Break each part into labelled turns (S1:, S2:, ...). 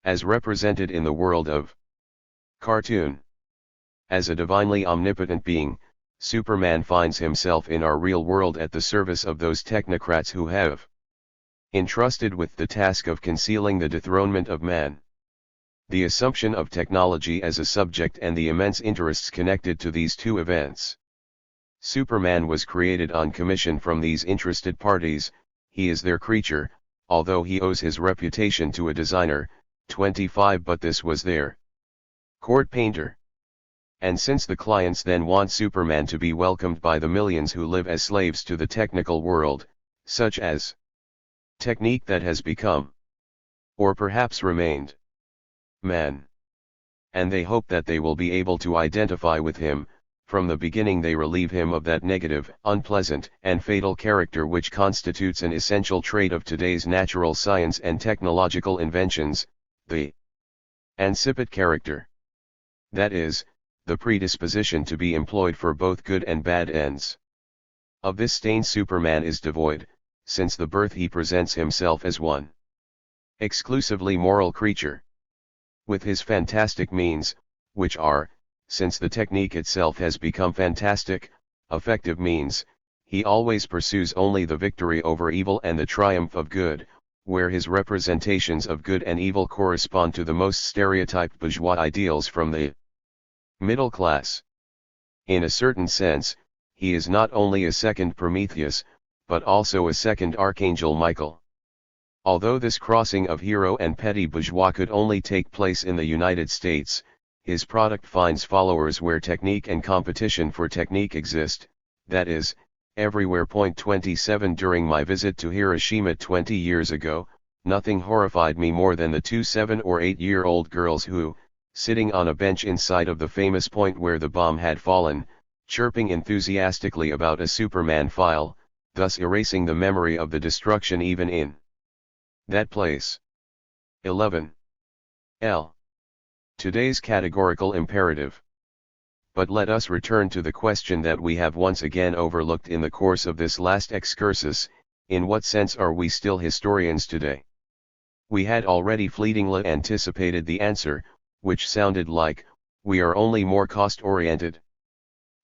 S1: as represented in the world of cartoon. As a divinely omnipotent being, Superman finds himself in our real world at the service of those technocrats who have entrusted with the task of concealing the dethronement of man. The assumption of technology as a subject and the immense interests connected to these two events. Superman was created on commission from these interested parties. He is their creature, although he owes his reputation to a designer, 25, but this was their court painter. And since the clients then want Superman to be welcomed by the millions who live as slaves to the technical world, such as technique that has become, or perhaps remained, man. And they hope that they will be able to identify with him. From the beginning they relieve him of that negative, unpleasant, and fatal character which constitutes an essential trait of today's natural science and technological inventions, the incipient character. That is, the predisposition to be employed for both good and bad ends. Of this stain Superman is devoid. Since the birth he presents himself as one exclusively moral creature. With his fantastic means, which are, since the technique itself has become fantastic, effective means, he always pursues only the victory over evil and the triumph of good, where his representations of good and evil correspond to the most stereotyped bourgeois ideals from the middle class. In a certain sense, he is not only a second Prometheus, but also a second Archangel Michael. Although this crossing of hero and petty bourgeois could only take place in the United States, his product finds followers where technique and competition for technique exist, that is, everywhere. 27 During my visit to Hiroshima 20 years ago, nothing horrified me more than the two 7 or 8-year-old girls who, sitting on a bench inside of the famous point where the bomb had fallen, chirping enthusiastically about a Superman file, thus erasing the memory of the destruction even in that place. 11. L. Today's categorical imperative. But let us return to the question that we have once again overlooked in the course of this last excursus: in what sense are we still historians today? We had already fleetingly anticipated the answer, which sounded like, we are only more cost-oriented.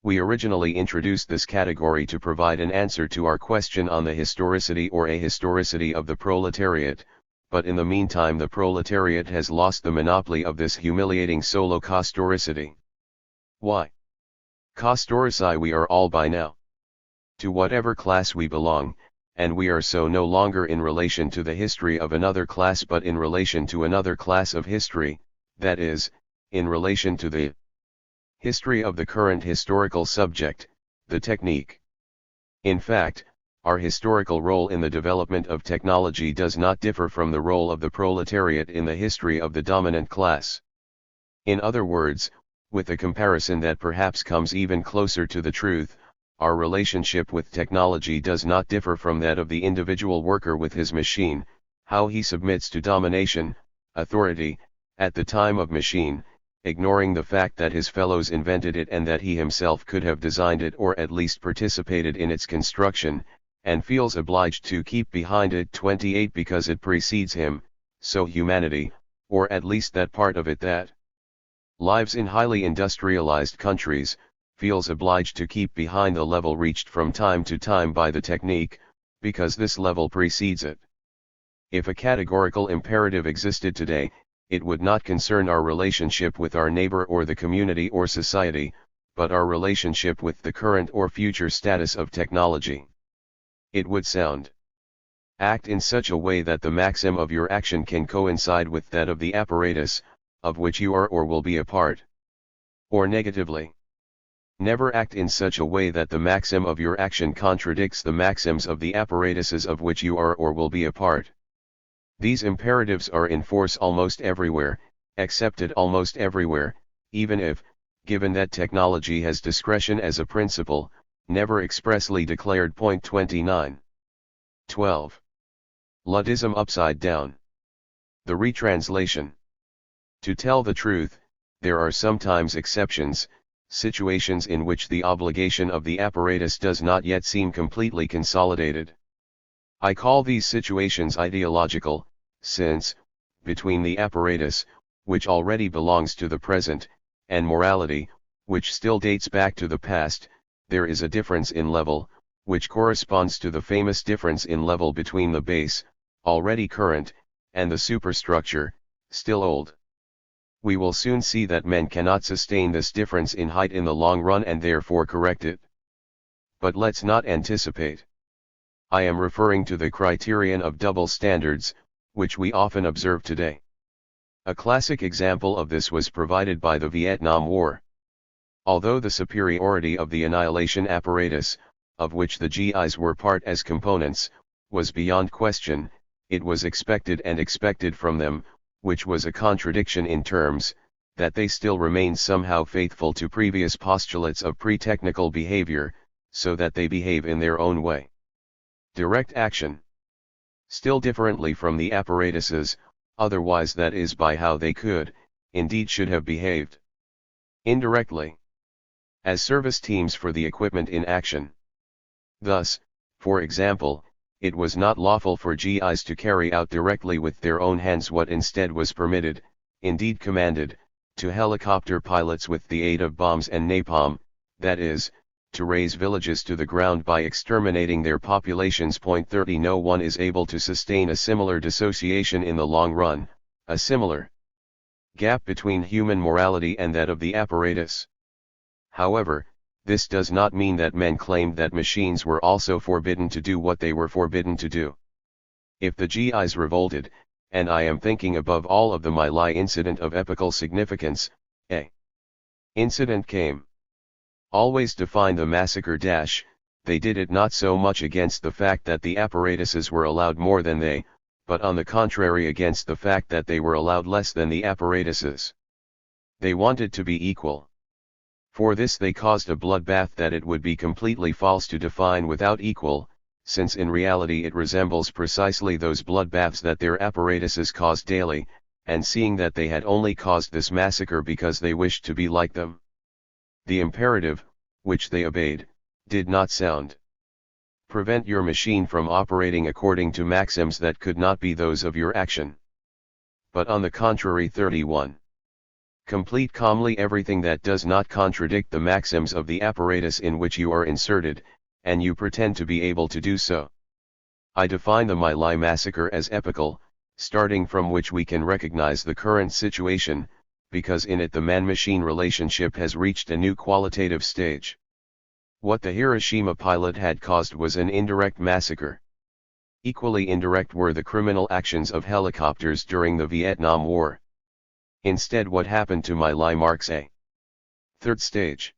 S1: We originally introduced this category to provide an answer to our question on the historicity or ahistoricity of the proletariat, but in the meantime the proletariat has lost the monopoly of this humiliating solo costoricity. Why? Costorici we are all by now. To whatever class we belong, and we are so no longer in relation to the history of another class but in relation to another class of history, that is, in relation to the history of the current historical subject, the technique. In fact, our historical role in the development of technology does not differ from the role of the proletariat in the history of the dominant class. In other words, with a comparison that perhaps comes even closer to the truth, our relationship with technology does not differ from that of the individual worker with his machine, how he submits to domination, authority, at the time of machine, ignoring the fact that his fellows invented it and that he himself could have designed it or at least participated in its construction, and feels obliged to keep behind it 28 because it precedes him. So humanity, or at least that part of it that lives in highly industrialized countries, feels obliged to keep behind the level reached from time to time by the technique, because this level precedes it. If a categorical imperative existed today, it would not concern our relationship with our neighbor or the community or society, but our relationship with the current or future status of technology. It would sound: act in such a way that the maxim of your action can coincide with that of the apparatus, of which you are or will be a part. Or negatively: never act in such a way that the maxim of your action contradicts the maxims of the apparatuses of which you are or will be a part. These imperatives are in force almost everywhere, accepted almost everywhere, even if, given that technology has discretion as a principle, never expressly declared. 29. 12. Ludism upside down. The retranslation. To tell the truth, there are sometimes exceptions, situations in which the obligation of the apparatus does not yet seem completely consolidated. I call these situations ideological, since, between the apparatus, which already belongs to the present, and morality, which still dates back to the past, there is a difference in level, which corresponds to the famous difference in level between the base, already current, and the superstructure, still old. We will soon see that men cannot sustain this difference in height in the long run and therefore correct it. But let's not anticipate. I am referring to the criterion of double standards, which we often observe today. A classic example of this was provided by the Vietnam War. Although the superiority of the annihilation apparatus, of which the GIs were part as components, was beyond question, it was expected from them, which was a contradiction in terms, that they still remained somehow faithful to previous postulates of pre-technical behavior, so that they behave in their own way. Direct action. Still differently from the apparatuses, otherwise that is by how they could, indeed should have behaved. Indirectly. As service teams for the equipment in action. Thus, for example, it was not lawful for GIs to carry out directly with their own hands what instead was permitted, indeed commanded, to helicopter pilots with the aid of bombs and napalm, that is, to raise villages to the ground by exterminating their populations. 30 No one is able to sustain a similar dissociation in the long run, a similar gap between human morality and that of the apparatus. However, this does not mean that men claimed that machines were also forbidden to do what they were forbidden to do. If the GIs revolted, and I am thinking above all of the My Lai incident of epical significance, a incident came. Always define the massacre they did it not so much against the fact that the apparatuses were allowed more than they, but on the contrary against the fact that they were allowed less than the apparatuses. They wanted to be equal. For this they caused a bloodbath that it would be completely false to define without equal, since in reality it resembles precisely those bloodbaths that their apparatuses caused daily, and seeing that they had only caused this massacre because they wished to be like them. The imperative, which they obeyed, did not sound. Prevent your machine from operating according to maxims that could not be those of your action. But on the contrary 31. Complete calmly everything that does not contradict the maxims of the apparatus in which you are inserted, and you pretend to be able to do so. I define the My Lai massacre as epical, starting from which we can recognize the current situation, because in it the man-machine relationship has reached a new qualitative stage. What the Hiroshima pilot had caused was an indirect massacre. Equally indirect were the criminal actions of helicopters during the Vietnam War. Instead, what happened to My Lai marks a third stage.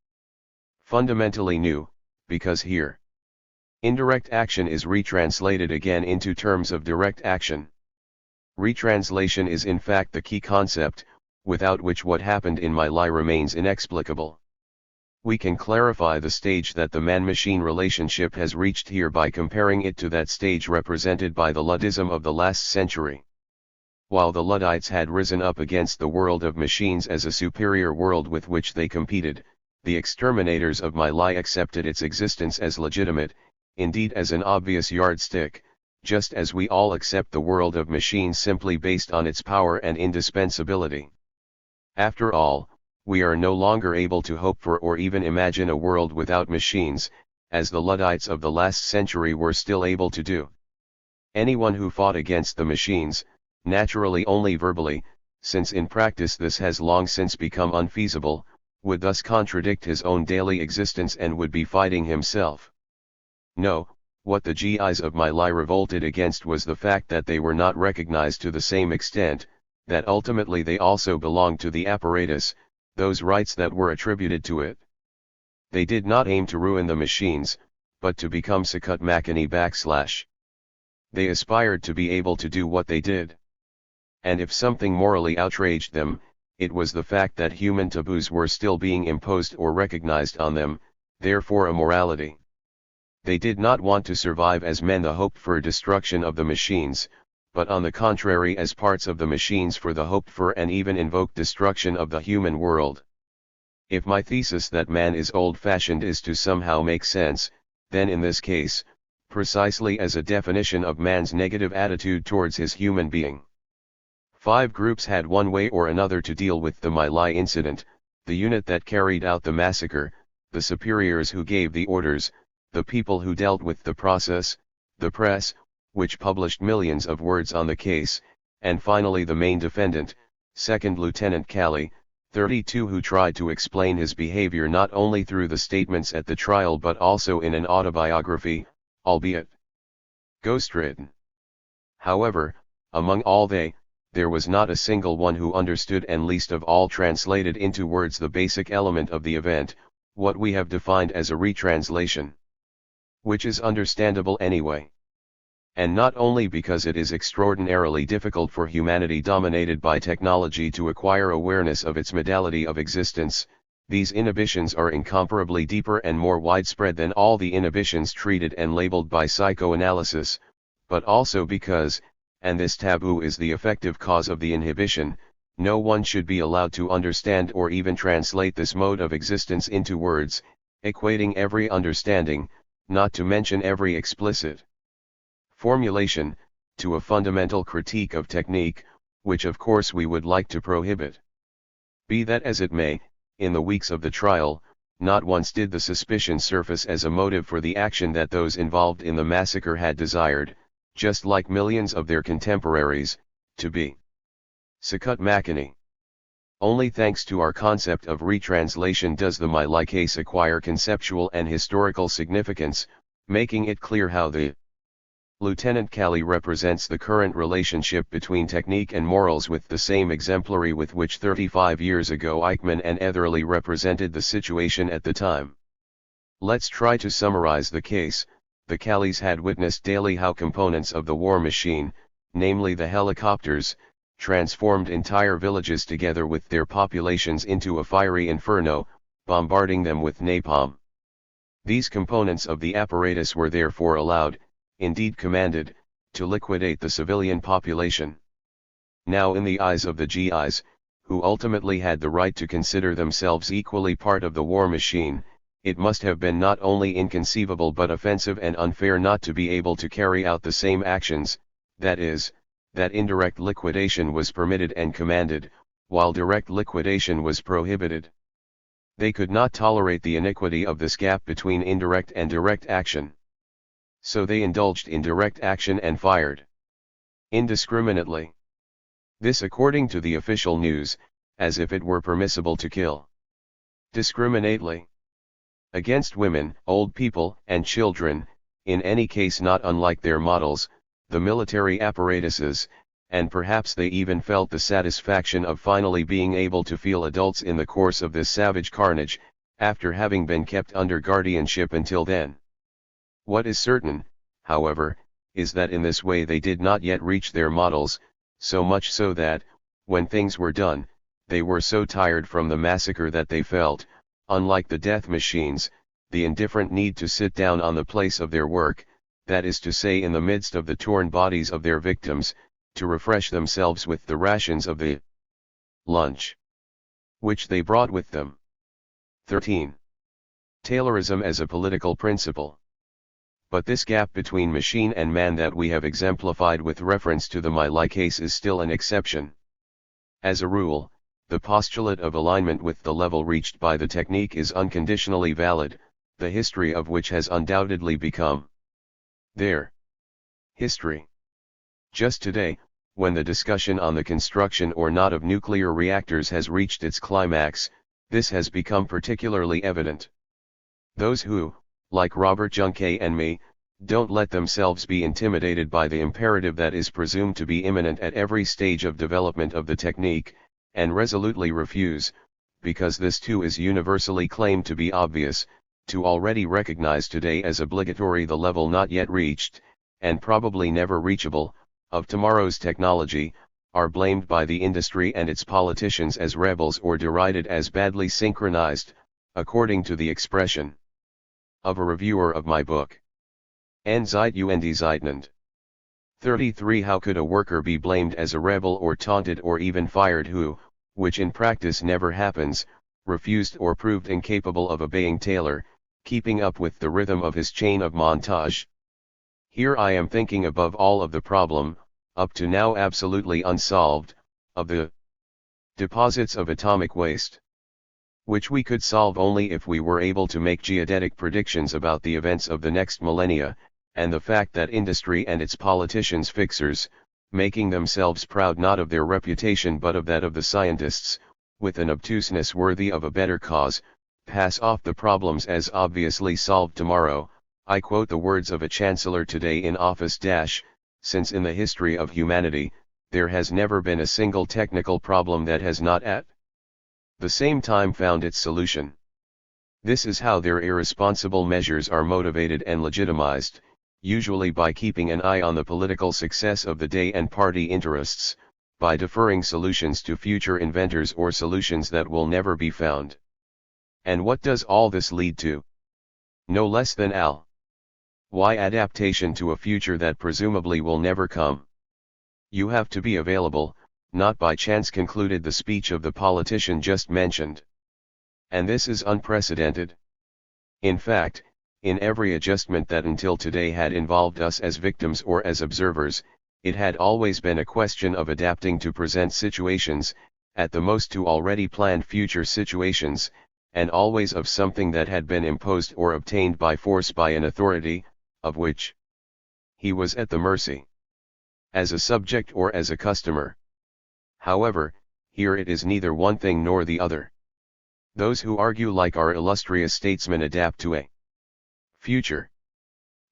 S1: Fundamentally new, because here, indirect action is retranslated again into terms of direct action. Retranslation is in fact the key concept, without which what happened in My Lai remains inexplicable. We can clarify the stage that the man-machine relationship has reached here by comparing it to that stage represented by the Luddism of the last century. While the Luddites had risen up against the world of machines as a superior world with which they competed, the exterminators of My Lai accepted its existence as legitimate, indeed as an obvious yardstick, just as we all accept the world of machines simply based on its power and indispensability. After all, we are no longer able to hope for or even imagine a world without machines, as the Luddites of the last century were still able to do. Anyone who fought against the machines, naturally only verbally, since in practice this has long since become unfeasible, would thus contradict his own daily existence and would be fighting himself. No, what the GIs of My Lai revolted against was the fact that they were not recognized to the same extent, that ultimately they also belonged to the apparatus, those rights that were attributed to it. They did not aim to ruin the machines, but to become Sakut Makani /. They aspired to be able to do what they did. And if something morally outraged them, it was the fact that human taboos were still being imposed or recognized on them, therefore a morality. They did not want to survive as men the hoped-for destruction of the machines, but on the contrary as parts of the machines for the hoped-for and even invoked destruction of the human world. If my thesis that man is old-fashioned is to somehow make sense, then in this case, precisely as a definition of man's negative attitude towards his human being. 5 groups had one way or another to deal with the My Lai incident: the unit that carried out the massacre, the superiors who gave the orders, the people who dealt with the process, the press, which published millions of words on the case, and finally the main defendant, Second Lieutenant Cali, 32, who tried to explain his behavior not only through the statements at the trial but also in an autobiography, albeit ghostwritten. However, among all there was not a single one who understood and least of all translated into words the basic element of the event, what we have defined as a retranslation. Which is understandable anyway. And not only because it is extraordinarily difficult for humanity dominated by technology to acquire awareness of its modality of existence, these inhibitions are incomparably deeper and more widespread than all the inhibitions treated and labeled by psychoanalysis, but also because, and this taboo is the effective cause of the inhibition, no one should be allowed to understand or even translate this mode of existence into words, equating every understanding, not to mention every explicit formulation, to a fundamental critique of technique, which of course we would like to prohibit. Be that as it may, in the weeks of the trial, not once did the suspicion surface as a motive for the action that those involved in the massacre had desired, just like millions of their contemporaries, to be Sakut Makani. Only thanks to our concept of retranslation does the My Lai case acquire conceptual and historical significance, making it clear how the Lieutenant Cali represents the current relationship between technique and morals with the same exemplary with which 35 years ago Eichmann and Etherly represented the situation at the time. Let's try to summarize the case. The Calis had witnessed daily how components of the war machine, namely the helicopters, transformed entire villages together with their populations into a fiery inferno, bombarding them with napalm. These components of the apparatus were therefore allowed, indeed commanded, to liquidate the civilian population. Now in the eyes of the GIs, who ultimately had the right to consider themselves equally part of the war machine, it must have been not only inconceivable but offensive and unfair not to be able to carry out the same actions, that is, that indirect liquidation was permitted and commanded, while direct liquidation was prohibited. They could not tolerate the iniquity of this gap between indirect and direct action. So they indulged in direct action and fired indiscriminately. This according to the official news, as if it were permissible to kill discriminately against women, old people, and children, in any case not unlike their models, the military apparatuses, and perhaps they even felt the satisfaction of finally being able to feel adults in the course of this savage carnage, after having been kept under guardianship until then. What is certain, however, is that in this way they did not yet reach their models, so much so that, when things were done, they were so tired from the massacre that they felt, unlike the death machines, the indifferent need to sit down on the place of their work, that is to say in the midst of the torn bodies of their victims, to refresh themselves with the rations of the lunch which they brought with them. 13. Taylorism as a political principle. But this gap between machine and man that we have exemplified with reference to the My Lai case is still an exception. As a rule, the postulate of alignment with the level reached by the technique is unconditionally valid, the history of which has undoubtedly become their history. Just today, when the discussion on the construction or not of nuclear reactors has reached its climax, this has become particularly evident. Those who, like Robert Junke and me, don't let themselves be intimidated by the imperative that is presumed to be imminent at every stage of development of the technique, and resolutely refuse, because this too is universally claimed to be obvious, to already recognize today as obligatory the level not yet reached, and probably never reachable, of tomorrow's technology, are blamed by the industry and its politicians as rebels or derided as badly synchronized, according to the expression of a reviewer of my book. Zeitnend. 33. How could a worker be blamed as a rebel or taunted or even fired who, which in practice never happens, refused or proved incapable of obeying Taylor, keeping up with the rhythm of his chain of montage? Here I am thinking above all of the problem, up to now absolutely unsolved, of the deposits of atomic waste, which we could solve only if we were able to make geodetic predictions about the events of the next millennia, and the fact that industry and its politicians fixers, making themselves proud not of their reputation but of that of the scientists, with an obtuseness worthy of a better cause, pass off the problems as obviously solved tomorrow. I quote the words of a chancellor today in office: since in the history of humanity, there has never been a single technical problem that has not at the same time found its solution. This is how their irresponsible measures are motivated and legitimized, usually by keeping an eye on the political success of the day and party interests, by deferring solutions to future inventors or solutions that will never be found. And what does all this lead to? No less than why adaptation to a future that presumably will never come. You have to be available, not by chance, concluded the speech of the politician just mentioned. And this is unprecedented. In fact, in every adjustment that until today had involved us as victims or as observers, it had always been a question of adapting to present situations, at the most to already planned future situations, and always of something that had been imposed or obtained by force by an authority, of which he was at the mercy, as a subject or as a customer. However, here it is neither one thing nor the other. Those who argue like our illustrious statesmen adapt to a future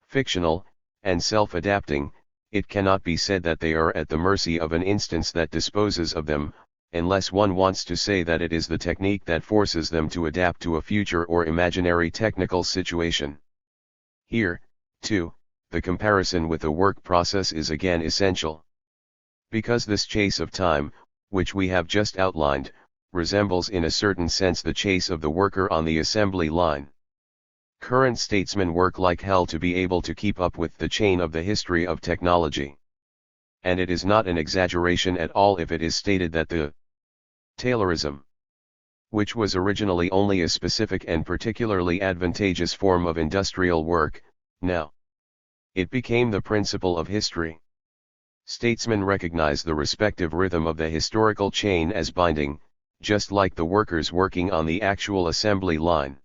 S1: fictional, and self-adapting. It cannot be said that they are at the mercy of an instance that disposes of them, unless one wants to say that it is the technique that forces them to adapt to a future or imaginary technical situation. Here, too, the comparison with the work process is again essential. Because this chase of time, which we have just outlined, resembles in a certain sense the chase of the worker on the assembly line. Current statesmen work like hell to be able to keep up with the chain of the history of technology. And it is not an exaggeration at all if it is stated that the Taylorism, which was originally only a specific and particularly advantageous form of industrial work, now it became the principle of history. Statesmen recognize the respective rhythm of the historical chain as binding, just like the workers working on the actual assembly line.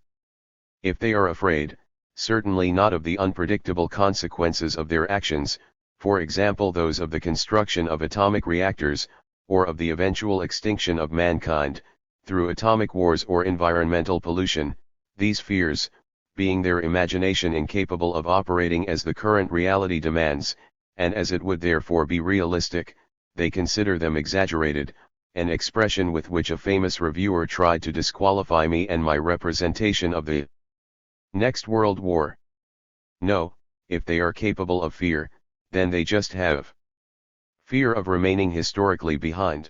S1: If they are afraid, certainly not of the unpredictable consequences of their actions, for example those of the construction of atomic reactors, or of the eventual extinction of mankind, through atomic wars or environmental pollution, these fears, being their imagination incapable of operating as the current reality demands, and as it would therefore be realistic, they consider them exaggerated, an expression with which a famous reviewer tried to disqualify me and my representation of the next World War. No, if they are capable of fear, then they just have fear of remaining historically behind.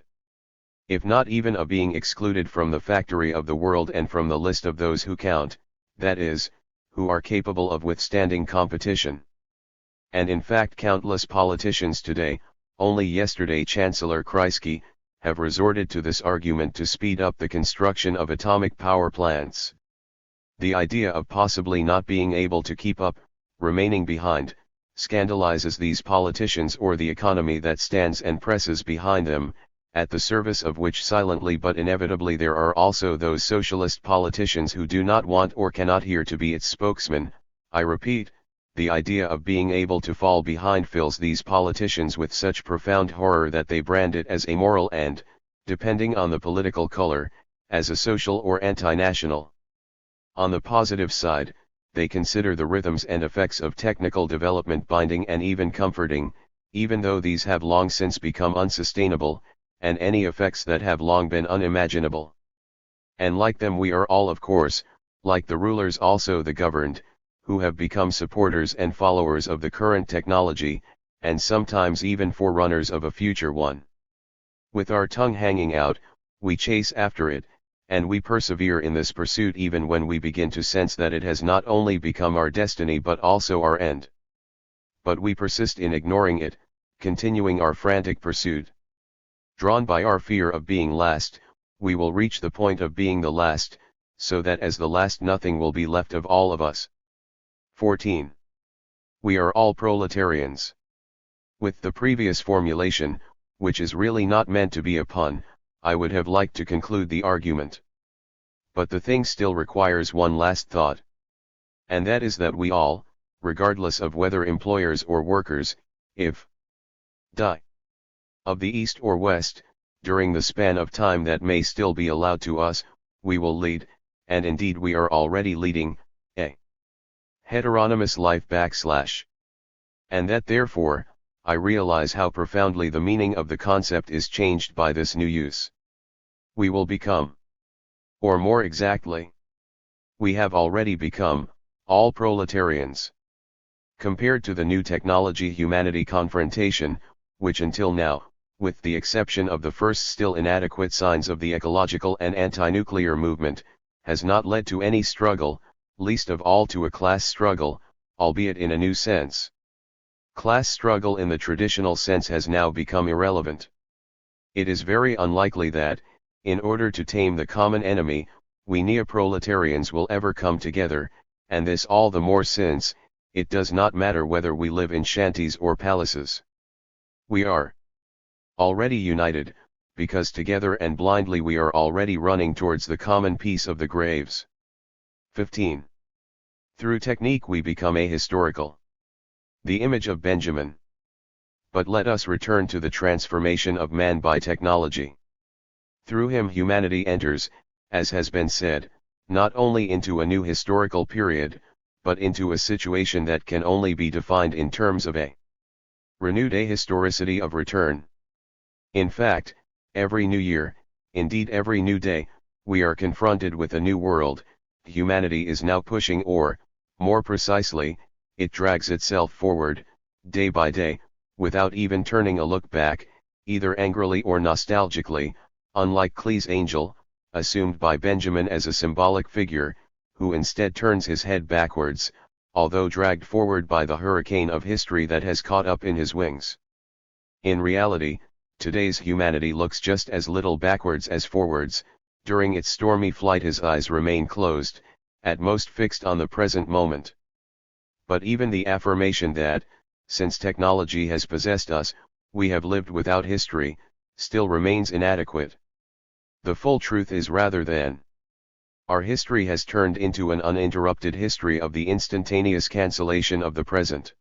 S1: If not even of being excluded from the factory of the world and from the list of those who count, that is, who are capable of withstanding competition. And in fact countless politicians today, only yesterday Chancellor Kreisky, have resorted to this argument to speed up the construction of atomic power plants. The idea of possibly not being able to keep up, remaining behind, scandalizes these politicians or the economy that stands and presses behind them, at the service of which silently but inevitably there are also those socialist politicians who do not want or cannot hear to be its spokesman. I repeat, the idea of being able to fall behind fills these politicians with such profound horror that they brand it as amoral and, depending on the political color, as a social or anti-national. On the positive side, they consider the rhythms and effects of technical development binding and even comforting, even though these have long since become unsustainable, and any effects that have long been unimaginable. And like them we are all, of course, like the rulers also the governed, who have become supporters and followers of the current technology, and sometimes even forerunners of a future one. With our tongue hanging out, we chase after it, and we persevere in this pursuit even when we begin to sense that it has not only become our destiny but also our end. But we persist in ignoring it, continuing our frantic pursuit. Drawn by our fear of being last, we will reach the point of being the last, so that as the last nothing will be left of all of us. 14. We are all proletarians. With the previous formulation, which is really not meant to be a pun, I would have liked to conclude the argument. But the thing still requires one last thought. And that is that we all, regardless of whether employers or workers, if die of the East or West, during the span of time that may still be allowed to us, we will lead, and indeed we are already leading, a heteronymous life /. And that therefore, I realize how profoundly the meaning of the concept is changed by this new use. We will become, or more exactly, we have already become, all proletarians. Compared to the new technology-humanity confrontation, which until now, with the exception of the first still inadequate signs of the ecological and anti-nuclear movement, has not led to any struggle, least of all to a class struggle, albeit in a new sense. Class struggle in the traditional sense has now become irrelevant. It is very unlikely that, in order to tame the common enemy, we neoproletarians will ever come together, and this all the more since, it does not matter whether we live in shanties or palaces. We are already united, because together and blindly we are already running towards the common peace of the graves. 15. Through technique we become ahistorical. The image of Benjamin. But let us return to the transformation of man by technology. Through him humanity enters, as has been said, not only into a new historical period, but into a situation that can only be defined in terms of a renewed ahistoricity of return. In fact, every new year, indeed every new day, we are confronted with a new world. Humanity is now pushing, or, more precisely, it drags itself forward, day by day, without even turning a look back, either angrily or nostalgically, unlike Clee's angel, assumed by Benjamin as a symbolic figure, who instead turns his head backwards, although dragged forward by the hurricane of history that has caught up in his wings. In reality, today's humanity looks just as little backwards as forwards. During its stormy flight his eyes remain closed, at most fixed on the present moment. But even the affirmation that, since technology has possessed us, we have lived without history, still remains inadequate. The full truth is rather than our history has turned into an uninterrupted history of the instantaneous cancellation of the present.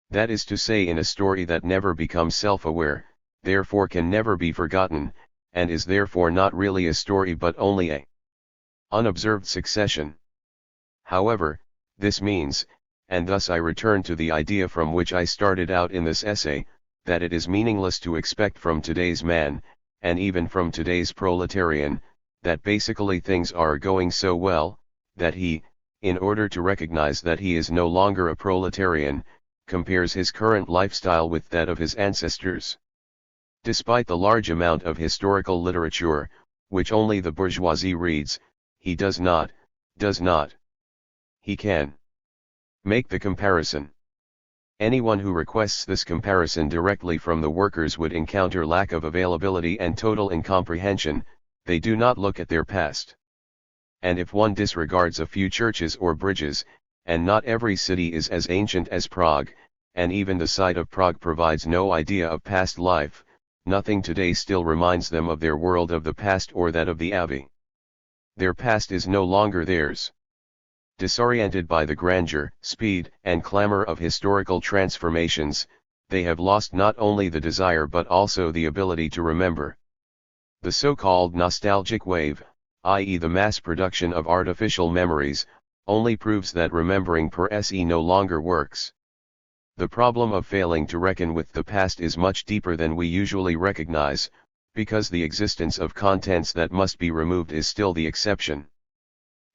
S1: That is to say, in a story that never becomes self-aware, therefore can never be forgotten, and is therefore not really a story but only a unobserved succession. However, this means, and thus I return to the idea from which I started out in this essay, that it is meaningless to expect from today's man, and even from today's proletarian, that basically things are going so well, that he, in order to recognize that he is no longer a proletarian, compares his current lifestyle with that of his ancestors. Despite the large amount of historical literature, which only the bourgeoisie reads, he does not. He can make the comparison. Anyone who requests this comparison directly from the workers would encounter lack of availability and total incomprehension. They do not look at their past. And if one disregards a few churches or bridges, and not every city is as ancient as Prague, and even the site of Prague provides no idea of past life, nothing today still reminds them of their world of the past or that of the Abbey. Their past is no longer theirs. Disoriented by the grandeur, speed, and clamor of historical transformations, they have lost not only the desire but also the ability to remember. The so-called nostalgic wave, i.e. the mass production of artificial memories, only proves that remembering per se no longer works. The problem of failing to reckon with the past is much deeper than we usually recognize, because the existence of contents that must be removed is still the exception.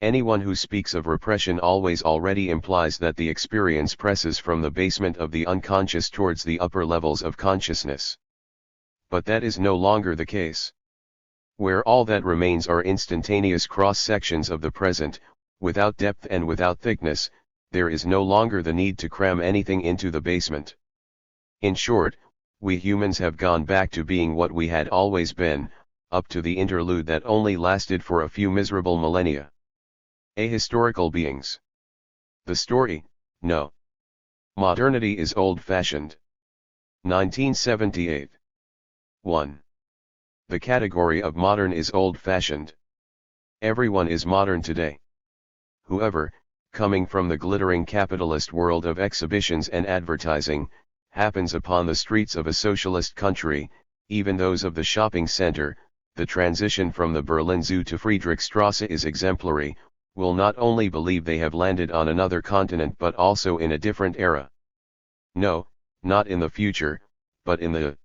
S1: Anyone who speaks of repression always already implies that the experience presses from the basement of the unconscious towards the upper levels of consciousness. But that is no longer the case. Where all that remains are instantaneous cross-sections of the present, without depth and without thickness, there is no longer the need to cram anything into the basement. In short, we humans have gone back to being what we had always been, up to the interlude that only lasted for a few miserable millennia. Ahistorical beings. The story, no. Modernity is old-fashioned. 1978. 1. The category of modern is old-fashioned. Everyone is modern today. Whoever, coming from the glittering capitalist world of exhibitions and advertising, happens upon the streets of a socialist country, even those of the shopping center, the transition from the Berlin Zoo to Friedrichstrasse is exemplary, will not only believe they have landed on another continent but also in a different era. No, not in the future, but in the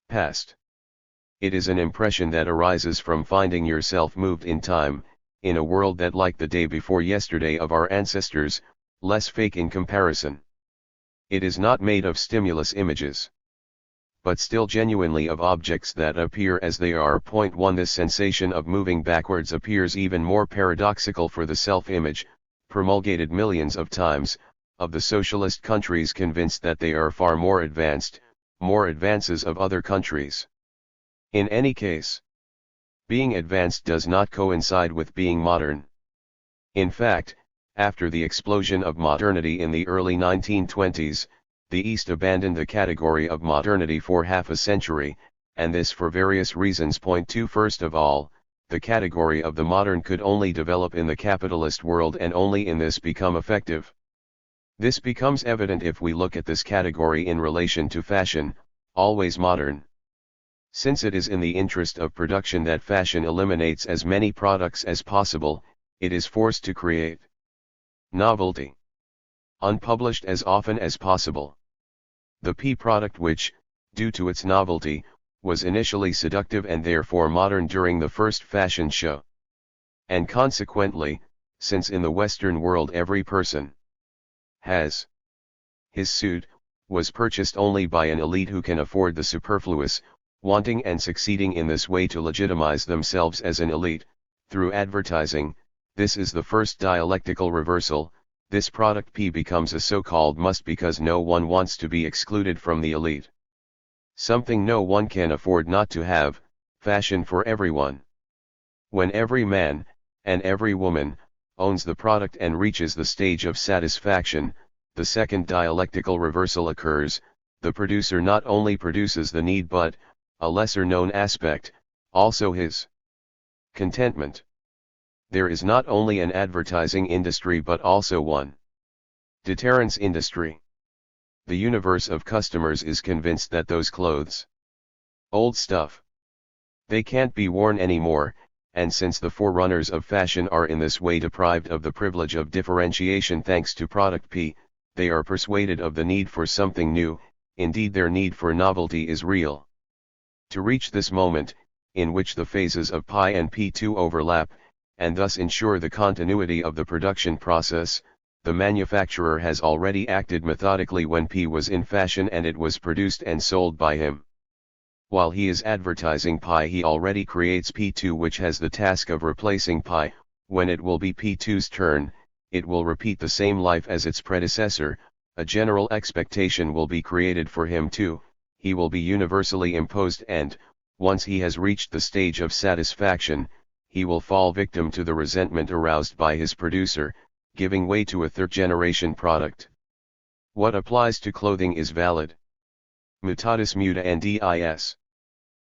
S1: past. It is an impression that arises from finding yourself moved in time, in a world that like the day before yesterday of our ancestors, less fake in comparison. It is not made of stimulus images, but still genuinely of objects that appear as they are. 1. This sensation of moving backwards appears even more paradoxical for the self-image, promulgated millions of times, of the socialist countries convinced that they are far more advanced, more advances of other countries. In any case, being advanced does not coincide with being modern. In fact, after the explosion of modernity in the early 1920s, the East abandoned the category of modernity for half a century, and this for various reasons. 2. First of all, the category of the modern could only develop in the capitalist world and only in this become effective. This becomes evident if we look at this category in relation to fashion, always modern. Since it is in the interest of production that fashion eliminates as many products as possible, it is forced to create novelty, unpublished as often as possible. The P product which, due to its novelty, was initially seductive and therefore modern during the first fashion show. And consequently, since in the Western world every person has his suit, was purchased only by an elite who can afford the superfluous, wanting and succeeding in this way to legitimize themselves as an elite, through advertising, this is the first dialectical reversal. This product P becomes a so-called must because no one wants to be excluded from the elite. Something no one can afford not to have, fashion for everyone. When every man, and every woman, owns the product and reaches the stage of satisfaction, the second dialectical reversal occurs. The producer not only produces the need but, a lesser known aspect, also his contentment. There is not only an advertising industry but also one deterrence industry. The universe of customers is convinced that those clothes, old stuff, they can't be worn anymore, and since the forerunners of fashion are in this way deprived of the privilege of differentiation thanks to product P, they are persuaded of the need for something new. Indeed, their need for novelty is real. To reach this moment, in which the phases of Pi and P2 overlap, and thus ensure the continuity of the production process, the manufacturer has already acted methodically when P was in fashion and it was produced and sold by him. While he is advertising Pi, he already creates P2, which has the task of replacing Pi. When it will be P2's turn, it will repeat the same life as its predecessor. A general expectation will be created for him too. He will be universally imposed and, once he has reached the stage of satisfaction, he will fall victim to the resentment aroused by his producer, giving way to a third-generation product. What applies to clothing is valid. Mutatis mutandis.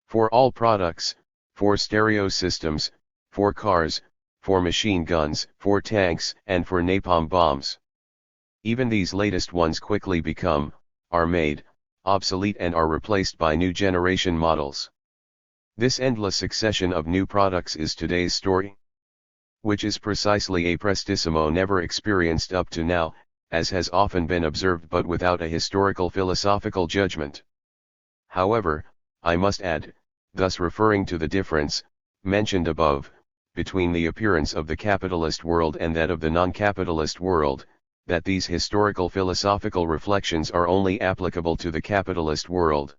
S1: For all products, for stereo systems, for cars, for machine guns, for tanks, and for napalm bombs. Even these latest ones quickly are made, obsolete and are replaced by new generation models. This endless succession of new products is today's story, which is precisely a prestissimo never experienced up to now, as has often been observed but without a historical philosophical judgment. However, I must add, thus referring to the difference, mentioned above, between the appearance of the capitalist world and that of the non-capitalist world, that these historical philosophical reflections are only applicable to the capitalist world.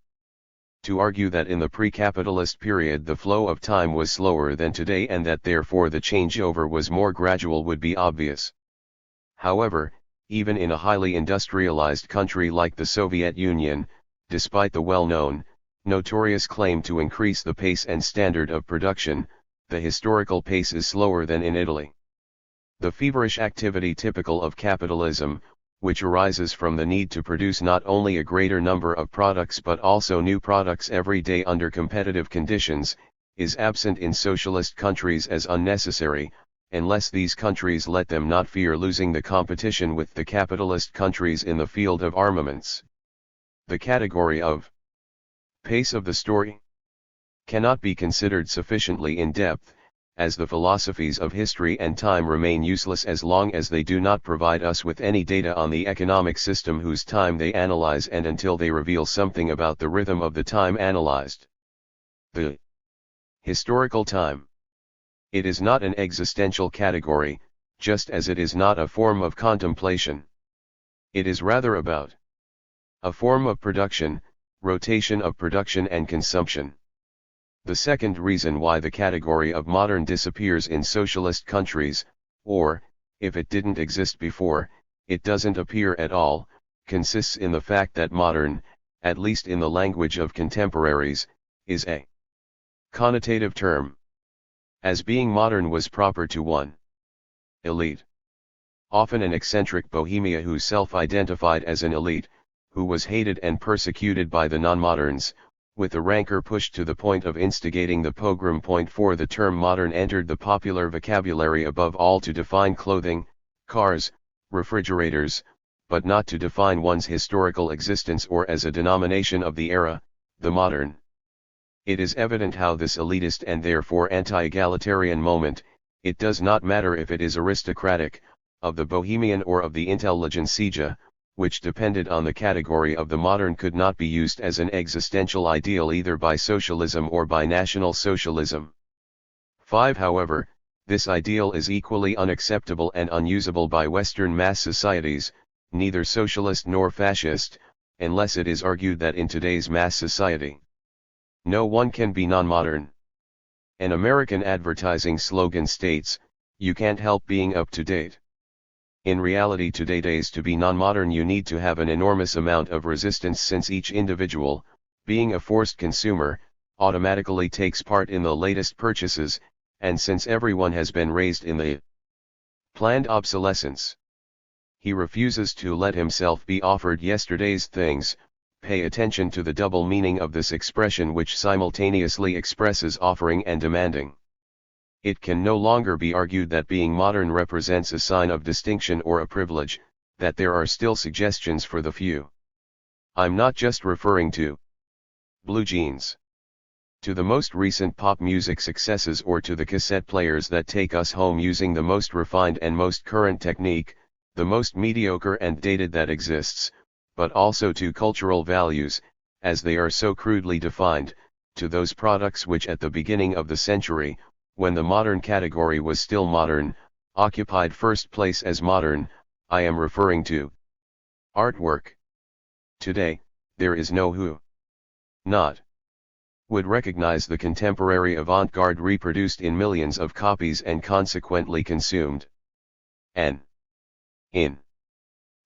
S1: To argue that in the pre-capitalist period the flow of time was slower than today and that therefore the changeover was more gradual would be obvious. However, even in a highly industrialized country like the Soviet Union, despite the well-known, notorious claim to increase the pace and standard of production, the historical pace is slower than in Italy. The feverish activity typical of capitalism, which arises from the need to produce not only a greater number of products but also new products every day under competitive conditions, is absent in socialist countries as unnecessary, unless these countries let them not fear losing the competition with the capitalist countries in the field of armaments. The category of pace of the story cannot be considered sufficiently in depth, as the philosophies of history and time remain useless as long as they do not provide us with any data on the economic system whose time they analyze and until they reveal something about the rhythm of the time analyzed. The historical time. It is not an existential category, just as it is not a form of contemplation. It is rather about a form of production, rotation of production and consumption. The second reason why the category of modern disappears in socialist countries, or, if it didn't exist before, it doesn't appear at all, consists in the fact that modern, at least in the language of contemporaries, is a connotative term. As being modern was proper to one elite. Often an eccentric bohemia who self-identified as an elite, who was hated and persecuted by the non-moderns, with the rancor pushed to the point of instigating the pogrom. For the term modern entered the popular vocabulary above all to define clothing, cars, refrigerators, but not to define one's historical existence or as a denomination of the era, the modern. It is evident how this elitist and therefore anti-egalitarian moment, it does not matter if it is aristocratic, of the bohemian or of the intelligentsia, which depended on the category of the modern, could not be used as an existential ideal either by socialism or by National Socialism. 5. However, this ideal is equally unacceptable and unusable by Western mass societies, neither socialist nor fascist, unless it is argued that in today's mass society, no one can be non-modern. An American advertising slogan states, "You can't help being up to date." In reality today's to be non-modern you need to have an enormous amount of resistance, since each individual, being a forced consumer, automatically takes part in the latest purchases, and since everyone has been raised in the planned obsolescence, he refuses to let himself be offered yesterday's things. Pay attention to the double meaning of this expression, which simultaneously expresses offering and demanding. It can no longer be argued that being modern represents a sign of distinction or a privilege, that there are still suggestions for the few. I'm not just referring to blue jeans, to the most recent pop music successes, or to the cassette players that take us home using the most refined and most current technique, the most mediocre and dated that exists, but also to cultural values, as they are so crudely defined, to those products which at the beginning of the century, when the modern category was still modern, occupied first place as modern. I am referring to artwork. Today, there is no who not would recognize the contemporary avant-garde reproduced in millions of copies and consequently consumed. And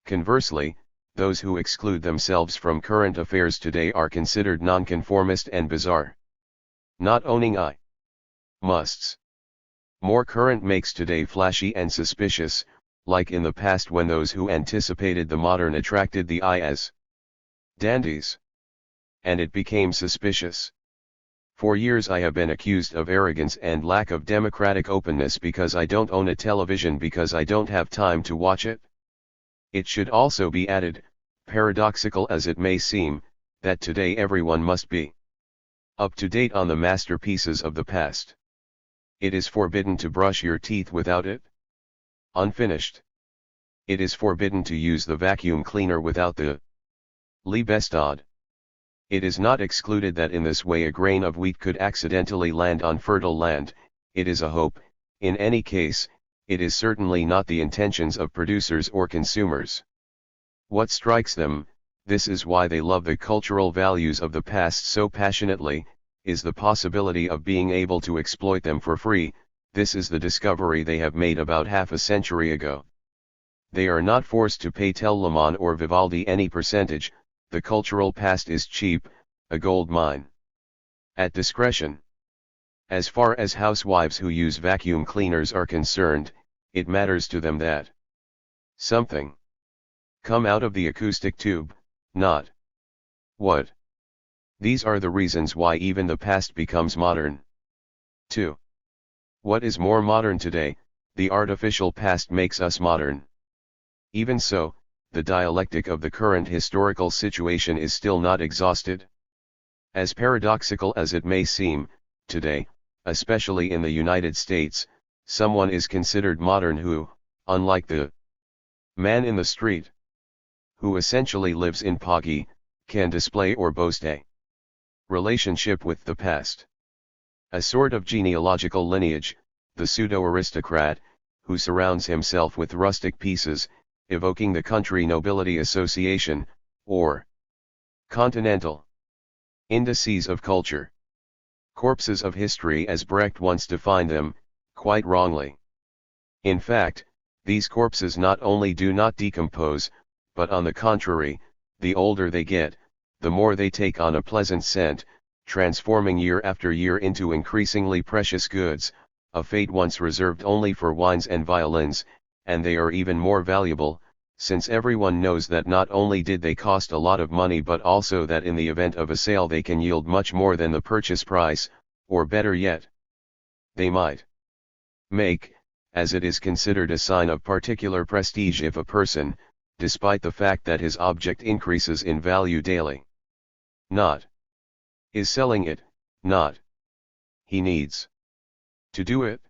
S1: conversely, those who exclude themselves from current affairs today are considered nonconformist and bizarre. Not owning I musts. More current makes today flashy and suspicious, like in the past when those who anticipated the modern attracted the eye as dandies. And it became suspicious. For years I have been accused of arrogance and lack of democratic openness because I don't own a television, because I don't have time to watch it. It should also be added, paradoxical as it may seem, that today everyone must be up to date on the masterpieces of the past. It is forbidden to brush your teeth without it unfinished. It is forbidden to use the vacuum cleaner without the Liebestod. It is not excluded that in this way a grain of wheat could accidentally land on fertile land. It is a hope. In any case, it is certainly not the intentions of producers or consumers. What strikes them, this is why they love the cultural values of the past so passionately, is the possibility of being able to exploit them for free. This is the discovery they have made about half a century ago. They are not forced to pay Telemann or Vivaldi any percentage. The cultural past is cheap, a gold mine. At discretion. As far as housewives who use vacuum cleaners are concerned, it matters to them that something come out of the acoustic tube, not what. These are the reasons why even the past becomes modern. 2. What is more modern today? The artificial past makes us modern. Even so, the dialectic of the current historical situation is still not exhausted. As paradoxical as it may seem, today, especially in the United States, someone is considered modern who, unlike the man in the street, who essentially lives in pocky, can display or boast a relationship with the past. A sort of genealogical lineage, the pseudo-aristocrat, who surrounds himself with rustic pieces, evoking the country nobility association, or continental indices of culture. Corpses of history as Brecht once defined them, quite wrongly. In fact, these corpses not only do not decompose, but on the contrary, the older they get, the more they take on a pleasant scent, transforming year after year into increasingly precious goods, a fate once reserved only for wines and violins, and they are even more valuable, since everyone knows that not only did they cost a lot of money but also that in the event of a sale they can yield much more than the purchase price, or better yet, they might make, as it is considered a sign of particular prestige if a person, despite the fact that his object increases in value daily, not is selling it, not he needs to do it.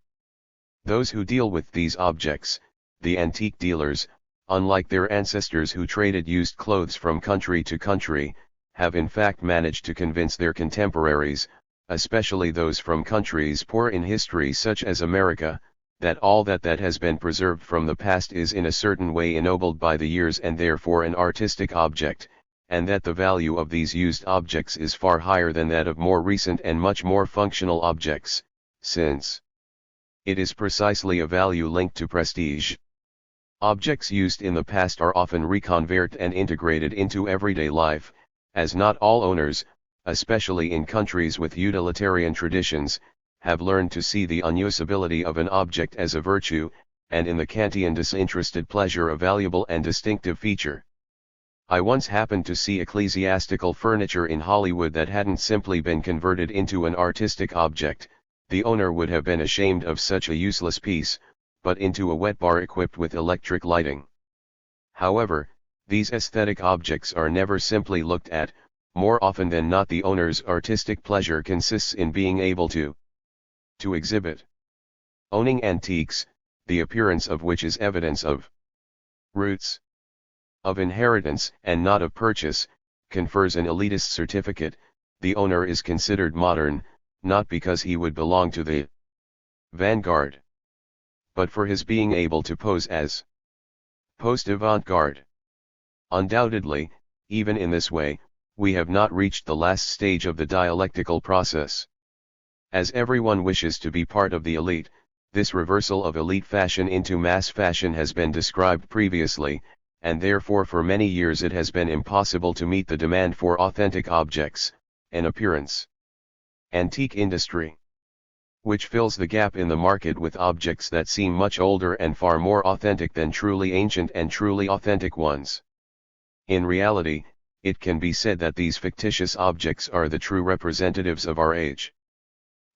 S1: Those who deal with these objects, the antique dealers, unlike their ancestors who traded used clothes from country to country, have in fact managed to convince their contemporaries, especially those from countries poor in history such as America, that all that has been preserved from the past is in a certain way ennobled by the years and therefore an artistic object, and that the value of these used objects is far higher than that of more recent and much more functional objects, since it is precisely a value linked to prestige. Objects used in the past are often reconverted and integrated into everyday life, as not all owners, especially in countries with utilitarian traditions, have learned to see the unusability of an object as a virtue, and in the Kantian disinterested pleasure a valuable and distinctive feature. I once happened to see ecclesiastical furniture in Hollywood that hadn't simply been converted into an artistic object, the owner would have been ashamed of such a useless piece, but into a wet bar equipped with electric lighting. However, these aesthetic objects are never simply looked at, more often than not the owner's artistic pleasure consists in being able to exhibit. Owning antiques, the appearance of which is evidence of roots, of inheritance and not of purchase, confers an elitist certificate. The owner is considered modern, not because he would belong to the vanguard, but for his being able to pose as post-avant-garde. Undoubtedly, even in this way, we have not reached the last stage of the dialectical process. As everyone wishes to be part of the elite, this reversal of elite fashion into mass fashion has been described previously, and therefore for many years it has been impossible to meet the demand for authentic objects, an appearance antique industry, which fills the gap in the market with objects that seem much older and far more authentic than truly ancient and truly authentic ones. In reality, it can be said that these fictitious objects are the true representatives of our age.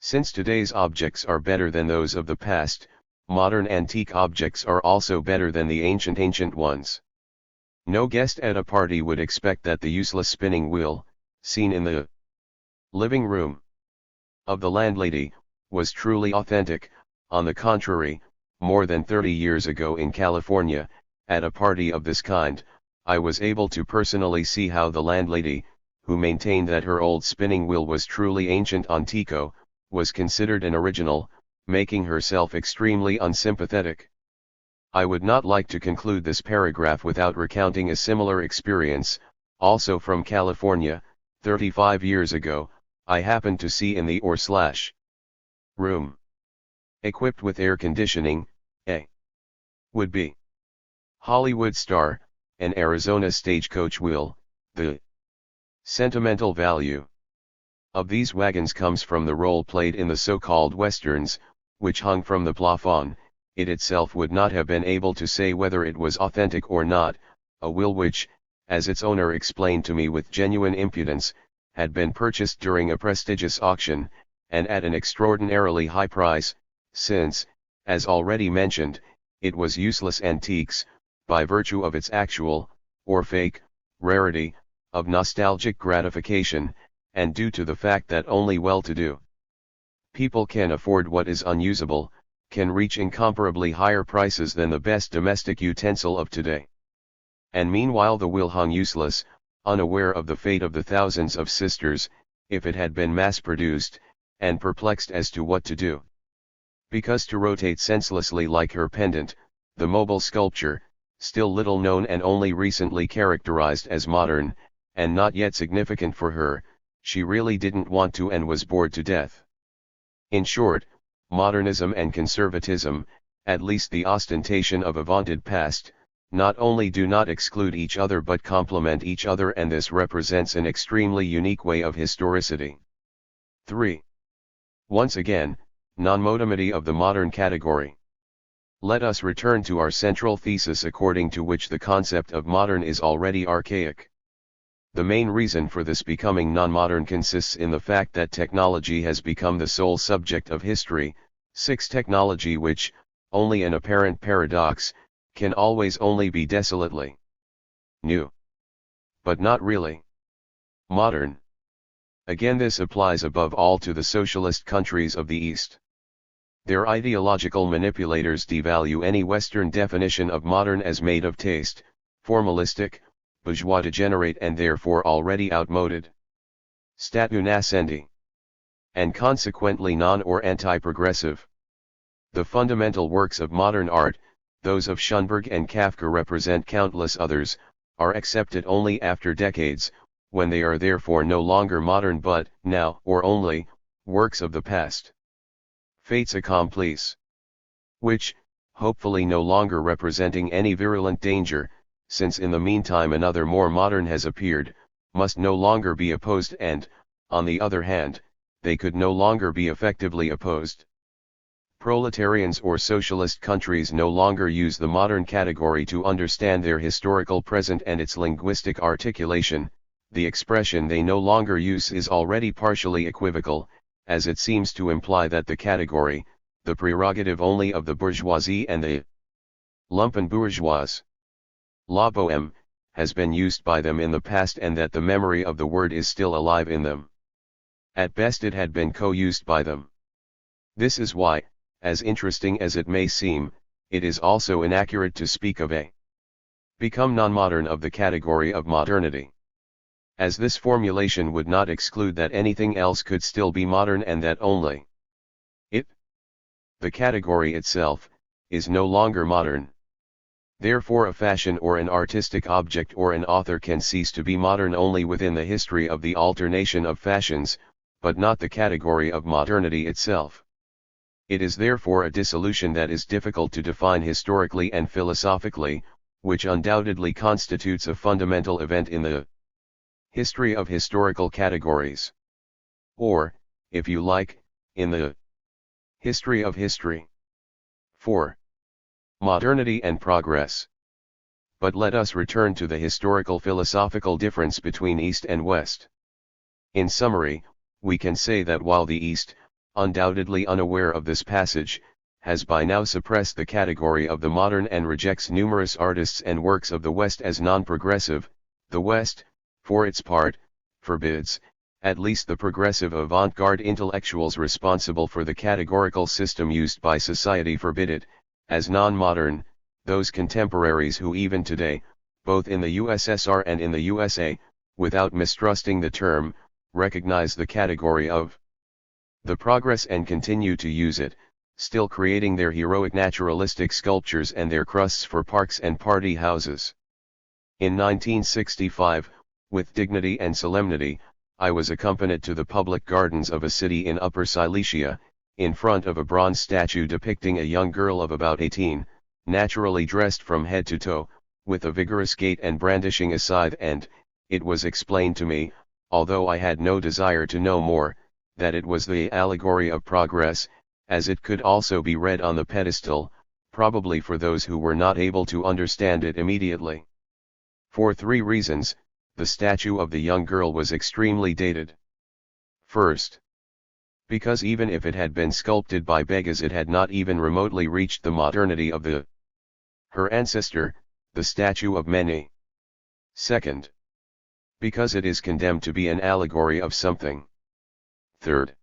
S1: Since today's objects are better than those of the past, modern antique objects are also better than the ancient ones. No guest at a party would expect that the useless spinning wheel, seen in the living room of the landlady, was truly authentic. On the contrary, more than 30 years ago in California, at a party of this kind, I was able to personally see how the landlady, who maintained that her old spinning wheel was truly ancient antico, was considered an original, making herself extremely unsympathetic. I would not like to conclude this paragraph without recounting a similar experience, also from California. 35 years ago, I happened to see in the room, equipped with air conditioning, a would-be Hollywood star, an Arizona stagecoach wheel. The sentimental value of these wagons comes from the role played in the so-called westerns, which hung from the plafond. It itself would not have been able to say whether it was authentic or not, a will which, as its owner explained to me with genuine impudence, had been purchased during a prestigious auction, and at an extraordinarily high price, since, as already mentioned, it was useless antiques, by virtue of its actual, or fake, rarity, of nostalgic gratification, and due to the fact that only well-to-do people can afford what is unusable, can reach incomparably higher prices than the best domestic utensil of today. And meanwhile the will hung useless, unaware of the fate of the thousands of sisters, if it had been mass-produced, and perplexed as to what to do. Because to rotate senselessly like her pendant, the mobile sculpture, still little known and only recently characterized as modern, and not yet significant for her, she really didn't want to and was bored to death. In short, modernism and conservatism, at least the ostentation of a vaunted past, not only do not exclude each other but complement each other, and this represents an extremely unique way of historicity. 3. Once again, non-modernity of the modern category. Let us return to our central thesis, according to which the concept of modern is already archaic. The main reason for this becoming non-modern consists in the fact that technology has become the sole subject of history. 6. Technology, which, only an apparent paradox, can always only be desolately new, but not really modern. Again, this applies above all to the socialist countries of the East. Their ideological manipulators devalue any Western definition of modern as made of taste, formalistic, bourgeois, degenerate, and therefore already outmoded, statu nascendi, and consequently non or anti-progressive. The fundamental works of modern art, those of Schoenberg and Kafka represent countless others, are accepted only after decades, when they are therefore no longer modern but, now, or only, works of the past. Fates accomplis. Which, hopefully no longer representing any virulent danger, since in the meantime another more modern has appeared, must no longer be opposed, and, on the other hand, they could no longer be effectively opposed. Proletarians or socialist countries no longer use the modern category to understand their historical present and its linguistic articulation. The expression they no longer use is already partially equivocal, as it seems to imply that the category, the prerogative only of the bourgeoisie and the lumpenbourgeois, la bohème, has been used by them in the past, and that the memory of the word is still alive in them. At best it had been co-used by them. This is why, as interesting as it may seem, it is also inaccurate to speak of a become non-modern of the category of modernity, as this formulation would not exclude that anything else could still be modern, and that only it, the category itself, is no longer modern. Therefore a fashion or an artistic object or an author can cease to be modern only within the history of the alternation of fashions, but not the category of modernity itself. It is therefore a dissolution that is difficult to define historically and philosophically, which undoubtedly constitutes a fundamental event in the history of historical categories. Or, if you like, in the history of history. 4. Modernity and progress. But let us return to the historical philosophical difference between East and West. In summary, we can say that while the East, undoubtedly unaware of this passage, has by now suppressed the category of the modern and rejects numerous artists and works of the West as non-progressive, the West, for its part, forbids, at least the progressive avant-garde intellectuals responsible for the categorical system used by society forbid it, as non-modern, those contemporaries who even today, both in the USSR and in the USA, without mistrusting the term, recognize the category of the progress and continue to use it, still creating their heroic naturalistic sculptures and their crusts for parks and party houses. In 1965, with dignity and solemnity, I was accompanied to the public gardens of a city in Upper Silesia, in front of a bronze statue depicting a young girl of about 18, naturally dressed from head to toe, with a vigorous gait and brandishing a scythe, and, it was explained to me, although I had no desire to know more, that it was the allegory of progress, as it could also be read on the pedestal, probably for those who were not able to understand it immediately. For three reasons, the statue of the young girl was extremely dated. First, because even if it had been sculpted by Begas, it had not even remotely reached the modernity of her ancestor, the statue of Mene. Second, because it is condemned to be an allegory of something. Third,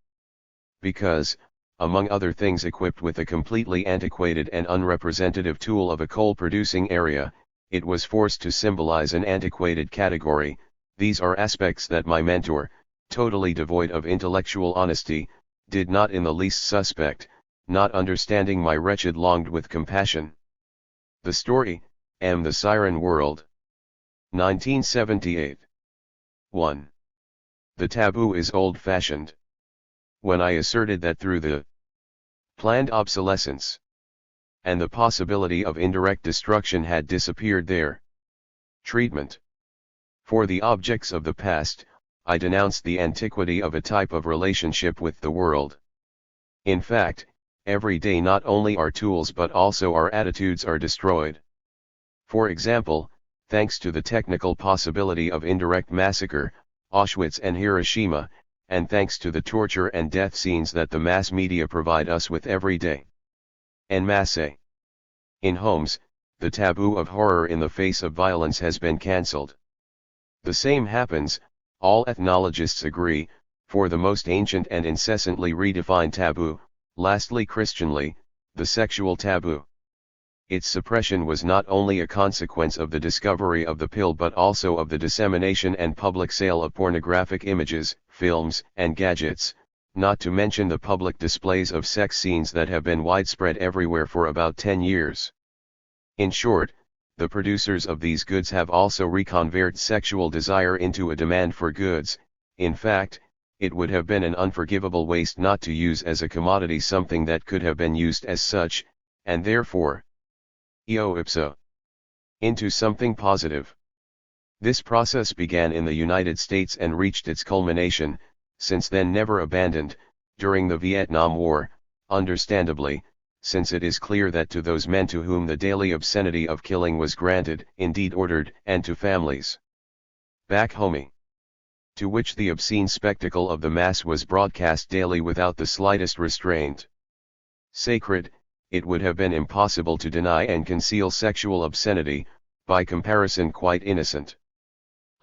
S1: because, among other things, equipped with a completely antiquated and unrepresentative tool of a coal-producing area, it was forced to symbolize an antiquated category. These are aspects that my mentor, totally devoid of intellectual honesty, did not in the least suspect, not understanding my wretched longed with compassion. The story, The Siren World. 1978. 1. The taboo is old-fashioned. When I asserted that through the planned obsolescence and the possibility of indirect destruction had disappeared their treatment for the objects of the past, I denounced the antiquity of a type of relationship with the world. In fact, every day not only our tools but also our attitudes are destroyed. For example, thanks to the technical possibility of indirect massacre, Auschwitz and Hiroshima, and thanks to the torture and death scenes that the mass media provide us with every day. En masse. In homes, the taboo of horror in the face of violence has been cancelled. The same happens, all ethnologists agree, for the most ancient and incessantly redefined taboo, lastly Christianly, the sexual taboo. Its suppression was not only a consequence of the discovery of the pill but also of the dissemination and public sale of pornographic images, films, and gadgets, not to mention the public displays of sex scenes that have been widespread everywhere for about 10 years. In short, the producers of these goods have also reconverted sexual desire into a demand for goods. In fact, it would have been an unforgivable waste not to use as a commodity something that could have been used as such, and therefore, eo ipso, into something positive. This process began in the United States and reached its culmination, since then never abandoned, during the Vietnam War, understandably, since it is clear that to those men to whom the daily obscenity of killing was granted, indeed ordered, and to families back home, to which the obscene spectacle of the mass was broadcast daily without the slightest restraint. Sacred, it would have been impossible to deny and conceal sexual obscenity, by comparison quite innocent.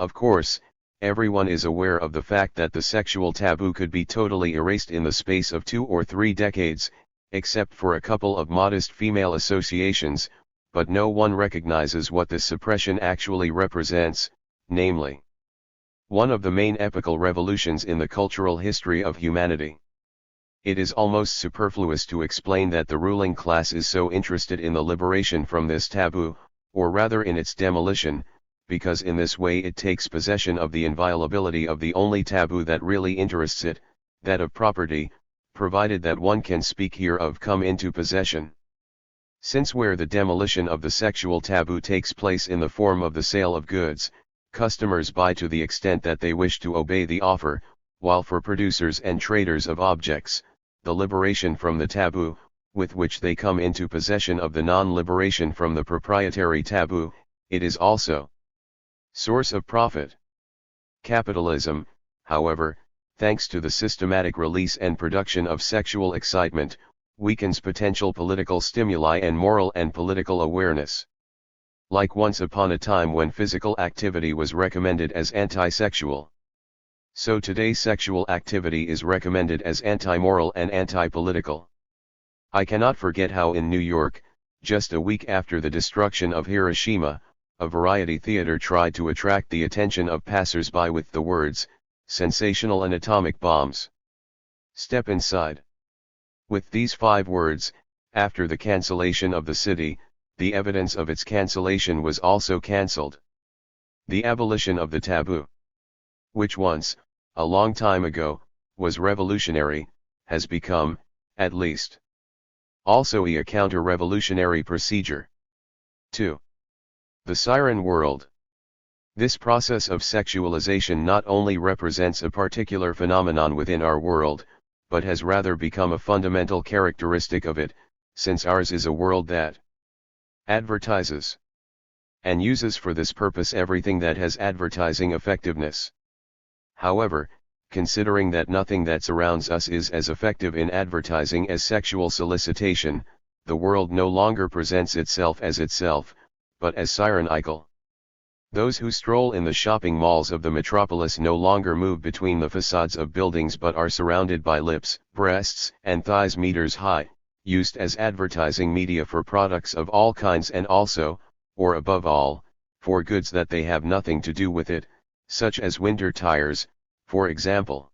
S1: Of course, everyone is aware of the fact that the sexual taboo could be totally erased in the space of 2 or 3 decades, except for a couple of modest female associations, but no one recognizes what this suppression actually represents, namely, one of the main epochal revolutions in the cultural history of humanity. It is almost superfluous to explain that the ruling class is so interested in the liberation from this taboo, or rather in its demolition, because in this way it takes possession of the inviolability of the only taboo that really interests it, that of property, provided that one can speak here of come into possession. Since where the demolition of the sexual taboo takes place in the form of the sale of goods, customers buy to the extent that they wish to obey the offer, while for producers and traders of objects, the liberation from the taboo, with which they come into possession of the non-liberation from the proprietary taboo, it is also source of profit. Capitalism, however, thanks to the systematic release and production of sexual excitement, weakens potential political stimuli and moral and political awareness. Like once upon a time when physical activity was recommended as anti-sexual, so today sexual activity is recommended as anti-moral and anti-political. I cannot forget how in New York, just a week after the destruction of Hiroshima, a variety theater tried to attract the attention of passers-by with the words, "Sensational and atomic bombs. Step inside." With these 5 words, after the cancellation of the city, the evidence of its cancellation was also cancelled. The abolition of the taboo, which once, a long time ago, was revolutionary, has become, at least, also a counter-revolutionary procedure. 2. The Siren World. This process of sexualization not only represents a particular phenomenon within our world, but has rather become a fundamental characteristic of it, since ours is a world that advertises and uses for this purpose everything that has advertising effectiveness. However, considering that nothing that surrounds us is as effective in advertising as sexual solicitation, the world no longer presents itself as itself, but as Cyrenaical. Those who stroll in the shopping malls of the metropolis no longer move between the facades of buildings but are surrounded by lips, breasts, and thighs meters high, used as advertising media for products of all kinds and also, or above all, for goods that they have nothing to do with it, such as winter tires, for example.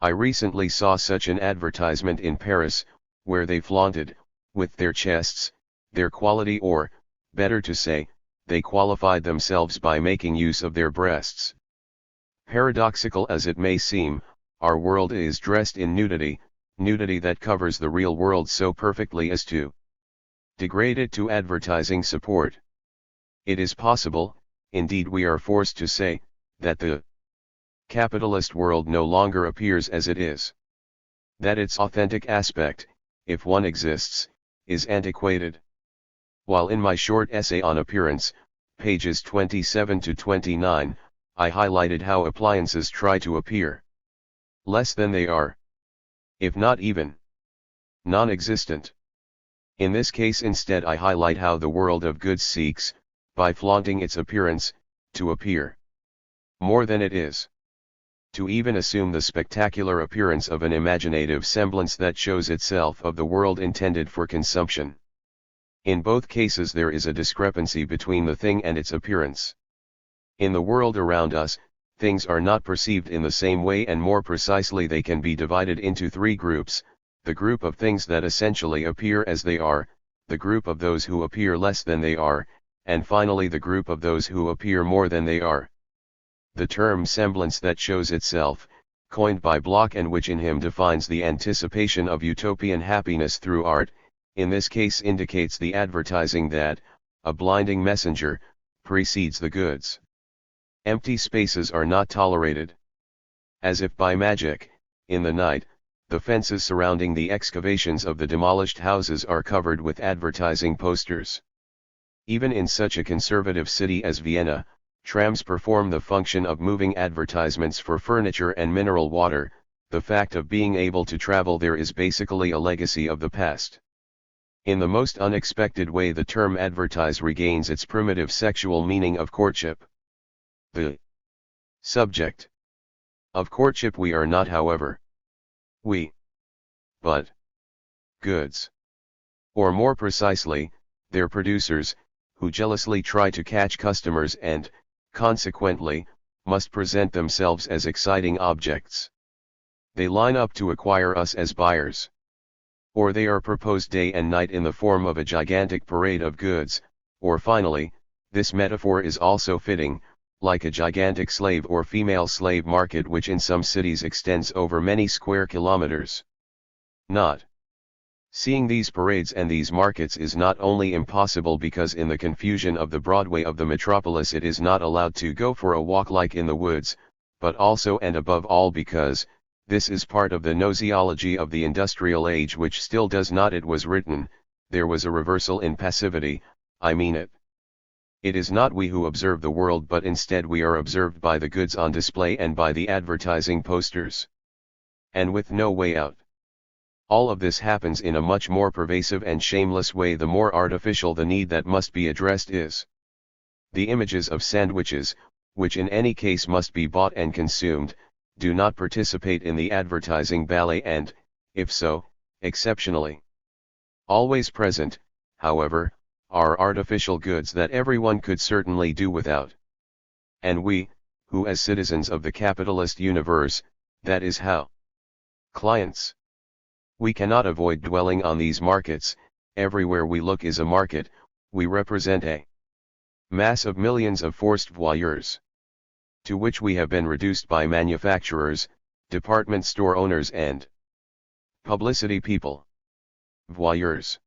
S1: I recently saw such an advertisement in Paris, where they flaunted, with their chests, their quality or, better to say, they qualified themselves by making use of their breasts. Paradoxical as it may seem, our world is dressed in nudity, nudity that covers the real world so perfectly as to degrade it to advertising support. It is possible, indeed we are forced to say, that the capitalist world no longer appears as it is. That its authentic aspect, if one exists, is antiquated. While in my short essay on appearance, pages 27 to 29, I highlighted how appliances try to appear less than they are, if not even non-existent. In this case instead I highlight how the world of goods seeks, by flaunting its appearance, to appear more than it is. To even assume the spectacular appearance of an imaginative semblance that shows itself of the world intended for consumption. In both cases there is a discrepancy between the thing and its appearance. In the world around us, things are not perceived in the same way, and more precisely they can be divided into three groups: the group of things that essentially appear as they are, the group of those who appear less than they are, and finally the group of those who appear more than they are. The term semblance that shows itself, coined by Bloch and which in him defines the anticipation of utopian happiness through art, in this case indicates the advertising that, a blinding messenger, precedes the goods. Empty spaces are not tolerated. As if by magic, in the night, the fences surrounding the excavations of the demolished houses are covered with advertising posters. Even in such a conservative city as Vienna, trams perform the function of moving advertisements for furniture and mineral water. The fact of being able to travel there is basically a legacy of the past. In the most unexpected way the term advertise regains its primitive sexual meaning of courtship. The subject of courtship we are not, however. But goods. Or more precisely, their producers, who jealously try to catch customers and, consequently, must present themselves as exciting objects. They line up to acquire us as buyers. Or they are proposed day and night in the form of a gigantic parade of goods, or finally, this metaphor is also fitting, like a gigantic slave or female slave market which in some cities extends over many square kilometers. Not seeing these parades and these markets is not only impossible because in the confusion of the Broadway of the metropolis it is not allowed to go for a walk like in the woods, but also and above all because, this is part of the gnoseology of the industrial age which still does not. It was written, there was a reversal in passivity, I mean it. It is not we who observe the world but instead we are observed by the goods on display and by the advertising posters. And with no way out. All of this happens in a much more pervasive and shameless way the more artificial the need that must be addressed is. The images of sandwiches, which in any case must be bought and consumed, do not participate in the advertising ballet and, if so, exceptionally always present, however, are artificial goods that everyone could certainly do without. And we, who as citizens of the capitalist universe, that is how clients, we cannot avoid dwelling on these markets. Everywhere we look is a market, we represent a mass of millions of forced voyeurs, to which we have been reduced by manufacturers, department store owners and publicity people. Voyeurs,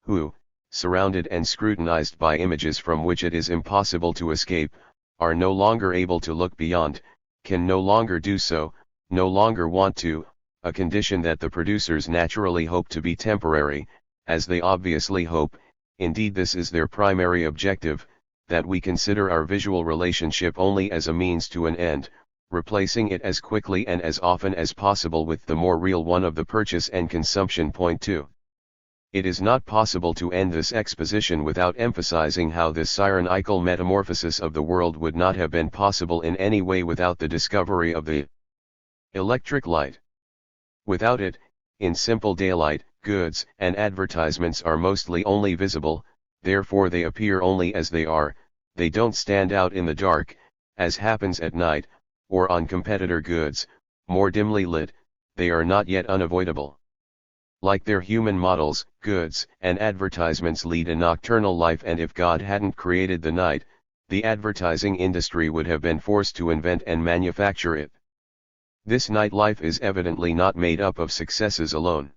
S1: who, surrounded and scrutinized by images from which it is impossible to escape, are no longer able to look beyond, can no longer do so, no longer want to, a condition that the producers naturally hope to be temporary, as they obviously hope, indeed this is their primary objective, that we consider our visual relationship only as a means to an end, replacing it as quickly and as often as possible with the more real one of the purchase and consumption. Point 2. It is not possible to end this exposition without emphasizing how this cyrenaical metamorphosis of the world would not have been possible in any way without the discovery of the electric light. Without it, in simple daylight, goods and advertisements are mostly only visible, therefore they appear only as they are, they don't stand out in the dark, as happens at night, or on competitor goods, more dimly lit, they are not yet unavoidable. Like their human models, goods and advertisements lead a nocturnal life, and if God hadn't created the night, the advertising industry would have been forced to invent and manufacture it. This night life is evidently not made up of successes alone.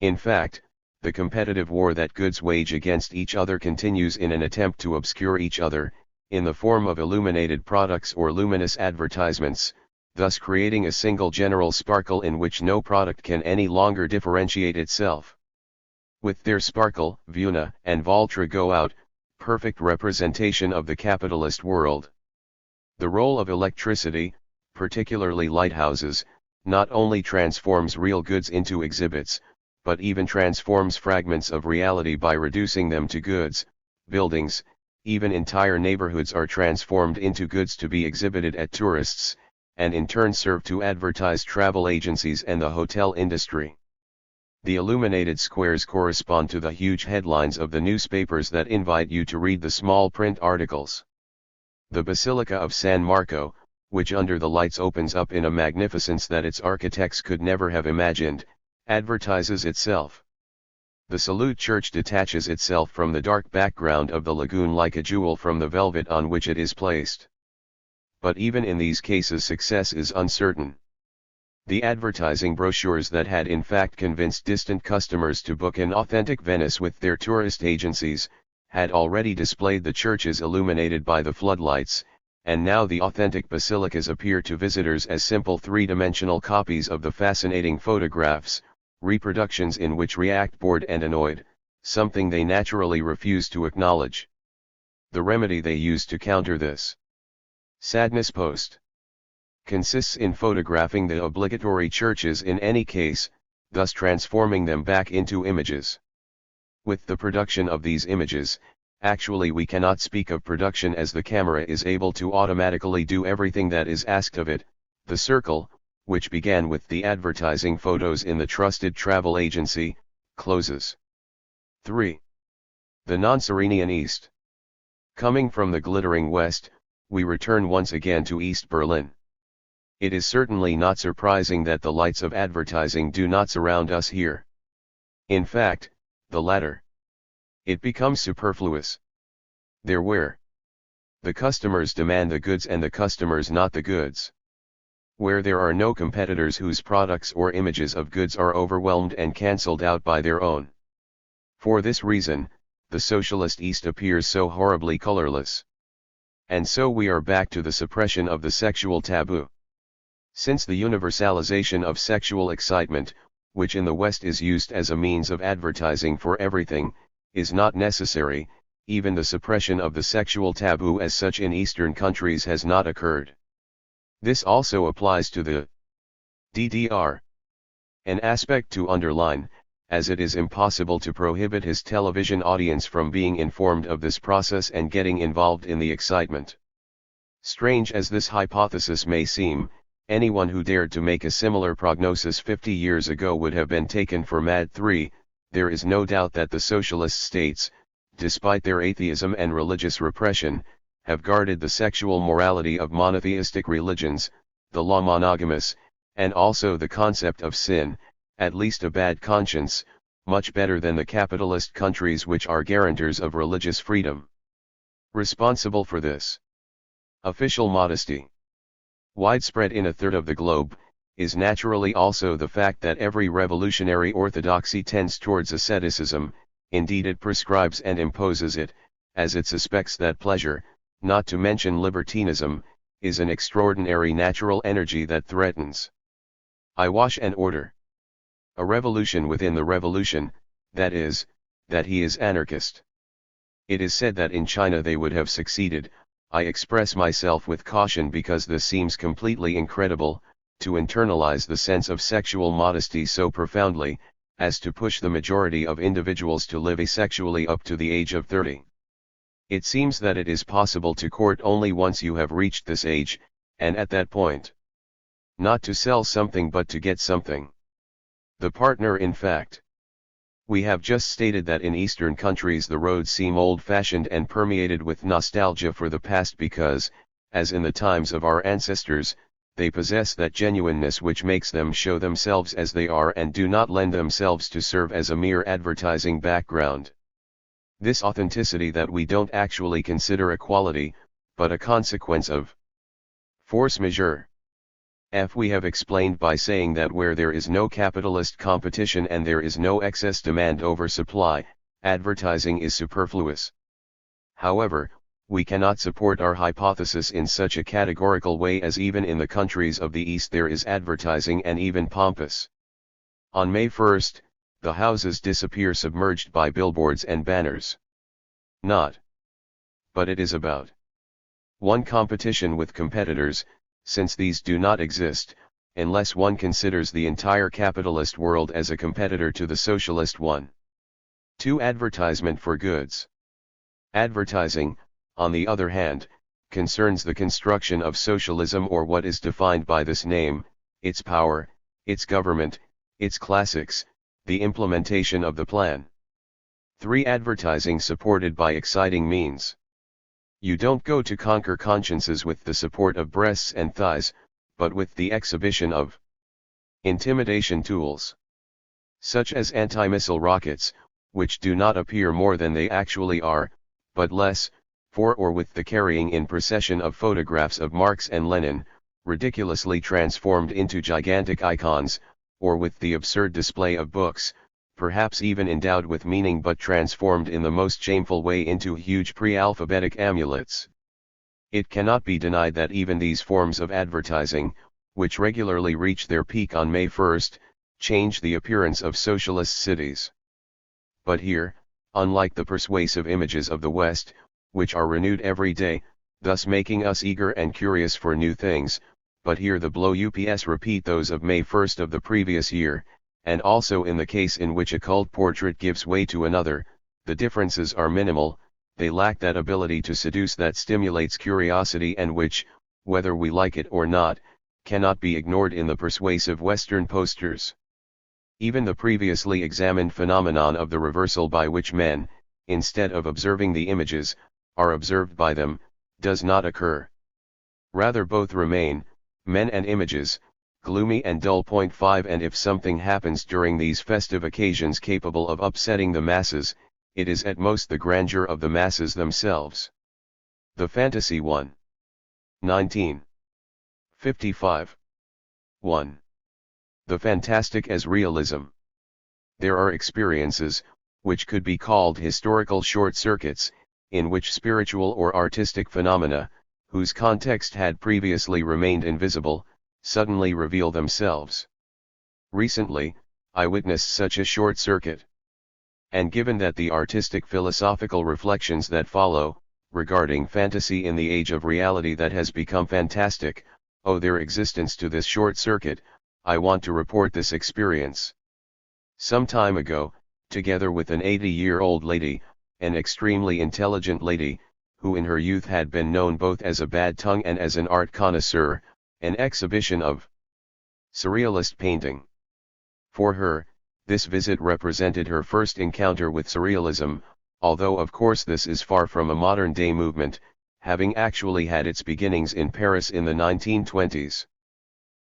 S1: In fact, the competitive war that goods wage against each other continues in an attempt to obscure each other, in the form of illuminated products or luminous advertisements, thus creating a single general sparkle in which no product can any longer differentiate itself. With their sparkle, Vuna and Valtra go out, perfect representation of the capitalist world. The role of electricity, particularly lighthouses, not only transforms real goods into exhibits, but even transforms fragments of reality by reducing them to goods. Buildings, even entire neighborhoods, are transformed into goods to be exhibited at tourists, and in turn serve to advertise travel agencies and the hotel industry. The illuminated squares correspond to the huge headlines of the newspapers that invite you to read the small print articles. The Basilica of San Marco, which under the lights opens up in a magnificence that its architects could never have imagined, advertises itself. The Salute Church detaches itself from the dark background of the lagoon like a jewel from the velvet on which it is placed. But even in these cases success is uncertain. The advertising brochures that had in fact convinced distant customers to book an authentic Venice with their tourist agencies, had already displayed the churches illuminated by the floodlights, and now the authentic basilicas appear to visitors as simple three-dimensional copies of the fascinating photographs, reproductions in which react bored and annoyed, something they naturally refuse to acknowledge. The remedy they use to counter this sadness post consists in photographing the obligatory churches in any case, thus transforming them back into images. With the production of these images, actually we cannot speak of production, as the camera is able to automatically do everything that is asked of it. The circle, which began with the advertising photos in the trusted travel agency, closes. 3. The non-Cyrenian East. Coming from the glittering West, we return once again to East Berlin. It is certainly not surprising that the lights of advertising do not surround us here. In fact, the latter. It becomes superfluous. They're where the customers demand the goods and the customers not the goods. Where there are no competitors whose products or images of goods are overwhelmed and cancelled out by their own. For this reason, the socialist East appears so horribly colorless. And so we are back to the suppression of the sexual taboo. Since the universalization of sexual excitement, which in the West is used as a means of advertising for everything, is not necessary, even the suppression of the sexual taboo as such in Eastern countries has not occurred. This also applies to the DDR. An aspect to underline, as it is impossible to prohibit his television audience from being informed of this process and getting involved in the excitement. Strange as this hypothesis may seem, anyone who dared to make a similar prognosis 50 years ago would have been taken for mad. 3. There is no doubt that the socialist states, despite their atheism and religious repression, have guarded the sexual morality of monotheistic religions, the law monogamous, and also the concept of sin, at least a bad conscience, much better than the capitalist countries which are guarantors of religious freedom. Responsible for this official modesty, widespread in a third of the globe, is naturally also the fact that every revolutionary orthodoxy tends towards asceticism. Indeed it prescribes and imposes it, as it suspects that pleasure, not to mention libertinism, is an extraordinary natural energy that threatens eyewash and order. A revolution within the revolution, that is, that he is anarchist. It is said that in China they would have succeeded. I express myself with caution because this seems completely incredible, to internalize the sense of sexual modesty so profoundly, as to push the majority of individuals to live asexually up to the age of 30. It seems that it is possible to court only once you have reached this age, and at that point. Not to sell something but to get something. The partner in fact. We have just stated that in Eastern countries the roads seem old-fashioned and permeated with nostalgia for the past because, as in the times of our ancestors, they possess that genuineness which makes them show themselves as they are and do not lend themselves to serve as a mere advertising background. This authenticity that we don't actually consider a quality, but a consequence of force majeure. We have explained by saying that where there is no capitalist competition and there is no excess demand over supply, advertising is superfluous. However, we cannot support our hypothesis in such a categorical way as even in the countries of the East there is advertising and even pompous. On May 1st, the houses disappear submerged by billboards and banners. Not. But it is about 1. Competition with competitors, since these do not exist, unless one considers the entire capitalist world as a competitor to the socialist one. 2. Advertisement for goods. Advertising, on the other hand, concerns the construction of socialism or what is defined by this name, its power, its government, its classics, the implementation of the plan. 3. Advertising supported by exciting means. You don't go to conquer consciences with the support of breasts and thighs, but with the exhibition of intimidation tools, such as anti-missile rockets, which do not appear more than they actually are, but less, or with the carrying in procession of photographs of Marx and Lenin, ridiculously transformed into gigantic icons, or with the absurd display of books, perhaps even endowed with meaning but transformed in the most shameful way into huge pre-alphabetic amulets. It cannot be denied that even these forms of advertising, which regularly reach their peak on May 1st, change the appearance of socialist cities. But here, unlike the persuasive images of the West, which are renewed every day, thus making us eager and curious for new things, but here the blow ups repeat those of May 1st of the previous year, and also in the case in which a cult portrait gives way to another, the differences are minimal, they lack that ability to seduce that stimulates curiosity and which, whether we like it or not, cannot be ignored in the persuasive Western posters. Even the previously examined phenomenon of the reversal by which men, instead of observing the images, are observed by them, does not occur. Rather both remain, men and images, gloomy and dull. 5 And if something happens during these festive occasions capable of upsetting the masses, it is at most the grandeur of the masses themselves. The Fantasy 1. 1955. 1. The fantastic as realism. There are experiences, which could be called historical short circuits, in which spiritual or artistic phenomena, whose context had previously remained invisible, suddenly reveal themselves. Recently, I witnessed such a short circuit. And given that the artistic philosophical reflections that follow, regarding fantasy in the age of reality that has become fantastic, owe their existence to this short circuit, I want to report this experience. Some time ago, together with an 80-year-old lady, an extremely intelligent lady, who in her youth had been known both as a bad tongue and as an art connoisseur, an exhibition of surrealist painting. For her, this visit represented her first encounter with surrealism, although of course this is far from a modern-day movement, having actually had its beginnings in Paris in the 1920s.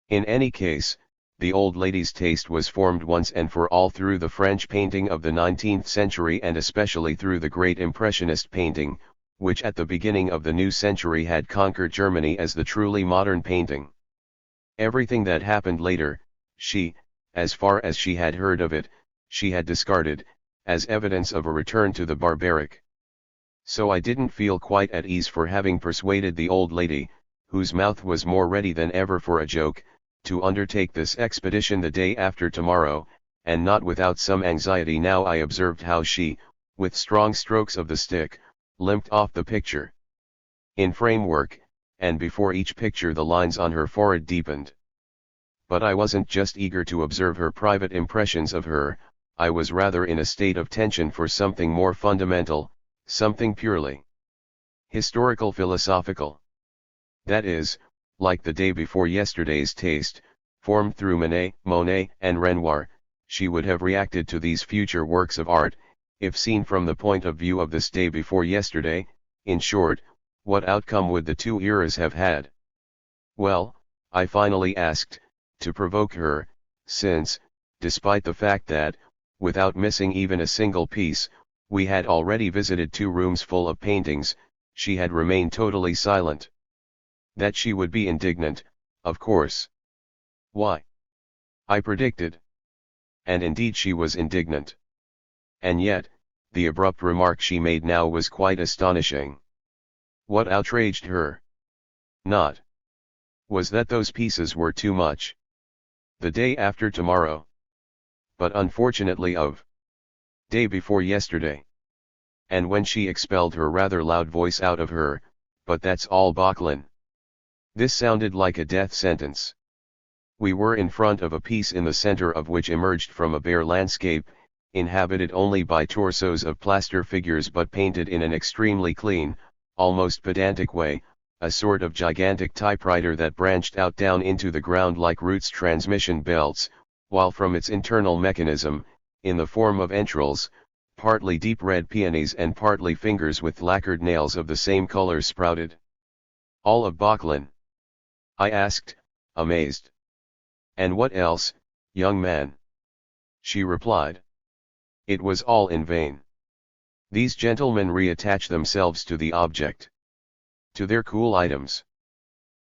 S1: In any case, the old lady's taste was formed once and for all through the French painting of the 19th century and especially through the great Impressionist painting, which at the beginning of the new century had conquered Germany as the truly modern painting. Everything that happened later, she, as far as she had heard of it, she had discarded, as evidence of a return to the barbaric. So I didn't feel quite at ease for having persuaded the old lady, whose mouth was more ready than ever for a joke, to undertake this expedition the day after tomorrow, and not without some anxiety now I observed how she, with strong strokes of the stick, limped off the picture. In framework, and before each picture the lines on her forehead deepened. But I wasn't just eager to observe her private impressions of her, I was rather in a state of tension for something more fundamental, something purely historical philosophical. That is, like the day before yesterday's taste, formed through Monet, and Renoir, she would have reacted to these future works of art, if seen from the point of view of this day before yesterday. In short, what outcome would the two eras have had? Well, I finally asked, to provoke her, since, despite the fact that, without missing even a single piece, we had already visited 2 rooms full of paintings, she had remained totally silent. That she would be indignant, of course. Why? I predicted. And indeed she was indignant. And yet, the abrupt remark she made now was quite astonishing. What outraged her? Not was that those pieces were too much. The day after tomorrow. But unfortunately of day before yesterday. And when she expelled her rather loud voice out of her, but that's all Backlin. This sounded like a death sentence. We were in front of a piece in the center of which emerged from a bare landscape, inhabited only by torsos of plaster figures but painted in an extremely clean, almost pedantic way, a sort of gigantic typewriter that branched out down into the ground like roots transmission belts, while from its internal mechanism, in the form of entrails, partly deep red peonies and partly fingers with lacquered nails of the same color sprouted. All of Backlin? I asked, amazed. And what else, young man? She replied. It was all in vain. These gentlemen reattach themselves to the object. To their cool items.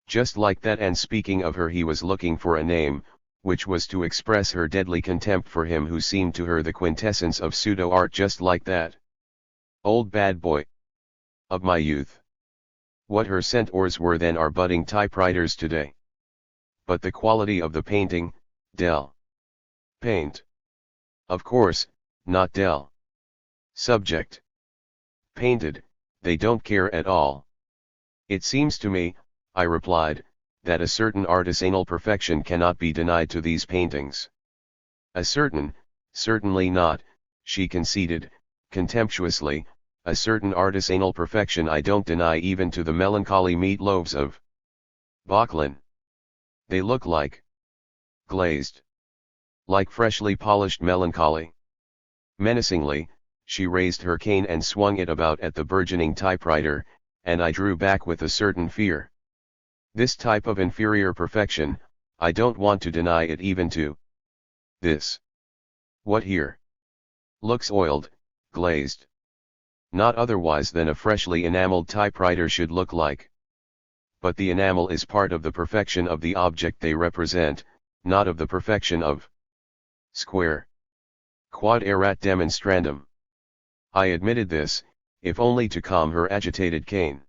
S1: Just like that, and speaking of her he was looking for a name, which was to express her deadly contempt for him who seemed to her the quintessence of pseudo-art, just like that. Old bad boy. Of my youth. What her centaurs were then are budding typewriters today. But the quality of the painting, Del. Paint. Of course, not Del. Subject. Painted, they don't care at all. It seems to me, I replied, that a certain artisanal perfection cannot be denied to these paintings. Certainly not, she conceded, contemptuously, a certain artisanal perfection I don't deny even to the melancholy meatloaves of Backlin. They look like glazed. Like freshly polished melancholy. Menacingly, she raised her cane and swung it about at the burgeoning typewriter, and I drew back with a certain fear. This type of inferior perfection, I don't want to deny it even to this. What here? Looks oiled, glazed. Not otherwise than a freshly enameled typewriter should look like. But the enamel is part of the perfection of the object they represent, not of the perfection of square. Quod erat demonstrandum. I admitted this, if only to calm her agitated cane.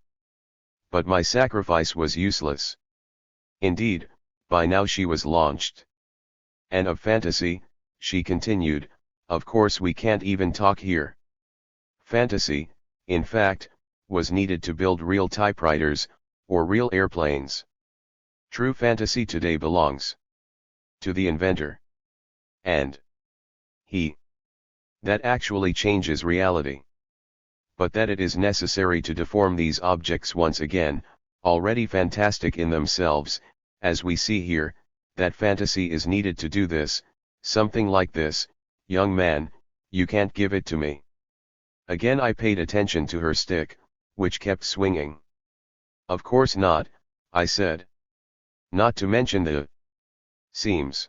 S1: But my sacrifice was useless. Indeed, by now she was launched. And of fantasy, she continued, of course we can't even talk here. Fantasy, in fact, was needed to build real typewriters, or real airplanes. True fantasy today belongs to the inventor. And he that actually changes reality. But that it is necessary to deform these objects once again, already fantastic in themselves, as we see here, that fantasy is needed to do this, something like this, young man, you can't give it to me. Again I paid attention to her stick, which kept swinging. Of course not, I said. Not to mention the seams.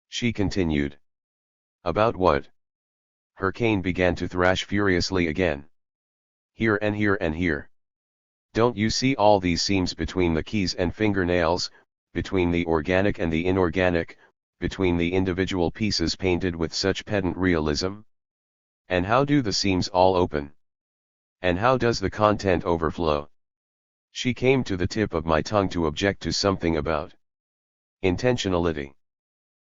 S1: She continued. About what? Her cane began to thrash furiously again. Here and here and here. Don't you see all these seams between the keys and fingernails, between the organic and the inorganic, between the individual pieces painted with such pedant realism? And how do the seams all open? And how does the content overflow? She came to the tip of my tongue to object to something about intentionality.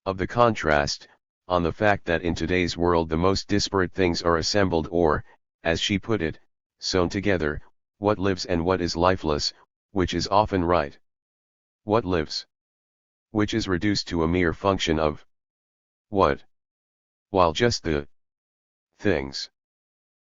S1: Of the contrast, on the fact that in today's world the most disparate things are assembled or, as she put it, sewn together, what lives and what is lifeless, which is often right. What lives? Which is reduced to a mere function of what? While just the things,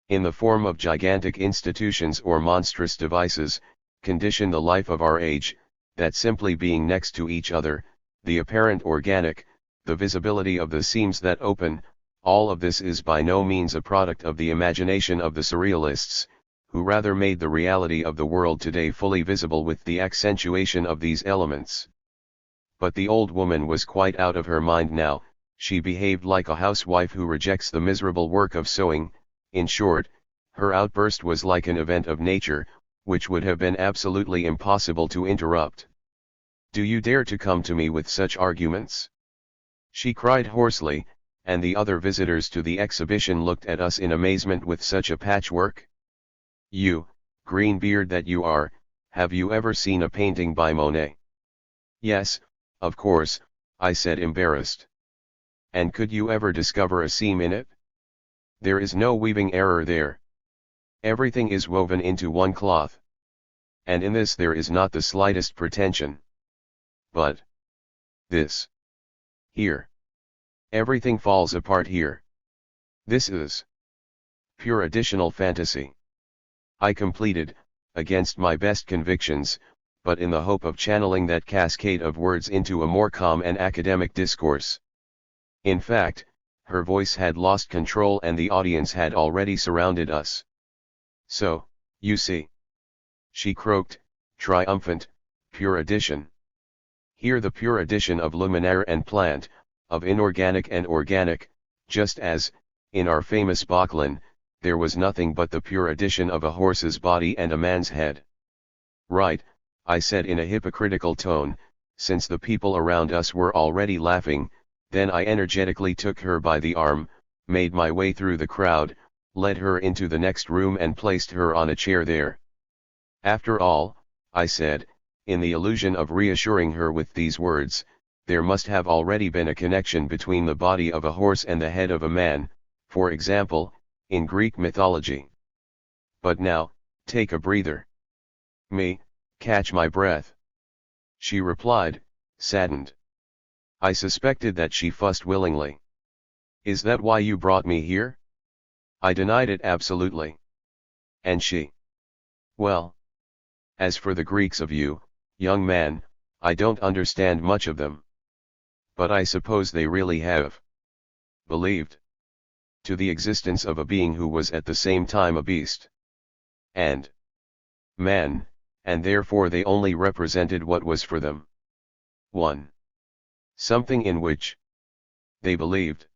S1: in the form of gigantic institutions or monstrous devices, condition the life of our age, that simply being next to each other, the apparent organic, the visibility of the seams that open, all of this is by no means a product of the imagination of the surrealists, who rather made the reality of the world today fully visible with the accentuation of these elements. But the old woman was quite out of her mind now. She behaved like a housewife who rejects the miserable work of sewing. In short, her outburst was like an event of nature, which would have been absolutely impossible to interrupt. "Do you dare to come to me with such arguments?" she cried hoarsely, and the other visitors to the exhibition looked at us in amazement with such a patchwork. "You, greenbeard that you are, have you ever seen a painting by Monet?" "Yes, of course," I said, embarrassed. "And could you ever discover a seam in it?" "There is no weaving error there. Everything is woven into one cloth. And in this there is not the slightest pretension. But this here, everything falls apart here. This is pure additional fantasy," I completed, against my best convictions, but in the hope of channeling that cascade of words into a more calm and academic discourse. In fact, her voice had lost control and the audience had already surrounded us. "So, you see," she croaked, triumphant, "pure addition. Here the pure addition of luminaire and plant, of inorganic and organic, just as, in our famous Böcklin, there was nothing but the pure addition of a horse's body and a man's head." "Right," I said in a hypocritical tone, since the people around us were already laughing. Then I energetically took her by the arm, made my way through the crowd, led her into the next room and placed her on a chair there. "After all," I said, in the illusion of reassuring her with these words, "there must have already been a connection between the body of a horse and the head of a man, for example, in Greek mythology. But now, take a breather." "Me, catch my breath," she replied, saddened. I suspected that she fussed willingly. "Is that why you brought me here?" I denied it absolutely. And she? "Well, as for the Greeks of you, young man, I don't understand much of them. But I suppose they really have believed to the existence of a being who was at the same time a beast and man, and therefore they only represented what was for them. 1. Something in which they believed.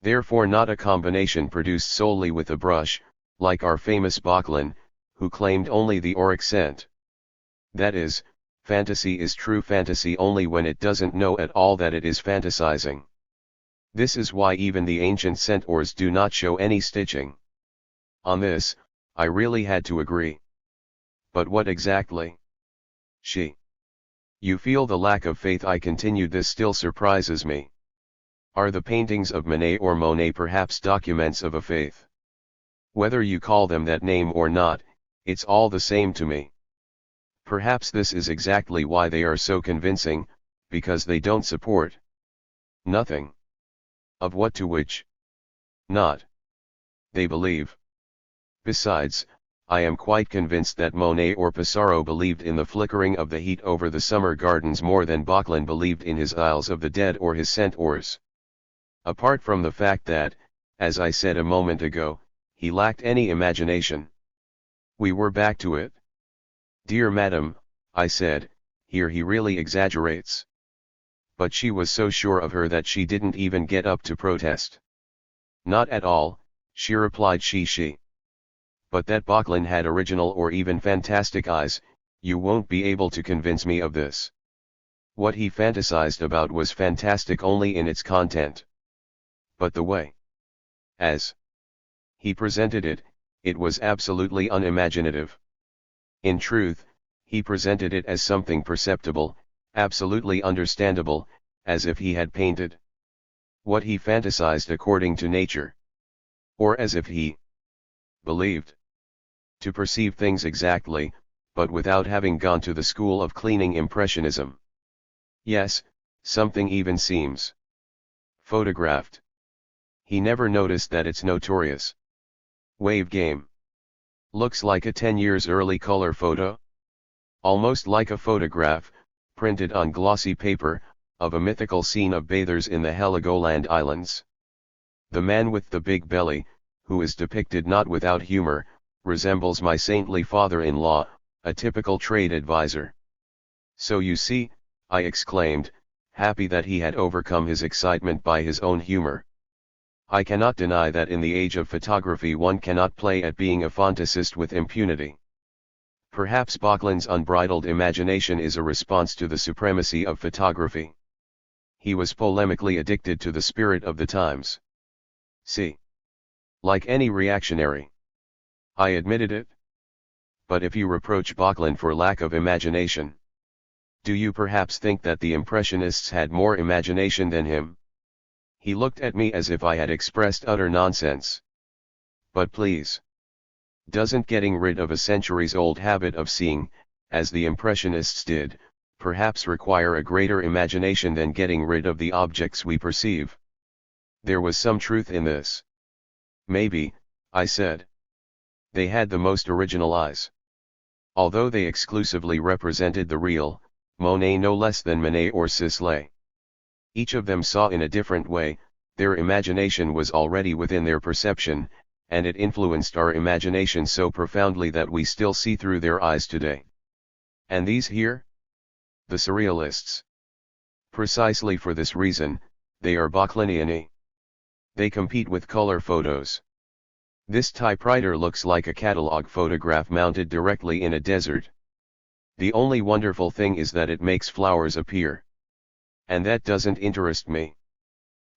S1: Therefore not a combination produced solely with a brush, like our famous Böcklin, who claimed only the auric scent. That is, fantasy is true fantasy only when it doesn't know at all that it is fantasizing. This is why even the ancient centaurs do not show any stitching." On this, I really had to agree. "But what exactly?" she. "You feel the lack of faith," I continued. "This still surprises me. Are the paintings of Manet or Monet perhaps documents of a faith? Whether you call them that name or not, it's all the same to me. Perhaps this is exactly why they are so convincing, because they don't support nothing. Of what to which not they believe. Besides, I am quite convinced that Monet or Pissarro believed in the flickering of the heat over the summer gardens more than Böcklin believed in his Isles of the Dead or his centaurs. Apart from the fact that, as I said a moment ago, he lacked any imagination. We were back to it. "Dear madam," I said, "here he really exaggerates." But she was so sure of her that she didn't even get up to protest. "Not at all," she replied. She. "But that Böcklin had original or even fantastic eyes, you won't be able to convince me of this. What he fantasized about was fantastic only in its content. But the way as he presented it, it was absolutely unimaginative. In truth, he presented it as something perceptible, absolutely understandable, as if he had painted what he fantasized according to nature. Or as if he believed To perceive things exactly, but without having gone to the school of cleaning impressionism. Yes, something even seems photographed. He never noticed that it's notorious wave game. Looks like a 10 years early color photo? Almost like a photograph, printed on glossy paper, of a mythical scene of bathers in the Heligoland Islands. The man with the big belly, who is depicted not without humor, resembles my saintly father-in-law, a typical trade advisor. So you see, I exclaimed, happy that he had overcome his excitement by his own humor. I cannot deny that in the age of photography one cannot play at being a fantasist with impunity. Perhaps Böcklin's unbridled imagination is a response to the supremacy of photography. He was polemically addicted to the spirit of the times. See? Like any reactionary. I admitted it. But if you reproach Böcklin for lack of imagination, do you perhaps think that the Impressionists had more imagination than him? He looked at me as if I had expressed utter nonsense. But please. Doesn't getting rid of a centuries-old habit of seeing, as the Impressionists did, perhaps require a greater imagination than getting rid of the objects we perceive? There was some truth in this. Maybe, I said. They had the most original eyes. Although they exclusively represented the real, Monet no less than Manet or Sisley. Each of them saw in a different way, their imagination was already within their perception, and it influenced our imagination so profoundly that we still see through their eyes today. And these here? The Surrealists. Precisely for this reason, they are Böckliniani. They compete with color photos. This typewriter looks like a catalog photograph mounted directly in a desert. The only wonderful thing is that it makes flowers appear. And that doesn't interest me.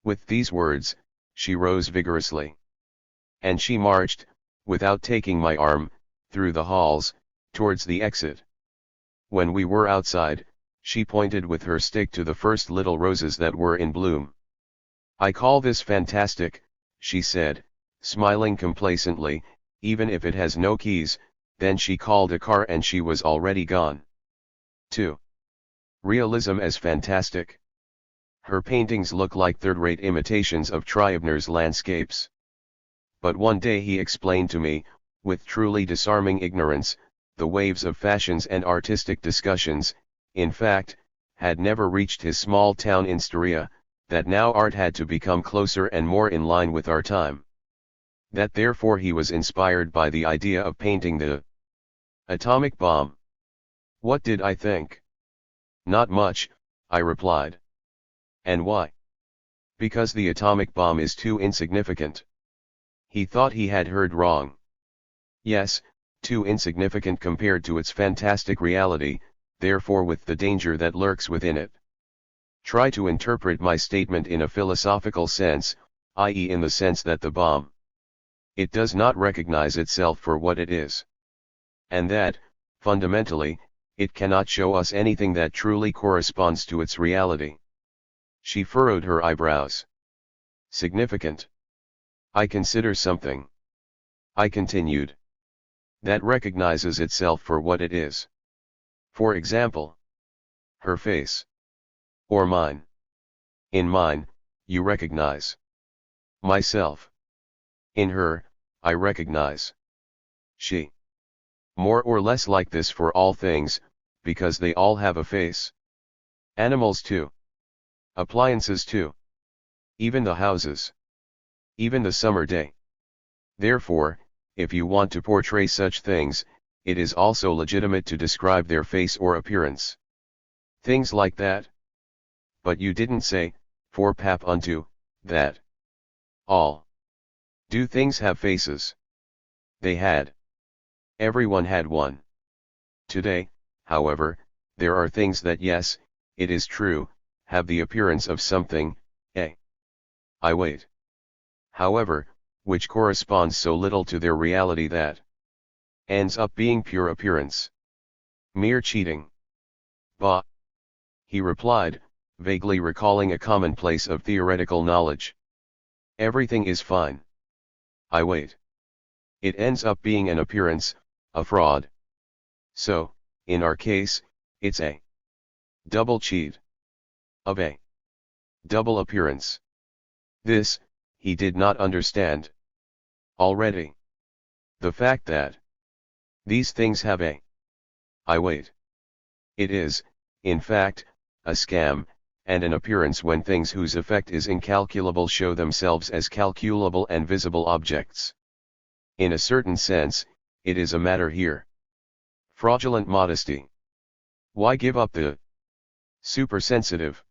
S1: With these words, she rose vigorously. And she marched, without taking my arm, through the halls, towards the exit. When we were outside, she pointed with her stick to the first little roses that were in bloom. I call this fantastic, she said, smiling complacently, even if it has no keys. Then she called a car and she was already gone. 2. Realism as fantastic. Her paintings look like third-rate imitations of Triebner's landscapes. But one day he explained to me, with truly disarming ignorance, the waves of fashions and artistic discussions, in fact, had never reached his small town in Styria, that now art had to become closer and more in line with our time. That therefore he was inspired by the idea of painting the atomic bomb. What did I think? Not much, I replied. And why? Because the atomic bomb is too insignificant. He thought he had heard wrong. Yes, too insignificant compared to its fantastic reality, therefore with the danger that lurks within it. Try to interpret my statement in a philosophical sense, i.e. in the sense that the bomb, it does not recognize itself for what it is. And that, fundamentally, it cannot show us anything that truly corresponds to its reality. She furrowed her eyebrows. Significant. I consider something, I continued, that recognizes itself for what it is. For example, her face. Or mine. In mine, you recognize myself. In her, I recognize she. More or less like this for all things, because they all have a face. Animals too. Appliances too. Even the houses. Even the summer day. Therefore, if you want to portray such things, it is also legitimate to describe their face or appearance. Things like that. But you didn't say, for pap unto, that. All. Do things have faces? They had. Everyone had one. Today, however, there are things that, yes, it is true, have the appearance of something, I wait. However, which corresponds so little to their reality that ends up being pure appearance. Mere cheating. Bah! He replied, vaguely recalling a commonplace of theoretical knowledge. Everything is fine. I wait. It ends up being an appearance, a fraud. So, in our case, it's a double cheat of a double appearance. This, he did not understand. Already. The fact that these things have a wait. It is, in fact, a scam, and an appearance when things whose effect is incalculable show themselves as calculable and visible objects. In a certain sense, it is a matter here. Fraudulent modesty. Why give up the supersensitive?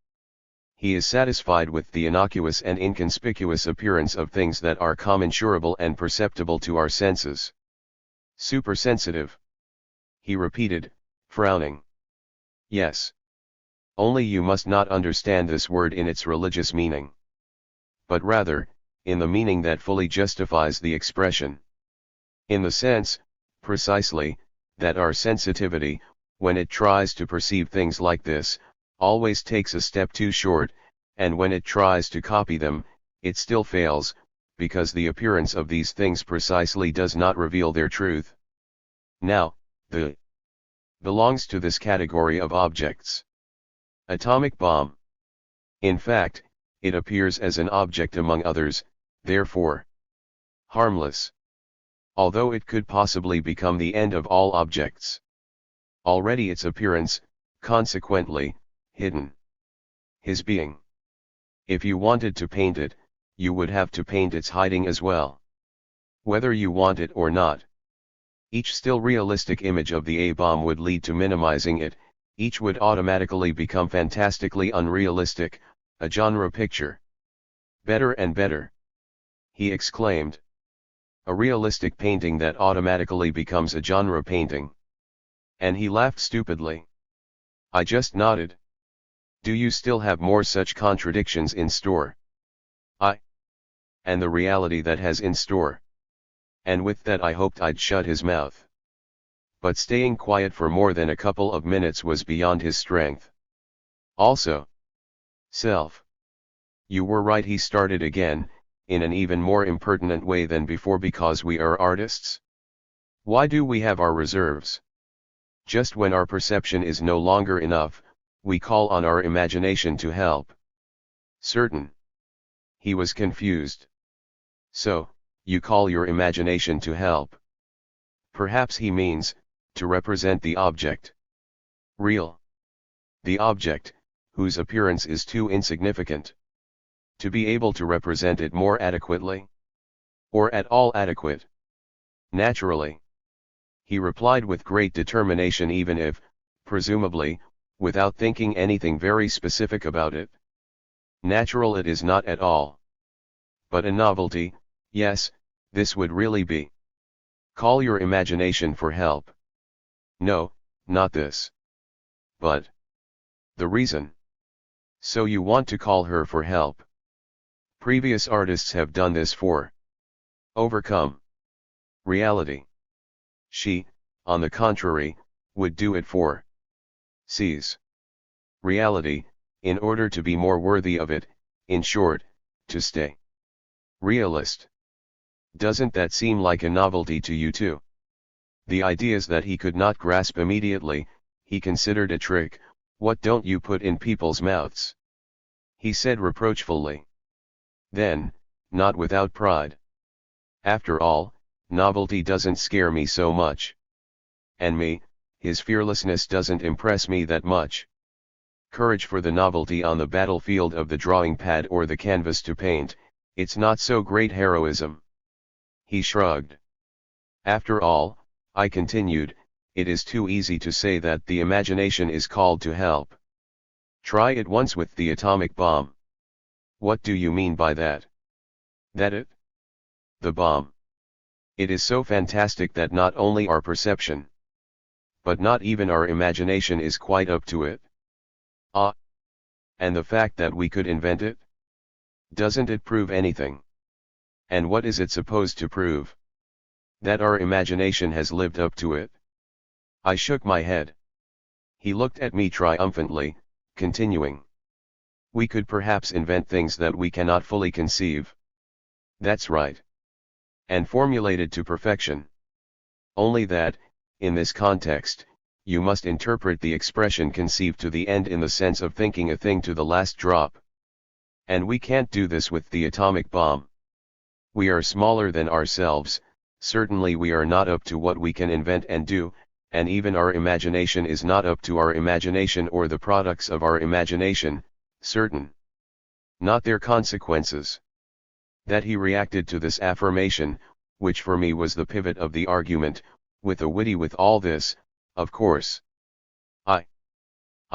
S1: He is satisfied with the innocuous and inconspicuous appearance of things that are commensurable and perceptible to our senses. Supersensitive. He repeated, frowning. Yes. Only you must not understand this word in its religious meaning. But rather, in the meaning that fully justifies the expression. In the sense, precisely, that our sensitivity, when it tries to perceive things like this, always takes a step too short, and when it tries to copy them, it still fails, because the appearance of these things precisely does not reveal their truth. Now, the belongs to this category of objects. Atomic bomb. In fact, it appears as an object among others, therefore harmless. Although it could possibly become the end of all objects. Already its appearance, consequently, hidden. His being. If you wanted to paint it, you would have to paint its hiding as well. Whether you want it or not. Each still realistic image of the A-bomb would lead to minimizing it, each would automatically become fantastically unrealistic, a genre picture. Better and better. He exclaimed. A realistic painting that automatically becomes a genre painting. And he laughed stupidly. I just nodded. Do you still have more such contradictions in store? And the reality that has in store. And with that I hoped I'd shut his mouth. But staying quiet for more than a couple of minutes was beyond his strength. Also. Self. You were right, he started again, in an even more impertinent way than before, because we are artists. Why do we have our reserves? Just when our perception is no longer enough, we call on our imagination to help. Certain. He was confused. So, you call your imagination to help. Perhaps he means, to represent the object. Real. The object, whose appearance is too insignificant. To be able to represent it more adequately? Or at all adequate? Naturally. He replied with great determination, even if, presumably, without thinking anything very specific about it. Natural it is not at all. But a novelty, yes, this would really be. Call your imagination for help. No, not this. But the reason. So you want to call her for help. Previous artists have done this for overcome reality. She, on the contrary, would do it for seize reality, in order to be more worthy of it, in short, to stay realist. Doesn't that seem like a novelty to you too? The ideas that he could not grasp immediately, he considered a trick. What don't you put in people's mouths? He said reproachfully. Then, not without pride. After all, novelty doesn't scare me so much. And me, his fearlessness doesn't impress me that much. Courage for the novelty on the battlefield of the drawing pad or the canvas to paint, it's not so great heroism. He shrugged. After all, I continued, it is too easy to say that the imagination is called to help. Try it once with the atomic bomb. What do you mean by that? That it? The bomb. It is so fantastic that not only our perception, but not even our imagination is quite up to it. Ah! And the fact that we could invent it? Doesn't it prove anything? And what is it supposed to prove? That our imagination has lived up to it? I shook my head. He looked at me triumphantly, continuing. We could perhaps invent things that we cannot fully conceive. That's right. And formulated to perfection. Only that, in this context, you must interpret the expression conceived to the end in the sense of thinking a thing to the last drop. And we can't do this with the atomic bomb. We are smaller than ourselves, certainly we are not up to what we can invent and do, and even our imagination is not up to our imagination or the products of our imagination, certain. Not their consequences. That he reacted to this affirmation, which for me was the pivot of the argument, with a witty with all this, of course.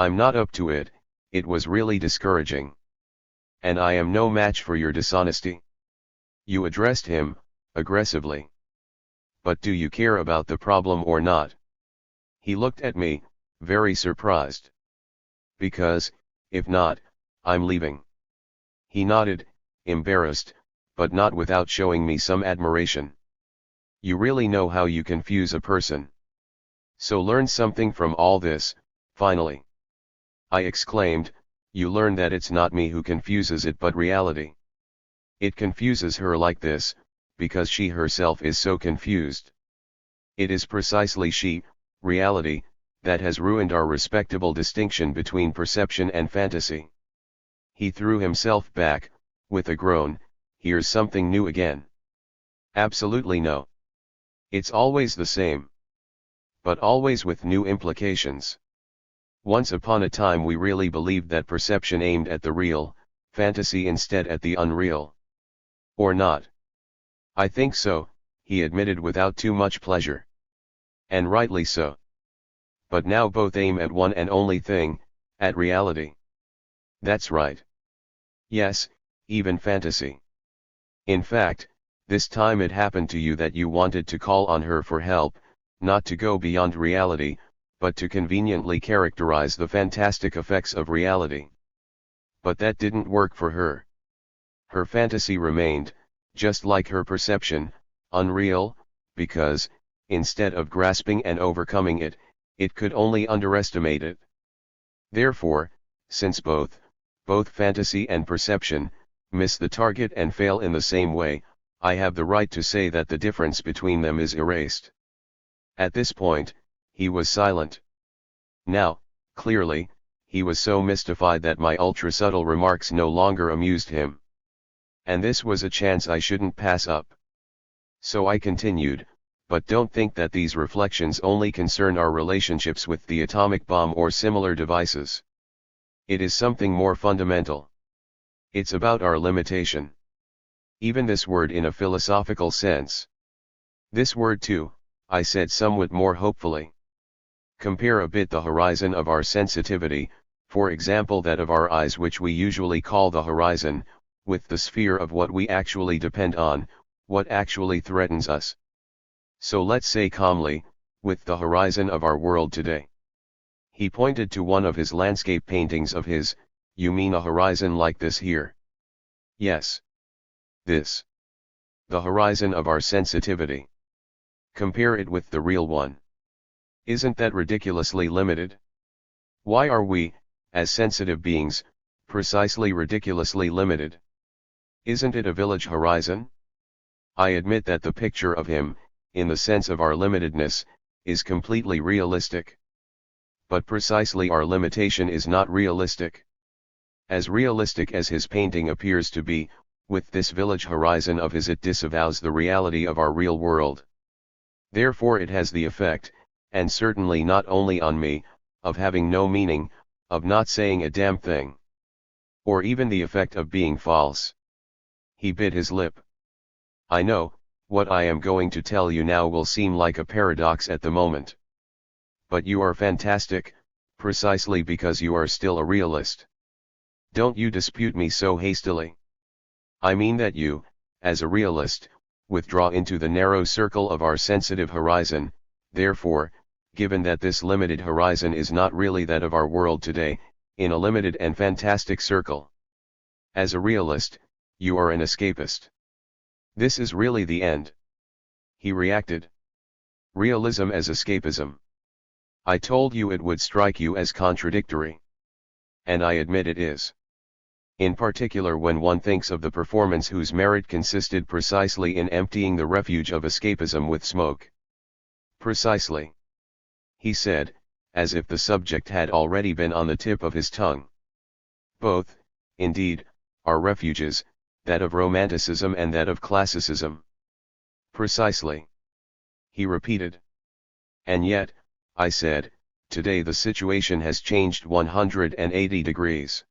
S1: I'm not up to it, it was really discouraging. And I am no match for your dishonesty. You addressed him, aggressively. But do you care about the problem or not? He looked at me, very surprised. Because, if not, I'm leaving. He nodded, embarrassed, but not without showing me some admiration. You really know how you confuse a person. So learn something from all this, finally. I exclaimed, you learn that it's not me who confuses it but reality. It confuses her like this, because she herself is so confused. It is precisely she, reality, that has ruined our respectable distinction between perception and fantasy. He threw himself back, with a groan, here's something new again. Absolutely no. It's always the same. But always with new implications. Once upon a time we really believed that perception aimed at the real, fantasy instead at the unreal. Or not? I think so, he admitted without too much pleasure. And rightly so. But now both aim at one and only thing, at reality. That's right. Yes, even fantasy. In fact, this time it happened to you that you wanted to call on her for help, not to go beyond reality, but to conveniently characterize the fantastic effects of reality. But that didn't work for her. Her fantasy remained, just like her perception, unreal, because, instead of grasping and overcoming it, it could only underestimate it. Therefore, since both fantasy and perception, miss the target and fail in the same way, I have the right to say that the difference between them is erased. At this point, he was silent. Now, clearly, he was so mystified that my ultra-subtle remarks no longer amused him. And this was a chance I shouldn't pass up. So I continued, but don't think that these reflections only concern our relationships with the atomic bomb or similar devices. It is something more fundamental. It's about our limitation. Even this word in a philosophical sense. This word too, I said somewhat more hopefully. Compare a bit the horizon of our sensitivity, for example that of our eyes which we usually call the horizon, with the sphere of what we actually depend on, what actually threatens us. So let's say calmly, with the horizon of our world today. He pointed to one of his landscape paintings of his, you mean a horizon like this here? Yes. This. The horizon of our sensitivity. Compare it with the real one. Isn't that ridiculously limited? Why are we, as sensitive beings, precisely ridiculously limited? Isn't it a village horizon? I admit that the picture of him, in the sense of our limitedness, is completely realistic. But precisely our limitation is not realistic. As realistic as his painting appears to be, with this village horizon of his it disavows the reality of our real world. Therefore it has the effect, and certainly not only on me, of having no meaning, of not saying a damn thing. Or even the effect of being false. He bit his lip. I know, what I am going to tell you now will seem like a paradox at the moment. But you are fantastic, precisely because you are still a realist. Don't you dispute me so hastily. I mean that you, as a realist, withdraw into the narrow circle of our sensitive horizon, therefore, given that this limited horizon is not really that of our world today, in a limited and fantastic circle. As a realist, you are an escapist. This is really the end. He reacted. Realism as escapism. I told you it would strike you as contradictory. And I admit it is. In particular when one thinks of the performance whose merit consisted precisely in emptying the refuge of escapism with smoke. Precisely. he said, as if the subject had already been on the tip of his tongue. Both, indeed, are refuges, that of Romanticism and that of Classicism. Precisely. He repeated. And yet, I said, today the situation has changed 180 degrees.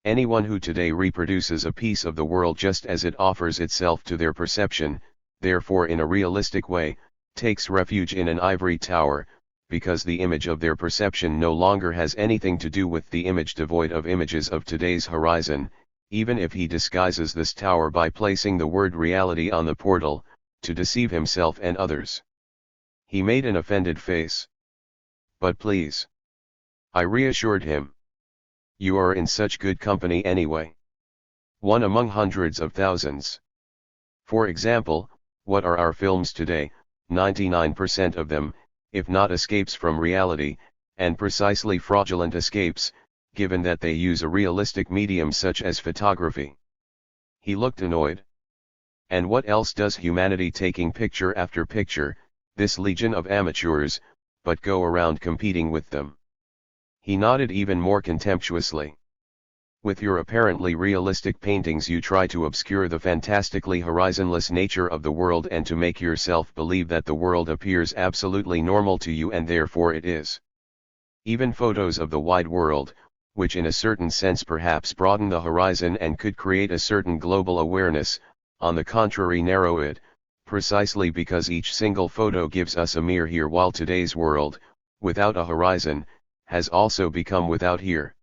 S1: Anyone who today reproduces a piece of the world just as it offers itself to their perception, therefore in a realistic way, takes refuge in an ivory tower, because the image of their perception no longer has anything to do with the image devoid of images of today's horizon, even if he disguises this tower by placing the word reality on the portal, to deceive himself and others. He made an offended face. But please. I reassured him. You are in such good company anyway. One among hundreds of thousands. For example, what are our films today? 99% of them, if not escapes from reality, and precisely fraudulent escapes, given that they use a realistic medium such as photography. He looked annoyed. And what else does humanity, taking picture after picture, this legion of amateurs, but go around competing with them? He nodded even more contemptuously. With your apparently realistic paintings you try to obscure the fantastically horizonless nature of the world and to make yourself believe that the world appears absolutely normal to you, and therefore it is. Even photos of the wide world, which in a certain sense perhaps broaden the horizon and could create a certain global awareness, on the contrary narrow it, precisely because each single photo gives us a mere here, while today's world, without a horizon, has also become without here.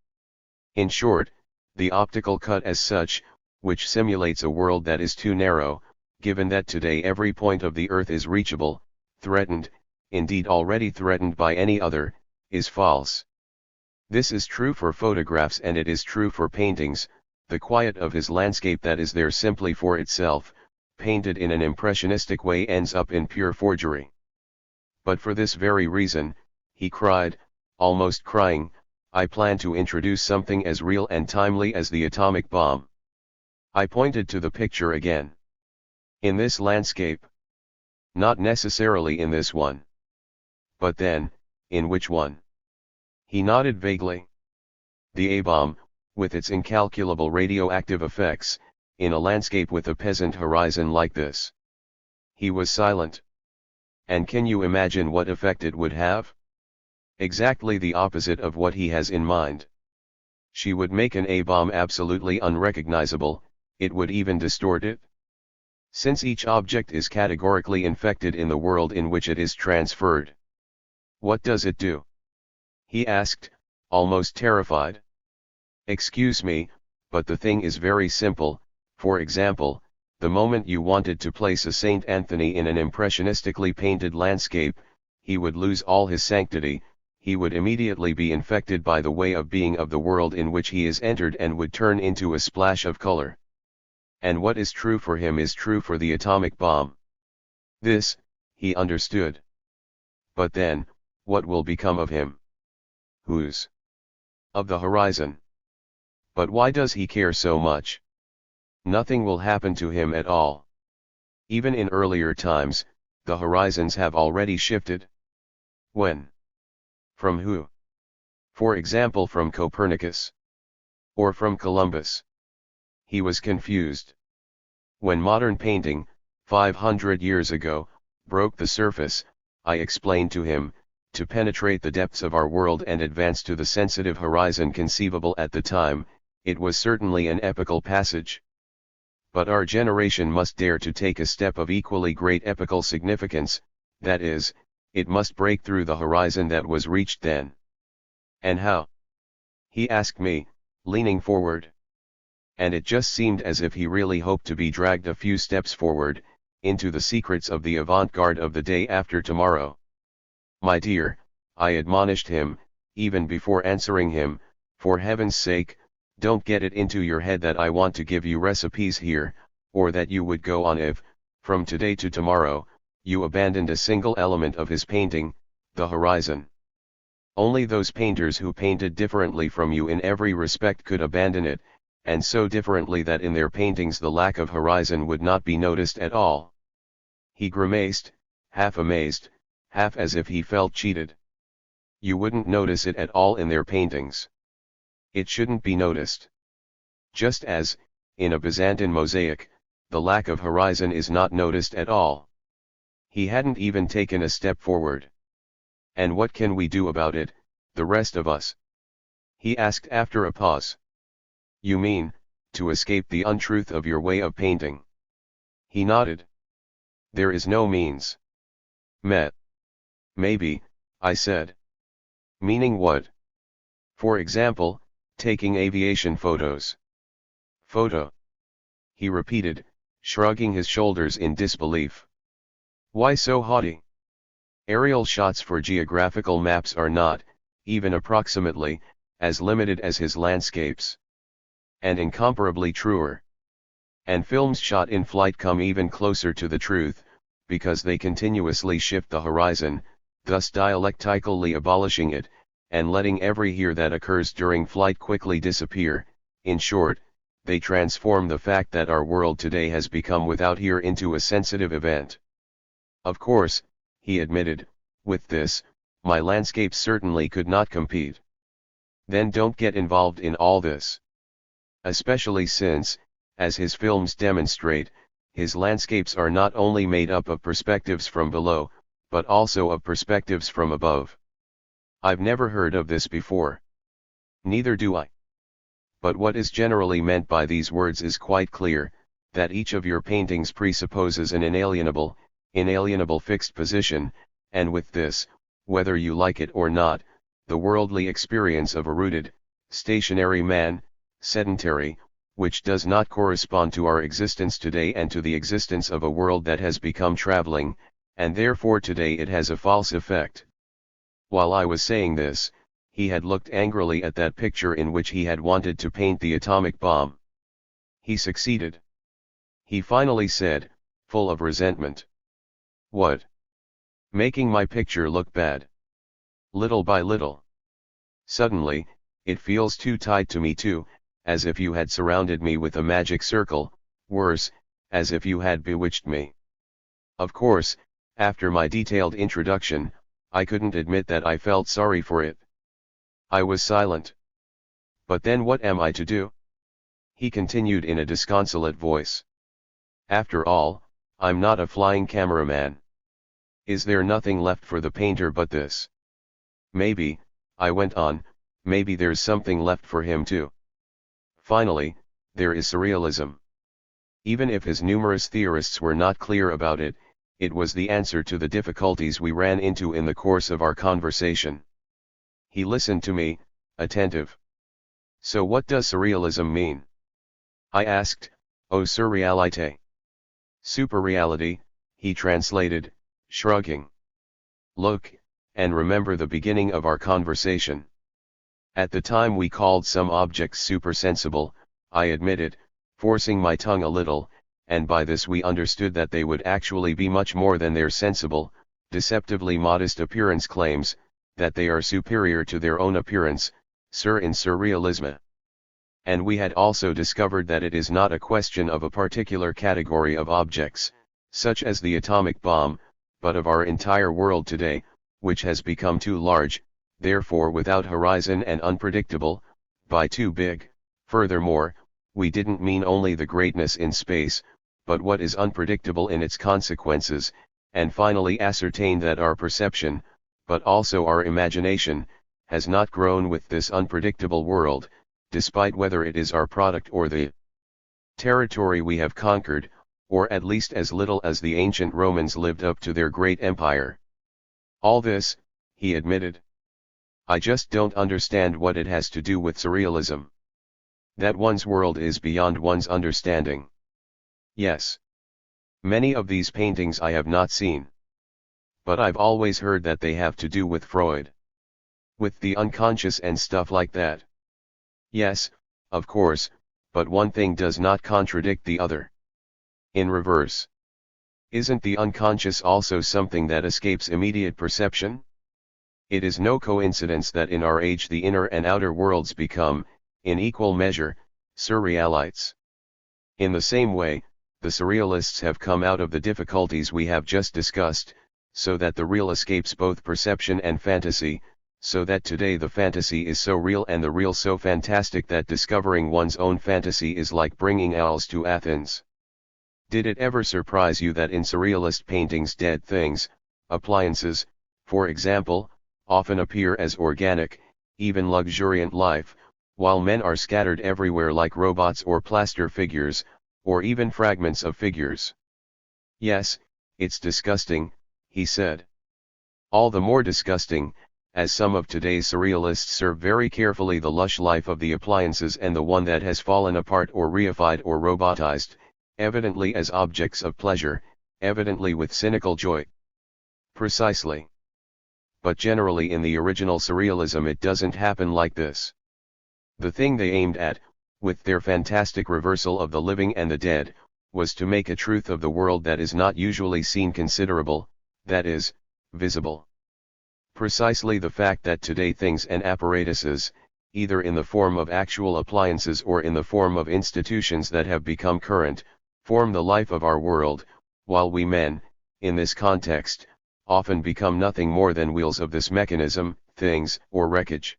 S1: In short, the optical cut as such, which simulates a world that is too narrow, given that today every point of the earth is reachable, threatened, indeed already threatened by any other, is false. This is true for photographs and it is true for paintings. The quiet of his landscape that is there simply for itself, painted in an impressionistic way, ends up in pure forgery. But for this very reason, he cried, almost crying, I plan to introduce something as real and timely as the atomic bomb. I pointed to the picture again. In this landscape? Not necessarily in this one. But then, in which one? He nodded vaguely. The A-bomb, with its incalculable radioactive effects, in a landscape with a peasant horizon like this. He was silent. And can you imagine what effect it would have? Exactly the opposite of what he has in mind. She would make an A-bomb absolutely unrecognizable, it would even distort it. Since each object is categorically infected in the world in which it is transferred. What does it do? He asked, almost terrified. Excuse me, but the thing is very simple. For example, the moment you wanted to place a Saint Anthony in an impressionistically painted landscape, he would lose all his sanctity, he would immediately be infected by the way of being of the world in which he is entered and would turn into a splash of color. And what is true for him is true for the atomic bomb. This, he understood. But then, what will become of him? Whose? Of the horizon. But why does he care so much? Nothing will happen to him at all. Even in earlier times, the horizons have already shifted. When? From who? For example, from Copernicus? Or from Columbus? He was confused. When modern painting, 500 years ago, broke the surface, I explained to him, to penetrate the depths of our world and advance to the sensitive horizon conceivable at the time, it was certainly an epical passage. But our generation must dare to take a step of equally great epical significance, that is, it must break through the horizon that was reached then. And how? He asked me, leaning forward. And it just seemed as if he really hoped to be dragged a few steps forward, into the secrets of the avant-garde of the day after tomorrow. My dear, I admonished him, even before answering him, for heaven's sake, don't get it into your head that I want to give you recipes here, or that you would go on if, from today to tomorrow, you abandoned a single element of his painting, the horizon. Only those painters who painted differently from you in every respect could abandon it, and so differently that in their paintings the lack of horizon would not be noticed at all. He grimaced, half amazed, half as if he felt cheated. You wouldn't notice it at all in their paintings. It shouldn't be noticed. Just as, in a Byzantine mosaic, the lack of horizon is not noticed at all. He hadn't even taken a step forward. And what can we do about it, the rest of us? He asked after a pause. You mean, to escape the untruth of your way of painting? He nodded. There is no means. Maybe, I said. Meaning what? For example, taking aviation photos. Photo. He repeated, shrugging his shoulders in disbelief. Why so haughty? Aerial shots for geographical maps are not, even approximately, as limited as his landscapes. And incomparably truer. And films shot in flight come even closer to the truth, because they continuously shift the horizon, thus dialectically abolishing it, and letting every here that occurs during flight quickly disappear. In short, they transform the fact that our world today has become without here into a sensitive event. Of course, he admitted, with this, my landscapes certainly could not compete. Then don't get involved in all this. Especially since, as his films demonstrate, his landscapes are not only made up of perspectives from below, but also of perspectives from above. I've never heard of this before. Neither do I. But what is generally meant by these words is quite clear, that each of your paintings presupposes an inalienable fixed position, and with this, whether you like it or not, the worldly experience of a rooted, stationary man, sedentary, which does not correspond to our existence today and to the existence of a world that has become traveling, and therefore today it has a false effect. While I was saying this, he had looked angrily at that picture in which he had wanted to paint the atomic bomb. He succeeded. He finally said, full of resentment. What? Making my picture look bad. Little by little. Suddenly, it feels too tight to me too, as if you had surrounded me with a magic circle, worse, as if you had bewitched me. Of course, after my detailed introduction, I couldn't admit that I felt sorry for it. I was silent. But then what am I to do? He continued in a disconsolate voice. After all, I'm not a flying cameraman. Is there nothing left for the painter but this? Maybe, I went on, maybe there's something left for him too. Finally, there is surrealism. Even if his numerous theorists were not clear about it, it was the answer to the difficulties we ran into in the course of our conversation. He listened to me, attentive. So what does surrealism mean? I asked. Oh, surrealite. Superreality, he translated, shrugging. Look, and remember the beginning of our conversation. At the time we called some objects supersensible, I admitted, forcing my tongue a little, and by this we understood that they would actually be much more than their sensible, deceptively modest appearance claims, that they are superior to their own appearance, in surrealism. And we had also discovered that it is not a question of a particular category of objects, such as the atomic bomb, but of our entire world today, which has become too large, therefore without horizon and unpredictable, by too big. Furthermore, we didn't mean only the greatness in space, but what is unpredictable in its consequences, and finally ascertained that our perception, but also our imagination, has not grown with this unpredictable world, despite whether it is our product or the territory we have conquered, or at least as little as the ancient Romans lived up to their great empire. All this, he admitted. I just don't understand what it has to do with surrealism. That one's world is beyond one's understanding. Yes. Many of these paintings I have not seen. But I've always heard that they have to do with Freud. With the unconscious and stuff like that. Yes, of course, but one thing does not contradict the other. In reverse. Isn't the unconscious also something that escapes immediate perception? It is no coincidence that in our age the inner and outer worlds become, in equal measure, surrealites. In the same way, the surrealists have come out of the difficulties we have just discussed, so that the real escapes both perception and fantasy, so that today the fantasy is so real and the real so fantastic that discovering one's own fantasy is like bringing owls to Athens. Did it ever surprise you that in surrealist paintings dead things, appliances, for example, often appear as organic, even luxuriant life, while men are scattered everywhere like robots or plaster figures, or even fragments of figures? Yes, it's disgusting, he said. All the more disgusting, as some of today's surrealists serve very carefully the lush life of the appliances and the one that has fallen apart or reified or robotized, evidently as objects of pleasure, evidently with cynical joy. Precisely. But generally in the original surrealism it doesn't happen like this. The thing they aimed at, with their fantastic reversal of the living and the dead, was to make a truth of the world that is not usually seen considerable, that is, visible. Precisely the fact that today things and apparatuses, either in the form of actual appliances or in the form of institutions that have become current, form the life of our world, while we men, in this context, often become nothing more than wheels of this mechanism, things, or wreckage.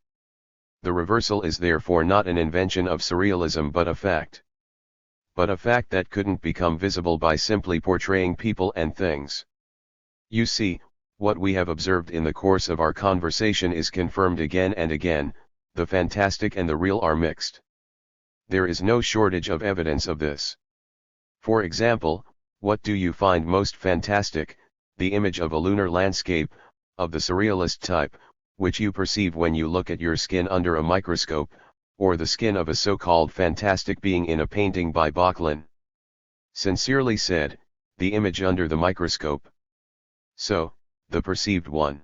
S1: The reversal is therefore not an invention of surrealism but a fact. But a fact that couldn't become visible by simply portraying people and things. You see, what we have observed in the course of our conversation is confirmed again and again, the fantastic and the real are mixed. There is no shortage of evidence of this. For example, what do you find most fantastic? The image of a lunar landscape, of the surrealist type, which you perceive when you look at your skin under a microscope, or the skin of a so-called fantastic being in a painting by Böcklin. Sincerely said, the image under the microscope. So, the perceived one.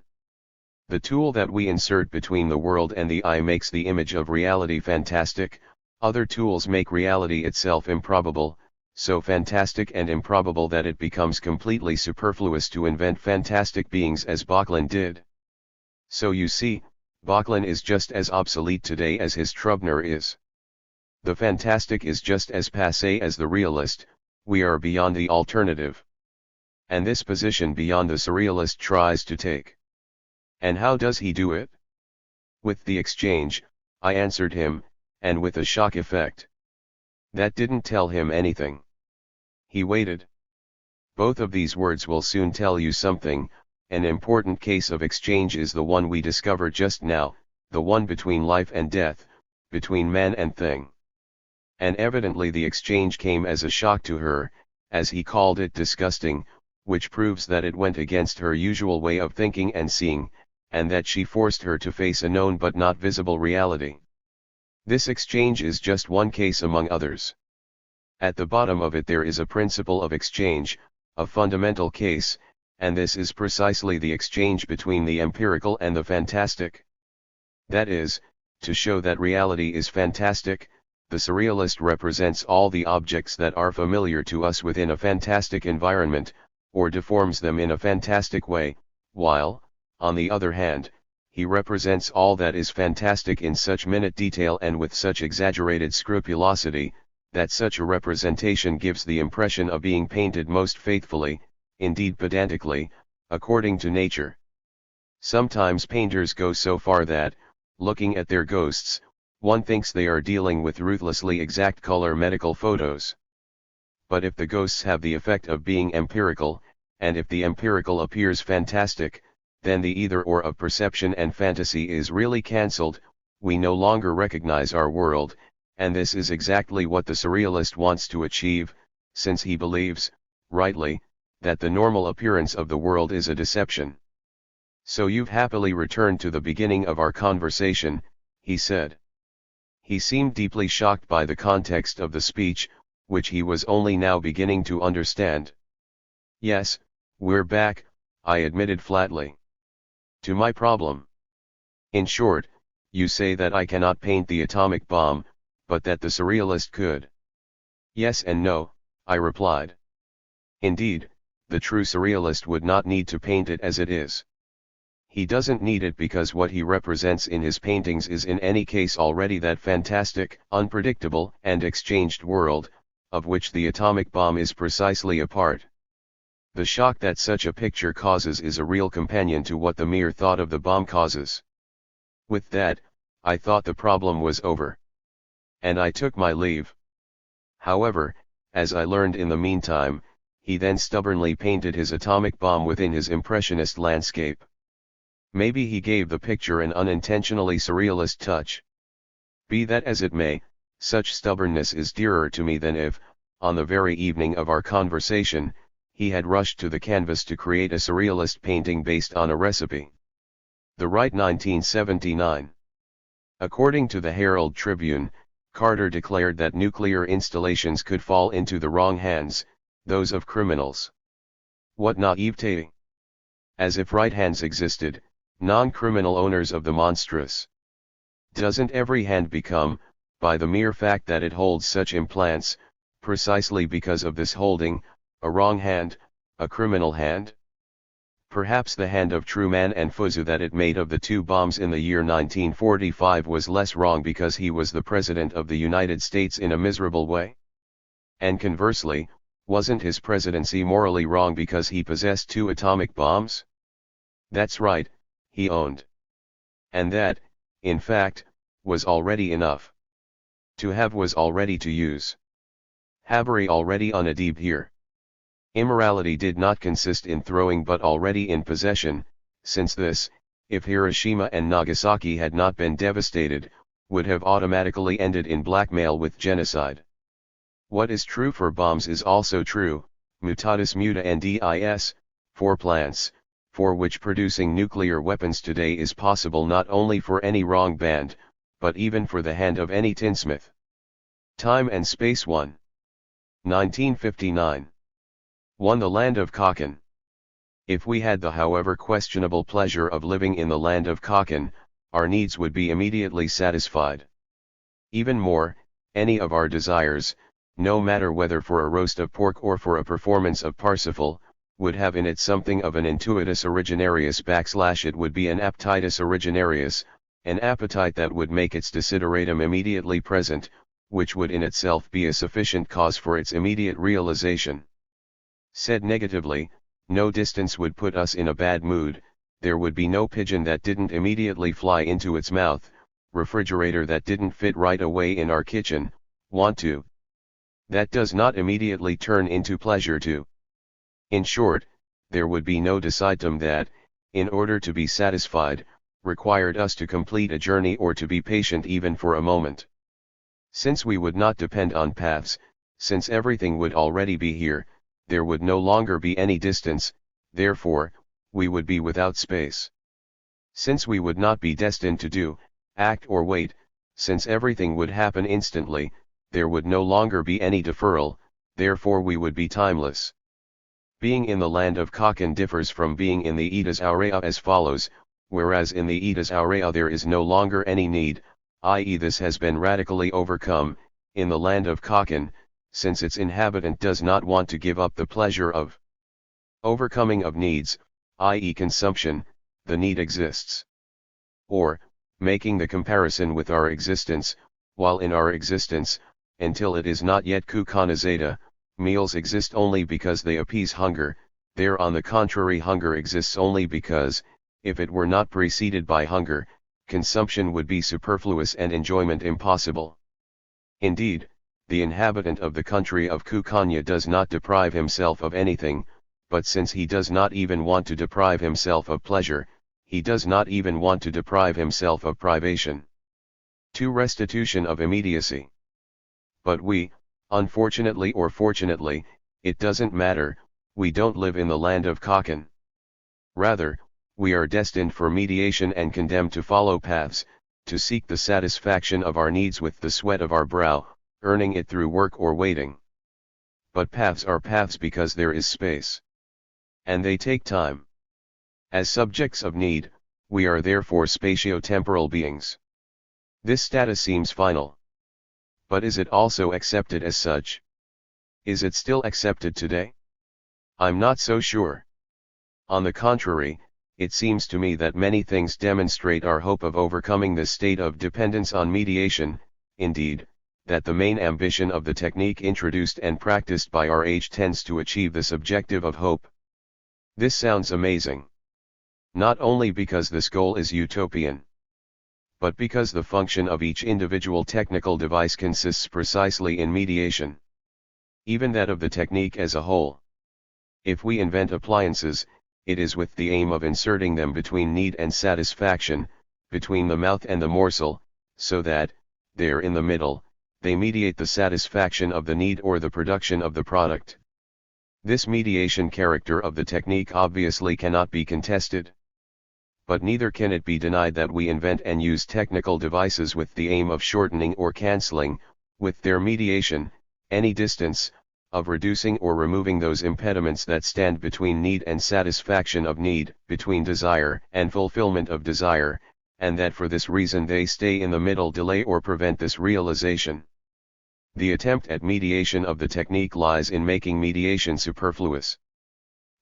S1: The tool that we insert between the world and the eye makes the image of reality fantastic, other tools make reality itself improbable, so fantastic and improbable that it becomes completely superfluous to invent fantastic beings as Böcklin did. So you see, Böcklin is just as obsolete today as his Trubner is. The fantastic is just as passé as the realist, we are beyond the alternative. And this position beyond the surrealist tries to take. And how does he do it? With the exchange, I answered him, and with a shock effect. That didn't tell him anything. He waited. Both of these words will soon tell you something. An important case of exchange is the one we discovered just now, the one between life and death, between man and thing. And evidently the exchange came as a shock to her, as he called it disgusting, which proves that it went against her usual way of thinking and seeing, and that she forced her to face a known but not visible reality. This exchange is just one case among others. At the bottom of it there is a principle of exchange, a fundamental case, and this is precisely the exchange between the empirical and the fantastic. That is, to show that reality is fantastic, the surrealist represents all the objects that are familiar to us within a fantastic environment, or deforms them in a fantastic way, while, on the other hand, he represents all that is fantastic in such minute detail and with such exaggerated scrupulosity, that such a representation gives the impression of being painted most faithfully, indeed pedantically, according to nature. Sometimes painters go so far that, looking at their ghosts, one thinks they are dealing with ruthlessly exact color medical photos. But if the ghosts have the effect of being empirical, and if the empirical appears fantastic, then the either-or of perception and fantasy is really cancelled, we no longer recognize our world, and this is exactly what the surrealist wants to achieve, since he believes, rightly, that the normal appearance of the world is a deception. So you've happily returned to the beginning of our conversation, he said. He seemed deeply shocked by the context of the speech, which he was only now beginning to understand. Yes, we're back, I admitted flatly. To my problem. In short, you say that I cannot paint the atomic bomb, but that the surrealist could. Yes and no, I replied. Indeed, the true surrealist would not need to paint it as it is. He doesn't need it because what he represents in his paintings is in any case already that fantastic, unpredictable, and exchanged world, of which the atomic bomb is precisely a part. The shock that such a picture causes is a real companion to what the mere thought of the bomb causes. With that, I thought the problem was over. And I took my leave. However, as I learned in the meantime, he then stubbornly painted his atomic bomb within his impressionist landscape. Maybe he gave the picture an unintentionally surrealist touch. Be that as it may, such stubbornness is dearer to me than if, on the very evening of our conversation, he had rushed to the canvas to create a surrealist painting based on a recipe. The Right 1979. According to the Herald Tribune, Carter declared that nuclear installations could fall into the wrong hands, those of criminals. What naivete! As if right hands existed, non-criminal owners of the monstrous. Doesn't every hand become, by the mere fact that it holds such implants, precisely because of this holding, a wrong hand, a criminal hand? Perhaps the hand of Truman and Fuzzu that it made of the two bombs in the year 1945 was less wrong because he was the President of the United States in a miserable way? And conversely, wasn't his presidency morally wrong because he possessed two atomic bombs? That's right, he owned. And that, in fact, was already enough. To have was already to use. Habari already on a deep here. Immorality did not consist in throwing but already in possession, since this, if Hiroshima and Nagasaki had not been devastated, would have automatically ended in blackmail with genocide. What is true for bombs is also true, mutatis mutandis, for plants, for which producing nuclear weapons today is possible not only for any wrong band, but even for the hand of any tinsmith. Time and Space 1. 1959. 1. The Land of Kaken. If we had the however questionable pleasure of living in the land of Kaken, our needs would be immediately satisfied. Even more, any of our desires, no matter whether for a roast of pork or for a performance of Parsifal, would have in it something of an intuitus originarius / it would be an appetitus originarius, an appetite that would make its desideratum immediately present, which would in itself be a sufficient cause for its immediate realization. Said negatively, no distance would put us in a bad mood, there would be no pigeon that didn't immediately fly into its mouth, refrigerator that didn't fit right away in our kitchen, want to. That does not immediately turn into pleasure to. In short, there would be no decidum that, in order to be satisfied, required us to complete a journey or to be patient even for a moment. Since we would not depend on paths, since everything would already be here, there would no longer be any distance, therefore, we would be without space. Since we would not be destined to do, act or wait, since everything would happen instantly, there would no longer be any deferral, therefore we would be timeless. Being in the land of Kaken differs from being in the Eddas Aurea as follows, whereas in the Eddas Aurea there is no longer any need, i.e. this has been radically overcome, in the land of Kaken, since its inhabitant does not want to give up the pleasure of overcoming of needs, i.e. consumption, the need exists. Or, making the comparison with our existence, while in our existence, until it is not yet kukanizada, meals exist only because they appease hunger, there on the contrary hunger exists only because, if it were not preceded by hunger, consumption would be superfluous and enjoyment impossible. Indeed, the inhabitant of the country of Kukanya does not deprive himself of anything, but since he does not even want to deprive himself of pleasure, he does not even want to deprive himself of privation. 2. Restitution of immediacy. But we, unfortunately or fortunately, it doesn't matter, we don't live in the land of Kaken. Rather, we are destined for mediation and condemned to follow paths, to seek the satisfaction of our needs with the sweat of our brow, earning it through work or waiting. But paths are paths because there is space. And they take time. As subjects of need, we are therefore spatio-temporal beings. This status seems final. But is it also accepted as such? Is it still accepted today? I'm not so sure. On the contrary, it seems to me that many things demonstrate our hope of overcoming this state of dependence on mediation, indeed, that the main ambition of the technique introduced and practiced by our age tends to achieve this objective of hope. This sounds amazing. Not only because this goal is utopian. but because the function of each individual technical device consists precisely in mediation. Even that of the technique as a whole. If we invent appliances, it is with the aim of inserting them between need and satisfaction, between the mouth and the morsel, so that, there in the middle, they mediate the satisfaction of the need or the production of the product. This mediation character of the technique obviously cannot be contested. But neither can it be denied that we invent and use technical devices with the aim of shortening or cancelling, with their mediation, any distance, of reducing or removing those impediments that stand between need and satisfaction of need, between desire and fulfillment of desire, and that for this reason they stay in the middle, delay or prevent this realization. The attempt at mediation of the technique lies in making mediation superfluous.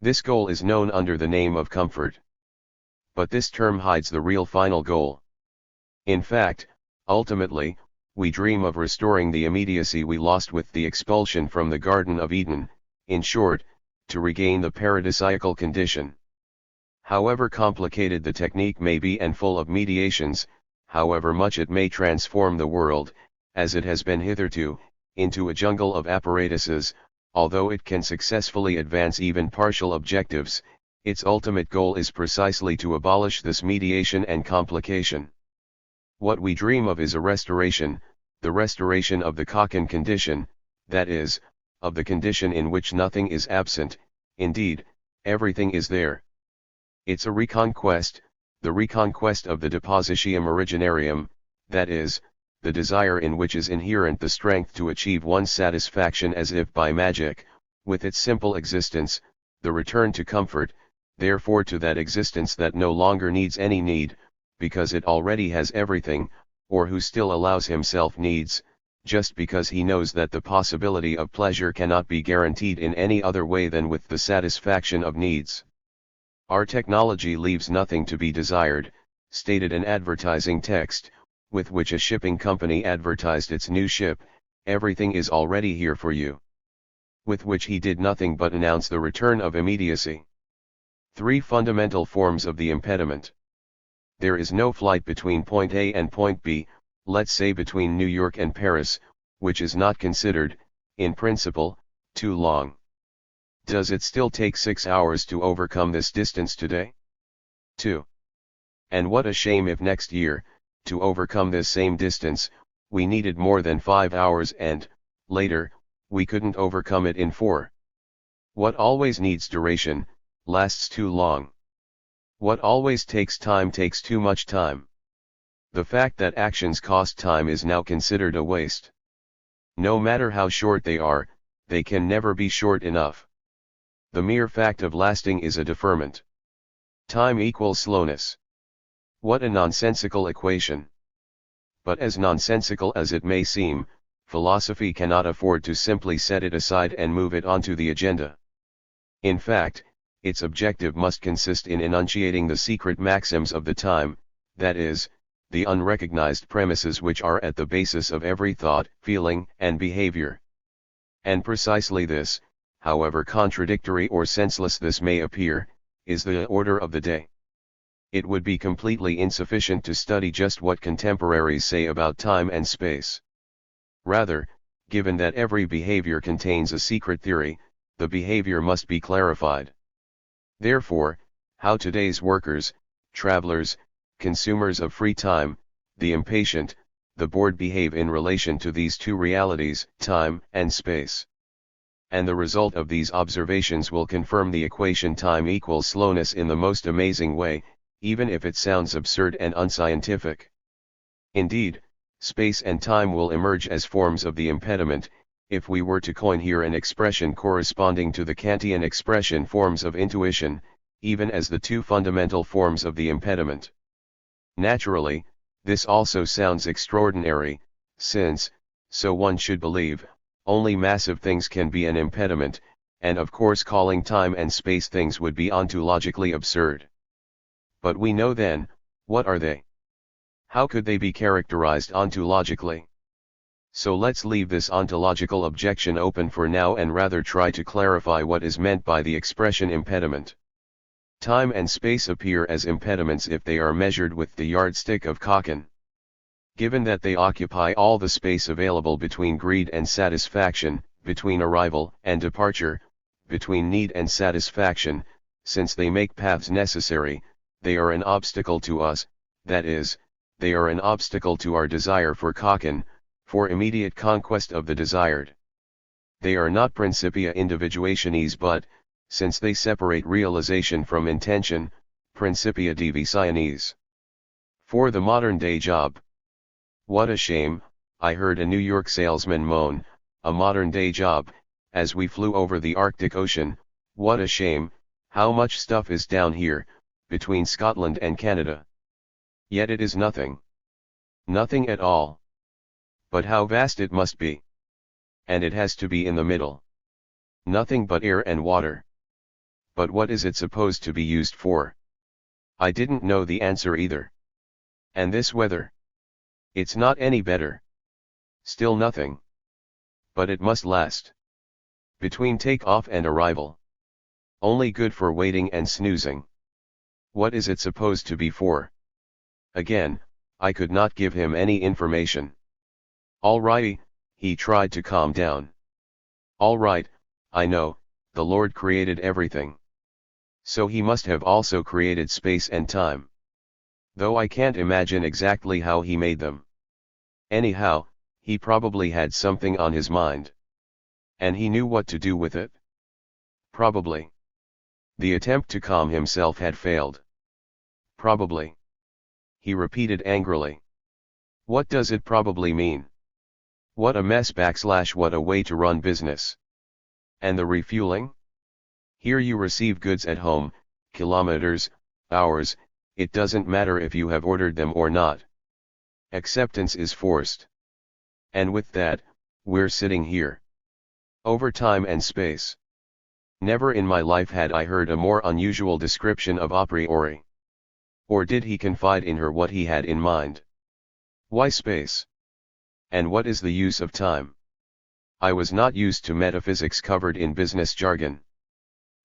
S1: This goal is known under the name of comfort. But this term hides the real final goal. In fact, ultimately, we dream of restoring the immediacy we lost with the expulsion from the Garden of Eden, in short, to regain the paradisiacal condition. However complicated the technique may be and full of mediations, however much it may transform the world, as it has been hitherto, into a jungle of apparatuses, although it can successfully advance even partial objectives, its ultimate goal is precisely to abolish this mediation and complication. What we dream of is a restoration, the restoration of the Kakan condition, that is, of the condition in which nothing is absent, indeed, everything is there. It's a reconquest, the reconquest of the depositium originarium, that is, the desire in which is inherent the strength to achieve one's satisfaction as if by magic, with its simple existence, the return to comfort, therefore to that existence that no longer needs any need, because it already has everything, or who still allows himself needs, just because he knows that the possibility of pleasure cannot be guaranteed in any other way than with the satisfaction of needs. Our technology leaves nothing to be desired, stated an advertising text, with which a shipping company advertised its new ship, everything is already here for you. With which he did nothing but announce the return of immediacy. 3 fundamental forms of the impediment. There is no flight between point A and point B, let's say between New York and Paris, which is not considered, in principle, too long. Does it still take 6 hours to overcome this distance today? 2. And what a shame if next year, to overcome this same distance, we needed more than 5 hours and, later, we couldn't overcome it in 4. What always needs duration, lasts too long. What always takes time takes too much time. The fact that actions cost time is now considered a waste. No matter how short they are, they can never be short enough. The mere fact of lasting is a deferment. Time equals slowness. What a nonsensical equation. But as nonsensical as it may seem, philosophy cannot afford to simply set it aside and move it onto the agenda. In fact, its objective must consist in enunciating the secret maxims of the time, that is, the unrecognized premises which are at the basis of every thought, feeling, and behavior. And precisely this, however contradictory or senseless this may appear, is the order of the day. It would be completely insufficient to study just what contemporaries say about time and space. Rather, given that every behavior contains a secret theory, the behavior must be clarified. Therefore, how today's workers, travelers, consumers of free time, the impatient, the bored behave in relation to these two realities, time and space. And the result of these observations will confirm the equation time equals slowness in the most amazing way, even if it sounds absurd and unscientific. Indeed, space and time will emerge as forms of the impediment, if we were to coin here an expression corresponding to the Kantian expression forms of intuition, even as the two fundamental forms of the impediment. Naturally, this also sounds extraordinary, since, so one should believe, only massive things can be an impediment, and of course calling time and space things would be ontologically absurd. But we know then, what are they? How could they be characterized ontologically? So let's leave this ontological objection open for now and rather try to clarify what is meant by the expression impediment. Time and space appear as impediments if they are measured with the yardstick of Kakan. Given that they occupy all the space available between greed and satisfaction, between arrival and departure, between need and satisfaction, since they make paths necessary, they are an obstacle to us, that is, they are an obstacle to our desire for Kaken, for immediate conquest of the desired. They are not principia individuationis but, since they separate realization from intention, principia divisionis. For the modern-day job. What a shame, I heard a New York salesman moan, a modern-day job, as we flew over the Arctic Ocean, what a shame, how much stuff is down here, between Scotland and Canada. Yet it is nothing. Nothing at all. But how vast it must be. And it has to be in the middle. Nothing but air and water. But what is it supposed to be used for? I didn't know the answer either. And this weather? It's not any better. Still nothing. But it must last. Between take-off and arrival. Only good for waiting and snoozing. What is it supposed to be for? Again, I could not give him any information. All righty, he tried to calm down. All right, I know, the Lord created everything. So he must have also created space and time. Though I can't imagine exactly how he made them. Anyhow, he probably had something on his mind. And he knew what to do with it? Probably. The attempt to calm himself had failed. Probably. He repeated angrily. What does it probably mean? What a mess / what a way to run business. And the refueling? Here you receive goods at home, kilometers, hours, it doesn't matter if you have ordered them or not. Acceptance is forced. And with that, we're sitting here. Over time and space. Never in my life had I heard a more unusual description of a priori. Or did he confide in her what he had in mind? Why space? And what is the use of time? I was not used to metaphysics covered in business jargon.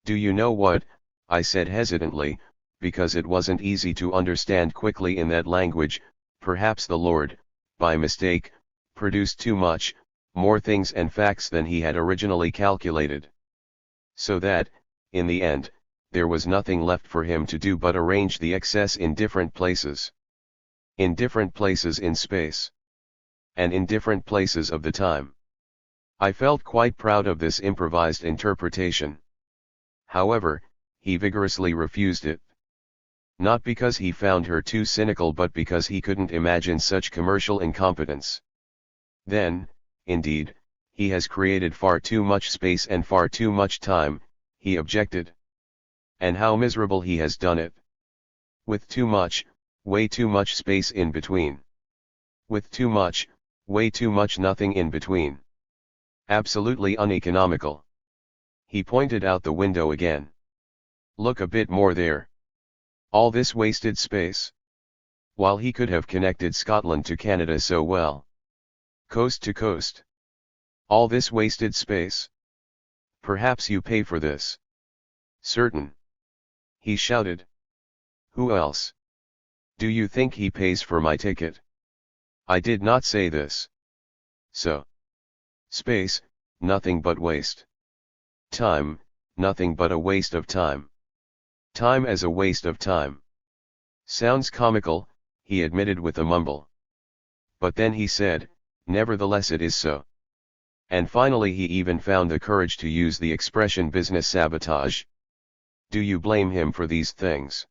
S1: Do you know what? I said hesitantly, because it wasn't easy to understand quickly in that language. Perhaps the Lord, by mistake, produced too much, more things and facts than he had originally calculated. So that, in the end, there was nothing left for him to do but arrange the excess in different places. In different places in space. And in different places of the time. I felt quite proud of this improvised interpretation. However, he vigorously refused it. Not because he found her too cynical but because he couldn't imagine such commercial incompetence. Then, indeed, he has created far too much space and far too much time, he objected. And how miserable he has done it. With too much, way too much space in between. With too much, way too much nothing in between. Absolutely uneconomical. He pointed out the window again. Look a bit more there. All this wasted space. While he could have connected Scotland to Canada so well. Coast to coast. All this wasted space. Perhaps you pay for this. Certain. He shouted. Who else? Do you think he pays for my ticket? I did not say this. So. Space, nothing but waste. Time, nothing but a waste of time. Time as a waste of time. Sounds comical, he admitted with a mumble. But then he said, nevertheless it is so. And finally he even found the courage to use the expression business sabotage. Do you blame him for these things?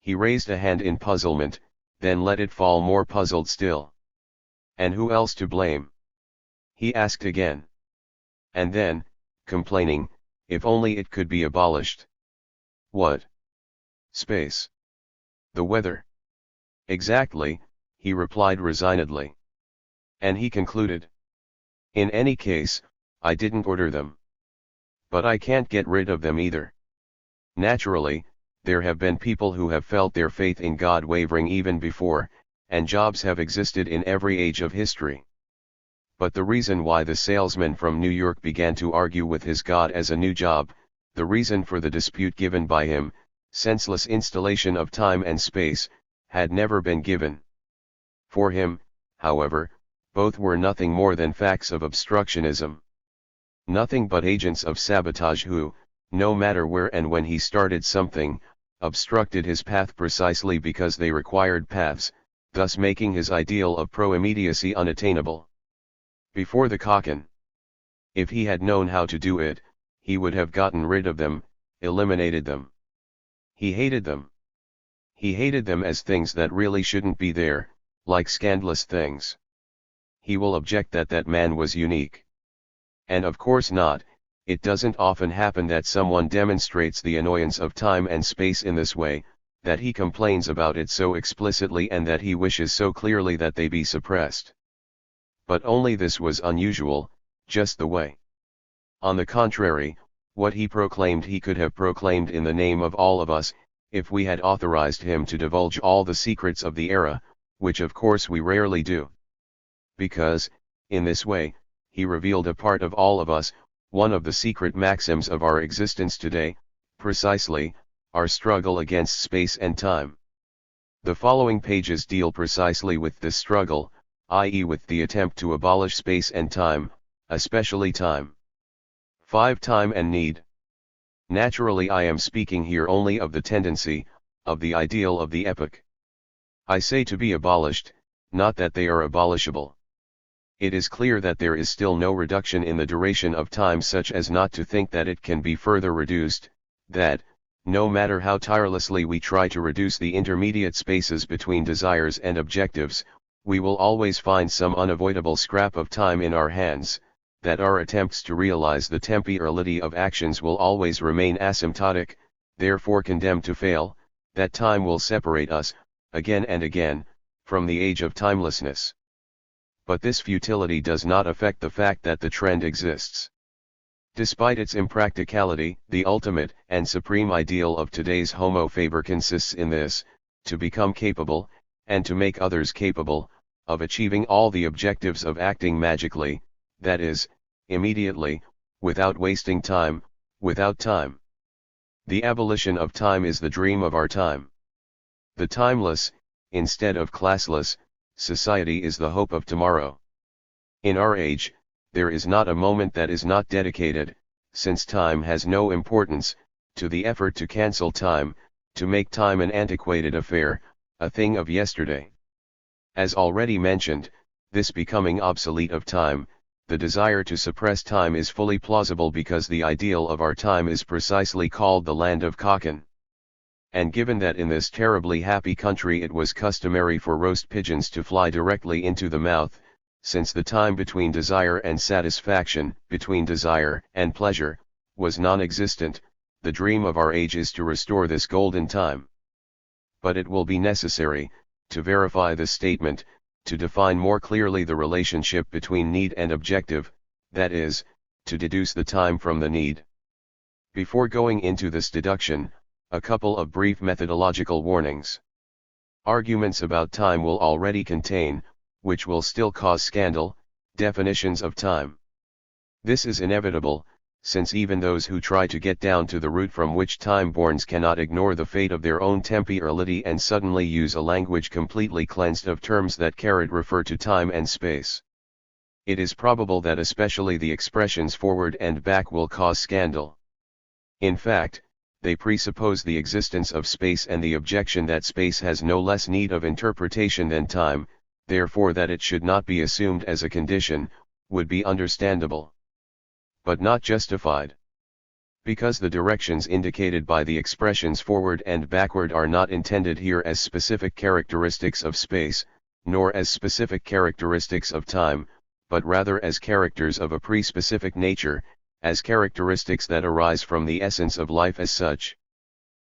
S1: He raised a hand in puzzlement, then let it fall more puzzled still. And who else to blame? He asked again. And then, complaining, if only it could be abolished. What? Space. The weather. Exactly, he replied resignedly. And he concluded. In any case, I didn't order them. But I can't get rid of them either. Naturally, there have been people who have felt their faith in God wavering even before, and jobs have existed in every age of history. But the reason why the salesman from New York began to argue with his God as a new job, the reason for the dispute given by him, senseless installation of time and space, had never been given. For him, however, both were nothing more than facts of obstructionism. Nothing but agents of sabotage who, no matter where and when he started something, obstructed his path precisely because they required paths, thus making his ideal of pro-immediacy unattainable. Before the Kaken. If he had known how to do it, he would have gotten rid of them, eliminated them. He hated them. He hated them as things that really shouldn't be there, like scandalous things. He will object that that man was unique. And of course not. It doesn't often happen that someone demonstrates the annoyance of time and space in this way, that he complains about it so explicitly and that he wishes so clearly that they be suppressed. But only this was unusual, just the way. On the contrary, what he proclaimed he could have proclaimed in the name of all of us, if we had authorized him to divulge all the secrets of the era, which of course we rarely do. Because, in this way, he revealed a part of all of us, one of the secret maxims of our existence today, precisely, our struggle against space and time. The following pages deal precisely with this struggle, i.e. with the attempt to abolish space and time, especially time. 5. Time and need. Naturally I am speaking here only of the tendency, of the ideal of the epoch. I say to be abolished, not that they are abolishable. It is clear that there is still no reduction in the duration of time such as not to think that it can be further reduced, that, no matter how tirelessly we try to reduce the intermediate spaces between desires and objectives, we will always find some unavoidable scrap of time in our hands, that our attempts to realize the temporality of actions will always remain asymptotic, therefore condemned to fail, that time will separate us, again and again, from the age of timelessness. But this futility does not affect the fact that the trend exists. Despite its impracticality, the ultimate and supreme ideal of today's Homo faber consists in this, to become capable, and to make others capable, of achieving all the objectives of acting magically, that is, immediately, without wasting time, without time. The abolition of time is the dream of our time. The timeless, instead of classless, society is the hope of tomorrow. In our age, there is not a moment that is not dedicated, since time has no importance, to the effort to cancel time, to make time an antiquated affair, a thing of yesterday. As already mentioned, this becoming obsolete of time, the desire to suppress time is fully plausible because the ideal of our time is precisely called the land of Kaken. And given that in this terribly happy country it was customary for roast pigeons to fly directly into the mouth, since the time between desire and satisfaction, between desire and pleasure, was non-existent, the dream of our age is to restore this golden time. But it will be necessary, to verify this statement, to define more clearly the relationship between need and objective, that is, to deduce the time from the need. Before going into this deduction, a couple of brief methodological warnings. Arguments about time will already contain, which will still cause scandal, definitions of time. This is inevitable, since even those who try to get down to the root from which time borns cannot ignore the fate of their own temporality and suddenly use a language completely cleansed of terms that refer to time and space. It is probable that especially the expressions forward and back will cause scandal. In fact, they presuppose the existence of space and the objection that space has no less need of interpretation than time, therefore that it should not be assumed as a condition, would be understandable. But not justified. Because the directions indicated by the expressions forward and backward are not intended here as specific characteristics of space, nor as specific characteristics of time, but rather as characters of a pre-specific nature, as characteristics that arise from the essence of life as such.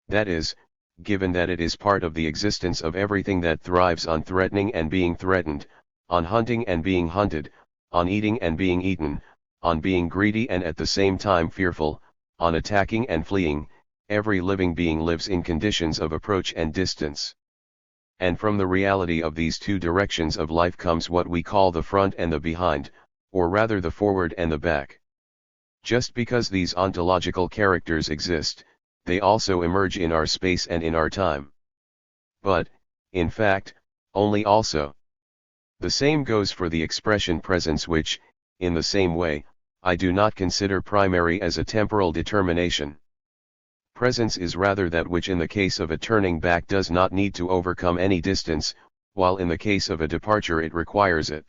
S1: That is, given that it is part of the existence of everything that thrives on threatening and being threatened, on hunting and being hunted, on eating and being eaten, on being greedy and at the same time fearful, on attacking and fleeing, every living being lives in conditions of approach and distance. And from the reality of these two directions of life comes what we call the front and the behind, or rather the forward and the back. Just because these ontological characters exist, they also emerge in our space and in our time. But, in fact, only also. The same goes for the expression presence, which, in the same way, I do not consider primary as a temporal determination. Presence is rather that which in the case of a turning back does not need to overcome any distance, while in the case of a departure it requires it.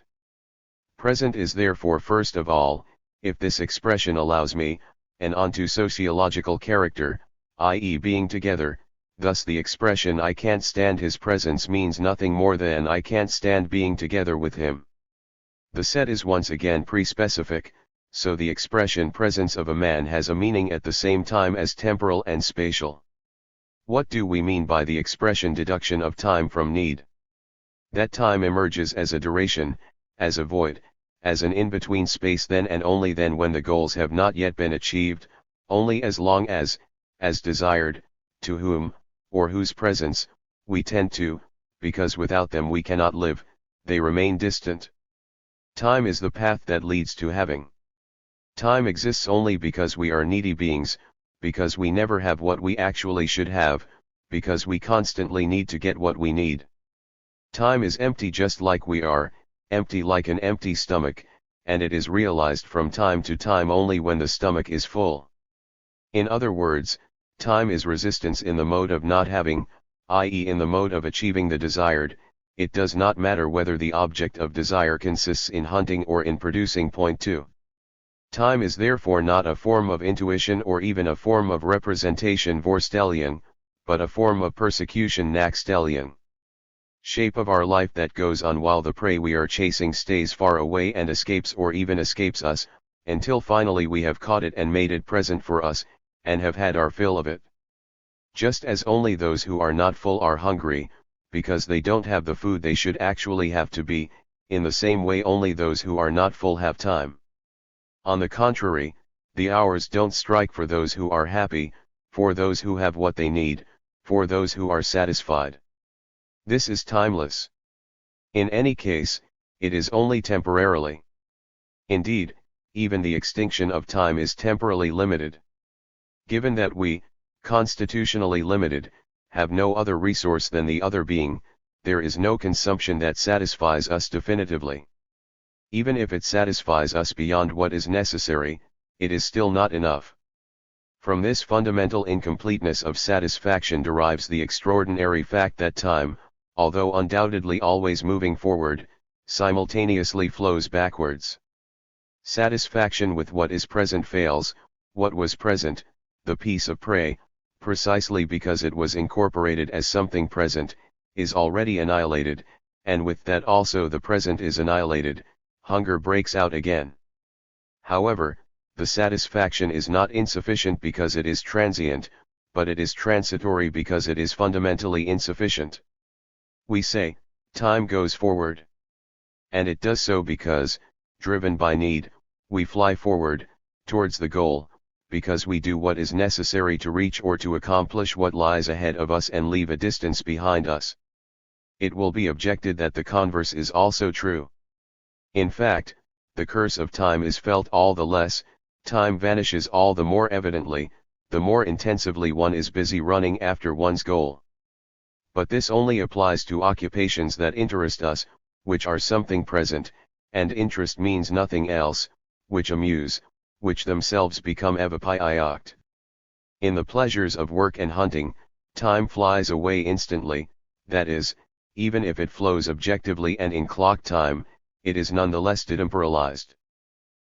S1: Present is therefore first of all, if this expression allows me, an onto sociological character, i.e. being together. Thus the expression I can't stand his presence means nothing more than I can't stand being together with him. The set is once again pre-specific, so the expression presence of a man has a meaning at the same time as temporal and spatial. What do we mean by the expression deduction of time from need? That time emerges as a duration, as a void, as an in-between space then and only then when the goals have not yet been achieved, only as long as desired, to whom, or whose presence, we tend to, because without them we cannot live, they remain distant. Time is the path that leads to having. Time exists only because we are needy beings, because we never have what we actually should have, because we constantly need to get what we need. Time is empty just like we are, empty like an empty stomach, and it is realized from time to time only when the stomach is full. In other words, time is resistance in the mode of not having, i.e. in the mode of achieving the desired. It does not matter whether the object of desire consists in hunting or in producing. Point 2. Time is therefore not a form of intuition or even a form of representation Vorstellung, but a form of persecution Nachstellung. Shape of our life that goes on while the prey we are chasing stays far away and escapes or even escapes us, until finally we have caught it and made it present for us, and have had our fill of it. Just as only those who are not full are hungry, because they don't have the food they should actually have to be, in the same way only those who are not full have time. On the contrary, the hours don't strike for those who are happy, for those who have what they need, for those who are satisfied. This is timeless. In any case, it is only temporarily. Indeed, even the extinction of time is temporally limited. Given that we, constitutionally limited, have no other resource than the other being, there is no consumption that satisfies us definitively. Even if it satisfies us beyond what is necessary, it is still not enough. From this fundamental incompleteness of satisfaction derives the extraordinary fact that time, although undoubtedly always moving forward, simultaneously flows backwards. Satisfaction with what is present fails. What was present, the piece of prey, precisely because it was incorporated as something present, is already annihilated, and with that also the present is annihilated. Hunger breaks out again. However, the satisfaction is not insufficient because it is transient, but it is transitory because it is fundamentally insufficient. We say, time goes forward. And it does so because, driven by need, we fly forward, towards the goal, because we do what is necessary to reach or to accomplish what lies ahead of us and leave a distance behind us. It will be objected that the converse is also true. In fact, the curse of time is felt all the less, time vanishes all the more evidently, the more intensively one is busy running after one's goal. But this only applies to occupations that interest us, which are something present, and interest means nothing else, which amuse, which themselves become evapioct. In the pleasures of work and hunting, time flies away instantly, that is, even if it flows objectively and in clock time, it is nonetheless detemporalized.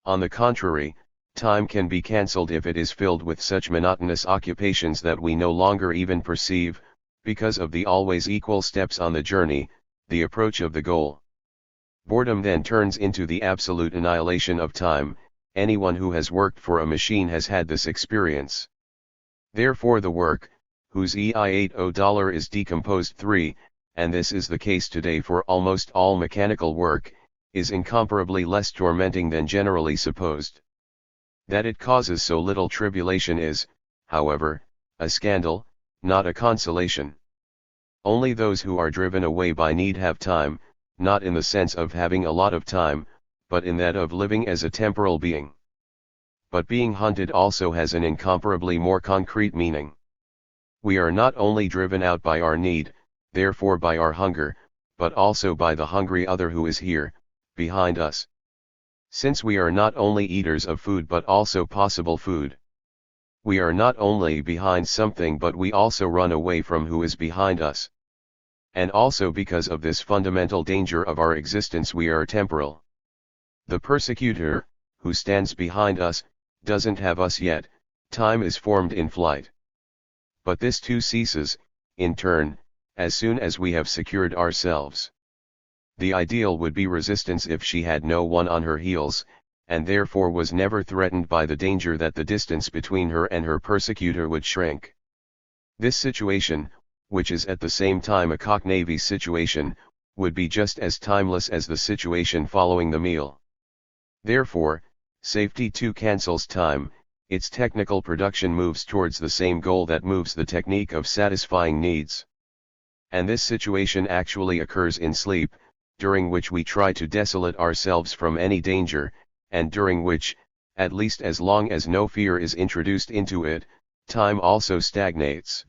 S1: On the contrary, time can be cancelled if it is filled with such monotonous occupations that we no longer even perceive, because of the always equal steps on the journey, the approach of the goal. Boredom then turns into the absolute annihilation of time. Anyone who has worked for a machine has had this experience. Therefore the work, whose EI80 is decomposed 3, and this is the case today for almost all mechanical work, is incomparably less tormenting than generally supposed. That it causes so little tribulation is, however, a scandal, not a consolation. Only those who are driven away by need have time, not in the sense of having a lot of time, but in that of living as a temporal being. But being hunted also has an incomparably more concrete meaning. We are not only driven out by our need, therefore by our hunger, but also by the hungry other who is here, behind us. Since we are not only eaters of food but also possible food. We are not only behind something but we also run away from who is behind us. And also because of this fundamental danger of our existence we are temporal. The persecutor, who stands behind us, doesn't have us yet, time is formed in flight. But this too ceases, in turn, as soon as we have secured ourselves. The ideal would be resistance if she had no one on her heels, and therefore was never threatened by the danger that the distance between her and her persecutor would shrink. This situation, which is at the same time a cock-navy situation, would be just as timeless as the situation following the meal. Therefore, safety too cancels time, its technical production moves towards the same goal that moves the technique of satisfying needs. And this situation actually occurs in sleep, during which we try to desolate ourselves from any danger, and during which, at least as long as no fear is introduced into it, time also stagnates.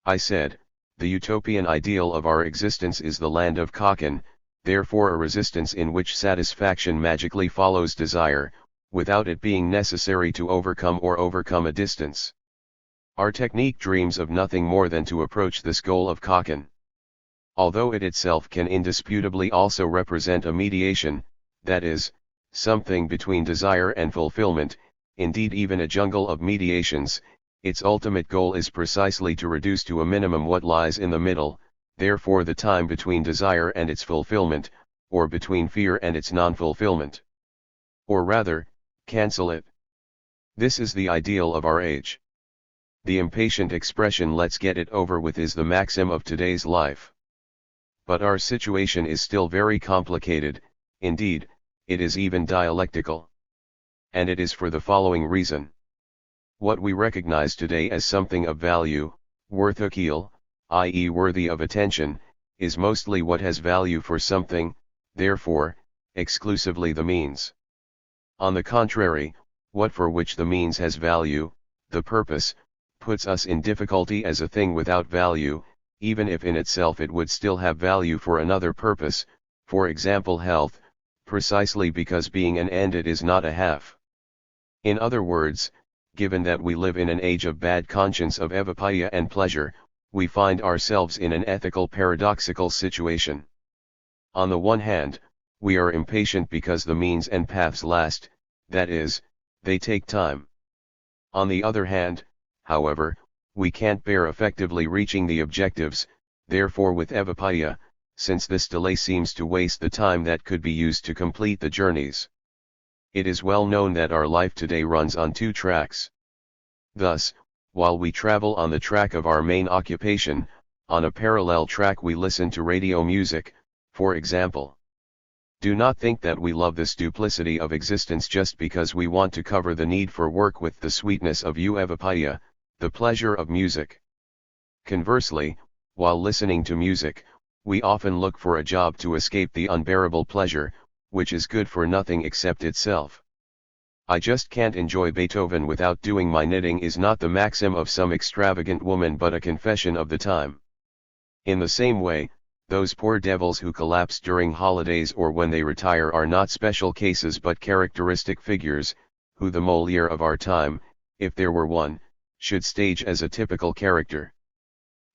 S1: I said, the utopian ideal of our existence is the land of Kaken, therefore a resistance in which satisfaction magically follows desire, without it being necessary to overcome a distance. Our technique dreams of nothing more than to approach this goal of Kaken. Although it itself can indisputably also represent a mediation, that is, something between desire and fulfillment, indeed even a jungle of mediations, its ultimate goal is precisely to reduce to a minimum what lies in the middle, therefore the time between desire and its fulfillment, or between fear and its non-fulfillment. Or rather, cancel it. This is the ideal of our age. The impatient expression "let's get it over with" is the maxim of today's life. But our situation is still very complicated, indeed, it is even dialectical. And it is for the following reason. What we recognize today as something of value, worth a keel, i.e. worthy of attention, is mostly what has value for something, therefore, exclusively the means. On the contrary, what for which the means has value, the purpose, puts us in difficulty as a thing without value, even if in itself it would still have value for another purpose, for example health, precisely because being an end it is not a half. In other words, given that we live in an age of bad conscience of evapaya and pleasure, we find ourselves in an ethical paradoxical situation. On the one hand, we are impatient because the means and paths last, that is, they take time. On the other hand, however, we can't bear effectively reaching the objectives, therefore with evapaya, since this delay seems to waste the time that could be used to complete the journeys. It is well known that our life today runs on two tracks. Thus, while we travel on the track of our main occupation, on a parallel track we listen to radio music, for example. Do not think that we love this duplicity of existence just because we want to cover the need for work with the sweetness of evapaya, the pleasure of music. Conversely, while listening to music, we often look for a job to escape the unbearable pleasure, which is good for nothing except itself. I just can't enjoy Beethoven without doing my knitting is not the maxim of some extravagant woman but a confession of the time. In the same way, those poor devils who collapse during holidays or when they retire are not special cases but characteristic figures, who the Molière of our time, if there were one, should stage as a typical character.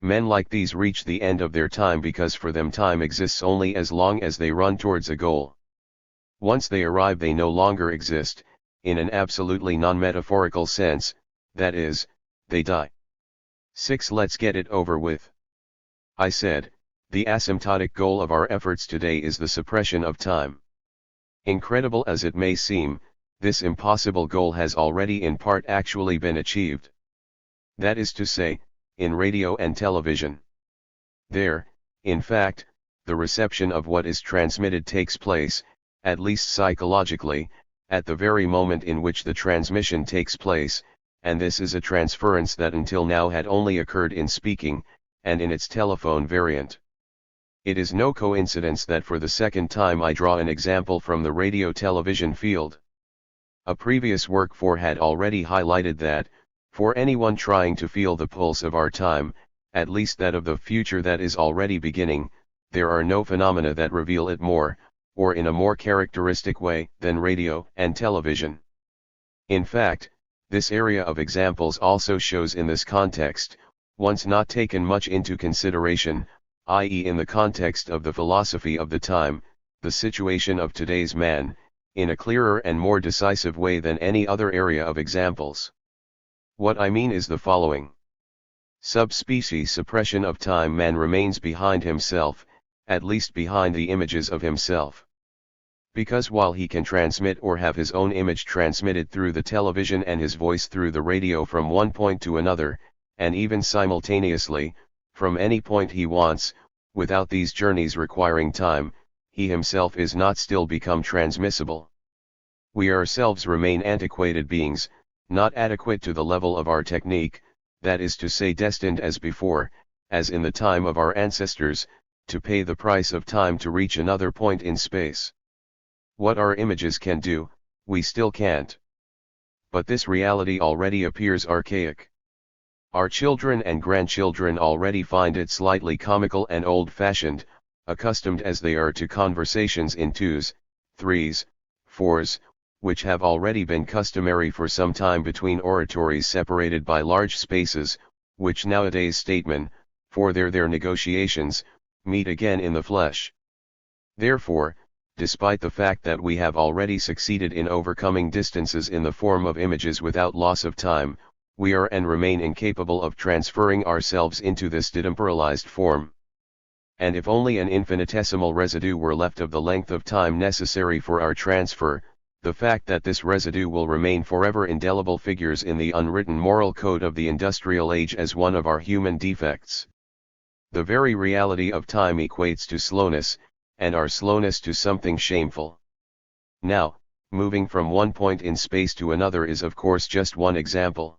S1: Men like these reach the end of their time because for them time exists only as long as they run towards a goal. Once they arrive they no longer exist, in an absolutely non-metaphorical sense, that is, they die. 6. Let's get it over with. I said, the asymptotic goal of our efforts today is the suppression of time. Incredible as it may seem, this impossible goal has already in part actually been achieved. That is to say, in radio and television. There, in fact, the reception of what is transmitted takes place, at least psychologically, at the very moment in which the transmission takes place, and this is a transference that until now had only occurred in speaking, and in its telephone variant. It is no coincidence that for the second time I draw an example from the radio-television field. A previous work had already highlighted that, for anyone trying to feel the pulse of our time, at least that of the future that is already beginning, there are no phenomena that reveal it more, or in a more characteristic way, than radio and television. In fact, this area of examples also shows in this context, once not taken much into consideration, i.e. in the context of the philosophy of the time, the situation of today's man, in a clearer and more decisive way than any other area of examples. What I mean is the following. Subspecies suppression of time. Man remains behind himself, at least behind the images of himself. Because while he can transmit or have his own image transmitted through the television and his voice through the radio from one point to another, and even simultaneously, from any point he wants, without these journeys requiring time, he himself is not still become transmissible. We ourselves remain antiquated beings, not adequate to the level of our technique, that is to say destined as before, as in the time of our ancestors, to pay the price of time to reach another point in space. What our images can do, we still can't. But this reality already appears archaic. Our children and grandchildren already find it slightly comical and old-fashioned, accustomed as they are to conversations in twos, threes, fours, which have already been customary for some time between oratories separated by large spaces, which nowadays statesmen, for their negotiations, meet again in the flesh. Therefore, despite the fact that we have already succeeded in overcoming distances in the form of images without loss of time, we are and remain incapable of transferring ourselves into this detemporalized form. And if only an infinitesimal residue were left of the length of time necessary for our transfer, the fact that this residue will remain forever indelible figures in the unwritten moral code of the industrial age as one of our human defects. The very reality of time equates to slowness, and our slowness to something shameful. Now, moving from one point in space to another is of course just one example.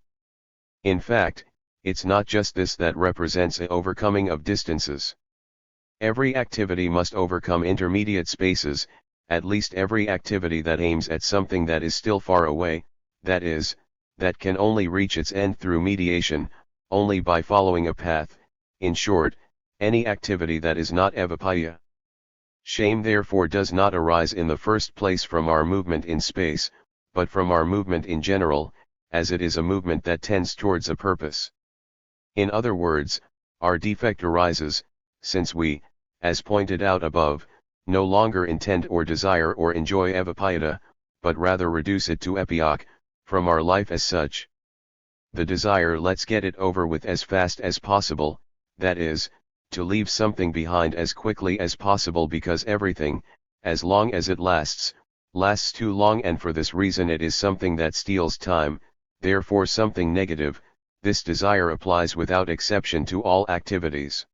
S1: In fact, it's not just this that represents an overcoming of distances. Every activity must overcome intermediate spaces, at least every activity that aims at something that is still far away, that is, that can only reach its end through mediation, only by following a path, in short, any activity that is not evapaya. Shame therefore does not arise in the first place from our movement in space, but from our movement in general, as it is a movement that tends towards a purpose. In other words, our defect arises, since we, as pointed out above, no longer intend or desire or enjoy evapayata, but rather reduce it to epiok, from our life as such. The desire let's get it over with as fast as possible, that is, to leave something behind as quickly as possible because everything, as long as it lasts too long, and for this reason it is something that steals time, therefore something negative. This desire applies without exception to all activities.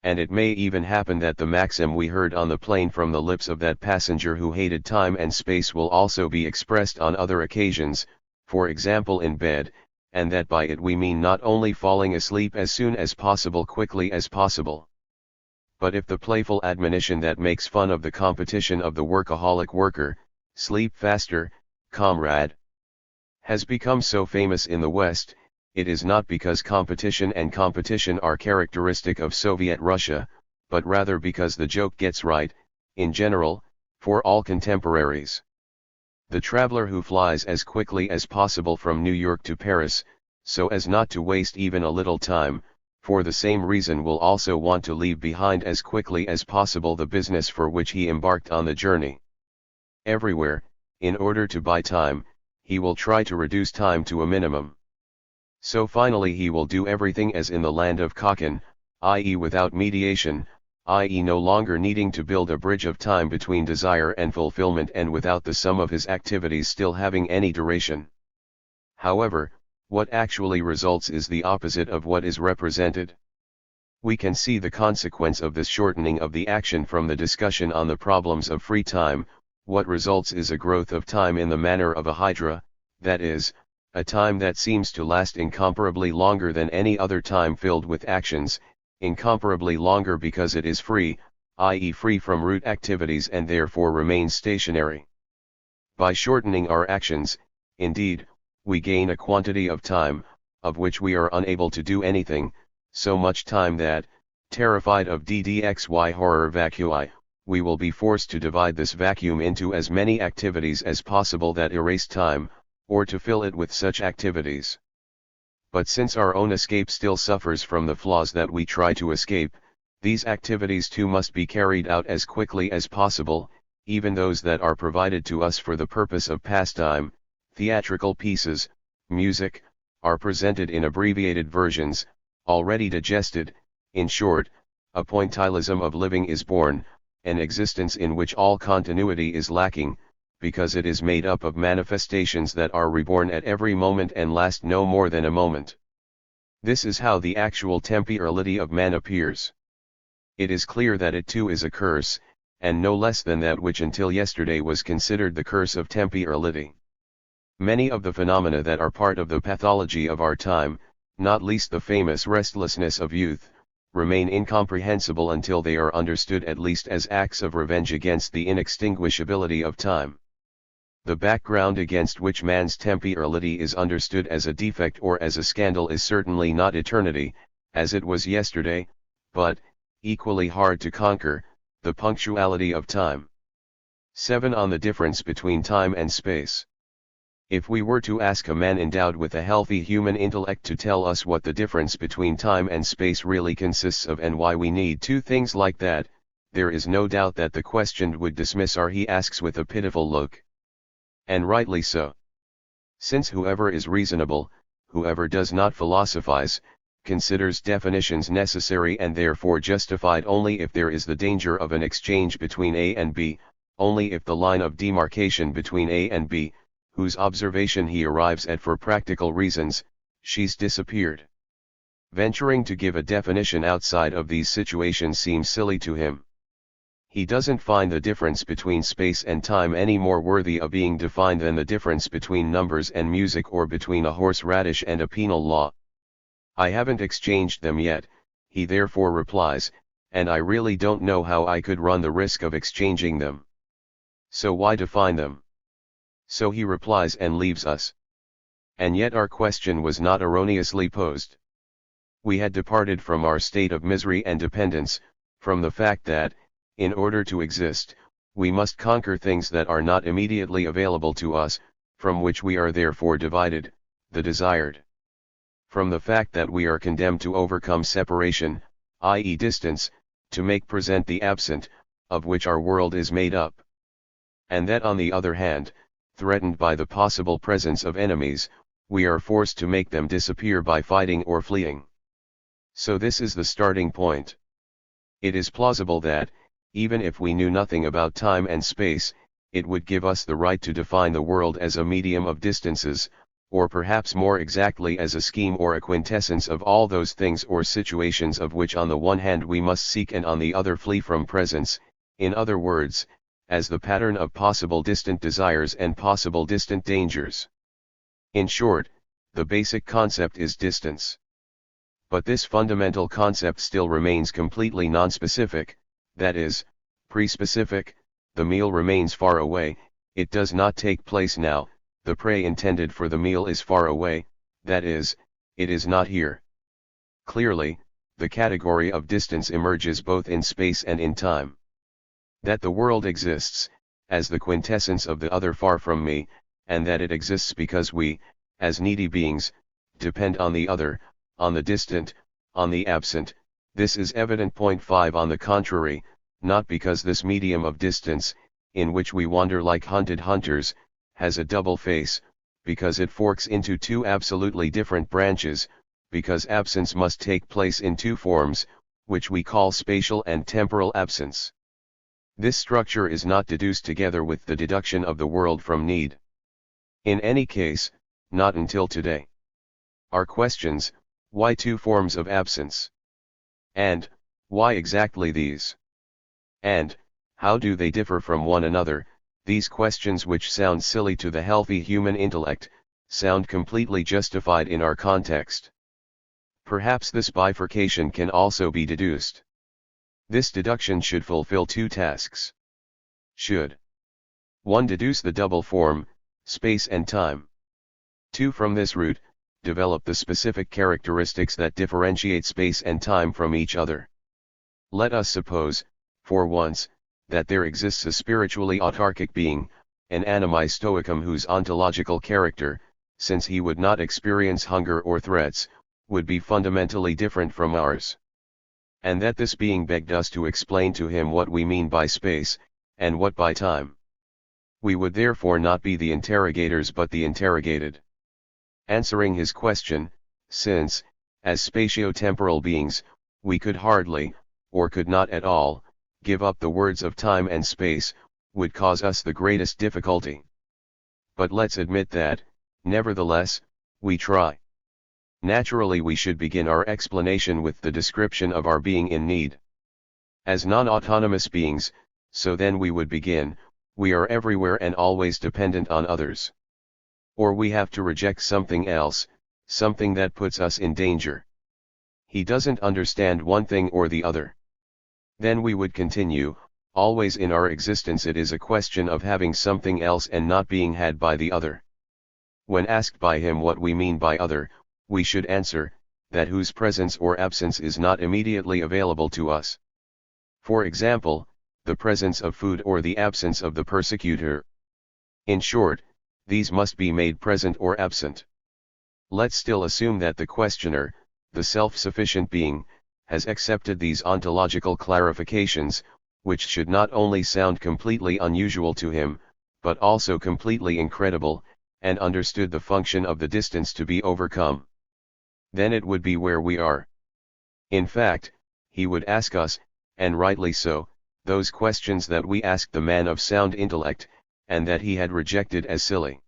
S1: And it may even happen that the maxim we heard on the plane from the lips of that passenger who hated time and space will also be expressed on other occasions, for example in bed, and that by it we mean not only falling asleep as soon as possible, quickly as possible. But if the playful admonition that makes fun of the competition of the workaholic worker, sleep faster, comrade, has become so famous in the West, it is not because competition are characteristic of Soviet Russia, but rather because the joke gets right, in general, for all contemporaries. The traveler who flies as quickly as possible from New York to Paris, so as not to waste even a little time, for the same reason will also want to leave behind as quickly as possible the business for which he embarked on the journey. Everywhere, in order to buy time, he will try to reduce time to a minimum. So finally he will do everything as in the land of Kakan, i.e. without mediation, i.e. no longer needing to build a bridge of time between desire and fulfillment, and without the sum of his activities still having any duration. However, what actually results is the opposite of what is represented. We can see the consequence of this shortening of the action from the discussion on the problems of free time. What results is a growth of time in the manner of a hydra, that is, a time that seems to last incomparably longer than any other time filled with actions, incomparably longer because it is free, i.e. free from root activities, and therefore remains stationary. By shortening our actions, indeed, we gain a quantity of time, of which we are unable to do anything, so much time that, Terrified of DDXY horror vacui, we will be forced to divide this vacuum into as many activities as possible that erase time, or to fill it with such activities. But since our own escape still suffers from the flaws that we try to escape, these activities too must be carried out as quickly as possible, even those that are provided to us for the purpose of pastime. Theatrical pieces, music, are presented in abbreviated versions, already digested. In short, a pointillism of living is born, an existence in which all continuity is lacking, because it is made up of manifestations that are reborn at every moment and last no more than a moment. This is how the actual temporality of man appears. It is clear that it too is a curse, and no less than that which until yesterday was considered the curse of temporality. Many of the phenomena that are part of the pathology of our time, not least the famous restlessness of youth, remain incomprehensible until they are understood at least as acts of revenge against the inextinguishability of time. The background against which man's temporality is understood as a defect or as a scandal is certainly not eternity, as it was yesterday, but, equally hard to conquer, the punctuality of time. 7. On the difference between time and space. If we were to ask a man endowed with a healthy human intellect to tell us what the difference between time and space really consists of and why we need two things like that, there is no doubt that the questioned would dismiss our he asks with a pitiful look. And rightly so. Since whoever is reasonable, whoever does not philosophize, considers definitions necessary and therefore justified only if there is the danger of an exchange between A and B, only if the line of demarcation between A and B, whose observation he arrives at for practical reasons, she's disappeared. Venturing to give a definition outside of these situations seems silly to him. He doesn't find the difference between space and time any more worthy of being defined than the difference between numbers and music or between a horseradish and a penal law. I haven't exchanged them yet, he therefore replies, and I really don't know how I could run the risk of exchanging them. So why define them? So he replies and leaves us. And yet our question was not erroneously posed. We had departed from our state of misery and dependence, from the fact that, in order to exist, we must conquer things that are not immediately available to us, from which we are therefore divided, the desired. From the fact that we are condemned to overcome separation, i.e. distance, to make present the absent, of which our world is made up. And that on the other hand, threatened by the possible presence of enemies, we are forced to make them disappear by fighting or fleeing. So this is the starting point. It is plausible that, even if we knew nothing about time and space, it would give us the right to define the world as a medium of distances, or perhaps more exactly as a scheme or a quintessence of all those things or situations of which on the one hand we must seek and on the other flee from presence, in other words, as the pattern of possible distant desires and possible distant dangers. In short, the basic concept is distance. But this fundamental concept still remains completely nonspecific, that is, pre-specific. The meal remains far away, it does not take place now, the prey intended for the meal is far away, that is, it is not here. Clearly, the category of distance emerges both in space and in time. That the world exists, as the quintessence of the other far from me, and that it exists because we, as needy beings, depend on the other, on the distant, on the absent, this is evident. Point 5. On the contrary, not because this medium of distance, in which we wander like hunted hunters, has a double face, because it forks into two absolutely different branches, because absence must take place in two forms, which we call spatial and temporal absence. This structure is not deduced together with the deduction of the world from need. In any case, not until today. Our questions, why two forms of absence? And, why exactly these? And, how do they differ from one another? These questions, which sound silly to the healthy human intellect, sound completely justified in our context. Perhaps this bifurcation can also be deduced. This deduction should fulfill two tasks. Should 1. Deduce the double form, space and time. 2. From this root, develop the specific characteristics that differentiate space and time from each other. Let us suppose, for once, that there exists a spiritually autarkic being, an animi stoicum whose ontological character, since he would not experience hunger or threats, would be fundamentally different from ours. And that this being begged us to explain to him what we mean by space, and what by time. We would therefore not be the interrogators but the interrogated. Answering his question, since, as spatio-temporal beings, we could hardly, or could not at all, give up the words of time and space, would cause us the greatest difficulty. But let's admit that, nevertheless, we try. Naturally we should begin our explanation with the description of our being in need. As non-autonomous beings, so then we would begin, we are everywhere and always dependent on others. Or we have to reject something else, something that puts us in danger. He doesn't understand one thing or the other. Then we would continue, always in our existence it is a question of having something else and not being had by the other. When asked by him what we mean by other, we should answer, that whose presence or absence is not immediately available to us. For example, the presence of food or the absence of the persecutor. In short, these must be made present or absent. Let's still assume that the questioner, the self-sufficient being, has accepted these ontological clarifications, which should not only sound completely unusual to him, but also completely incredible, and understood the function of the distance to be overcome. Then it would be where we are. In fact, he would ask us, and rightly so, those questions that we asked the man of sound intellect, and that he had rejected as silly.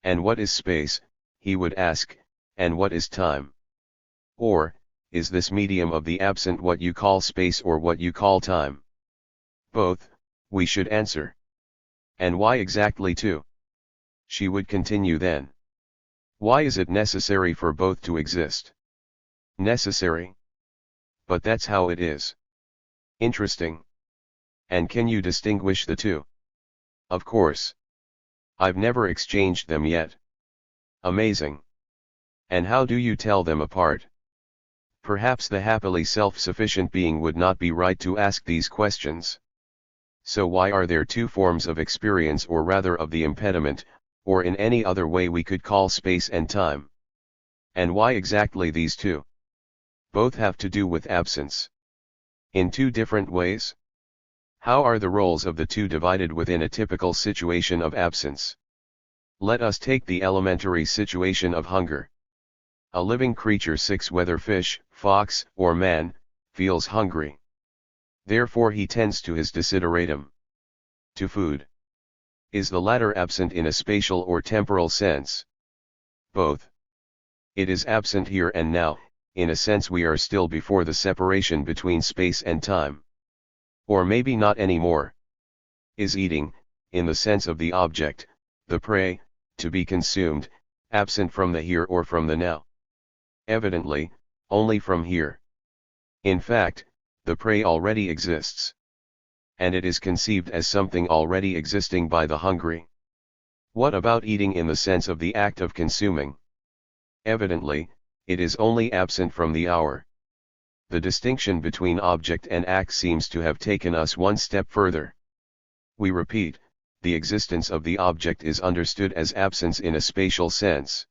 S1: And what is space, he would ask, and what is time? Or, is this medium of the absent what you call space or what you call time? Both, we should answer. And why exactly too? She would continue then. Why is it necessary for both to exist? Necessary? But that's how it is. Interesting. And can you distinguish the two? Of course. I've never exchanged them yet. Amazing. And how do you tell them apart? Perhaps the happily self-sufficient being would not be right to ask these questions. So why are there two forms of experience, or rather of the impediment, or in any other way we could call space and time? And why exactly these two? Both have to do with absence. In two different ways? How are the roles of the two divided within a typical situation of absence? Let us take the elementary situation of hunger. A living creature, whether fish, fox, or man, feels hungry. Therefore he tends to his desideratum. To food. Is the latter absent in a spatial or temporal sense? Both. It is absent here and now, in a sense we are still before the separation between space and time. Or maybe not anymore. Is eating, in the sense of the object, the prey, to be consumed, absent from the here or from the now? Evidently, only from here. In fact, the prey already exists. And it is conceived as something already existing by the hungry. What about eating in the sense of the act of consuming? Evidently, it is only absent from the hour. The distinction between object and act seems to have taken us one step further. We repeat, the existence of the object is understood as absence in a spatial sense.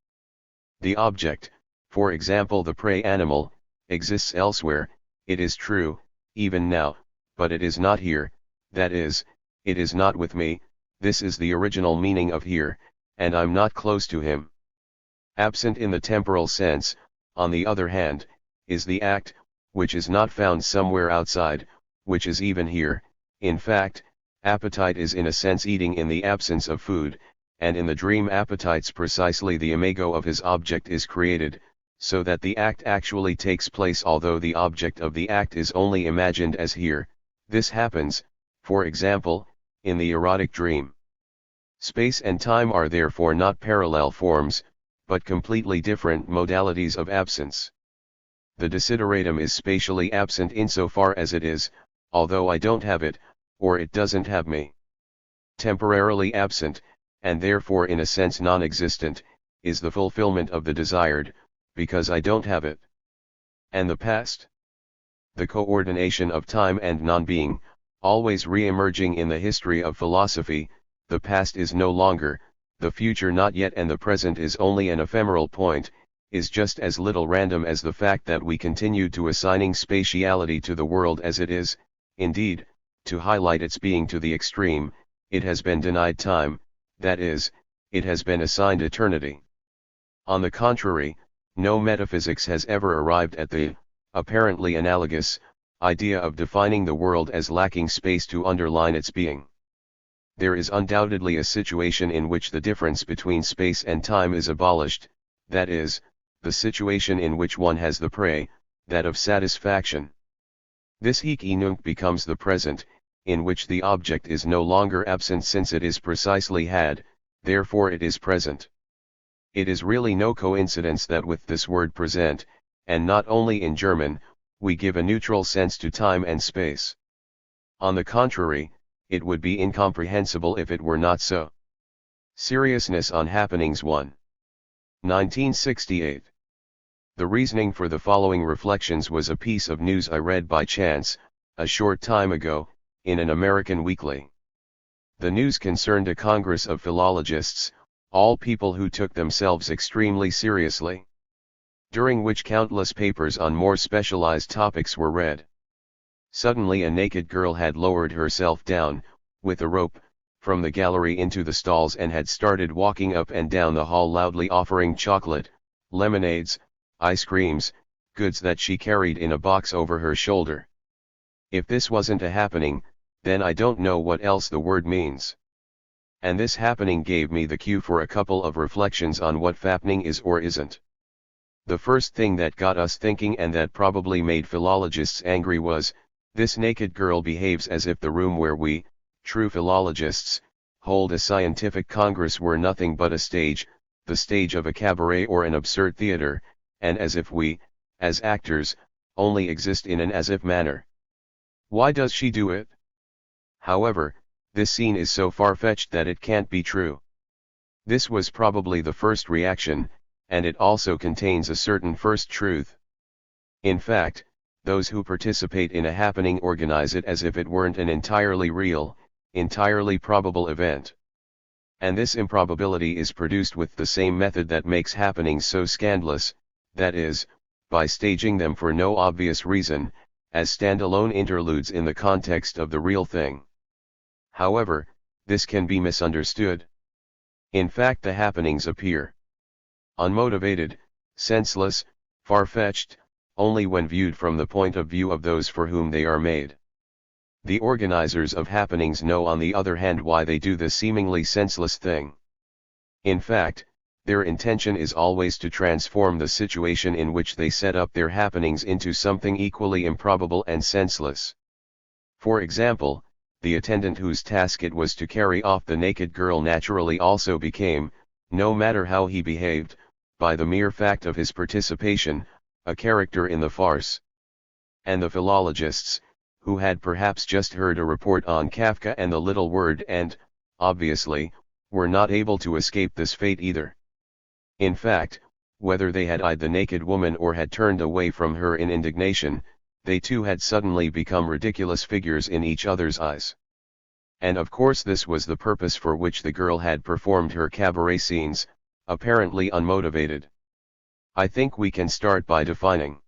S1: The object, for example the prey animal, exists elsewhere, it is true, even now, but it is not here, that is, it is not with me. This is the original meaning of here, and I'm not close to him. Absent in the temporal sense, on the other hand, is the act, which is not found somewhere outside, which is even here. In fact, appetite is in a sense eating in the absence of food, and in the dream appetites precisely the imago of his object is created, so that the act actually takes place although the object of the act is only imagined as here. This happens, for example, in the erotic dream. Space and time are therefore not parallel forms, but completely different modalities of absence. The desideratum is spatially absent insofar as it is, although I don't have it, or it doesn't have me. Temporarily absent, and therefore in a sense non-existent, is the fulfillment of the desired, because I don't have it. And the past? the coordination of time and non-being, always re-emerging in the history of philosophy. The past is no longer, the future not yet, and the present is only an ephemeral point, is just as little random as the fact that we continue to assigning spatiality to the world as it is. Indeed, to highlight its being to the extreme, it has been denied time, that is, it has been assigned eternity. On the contrary, no metaphysics has ever arrived at the, apparently analogous, idea of defining the world as lacking space to underline its being. There is undoubtedly a situation in which the difference between space and time is abolished, that is, the situation in which one has the prey, that of satisfaction. This hic nunc becomes the present, in which the object is no longer absent since it is precisely had, therefore it is present. It is really no coincidence that with this word present, and not only in German, we give a neutral sense to time and space. On the contrary, it would be incomprehensible if it were not so. Seriousness on Happenings 1. 1968. The reasoning for the following reflections was a piece of news I read by chance, a short time ago, in an American weekly. The news concerned a congress of philologists, all people who took themselves extremely seriously, during which countless papers on more specialized topics were read. Suddenly a naked girl had lowered herself down, with a rope, from the gallery into the stalls and had started walking up and down the hall loudly offering chocolate, lemonades, ice creams, goods that she carried in a box over her shoulder. If this wasn't a happening, then I don't know what else the word means. And this happening gave me the cue for a couple of reflections on what fappening is or isn't. The first thing that got us thinking and that probably made philologists angry was, this naked girl behaves as if the room where we, true philologists, hold a scientific congress were nothing but a stage, the stage of a cabaret or an absurd theater, and as if we, as actors, only exist in an as-if manner. Why does she do it? However, this scene is so far-fetched that it can't be true. This was probably the first reaction, and it also contains a certain first truth. In fact, those who participate in a happening organize it as if it weren't an entirely real, entirely probable event. And this improbability is produced with the same method that makes happenings so scandalous, that is, by staging them for no obvious reason, as standalone interludes in the context of the real thing. However, this can be misunderstood. In fact, the happenings appear unmotivated, senseless, far-fetched, only when viewed from the point of view of those for whom they are made. The organizers of happenings know on the other hand why they do this seemingly senseless thing. In fact, their intention is always to transform the situation in which they set up their happenings into something equally improbable and senseless. For example, the attendant whose task it was to carry off the naked girl naturally also became, no matter how he behaved, by the mere fact of his participation, a character in the farce. And the philologists, who had perhaps just heard a report on Kafka and the little word and, obviously, were not able to escape this fate either. In fact, whether they had eyed the naked woman or had turned away from her in indignation, they too had suddenly become ridiculous figures in each other's eyes. And of course this was the purpose for which the girl had performed her cabaret scenes, apparently unmotivated. I think we can start by defining.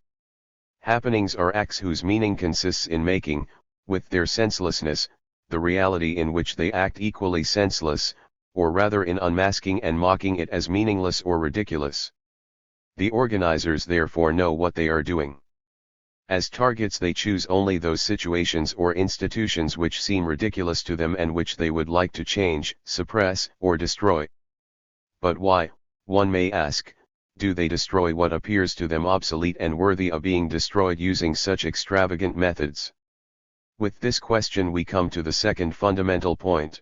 S1: Happenings are acts whose meaning consists in making, with their senselessness, the reality in which they act equally senseless, or rather in unmasking and mocking it as meaningless or ridiculous. The organizers therefore know what they are doing. As targets they choose only those situations or institutions which seem ridiculous to them and which they would like to change, suppress, or destroy. But why, one may ask, do they destroy what appears to them obsolete and worthy of being destroyed using such extravagant methods? With this question we come to the second fundamental point.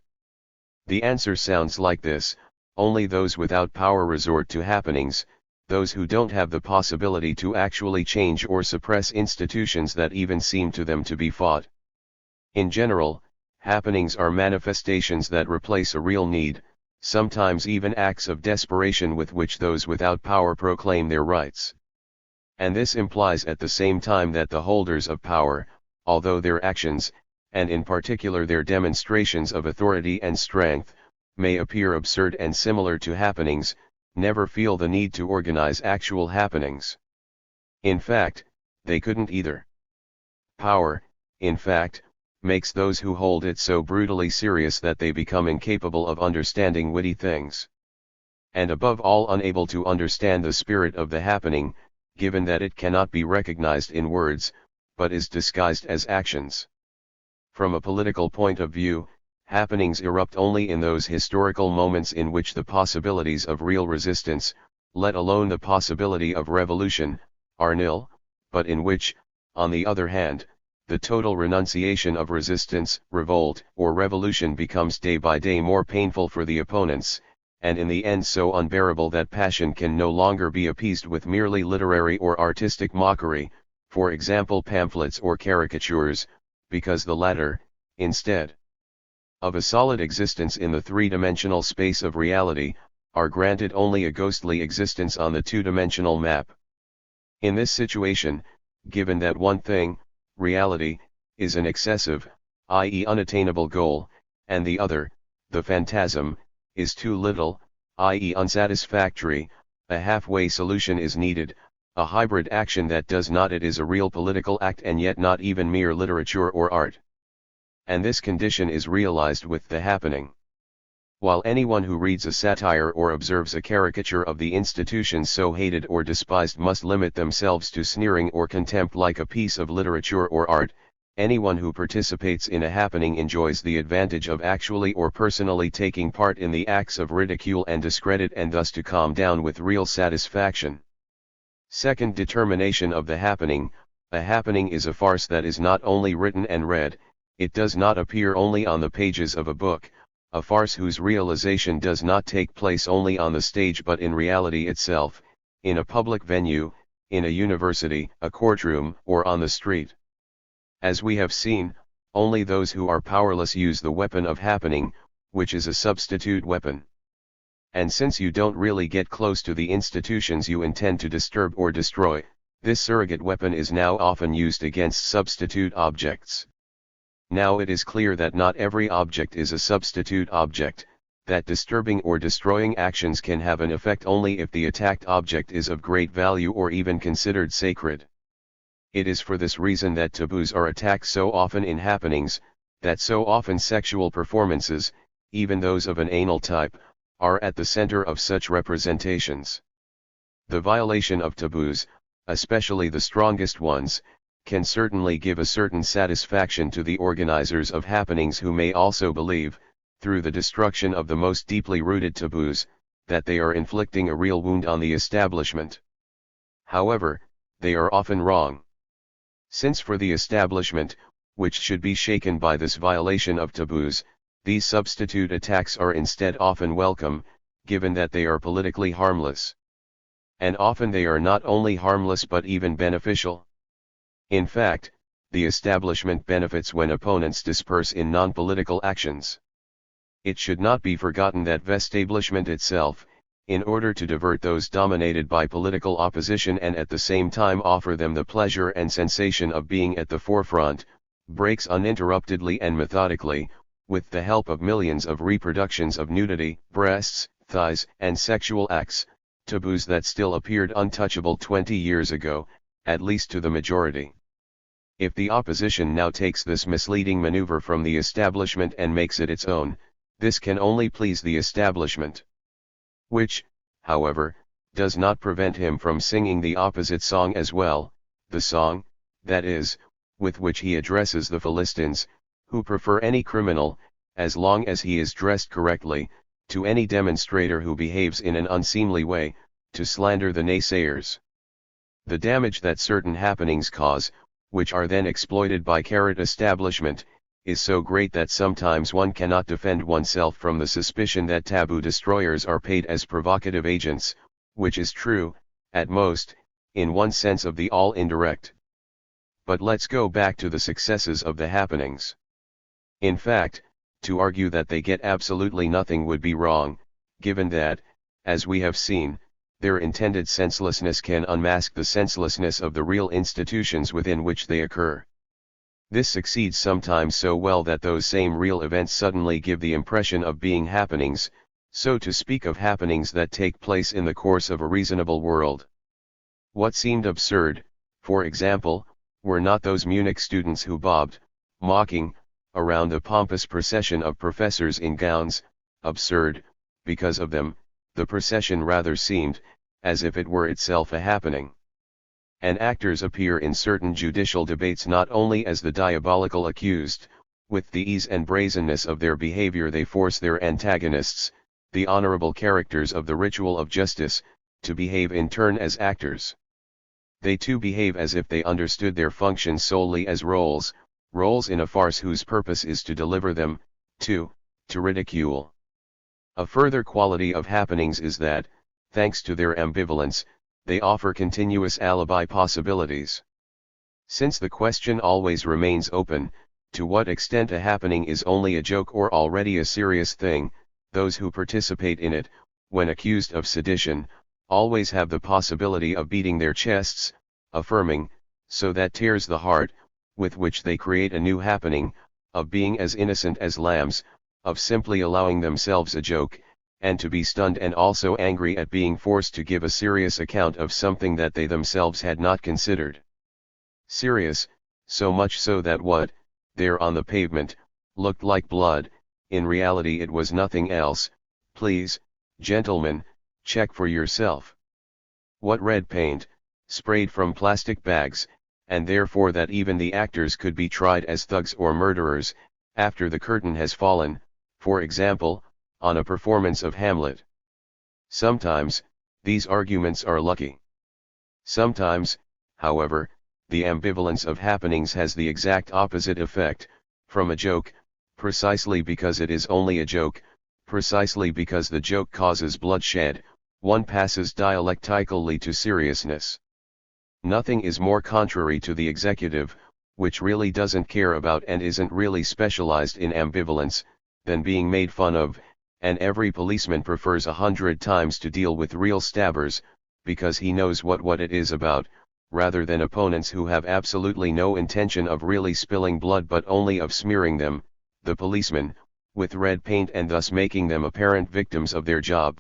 S1: The answer sounds like this: only those without power resort to happenings, those who don't have the possibility to actually change or suppress institutions that even seem to them to be fought. In general, happenings are manifestations that replace a real need, sometimes even acts of desperation with which those without power proclaim their rights. And this implies at the same time that the holders of power, although their actions, and in particular their demonstrations of authority and strength, may appear absurd and similar to happenings, never feel the need to organize actual happenings. In fact, they couldn't either. Power, in fact, makes those who hold it so brutally serious that they become incapable of understanding witty things. And above all unable to understand the spirit of the happening, given that it cannot be recognized in words, but is disguised as actions. From a political point of view, happenings erupt only in those historical moments in which the possibilities of real resistance, let alone the possibility of revolution, are nil, but in which, on the other hand, the total renunciation of resistance, revolt, or revolution becomes day by day more painful for the opponents, and in the end so unbearable that passion can no longer be appeased with merely literary or artistic mockery, for example pamphlets or caricatures, because the latter, instead of a solid existence in the three-dimensional space of reality, are granted only a ghostly existence on the two-dimensional map. In this situation, given that one thing, reality, is an excessive, i.e. unattainable goal, and the other, the phantasm, is too little, i.e. unsatisfactory, a halfway solution is needed, a hybrid action that does not it is a real political act and yet not even mere literature or art. And this condition is realized with the happening. While anyone who reads a satire or observes a caricature of the institutions so hated or despised must limit themselves to sneering or contempt like a piece of literature or art, anyone who participates in a happening enjoys the advantage of actually or personally taking part in the acts of ridicule and discredit and thus to calm down with real satisfaction. Second determination of the happening, a happening is a farce that is not only written and read, it does not appear only on the pages of a book, a farce whose realization does not take place only on the stage but in reality itself, in a public venue, in a university, a courtroom, or on the street. As we have seen, only those who are powerless use the weapon of happening, which is a substitute weapon. And since you don't really get close to the institutions you intend to disturb or destroy, this surrogate weapon is now often used against substitute objects. Now it is clear that not every object is a substitute object, that disturbing or destroying actions can have an effect only if the attacked object is of great value or even considered sacred. It is for this reason that taboos are attacked so often in happenings, that so often sexual performances, even those of an anal type, are at the center of such representations. The violation of taboos, especially the strongest ones, can certainly give a certain satisfaction to the organizers of happenings who may also believe, through the destruction of the most deeply rooted taboos, that they are inflicting a real wound on the establishment. However, they are often wrong. Since for the establishment, which should be shaken by this violation of taboos, these substitute attacks are instead often welcome, given that they are politically harmless. And often they are not only harmless but even beneficial. In fact, the establishment benefits when opponents disperse in non-political actions. It should not be forgotten that vestablishment itself, in order to divert those dominated by political opposition and at the same time offer them the pleasure and sensation of being at the forefront, breaks uninterruptedly and methodically, with the help of millions of reproductions of nudity, breasts, thighs, and sexual acts, taboos that still appeared untouchable 20 years ago, at least to the majority. If the opposition now takes this misleading maneuver from the establishment and makes it its own, this can only please the establishment. Which, however, does not prevent him from singing the opposite song as well, the song, that is, with which he addresses the Philistines, who prefer any criminal, as long as he is dressed correctly, to any demonstrator who behaves in an unseemly way, to slander the naysayers. The damage that certain happenings cause, which are then exploited by carrot establishment, is so great that sometimes one cannot defend oneself from the suspicion that taboo destroyers are paid as provocative agents, which is true, at most, in one sense of the all indirect. But let's go back to the successes of the happenings. In fact, to argue that they get absolutely nothing would be wrong, given that, as we have seen, their intended senselessness can unmask the senselessness of the real institutions within which they occur. This succeeds sometimes so well that those same real events suddenly give the impression of being happenings, so to speak, of happenings that take place in the course of a reasonable world. What seemed absurd, for example, were not those Munich students who bobbed, mocking, around the pompous procession of professors in gowns. Absurd, because of them, the procession rather seemed, as if it were itself a happening. And actors appear in certain judicial debates not only as the diabolical accused, with the ease and brazenness of their behavior they force their antagonists, the honorable characters of the ritual of justice, to behave in turn as actors. They too behave as if they understood their function solely as roles in a farce whose purpose is to deliver them, to ridicule. A further quality of happenings is that, thanks to their ambivalence, they offer continuous alibi possibilities. Since the question always remains open, to what extent a happening is only a joke or already a serious thing, those who participate in it, when accused of sedition, always have the possibility of beating their chests, affirming, so that tears the heart, with which they create a new happening, of being as innocent as lambs, of simply allowing themselves a joke, and to be stunned and also angry at being forced to give a serious account of something that they themselves had not considered. Serious, so much so that what, there on the pavement, looked like blood, in reality it was nothing else. Please, gentlemen, check for yourself. What red paint, sprayed from plastic bags, and therefore that even the actors could be tried as thugs or murderers, after the curtain has fallen, for example, on a performance of Hamlet. Sometimes, these arguments are lucky. Sometimes, however, the ambivalence of happenings has the exact opposite effect. From a joke, precisely because it is only a joke, precisely because the joke causes bloodshed, one passes dialectically to seriousness. Nothing is more contrary to the executive, which really doesn't care about and isn't really specialized in ambivalence, than being made fun of, and every policeman prefers 100 times to deal with real stabbers, because he knows what it is about, rather than opponents who have absolutely no intention of really spilling blood but only of smearing them, the policemen, with red paint and thus making them apparent victims of their job.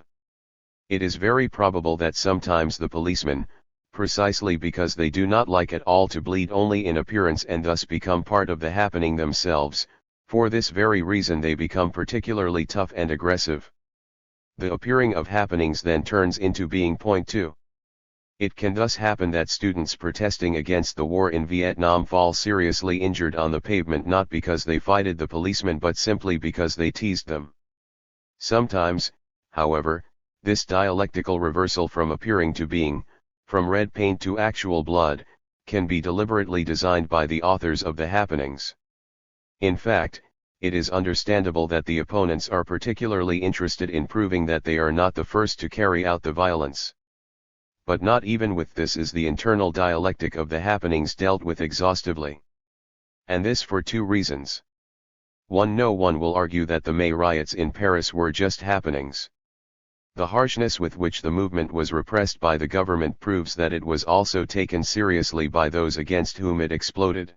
S1: It is very probable that sometimes the policemen, precisely because they do not like at all to bleed only in appearance and thus become part of the happening themselves, for this very reason they become particularly tough and aggressive. The appearing of happenings then turns into being point two. It can thus happen that students protesting against the war in Vietnam fall seriously injured on the pavement not because they fighted the policemen but simply because they teased them. Sometimes, however, this dialectical reversal from appearing to being, from red paint to actual blood, can be deliberately designed by the authors of the happenings. In fact, it is understandable that the opponents are particularly interested in proving that they are not the first to carry out the violence. But not even with this is the internal dialectic of the happenings dealt with exhaustively. And this for two reasons. 1. No one will argue that the May riots in Paris were just happenings. The harshness with which the movement was repressed by the government proves that it was also taken seriously by those against whom it exploded.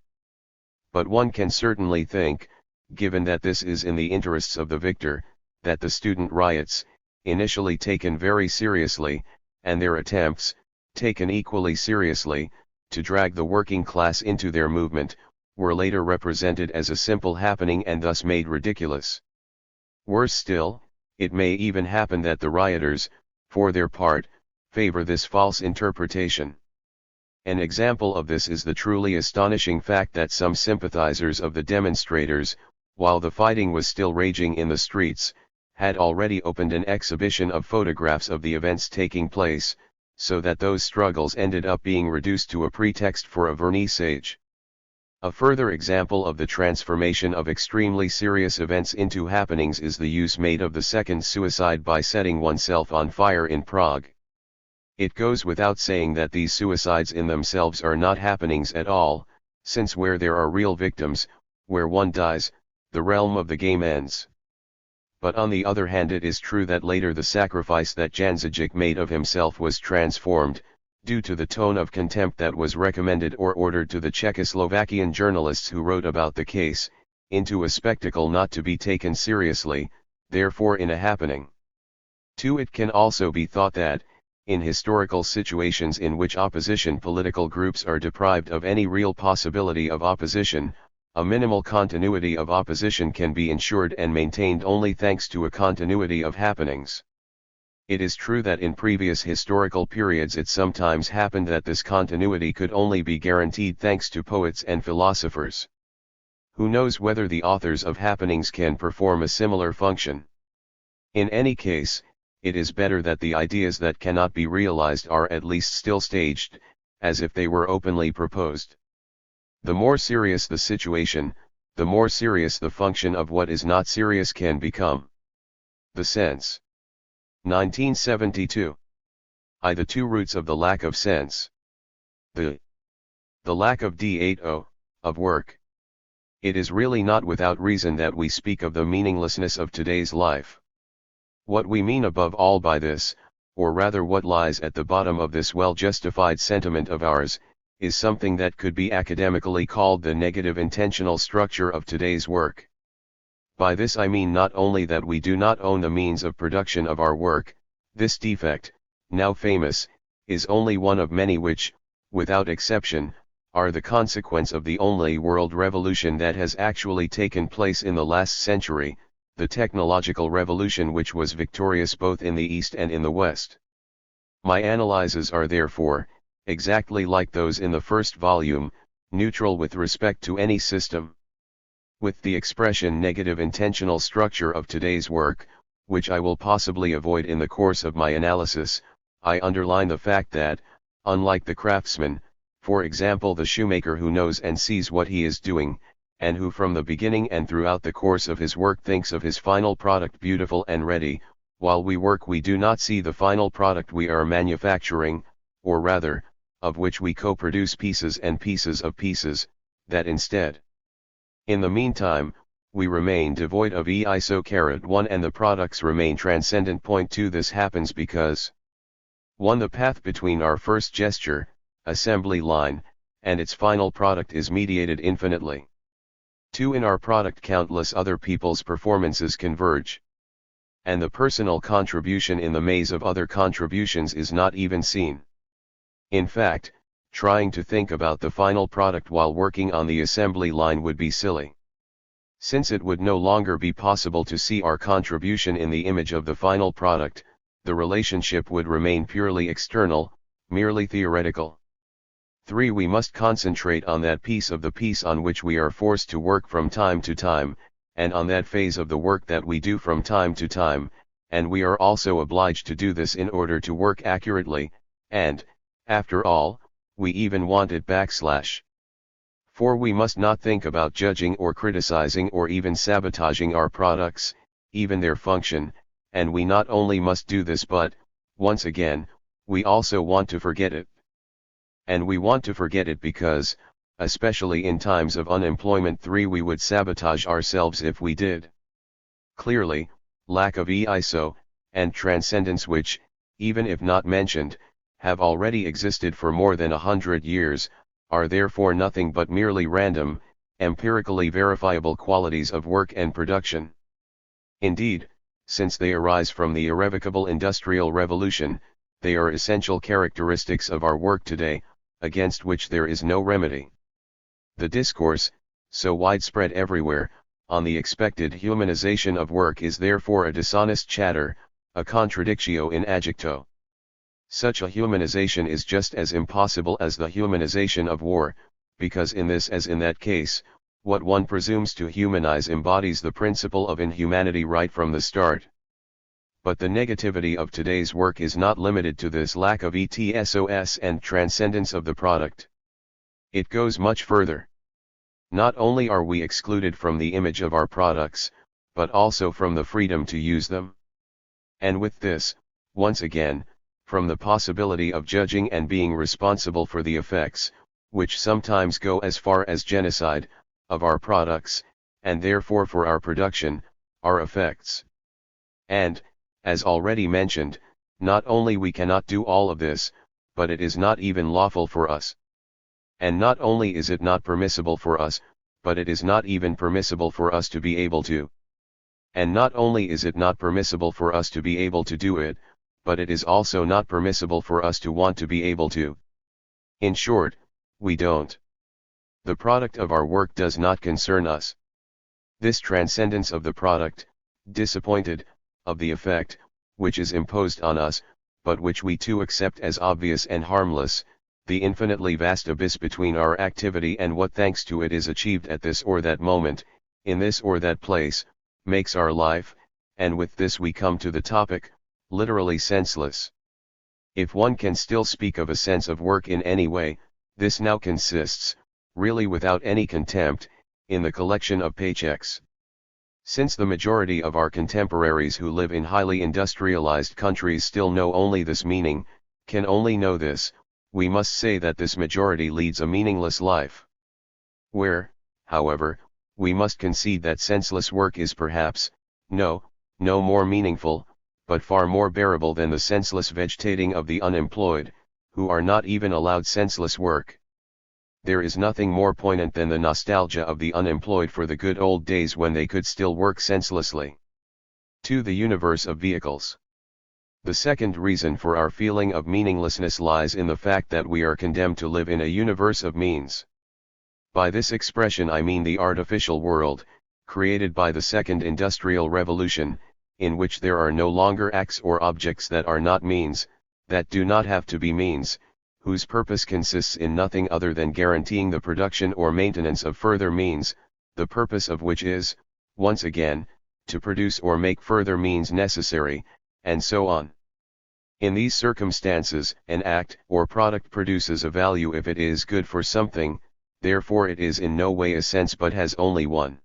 S1: But one can certainly think, given that this is in the interests of the victor, that the student riots, initially taken very seriously, and their attempts, taken equally seriously, to drag the working class into their movement, were later represented as a simple happening and thus made ridiculous. Worse still, it may even happen that the rioters, for their part, favor this false interpretation. An example of this is the truly astonishing fact that some sympathizers of the demonstrators, while the fighting was still raging in the streets, had already opened an exhibition of photographs of the events taking place, so that those struggles ended up being reduced to a pretext for a vernissage. A further example of the transformation of extremely serious events into happenings is the use made of the second suicide by setting oneself on fire in Prague. It goes without saying that these suicides in themselves are not happenings at all, since where there are real victims, where one dies, the realm of the game ends. but on the other hand it is true that later the sacrifice that Janžić made of himself was transformed, due to the tone of contempt that was recommended or ordered to the Czechoslovakian journalists who wrote about the case, into a spectacle not to be taken seriously, therefore in a happening. 2. It can also be thought that, in historical situations in which opposition political groups are deprived of any real possibility of opposition, a minimal continuity of opposition can be ensured and maintained only thanks to a continuity of happenings. It is true that in previous historical periods it sometimes happened that this continuity could only be guaranteed thanks to poets and philosophers. Who knows whether the authors of happenings can perform a similar function? In any case, it is better that the ideas that cannot be realized are at least still staged, as if they were openly proposed. The more serious the situation, the more serious the function of what is not serious can become. The sense. 1972. The two roots of the lack of sense. The lack of DAO, of work. It is really not without reason that we speak of the meaninglessness of today's life. What we mean above all by this, or rather what lies at the bottom of this well-justified sentiment of ours, is something that could be academically called the negative intentional structure of today's work. By this I mean not only that we do not own the means of production of our work, this defect, now famous, is only one of many which, without exception, are the consequence of the only world revolution that has actually taken place in the last century, the technological revolution which was victorious both in the East and in the West. My analyses are therefore, exactly like those in the first volume, neutral with respect to any system. With the expression negative intentional structure of today's work, which I will possibly avoid in the course of my analysis, I underline the fact that, unlike the craftsman, for example the shoemaker who knows and sees what he is doing, and who from the beginning and throughout the course of his work thinks of his final product beautiful and ready, while we work we do not see the final product we are manufacturing, or rather, of which we co-produce pieces and pieces of pieces, that instead. In the meantime, we remain devoid of EISO-1 and the products remain transcendent. Point 2. This happens because 1. The path between our first gesture, assembly line, and its final product is mediated infinitely. 2. In our product countless other people's performances converge. And the personal contribution in the maze of other contributions is not even seen. In fact, trying to think about the final product while working on the assembly line would be silly. Since it would no longer be possible to see our contribution in the image of the final product, the relationship would remain purely external, merely theoretical. 3. We must concentrate on that piece of the piece on which we are forced to work from time to time, and on that phase of the work that we do from time to time, and we are also obliged to do this in order to work accurately, and, after all, we even want it /. 4. We must not think about judging or criticizing or even sabotaging our products, even their function, and we not only must do this but, once again, we also want to forget it. And we want to forget it because, especially in times of unemployment. 3. We would sabotage ourselves if we did. Clearly, lack of EISO, and transcendence which, even if not mentioned, have already existed for more than 100 years, are therefore nothing but merely random, empirically verifiable qualities of work and production. Indeed, since they arise from the irrevocable Industrial Revolution, they are essential characteristics of our work today, against which there is no remedy. The discourse, so widespread everywhere, on the expected humanization of work is therefore a dishonest chatter, a contradictio in adjecto. Such a humanization is just as impossible as the humanization of war, because in this as in that case, what one presumes to humanize embodies the principle of inhumanity right from the start. But the negativity of today's work is not limited to this lack of ETSOS and transcendence of the product. It goes much further. Not only are we excluded from the image of our products, but also from the freedom to use them. And with this, once again, from the possibility of judging and being responsible for the effects, which sometimes go as far as genocide, of our products, and therefore for our production, our effects. And, as already mentioned, not only we cannot do all of this, but it is not even lawful for us. And not only is it not permissible for us, but it is not even permissible for us to be able to. And not only is it not permissible for us to be able to do it, but it is also not permissible for us to want to be able to. In short, we don't. The product of our work does not concern us. This transcendence of the product, disappointed, of the effect, which is imposed on us, but which we too accept as obvious and harmless, the infinitely vast abyss between our activity and what thanks to it is achieved at this or that moment, in this or that place, makes our life, and with this we come to the topic, literally senseless. If one can still speak of a sense of work in any way, this now consists, really without any contempt, in the collection of paychecks. Since the majority of our contemporaries who live in highly industrialized countries still know only this meaning, can only know this, we must say that this majority leads a meaningless life. Where, however, we must concede that senseless work is perhaps, no more meaningful, but far more bearable than the senseless vegetating of the unemployed, who are not even allowed senseless work. There is nothing more poignant than the nostalgia of the unemployed for the good old days when they could still work senselessly. 2. The universe of vehicles. The second reason for our feeling of meaninglessness lies in the fact that we are condemned to live in a universe of means. By this expression I mean the artificial world, created by the Second Industrial Revolution, in which there are no longer acts or objects that are not means, that do not have to be means, whose purpose consists in nothing other than guaranteeing the production or maintenance of further means, the purpose of which is, once again, to produce or make further means necessary, and so on. In these circumstances, an act or product produces a value if it is good for something, therefore it is in no way a sense but has only one.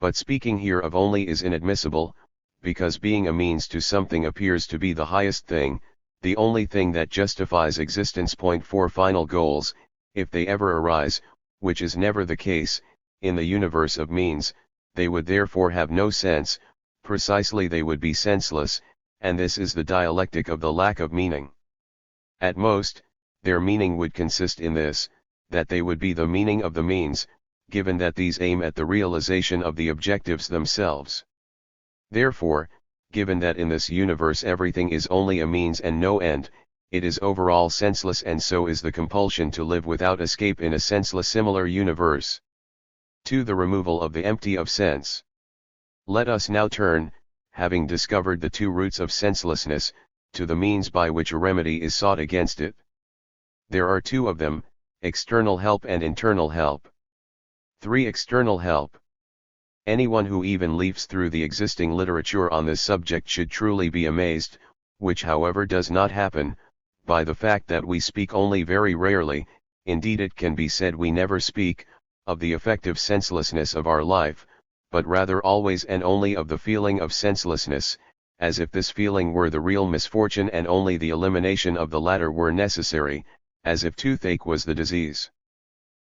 S1: But speaking here of only is inadmissible, because being a means to something appears to be the highest thing, the only thing that justifies existence. Point 4. Final goals, if they ever arise, which is never the case, in the universe of means, they would therefore have no sense, precisely they would be senseless, and this is the dialectic of the lack of meaning. At most, their meaning would consist in this, that they would be the meaning of the means, given that these aim at the realization of the objectives themselves. Therefore, given that in this universe everything is only a means and no end, it is overall senseless, and so is the compulsion to live without escape in a senseless similar universe. 2. The removal of the empty of sense. Let us now turn, having discovered the two roots of senselessness, to the means by which a remedy is sought against it. There are two of them, external help and internal help. 3. External help. Anyone who even leafs through the existing literature on this subject should truly be amazed, which however does not happen, by the fact that we speak only very rarely, indeed it can be said we never speak, of the effective senselessness of our life, but rather always and only of the feeling of senselessness, as if this feeling were the real misfortune and only the elimination of the latter were necessary, as if toothache was the disease.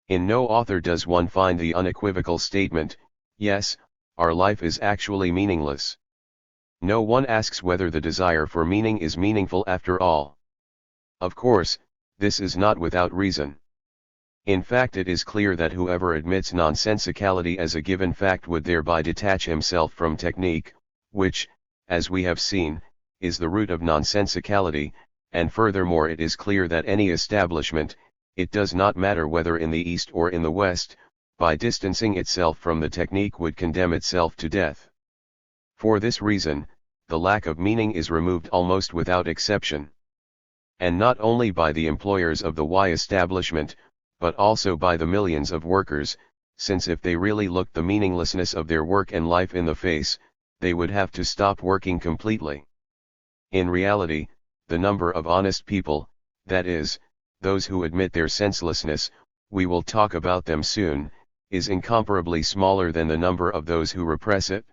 S1: In no author does one find the unequivocal statement, yes, our life is actually meaningless. No one asks whether the desire for meaning is meaningful after all. Of course, this is not without reason. In fact, it is clear that whoever admits nonsensicality as a given fact would thereby detach himself from technique, which, as we have seen, is the root of nonsensicality, and furthermore it is clear that any establishment, it does not matter whether in the East or in the West, by distancing itself from the technique would condemn itself to death. For this reason, the lack of meaning is removed almost without exception. And not only by the employers of the Y establishment, but also by the millions of workers, since if they really looked the meaninglessness of their work and life in the face, they would have to stop working completely. In reality, the number of honest people, that is, those who admit their senselessness, we will talk about them soon, is incomparably smaller than the number of those who repress it.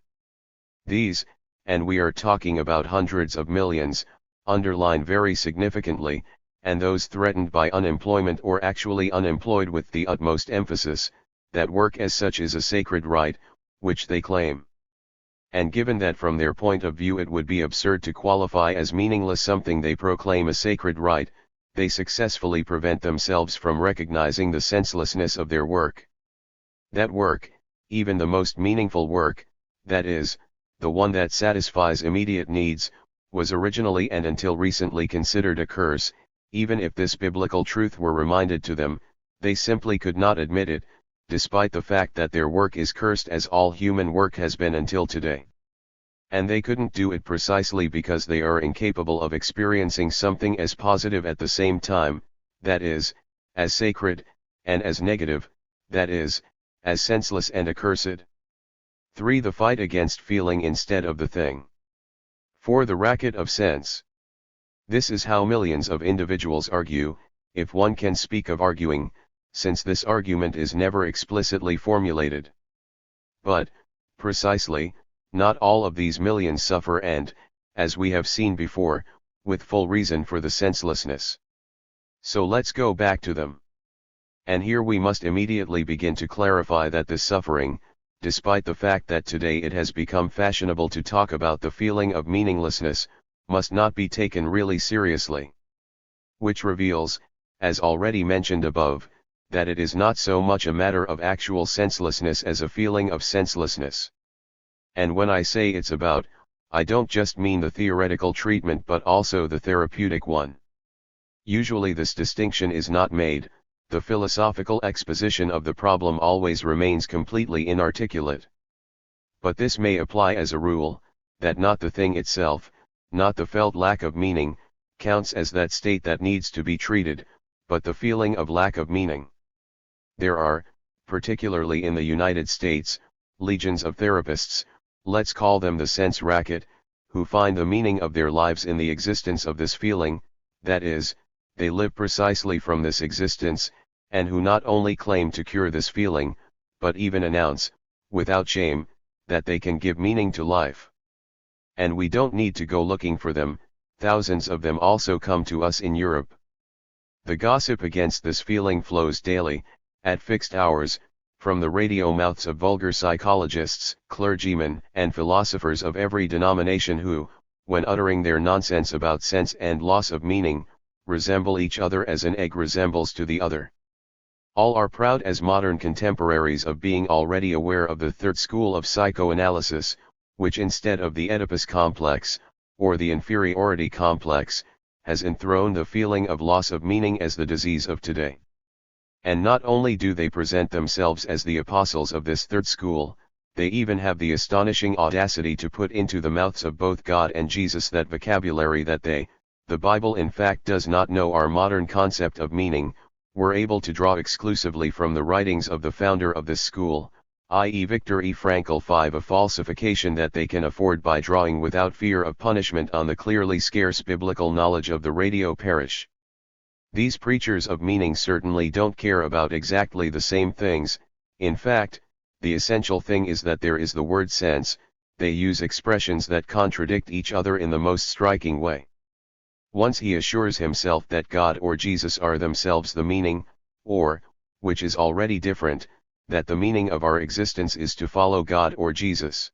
S1: These, and we are talking about hundreds of millions, underline very significantly, and those threatened by unemployment or actually unemployed with the utmost emphasis, that work as such is a sacred right, which they claim. And given that from their point of view it would be absurd to qualify as meaningless something they proclaim a sacred right, they successfully prevent themselves from recognizing the senselessness of their work. That work, even the most meaningful work, that is, the one that satisfies immediate needs, was originally and until recently considered a curse. Even if this biblical truth were reminded to them, they simply could not admit it, despite the fact that their work is cursed as all human work has been until today. And they couldn't do it precisely because they are incapable of experiencing something as positive at the same time, that is, as sacred, and as negative, that is, as senseless and accursed. 3. The fight against feeling instead of the thing. 4. The racket of sense. This is how millions of individuals argue, if one can speak of arguing, since this argument is never explicitly formulated. But, precisely, not all of these millions suffer and, as we have seen before, with full reason for the senselessness. So let's go back to them. And here we must immediately begin to clarify that this suffering, despite the fact that today it has become fashionable to talk about the feeling of meaninglessness, must not be taken really seriously. Which reveals, as already mentioned above, that it is not so much a matter of actual senselessness as a feeling of senselessness. And when I say it's about, I don't just mean the theoretical treatment but also the therapeutic one. Usually this distinction is not made, the philosophical exposition of the problem always remains completely inarticulate. But this may apply as a rule, that not the thing itself, not the felt lack of meaning, counts as that state that needs to be treated, but the feeling of lack of meaning. There are, particularly in the United States, legions of therapists, let's call them the sense racket, who find the meaning of their lives in the existence of this feeling, that is, they live precisely from this existence, and who not only claim to cure this feeling, but even announce, without shame, that they can give meaning to life. And we don't need to go looking for them, thousands of them also come to us in Europe. The gossip against this feeling flows daily, at fixed hours, from the radio mouths of vulgar psychologists, clergymen, and philosophers of every denomination who, when uttering their nonsense about sense and loss of meaning, resemble each other as an egg resembles to the other. All are proud as modern contemporaries of being already aware of the third school of psychoanalysis, which instead of the Oedipus complex, or the inferiority complex, has enthroned the feeling of loss of meaning as the disease of today. And not only do they present themselves as the apostles of this third school, they even have the astonishing audacity to put into the mouths of both God and Jesus that vocabulary that they, the Bible in fact does not know our modern concept of meaning, were able to draw exclusively from the writings of the founder of this school, i.e. Viktor E. Frankl. 5. A falsification that they can afford by drawing without fear of punishment on the clearly scarce biblical knowledge of the radio parish. These preachers of meaning certainly don't care about exactly the same things. In fact, the essential thing is that there is the word sense. They use expressions that contradict each other in the most striking way. Once he assures himself that God or Jesus are themselves the meaning, or, which is already different, that the meaning of our existence is to follow God or Jesus.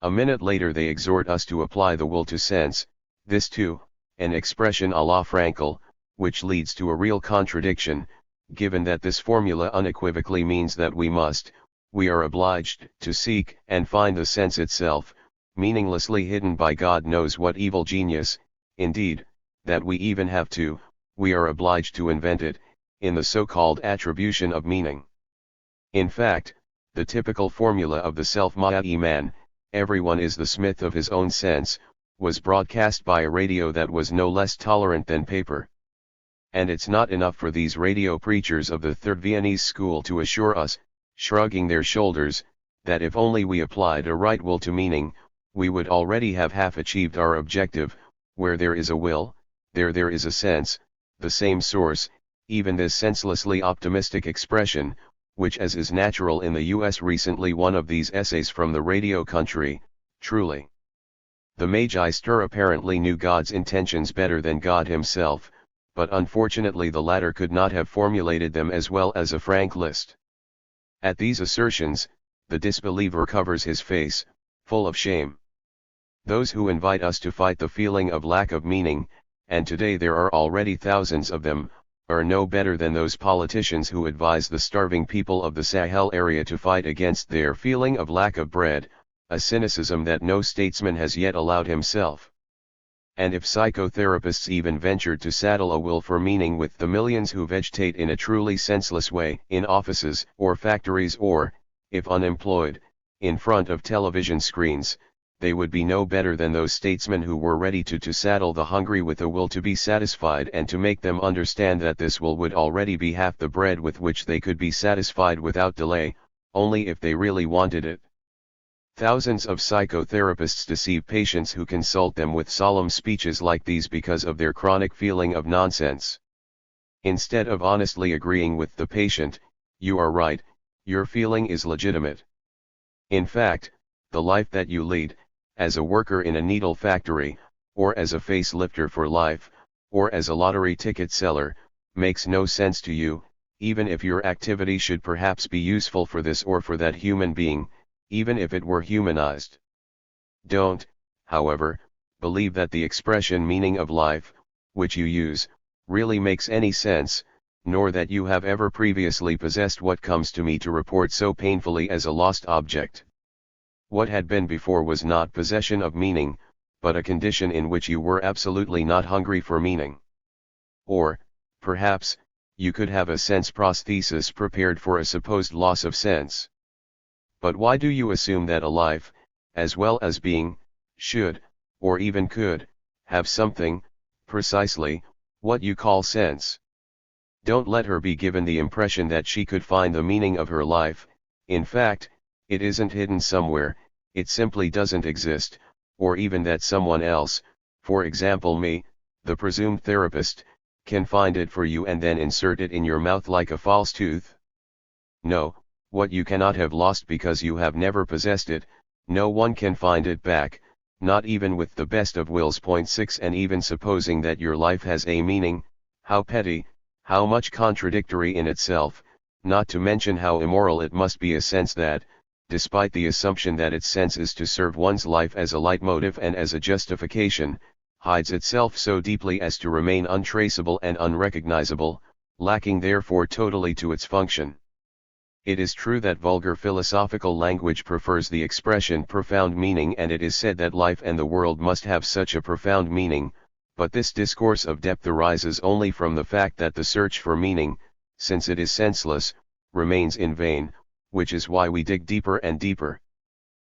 S1: A minute later they exhort us to apply the will to sense, this too, an expression à la Frankl, which leads to a real contradiction, given that this formula unequivocally means that we are obliged to seek and find the sense itself, meaninglessly hidden by God knows what evil genius, indeed, that we are obliged to invent it, in the so-called attribution of meaning. In fact, the typical formula of the self-made man, everyone is the smith of his own sense, was broadcast by a radio that was no less tolerant than paper. And it's not enough for these radio preachers of the Third Viennese school to assure us, shrugging their shoulders, that if only we applied a right will to meaning, we would already have half achieved our objective. Where there is a will, there is a sense, the same source. Even this senselessly optimistic expression, which as is natural in the U.S. recently one of these essays from the radio country, truly. The Magister apparently knew God's intentions better than God himself, but unfortunately the latter could not have formulated them as well as a Franklist. At these assertions, the disbeliever covers his face, full of shame. Those who invite us to fight the feeling of lack of meaning, and today there are already thousands of them, are no better than those politicians who advise the starving people of the Sahel area to fight against their feeling of lack of bread, a cynicism that no statesman has yet allowed himself. And if psychotherapists even ventured to saddle a will for meaning with the millions who vegetate in a truly senseless way in offices or factories or, if unemployed, in front of television screens, they would be no better than those statesmen who were ready to saddle the hungry with a will to be satisfied and to make them understand that this will would already be half the bread with which they could be satisfied without delay, only if they really wanted it. Thousands of psychotherapists deceive patients who consult them with solemn speeches like these because of their chronic feeling of nonsense. Instead of honestly agreeing with the patient, you are right, your feeling is legitimate. In fact, the life that you lead, as a worker in a needle factory, or as a facelifter for life, or as a lottery ticket seller, makes no sense to you, even if your activity should perhaps be useful for this or for that human being, even if it were humanized. Don't, however, believe that the expression meaning of life, which you use, really makes any sense, nor that you have ever previously possessed what comes to me to report so painfully as a lost object. What had been before was not possession of meaning, but a condition in which you were absolutely not hungry for meaning. Or, perhaps, you could have a sense prosthesis prepared for a supposed loss of sense. But why do you assume that a life, as well as being, should, or even could, have something, precisely, what you call sense? Don't let her be given the impression that she could find the meaning of her life. In fact, it isn't hidden somewhere, it simply doesn't exist, or even that someone else, for example me, the presumed therapist, can find it for you and then insert it in your mouth like a false tooth. No, what you cannot have lost because you have never possessed it, no one can find it back, not even with the best of wills. 6 And even supposing that your life has a meaning, how petty, how much contradictory in itself, not to mention how immoral it must be a sense that, despite the assumption that its sense is to serve one's life as a leitmotif and as a justification, hides itself so deeply as to remain untraceable and unrecognizable, lacking therefore totally to its function. It is true that vulgar philosophical language prefers the expression profound meaning, and it is said that life and the world must have such a profound meaning, but this discourse of depth arises only from the fact that the search for meaning, since it is senseless, remains in vain, which is why we dig deeper and deeper.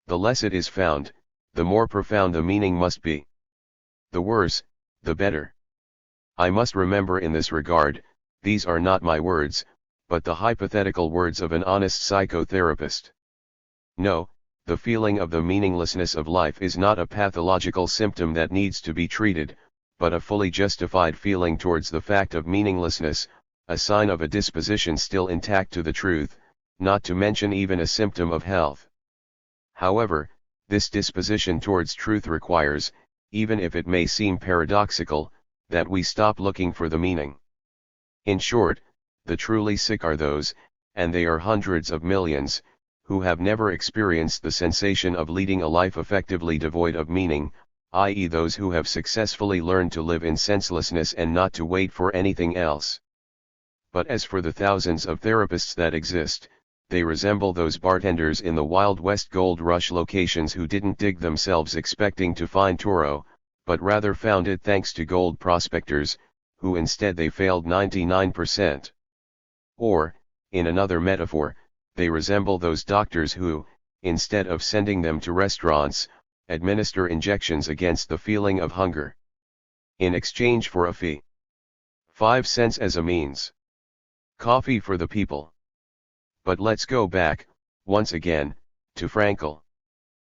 S1: The less it is found, the more profound the meaning must be. The worse, the better. I must remember in this regard, these are not my words, but the hypothetical words of an honest psychotherapist. No, the feeling of the meaninglessness of life is not a pathological symptom that needs to be treated, but a fully justified feeling towards the fact of meaninglessness, a sign of a disposition still intact to the truth, not to mention even a symptom of health. However, this disposition towards truth requires, even if it may seem paradoxical, that we stop looking for the meaning. In short, the truly sick are those, and they are hundreds of millions, who have never experienced the sensation of leading a life effectively devoid of meaning, i.e. those who have successfully learned to live in senselessness and not to wait for anything else. But as for the thousands of therapists that exist, they resemble those bartenders in the Wild West Gold Rush locations who didn't dig themselves expecting to find Toro, but rather found it thanks to gold prospectors, who instead they failed 99%. Or, in another metaphor, they resemble those doctors who, instead of sending them to restaurants, administer injections against the feeling of hunger, in exchange for a fee. 5 cents as a means. Coffee for the people. But let's go back, once again, to Frankl.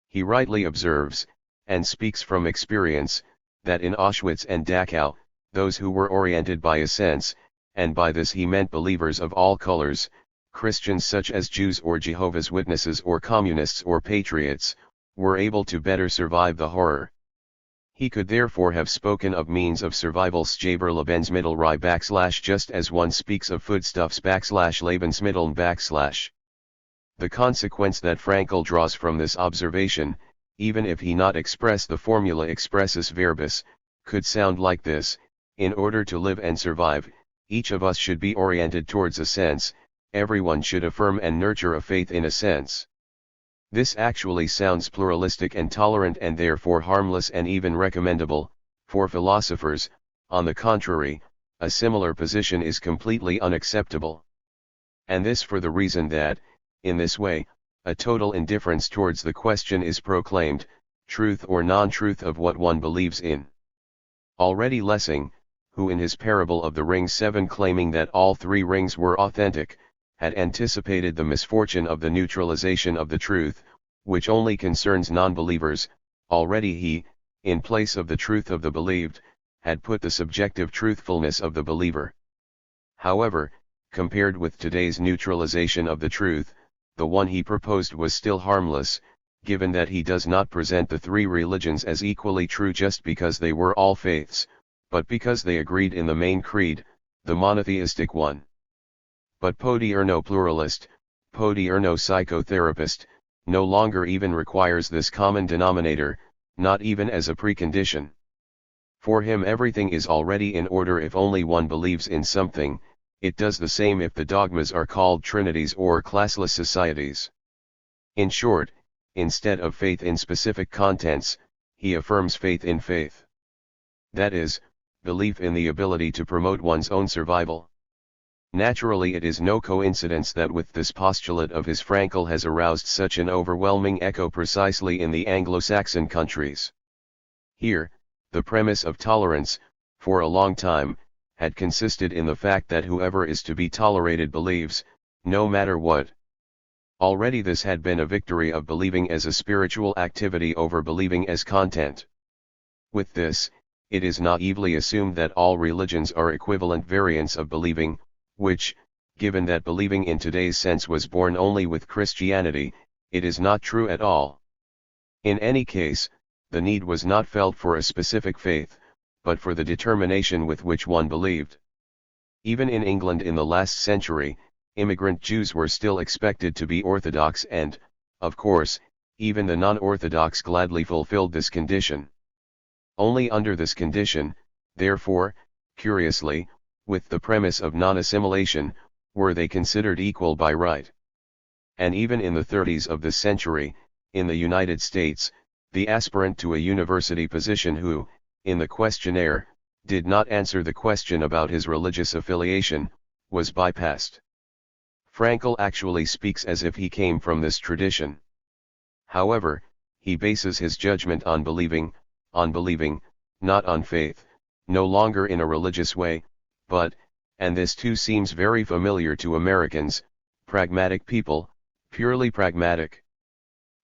S1: He rightly observes, and speaks from experience, that in Auschwitz and Dachau, those who were oriented by a sense, and by this he meant believers of all colors, Christians such as Jews or Jehovah's Witnesses or communists or patriots, were able to better survive the horror. He could therefore have spoken of means of survival /Lebensmittelrei / just as one speaks of foodstuffs / Lebensmitteln /. The consequence that Frankl draws from this observation, even if he not express the formula expressus verbis, could sound like this: in order to live and survive, each of us should be oriented towards a sense, everyone should affirm and nurture a faith in a sense. This actually sounds pluralistic and tolerant and therefore harmless and even recommendable. For philosophers, on the contrary, a similar position is completely unacceptable. And this for the reason that, in this way, a total indifference towards the question is proclaimed, truth or non-truth of what one believes in. Already Lessing, who in his parable of the Ring 7 claiming that all 3 rings were authentic, had anticipated the misfortune of the neutralization of the truth, which only concerns non-believers. Already he, in place of the truth of the believed, had put the subjective truthfulness of the believer. However, compared with today's neutralization of the truth, the one he proposed was still harmless, given that he does not present the 3 religions as equally true just because they were all faiths, but because they agreed in the main creed, the monotheistic one. But Podierno pluralist, Podierno psychotherapist, no longer even requires this common denominator, not even as a precondition. For him everything is already in order if only one believes in something. It does the same if the dogmas are called trinities or classless societies. In short, instead of faith in specific contents, he affirms faith in faith. That is, belief in the ability to promote one's own survival. Naturally, it is no coincidence that with this postulate of his Frankl has aroused such an overwhelming echo precisely in the Anglo-Saxon countries. Here, the premise of tolerance, for a long time, had consisted in the fact that whoever is to be tolerated believes, no matter what. Already this had been a victory of believing as a spiritual activity over believing as content. With this, it is naively assumed that all religions are equivalent variants of believing, which, given that believing in today's sense was born only with Christianity, it is not true at all. In any case, the need was not felt for a specific faith, but for the determination with which one believed. Even in England in the last century, immigrant Jews were still expected to be Orthodox and, of course, even the non-Orthodox gladly fulfilled this condition. Only under this condition, therefore, curiously, with the premise of non-assimilation, were they considered equal by right. And even in the 30s of this century, in the United States, the aspirant to a university position who, in the questionnaire, did not answer the question about his religious affiliation, was bypassed. Frankl actually speaks as if he came from this tradition. However, he bases his judgment on believing, not on faith, no longer in a religious way, but, and this too seems very familiar to Americans, pragmatic people, purely pragmatic.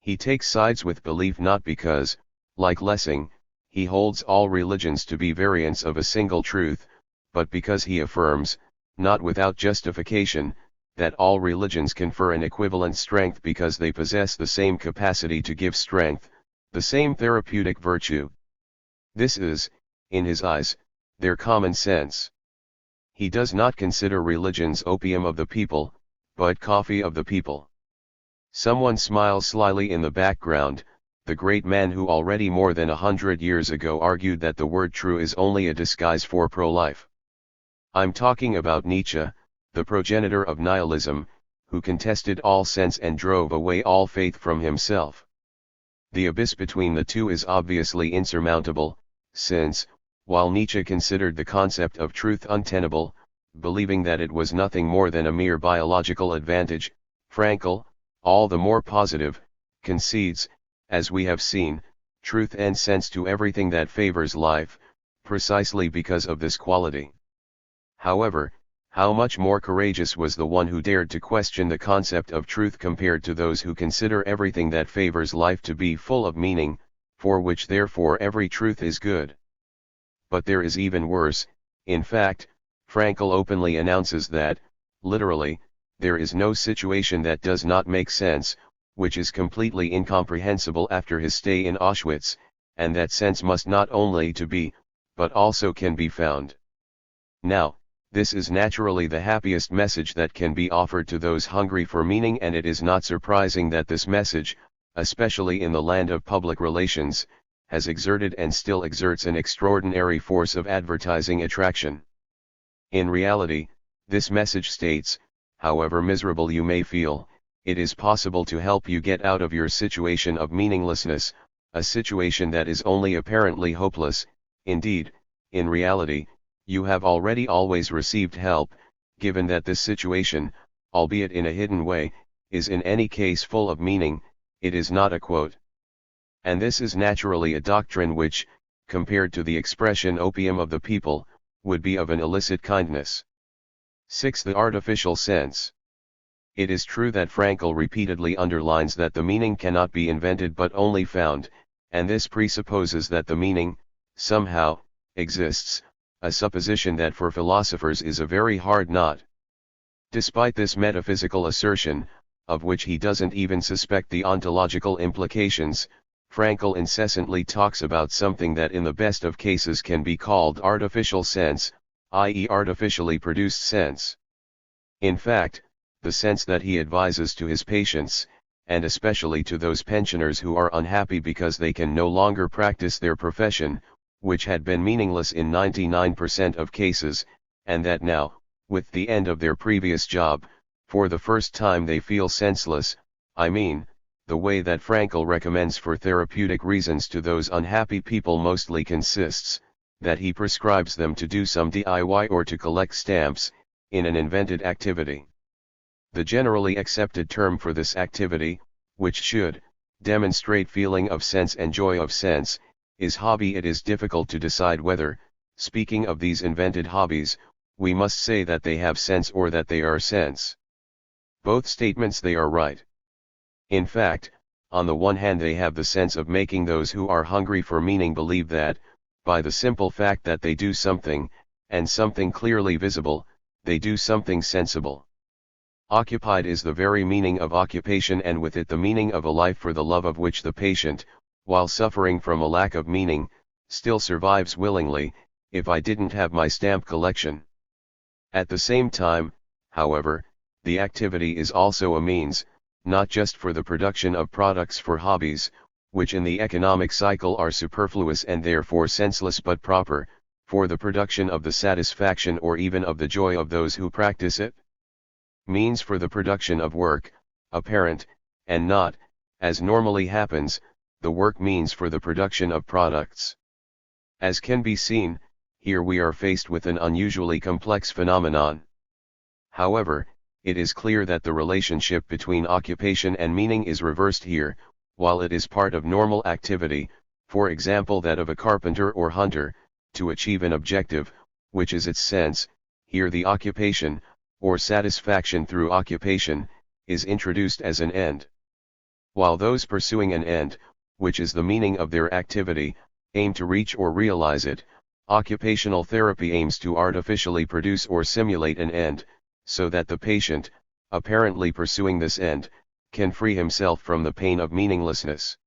S1: He takes sides with belief not because, like Lessing, he holds all religions to be variants of a single truth, but because he affirms, not without justification, that all religions confer an equivalent strength because they possess the same capacity to give strength, the same therapeutic virtue. This is, in his eyes, their common sense. He does not consider religions opium of the people, but coffee of the people. Someone smiles slyly in the background, the great man who already more than 100 years ago argued that the word true is only a disguise for pro-life. I'm talking about Nietzsche, the progenitor of nihilism, who contested all sense and drove away all faith from himself. The abyss between the two is obviously insurmountable, since, while Nietzsche considered the concept of truth untenable, believing that it was nothing more than a mere biological advantage, Frankl, all the more positive, concedes, as we have seen, truth and sense to everything that favors life, precisely because of this quality. However, how much more courageous was the one who dared to question the concept of truth compared to those who consider everything that favors life to be full of meaning, for which therefore every truth is good. But there is even worse. In fact, Frankl openly announces that, literally, there is no situation that does not make sense, which is completely incomprehensible after his stay in Auschwitz, and that sense must not only to be, but also can be found. Now, this is naturally the happiest message that can be offered to those hungry for meaning, and it is not surprising that this message, especially in the land of public relations, has exerted and still exerts an extraordinary force of advertising attraction. In reality, this message states, however miserable you may feel, it is possible to help you get out of your situation of meaninglessness, a situation that is only apparently hopeless. Indeed, in reality, you have already always received help, given that this situation, albeit in a hidden way, is in any case full of meaning. It is not a quote. And this is naturally a doctrine which, compared to the expression opium of the people, would be of an illicit kindness. 6. The artificial sense. It is true that Frankl repeatedly underlines that the meaning cannot be invented but only found, and this presupposes that the meaning, somehow, exists, a supposition that for philosophers is a very hard knot. Despite this metaphysical assertion, of which he doesn't even suspect the ontological implications, Frankl incessantly talks about something that in the best of cases can be called artificial sense, i.e. artificially produced sense. In fact, the sense that he advises to his patients, and especially to those pensioners who are unhappy because they can no longer practice their profession, which had been meaningless in 99% of cases, and that now, with the end of their previous job, for the first time they feel senseless. I mean, the way that Frankl recommends for therapeutic reasons to those unhappy people mostly consists, that he prescribes them to do some DIY or to collect stamps, in an invented activity. The generally accepted term for this activity, which should demonstrate feeling of sense and joy of sense, is hobby. It is difficult to decide whether, speaking of these invented hobbies, we must say that they have sense or that they are sense. Both statements they are right. In fact, on the one hand they have the sense of making those who are hungry for meaning believe that, by the simple fact that they do something, and something clearly visible, they do something sensible. Occupied is the very meaning of occupation, and with it the meaning of a life for the love of which the patient, while suffering from a lack of meaning, still survives willingly. If I didn't have my stamp collection. At the same time, however, the activity is also a means, not just for the production of products for hobbies, which in the economic cycle are superfluous and therefore senseless, but proper, for the production of the satisfaction or even of the joy of those who practice it. Means for the production of work, apparent, and not, as normally happens, the work means for the production of products. As can be seen, here we are faced with an unusually complex phenomenon. However, it is clear that the relationship between occupation and meaning is reversed here. While it is part of normal activity, for example that of a carpenter or hunter, to achieve an objective, which is its sense, here the occupation, or satisfaction through occupation, is introduced as an end. While those pursuing an end, which is the meaning of their activity, aim to reach or realize it, occupational therapy aims to artificially produce or simulate an end, so that the patient, apparently pursuing this end, can free himself from the pain of meaninglessness.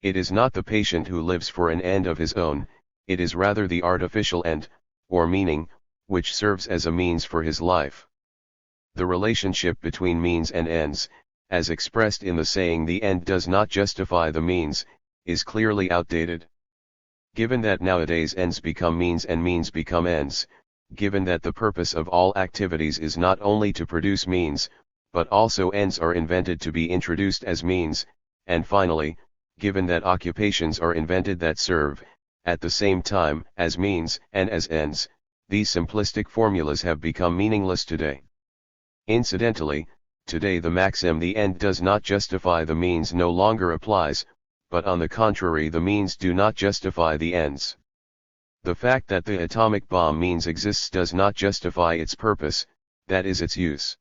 S1: It is not the patient who lives for an end of his own, it is rather the artificial end, or meaning, which serves as a means for his life. The relationship between means and ends, as expressed in the saying "the end does not justify the means," is clearly outdated. Given that nowadays ends become means and means become ends, given that the purpose of all activities is not only to produce means, but also ends are invented to be introduced as means, and finally, given that occupations are invented that serve, at the same time, as means and as ends, these simplistic formulas have become meaningless today. Incidentally, today the maxim "the end does not justify the means" no longer applies, but on the contrary the means do not justify the ends. The fact that the atomic bomb means exists does not justify its purpose, that is its use.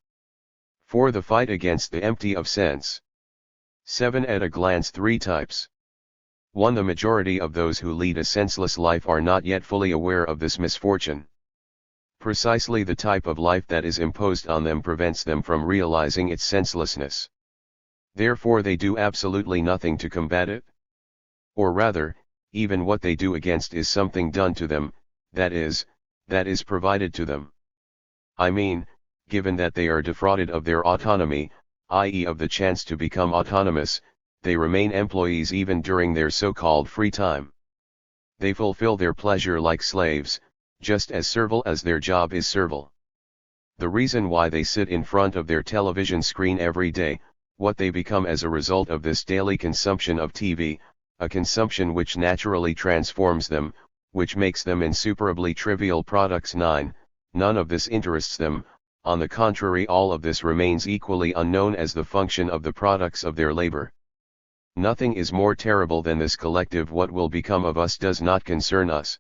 S1: For the fight against the empty of sense. 7. At a glance 3 types. 1. The majority of those who lead a senseless life are not yet fully aware of this misfortune. Precisely the type of life that is imposed on them prevents them from realizing its senselessness. Therefore they do absolutely nothing to combat it. Or rather, even what they do against is something done to them, that is provided to them. I mean, given that they are defrauded of their autonomy, i.e. of the chance to become autonomous, they remain employees even during their so-called free time. They fulfill their pleasure like slaves, just as servile as their job is servile. The reason why they sit in front of their television screen every day, what they become as a result of this daily consumption of TV, a consumption which naturally transforms them, which makes them insuperably trivial products. 9. None of this interests them, on the contrary all of this remains equally unknown as the function of the products of their labor. Nothing is more terrible than this collective what will become of us does not concern us.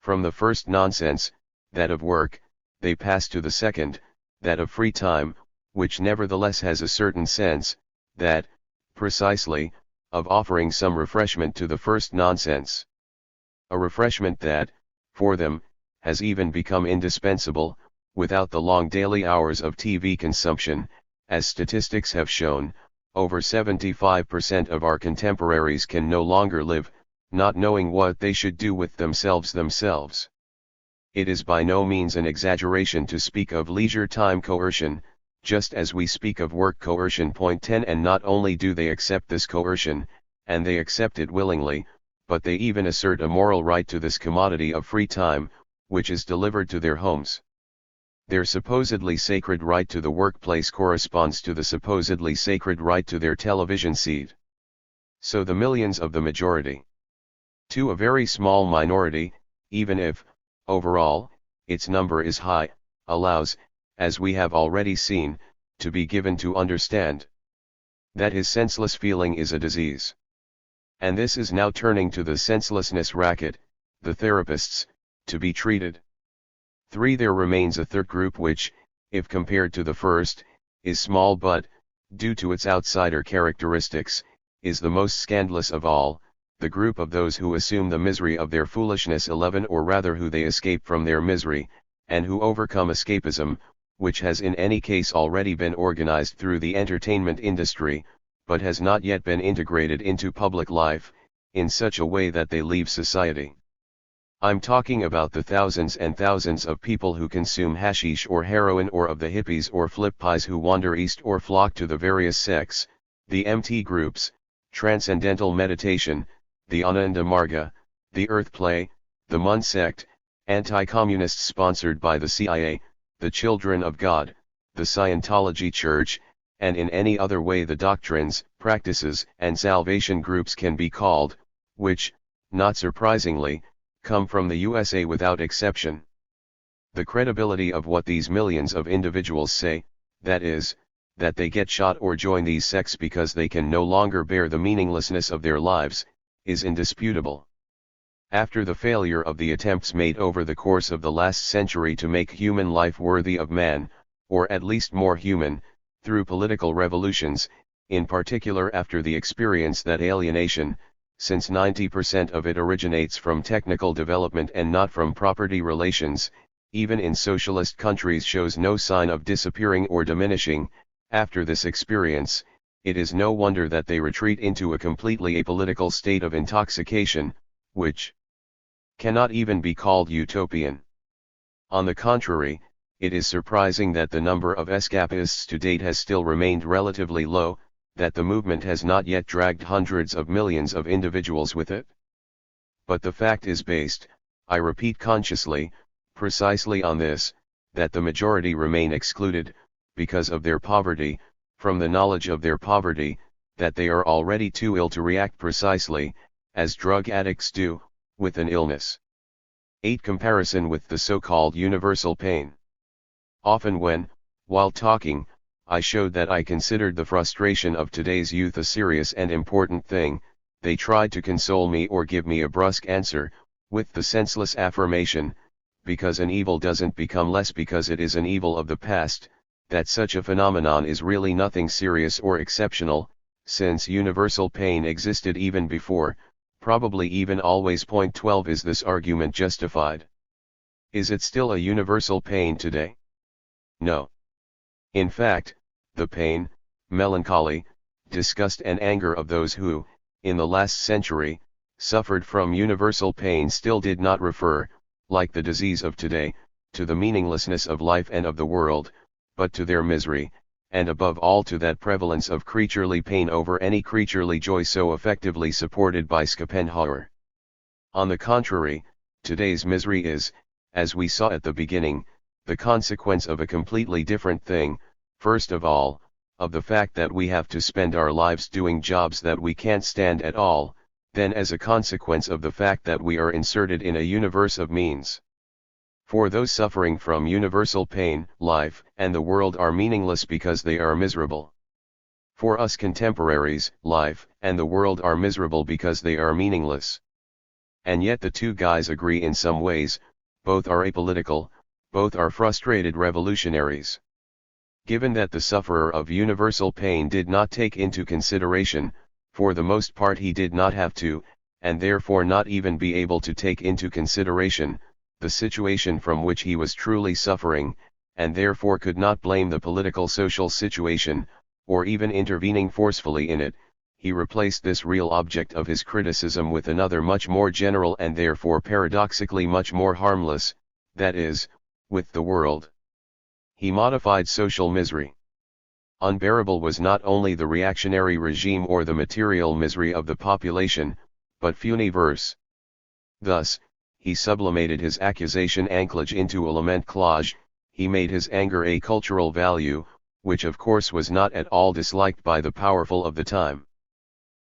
S1: From the first nonsense, that of work, they pass to the second, that of free time, which nevertheless has a certain sense, that, precisely, of offering some refreshment to the first nonsense. A refreshment that, for them, has even become indispensable, without the long daily hours of TV consumption. As statistics have shown, over 75% of our contemporaries can no longer live, not knowing what they should do with themselves. It is by no means an exaggeration to speak of leisure time coercion, just as we speak of work coercion. 10. And not only do they accept this coercion, and they accept it willingly, but they even assert a moral right to this commodity of free time, which is delivered to their homes. Their supposedly sacred right to the workplace corresponds to the supposedly sacred right to their television seat. So the millions of the majority, to a very small minority, even if, overall, its number is high, allows, as we have already seen, to be given to understand that his senseless feeling is a disease. And this is now turning to the senselessness racket, the therapists, to be treated. 3. There remains a third group which, if compared to the first, is small but, due to its outsider characteristics, is the most scandalous of all, the group of those who assume the misery of their foolishness. 11. Or rather who they escape from their misery, and who overcome escapism, which has in any case already been organized through the entertainment industry, but has not yet been integrated into public life, in such a way that they leave society. I'm talking about the thousands and thousands of people who consume hashish or heroin, or of the hippies or flip pies who wander east or flock to the various sects, the MT groups, transcendental meditation, the Ananda Marga, the Earth Play, the Mun sect, anti-communists sponsored by the CIA, the Children of God, the Scientology Church, and in any other way the doctrines, practices, and salvation groups can be called, which, not surprisingly, come from the USA without exception. The credibility of what these millions of individuals say, that is, that they get shot or join these sects because they can no longer bear the meaninglessness of their lives, is indisputable. After the failure of the attempts made over the course of the last century to make human life worthy of man, or at least more human, through political revolutions, in particular after the experience that alienation, since 90% of it originates from technical development and not from property relations, even in socialist countries shows no sign of disappearing or diminishing. After this experience, it is no wonder that they retreat into a completely apolitical state of intoxication, which cannot even be called utopian. On the contrary, it is surprising that the number of escapists to date has still remained relatively low, that the movement has not yet dragged hundreds of millions of individuals with it. But the fact is based, I repeat consciously, precisely on this, that the majority remain excluded, because of their poverty, from the knowledge of their poverty, that they are already too ill to react precisely, as drug addicts do, with an illness. 8. Comparison with the so-called universal pain. Often when, while talking, I showed that I considered the frustration of today's youth a serious and important thing, they tried to console me or give me a brusque answer, with the senseless affirmation, because an evil doesn't become less because it is an evil of the past, that such a phenomenon is really nothing serious or exceptional, since universal pain existed even before, probably even always. 12. Is this argument justified? Is it still a universal pain today? No. In fact, the pain, melancholy, disgust and anger of those who, in the last century, suffered from universal pain still did not refer, like the disease of today, to the meaninglessness of life and of the world, but to their misery, and above all to that prevalence of creaturely pain over any creaturely joy so effectively supported by Schopenhauer. On the contrary, today's misery is, as we saw at the beginning, the consequence of a completely different thing, first of all, of the fact that we have to spend our lives doing jobs that we can't stand at all, then as a consequence of the fact that we are inserted in a universe of means. For those suffering from universal pain, life and the world are meaningless because they are miserable. For us contemporaries, life and the world are miserable because they are meaningless. And yet the two guys agree in some ways, both are apolitical, both are frustrated revolutionaries. Given that the sufferer of universal pain did not take into consideration, for the most part he did not have to, and therefore not even be able to take into consideration, the situation from which he was truly suffering, and therefore could not blame the political social situation, or even intervening forcefully in it, he replaced this real object of his criticism with another much more general and therefore paradoxically much more harmless, that is, with the world. He modified social misery. Unbearable was not only the reactionary regime or the material misery of the population, but funiverse. Thus, he sublimated his accusation anklage into a lament clause, he made his anger a cultural value, which of course was not at all disliked by the powerful of the time.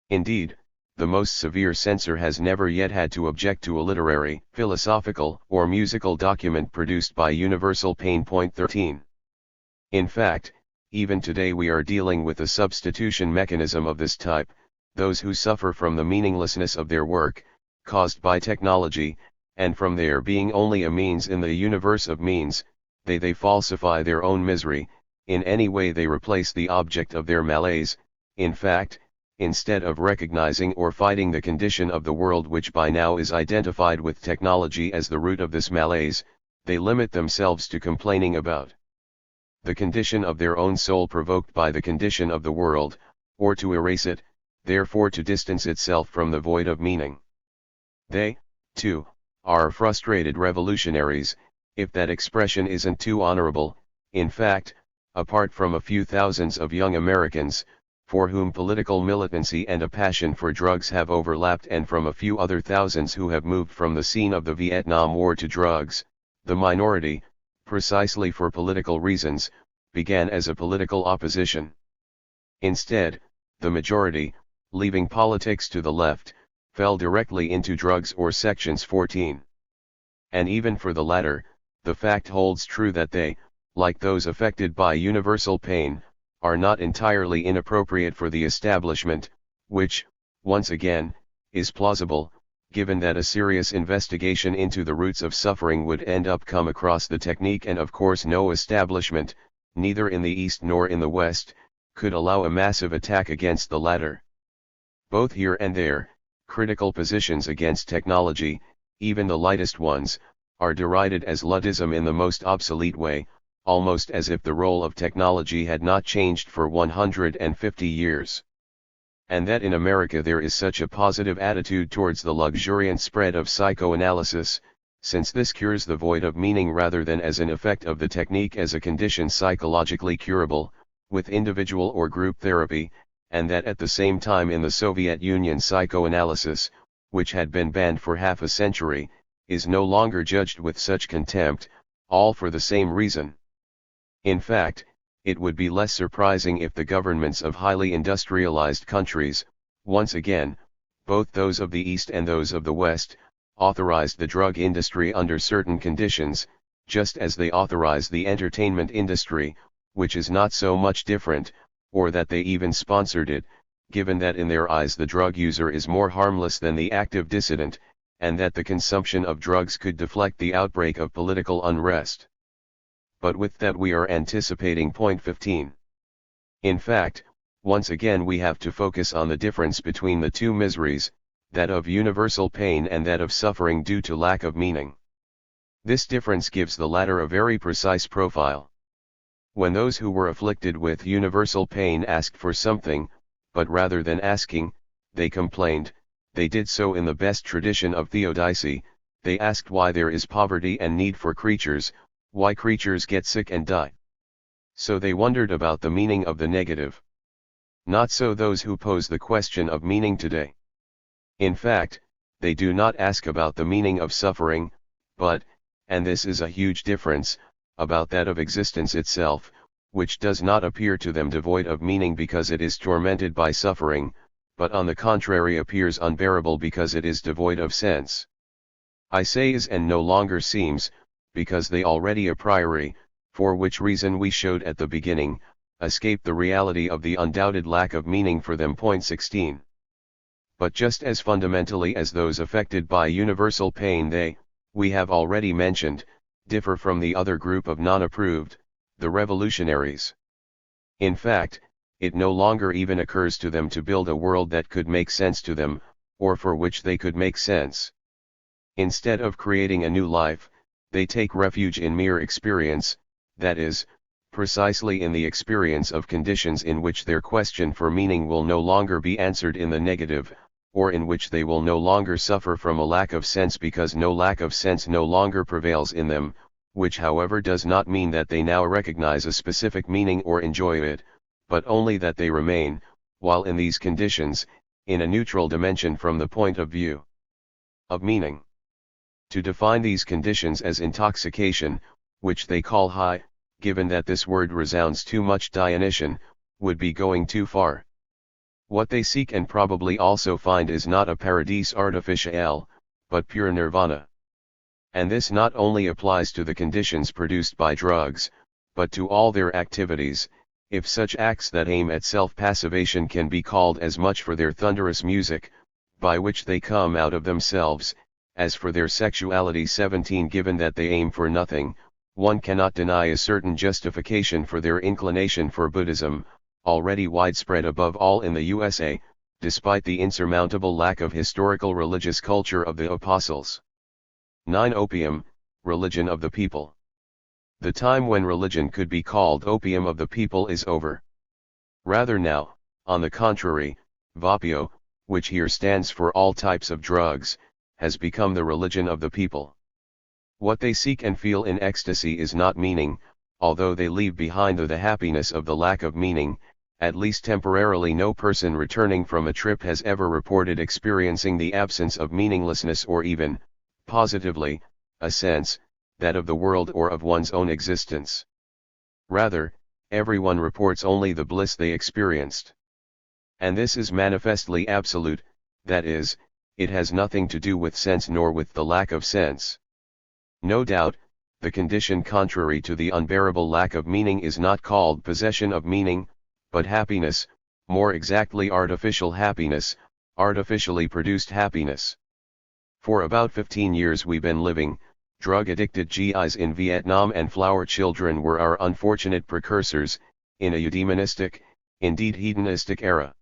S1: Indeed, the most severe censor has never yet had to object to a literary, philosophical, or musical document produced by universal pain. 13. In fact, even today we are dealing with a substitution mechanism of this type. Those who suffer from the meaninglessness of their work, caused by technology, and from their being only a means in the universe of means, they falsify their own misery, in any way they replace the object of their malaise. In fact, instead of recognizing or fighting the condition of the world which by now is identified with technology as the root of this malaise, they limit themselves to complaining about the condition of their own soul provoked by the condition of the world, or to erase it, therefore to distance itself from the void of meaning. They, too, are frustrated revolutionaries, if that expression isn't too honorable. In fact, apart from a few thousands of young Americans, for whom political militancy and a passion for drugs have overlapped, and from a few other thousands who have moved from the scene of the Vietnam War to drugs, the minority, precisely for political reasons, began as a political opposition. Instead, the majority, leaving politics to the left, fell directly into drugs or sections 14. And even for the latter, the fact holds true that they, like those affected by universal pain, are not entirely inappropriate for the establishment, which, once again, is plausible, given that a serious investigation into the roots of suffering would end up come across the technique, and of course no establishment, neither in the East nor in the West, could allow a massive attack against the latter. Both here and there, critical positions against technology, even the lightest ones, are derided as Luddism in the most obsolete way, almost as if the role of technology had not changed for 150 years. And that in America there is such a positive attitude towards the luxuriant spread of psychoanalysis, since this cures the void of meaning rather than as an effect of the technique as a condition psychologically curable, with individual or group therapy, and that at the same time in the Soviet Union psychoanalysis, which had been banned for half a century, is no longer judged with such contempt, all for the same reason. In fact, it would be less surprising if the governments of highly industrialized countries, once again, both those of the East and those of the West, authorized the drug industry under certain conditions, just as they authorize the entertainment industry, which is not so much different, or that they even sponsored it, given that in their eyes the drug user is more harmless than the active dissident, and that the consumption of drugs could deflect the outbreak of political unrest. But with that we are anticipating point 15. In fact, once again we have to focus on the difference between the two miseries, that of universal pain and that of suffering due to lack of meaning. This difference gives the latter a very precise profile. When those who were afflicted with universal pain asked for something, but rather than asking, they complained, they did so in the best tradition of theodicy, they asked why there is poverty and need for creatures, why creatures get sick and die. So they wondered about the meaning of the negative. Not so those who pose the question of meaning today. In fact, they do not ask about the meaning of suffering, but, and this is a huge difference, about that of existence itself, which does not appear to them devoid of meaning because it is tormented by suffering, but on the contrary appears unbearable because it is devoid of sense. I say is and no longer seems, because they already a priori, for which reason we showed at the beginning, escape the reality of the undoubted lack of meaning for them. 16. But just as fundamentally as those affected by universal pain they, we have already mentioned, differ from the other group of non-approved, the revolutionaries. In fact, it no longer even occurs to them to build a world that could make sense to them, or for which they could make sense. Instead of creating a new life, they take refuge in mere experience, that is, precisely in the experience of conditions in which their question for meaning will no longer be answered in the negative, or in which they will no longer suffer from a lack of sense because no lack of sense no longer prevails in them, which however does not mean that they now recognize a specific meaning or enjoy it, but only that they remain, while in these conditions, in a neutral dimension from the point of view of meaning. To define these conditions as intoxication, which they call high, given that this word resounds too much Dionysian, would be going too far. What they seek and probably also find is not a paradise artificiale, but pure nirvana. And this not only applies to the conditions produced by drugs, but to all their activities, if such acts that aim at self-passivation can be called as much for their thunderous music, by which they come out of themselves, as for their sexuality. 17. Given that they aim for nothing, one cannot deny a certain justification for their inclination for Buddhism, already widespread above all in the USA, despite the insurmountable lack of historical religious culture of the apostles. 9. Opium, religion of the people. The time when religion could be called opium of the people is over. Rather now, on the contrary, vapio, which here stands for all types of drugs, has become the religion of the people. What they seek and feel in ecstasy is not meaning, although they leave behind the happiness of the lack of meaning. At least temporarily no person returning from a trip has ever reported experiencing the absence of meaninglessness or even, positively, a sense, that of the world or of one's own existence. Rather, everyone reports only the bliss they experienced. And this is manifestly absolute, that is, it has nothing to do with sense nor with the lack of sense. No doubt, the condition contrary to the unbearable lack of meaning is not called possession of meaning, but happiness, more exactly artificial happiness, artificially produced happiness. For about 15 years we've been living, drug-addicted GIs in Vietnam, and flower children were our unfortunate precursors, in a eudaimonistic, indeed hedonistic era.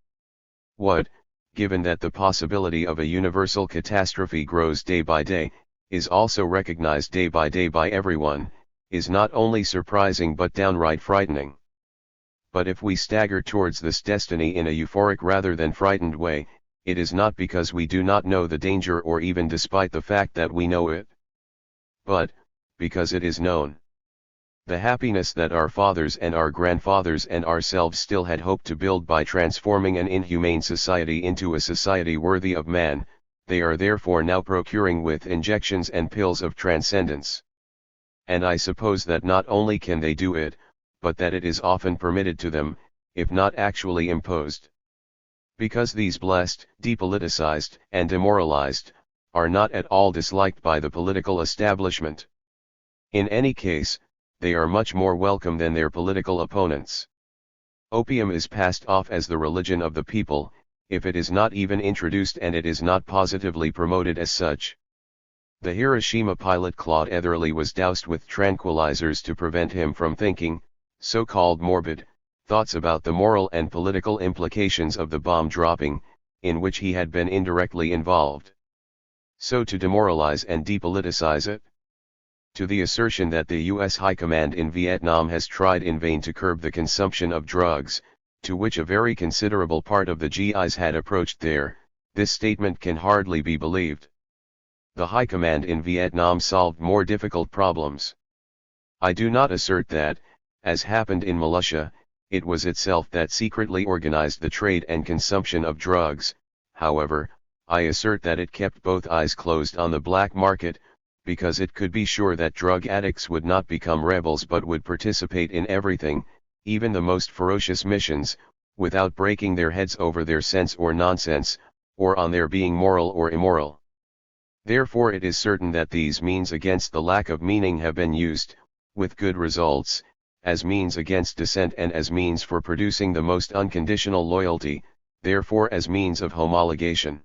S1: What, given that the possibility of a universal catastrophe grows day by day, is also recognized day by everyone, is not only surprising but downright frightening. But if we stagger towards this destiny in a euphoric rather than frightened way, it is not because we do not know the danger or even despite the fact that we know it, but because it is known. The happiness that our fathers and our grandfathers and ourselves still had hoped to build by transforming an inhumane society into a society worthy of man, they are therefore now procuring with injections and pills of transcendence. And I suppose that not only can they do it, but that it is often permitted to them, if not actually imposed. Because these blessed, depoliticized, and demoralized, are not at all disliked by the political establishment. In any case, they are much more welcome than their political opponents. Opium is passed off as the religion of the people, if it is not even introduced and it is not positively promoted as such. The Hiroshima pilot Claude Etherly was doused with tranquilizers to prevent him from thinking, so-called morbid, thoughts about the moral and political implications of the bomb dropping, in which he had been indirectly involved. So to demoralize and depoliticize it? To the assertion that the U.S. High Command in Vietnam has tried in vain to curb the consumption of drugs, to which a very considerable part of the GIs had approached there, this statement can hardly be believed. The High Command in Vietnam solved more difficult problems. I do not assert that, As happened in militia, it was itself that secretly organized the trade and consumption of drugs. However, I assert that it kept both eyes closed on the black market, because it could be sure that drug addicts would not become rebels but would participate in everything, even the most ferocious missions, without breaking their heads over their sense or nonsense, or on their being moral or immoral. Therefore it is certain that these means against the lack of meaning have been used, with good results, as means against dissent and as means for producing the most unconditional loyalty, therefore as means of homologation.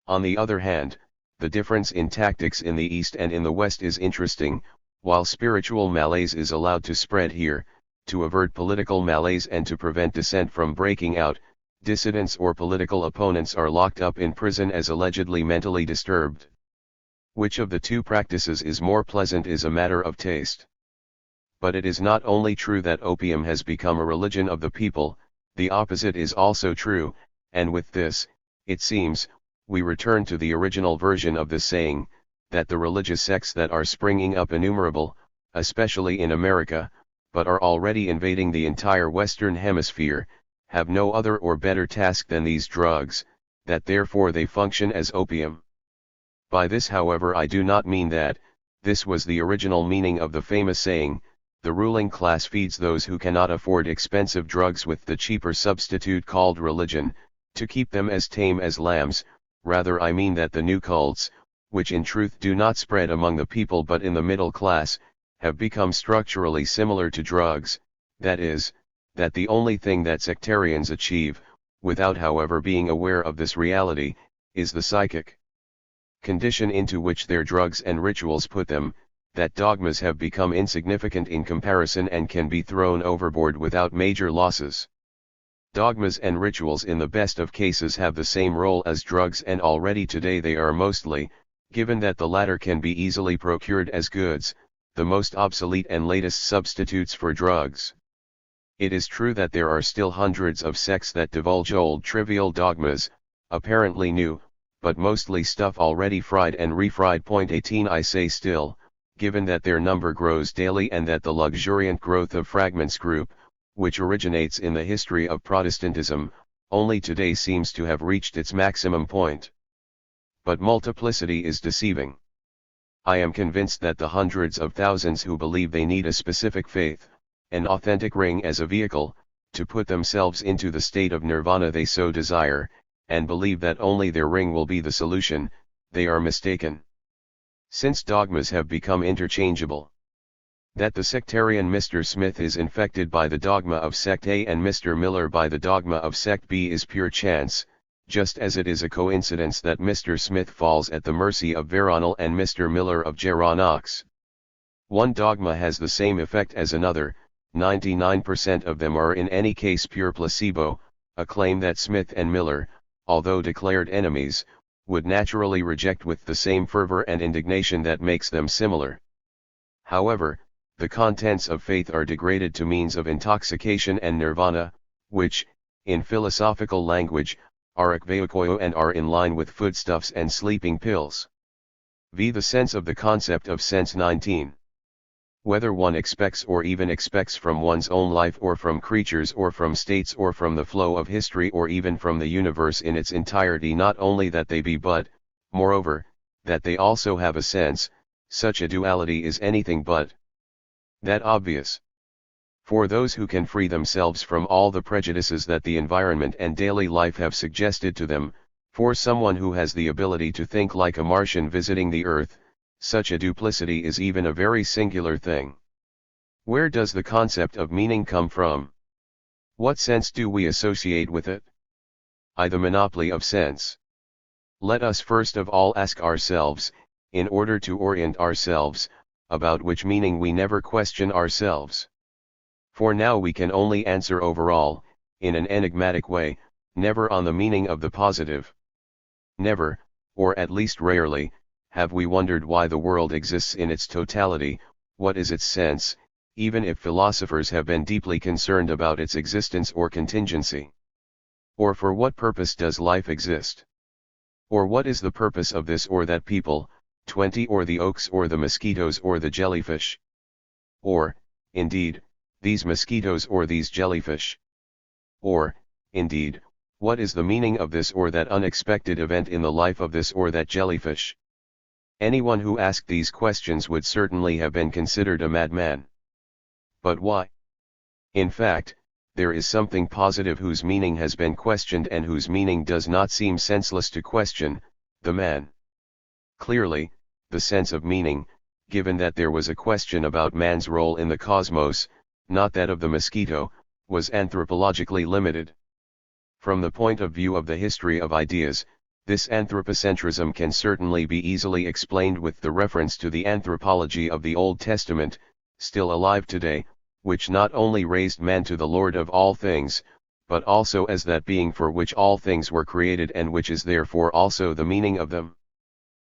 S1: On the other hand, the difference in tactics in the East and in the West is interesting. While spiritual malaise is allowed to spread here, to avert political malaise and to prevent dissent from breaking out, dissidents or political opponents are locked up in prison as allegedly mentally disturbed. Which of the two practices is more pleasant is a matter of taste. But it is not only true that opium has become a religion of the people, the opposite is also true, and with this, it seems, we return to the original version of the saying, that the religious sects that are springing up innumerable, especially in America, but are already invading the entire Western Hemisphere, have no other or better task than these drugs, that therefore they function as opium. By this, however, I do not mean that this was the original meaning of the famous saying, the ruling class feeds those who cannot afford expensive drugs with the cheaper substitute called religion, to keep them as tame as lambs. Rather I mean that the new cults, which in truth do not spread among the people but in the middle class, have become structurally similar to drugs, that is, that the only thing that sectarians achieve, without however being aware of this reality, is the psychic condition into which their drugs and rituals put them, that dogmas have become insignificant in comparison and can be thrown overboard without major losses. Dogmas and rituals in the best of cases have the same role as drugs, and already today they are mostly, given that the latter can be easily procured as goods, the most obsolete and latest substitutes for drugs. It is true that there are still hundreds of sects that divulge old trivial dogmas, apparently new, but mostly stuff already fried and refried. 18 I say still, given that their number grows daily and that the luxuriant growth of fragments group, which originates in the history of Protestantism, only today seems to have reached its maximum point. But multiplicity is deceiving. I am convinced that the hundreds of thousands who believe they need a specific faith, an authentic ring as a vehicle, to put themselves into the state of nirvana they so desire, and believe that only their ring will be the solution, they are mistaken. Since dogmas have become interchangeable. That the sectarian Mr. Smith is infected by the dogma of sect A and Mr. Miller by the dogma of sect B is pure chance, just as it is a coincidence that Mr. Smith falls at the mercy of Veronal and Mr. Miller of Geronox. One dogma has the same effect as another, 99% of them are in any case pure placebo, a claim that Smith and Miller, although declared enemies, would naturally reject with the same fervor and indignation that makes them similar. However, the contents of faith are degraded to means of intoxication and nirvana, which, in philosophical language, are ekvaokoyo and are in line with foodstuffs and sleeping pills. V. The sense of the concept of sense. 19. Whether one expects or even expects from one's own life or from creatures or from states or from the flow of history or even from the universe in its entirety, not only that they be but, moreover, that they also have a sense, such a duality is anything but that obvious. For those who can free themselves from all the prejudices that the environment and daily life have suggested to them, for someone who has the ability to think like a Martian visiting the Earth, such a duplicity is even a very singular thing. Where does the concept of meaning come from? What sense do we associate with it? I. The monopoly of sense. Let us first of all ask ourselves, in order to orient ourselves, about which meaning we never question ourselves. For now we can only answer overall, in an enigmatic way, never on the meaning of the positive. Never, or at least rarely, have we wondered why the world exists in its totality, what is its sense, even if philosophers have been deeply concerned about its existence or contingency. Or for what purpose does life exist? Or what is the purpose of this or that people, 20 or the oaks or the mosquitoes or the jellyfish? Or, indeed, these mosquitoes or these jellyfish? Or, indeed, what is the meaning of this or that unexpected event in the life of this or that jellyfish? Anyone who asked these questions would certainly have been considered a madman. But why? In fact, there is something positive whose meaning has been questioned and whose meaning does not seem senseless to question, the man. Clearly, the sense of meaning, given that there was a question about man's role in the cosmos, not that of the mosquito, was anthropologically limited. From the point of view of the history of ideas, this anthropocentrism can certainly be easily explained with the reference to the anthropology of the Old Testament, still alive today, which not only raised man to the Lord of all things, but also as that being for which all things were created and which is therefore also the meaning of them.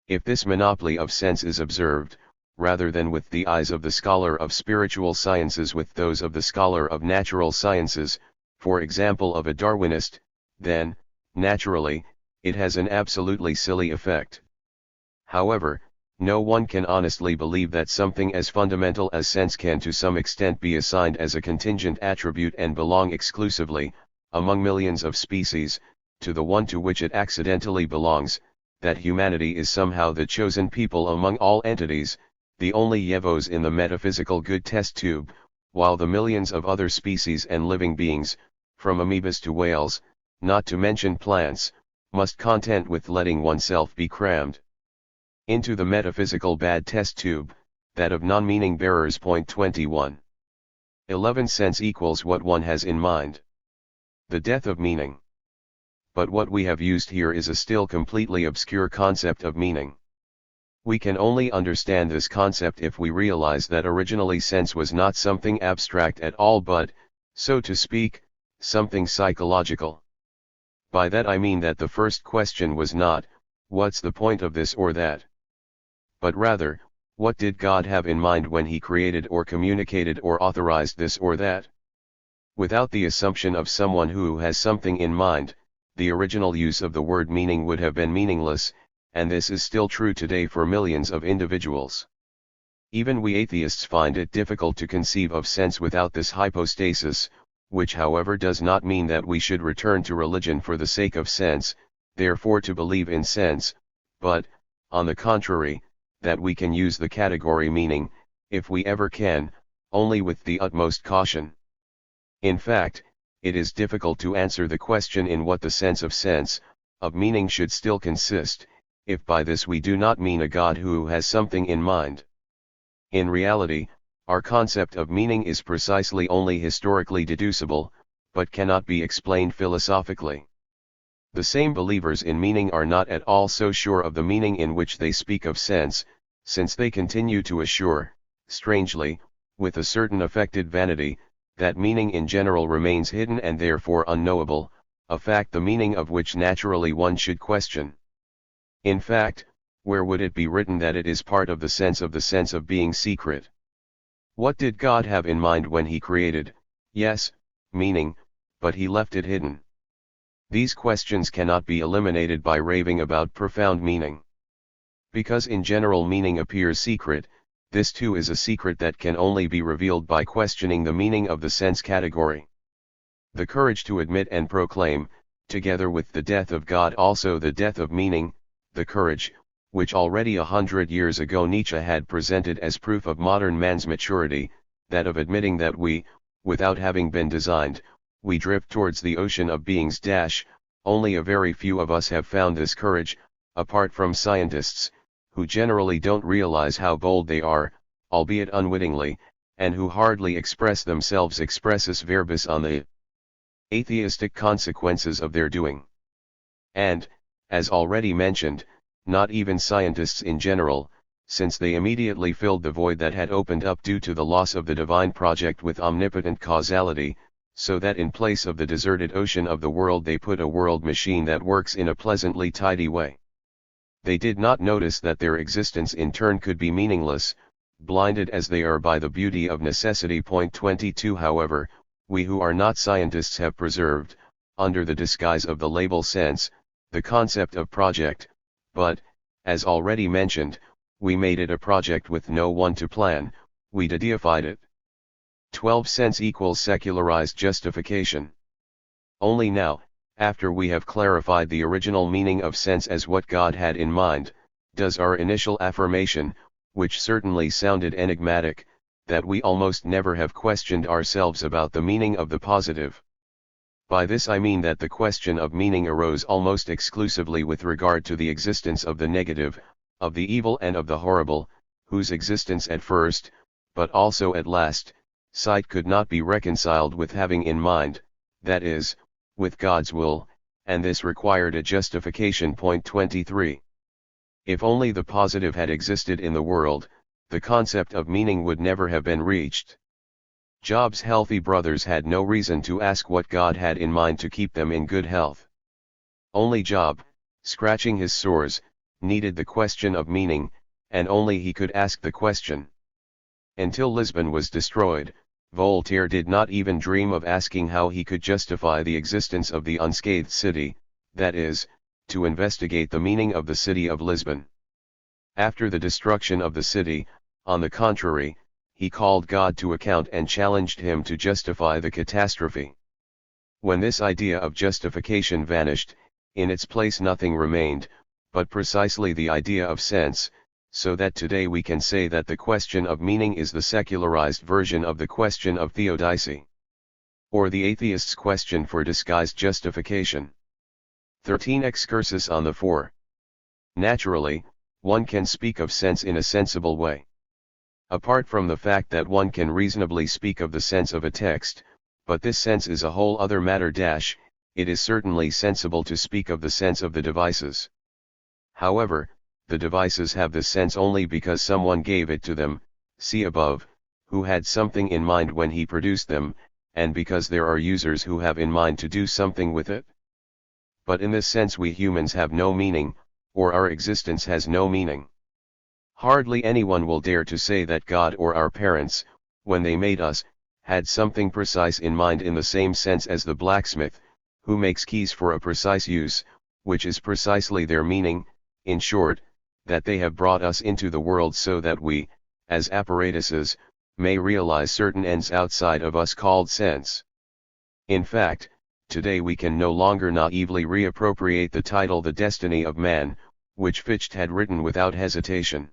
S1: If this monopoly of sense is observed, rather than with the eyes of the scholar of spiritual sciences with those of the scholar of natural sciences, for example of a Darwinist, then, naturally, it has an absolutely silly effect. However, no one can honestly believe that something as fundamental as sense can to some extent be assigned as a contingent attribute and belong exclusively, among millions of species, to the one to which it accidentally belongs, that humanity is somehow the chosen people among all entities, the only Yevos in the metaphysical good test tube, while the millions of other species and living beings, from amoebas to whales, not to mention plants, must content with letting oneself be crammed into the metaphysical bad test tube, that of non-meaning bearers. 21. 11 Sense equals what one has in mind. The death of meaning. But what we have used here is a still completely obscure concept of meaning. We can only understand this concept if we realize that originally sense was not something abstract at all but, so to speak, something psychological. By that I mean that the first question was not, what's the point of this or that? But rather, what did God have in mind when he created or communicated or authorized this or that? Without the assumption of someone who has something in mind, the original use of the word meaning would have been meaningless, and this is still true today for millions of individuals. Even we atheists find it difficult to conceive of sense without this hypostasis, which however does not mean that we should return to religion for the sake of sense, therefore to believe in sense, but, on the contrary, that we can use the category meaning, if we ever can, only with the utmost caution. In fact, it is difficult to answer the question in what the sense, of meaning should still consist, if by this we do not mean a God who has something in mind. In reality, our concept of meaning is precisely only historically deducible, but cannot be explained philosophically. The same believers in meaning are not at all so sure of the meaning in which they speak of sense, since they continue to assure, strangely, with a certain affected vanity, that meaning in general remains hidden and therefore unknowable, a fact the meaning of which naturally one should question. In fact, where would it be written that it is part of the sense of being secret? What did God have in mind when he created, yes, meaning, but he left it hidden? These questions cannot be eliminated by raving about profound meaning. Because in general meaning appears secret, this too is a secret that can only be revealed by questioning the meaning of the sense category. The courage to admit and proclaim, together with the death of God also the death of meaning, the courage, which already 100 years ago Nietzsche had presented as proof of modern man's maturity, that of admitting that we, without having been designed, we drift towards the ocean of beings. Only a very few of us have found this courage, apart from scientists, who generally don't realize how bold they are, albeit unwittingly, and who hardly express themselves expressus verbis on the atheistic consequences of their doing. And, as already mentioned, not even scientists in general, since they immediately filled the void that had opened up due to the loss of the divine project with omnipotent causality, so that in place of the deserted ocean of the world they put a world machine that works in a pleasantly tidy way. They did not notice that their existence in turn could be meaningless, blinded as they are by the beauty of necessity. 22 However, we who are not scientists have preserved, under the disguise of the label sense, the concept of project, but, as already mentioned, we made it a project with no one to plan, we deified it. 12 Sense equals secularized justification. Only now, after we have clarified the original meaning of sense as what God had in mind, does our initial affirmation, which certainly sounded enigmatic, that we almost never have questioned ourselves about the meaning of the positive. By this I mean that the question of meaning arose almost exclusively with regard to the existence of the negative, of the evil and of the horrible, whose existence at first, but also at last, sight could not be reconciled with having in mind, that is, with God's will, and this required a justification. Point 23. If only the positive had existed in the world, the concept of meaning would never have been reached. Job's healthy brothers had no reason to ask what God had in mind to keep them in good health. Only Job, scratching his sores, needed the question of meaning, and only he could ask the question. Until Lisbon was destroyed, Voltaire did not even dream of asking how he could justify the existence of the unscathed city, that is, to investigate the meaning of the city of Lisbon. After the destruction of the city, on the contrary, he called God to account and challenged him to justify the catastrophe. When this idea of justification vanished, in its place nothing remained, but precisely the idea of sense, so that today we can say that the question of meaning is the secularized version of the question of theodicy, or the atheist's question for disguised justification. 13 Excursus on the Four. Naturally, one can speak of sense in a sensible way. Apart from the fact that one can reasonably speak of the sense of a text, but this sense is a whole other matter. It is certainly sensible to speak of the sense of the devices. However, the devices have this sense only because someone gave it to them, see above, who had something in mind when he produced them, and because there are users who have in mind to do something with it. But in this sense we humans have no meaning, or our existence has no meaning. Hardly anyone will dare to say that God or our parents, when they made us, had something precise in mind in the same sense as the blacksmith, who makes keys for a precise use, which is precisely their meaning, in short, that they have brought us into the world so that we, as apparatuses, may realize certain ends outside of us called sense. In fact, today we can no longer naively reappropriate the title "The Destiny of Man," which Fichte had written without hesitation.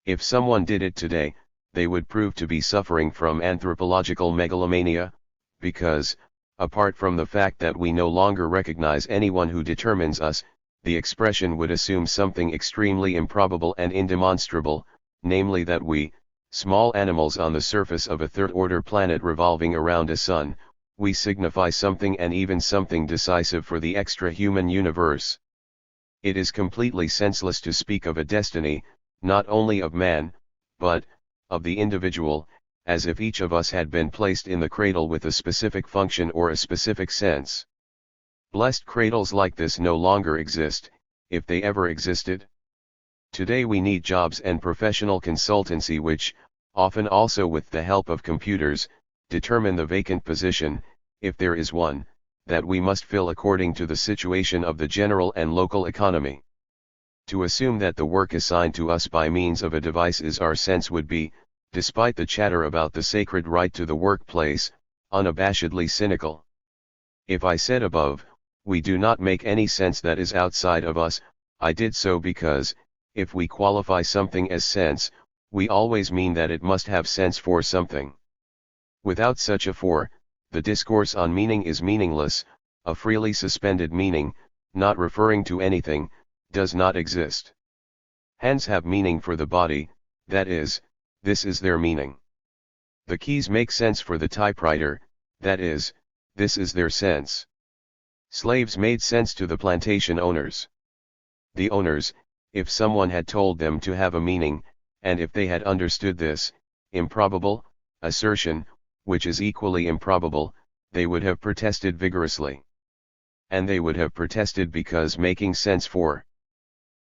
S1: If someone did it today, they would prove to be suffering from anthropological megalomania, because, apart from the fact that we no longer recognize anyone who determines us, the expression would assume something extremely improbable and indemonstrable, namely that we, small animals on the surface of a third-order planet revolving around a sun, we signify something, and even something decisive for the extra-human universe. It is completely senseless to speak of a destiny, not only of man, but of the individual, as if each of us had been placed in the cradle with a specific function or a specific sense. Blessed cradles like this no longer exist, if they ever existed. Today we need jobs and professional consultancy which, often also with the help of computers, determine the vacant position, if there is one, that we must fill according to the situation of the general and local economy. To assume that the work assigned to us by means of a device is our sense would be, despite the chatter about the sacred right to the workplace, unabashedly cynical. If I said above, we do not make any sense that is outside of us, I did so because, if we qualify something as sense, we always mean that it must have sense for something. Without such a for, the discourse on meaning is meaningless. A freely suspended meaning, not referring to anything, does not exist. Hands have meaning for the body, that is, this is their meaning. The keys make sense for the typewriter, that is, this is their sense. Slaves made sense to the plantation owners. The owners, if someone had told them to have a meaning, and if they had understood this improbable assertion, which is equally improbable, they would have protested vigorously. And they would have protested because making sense for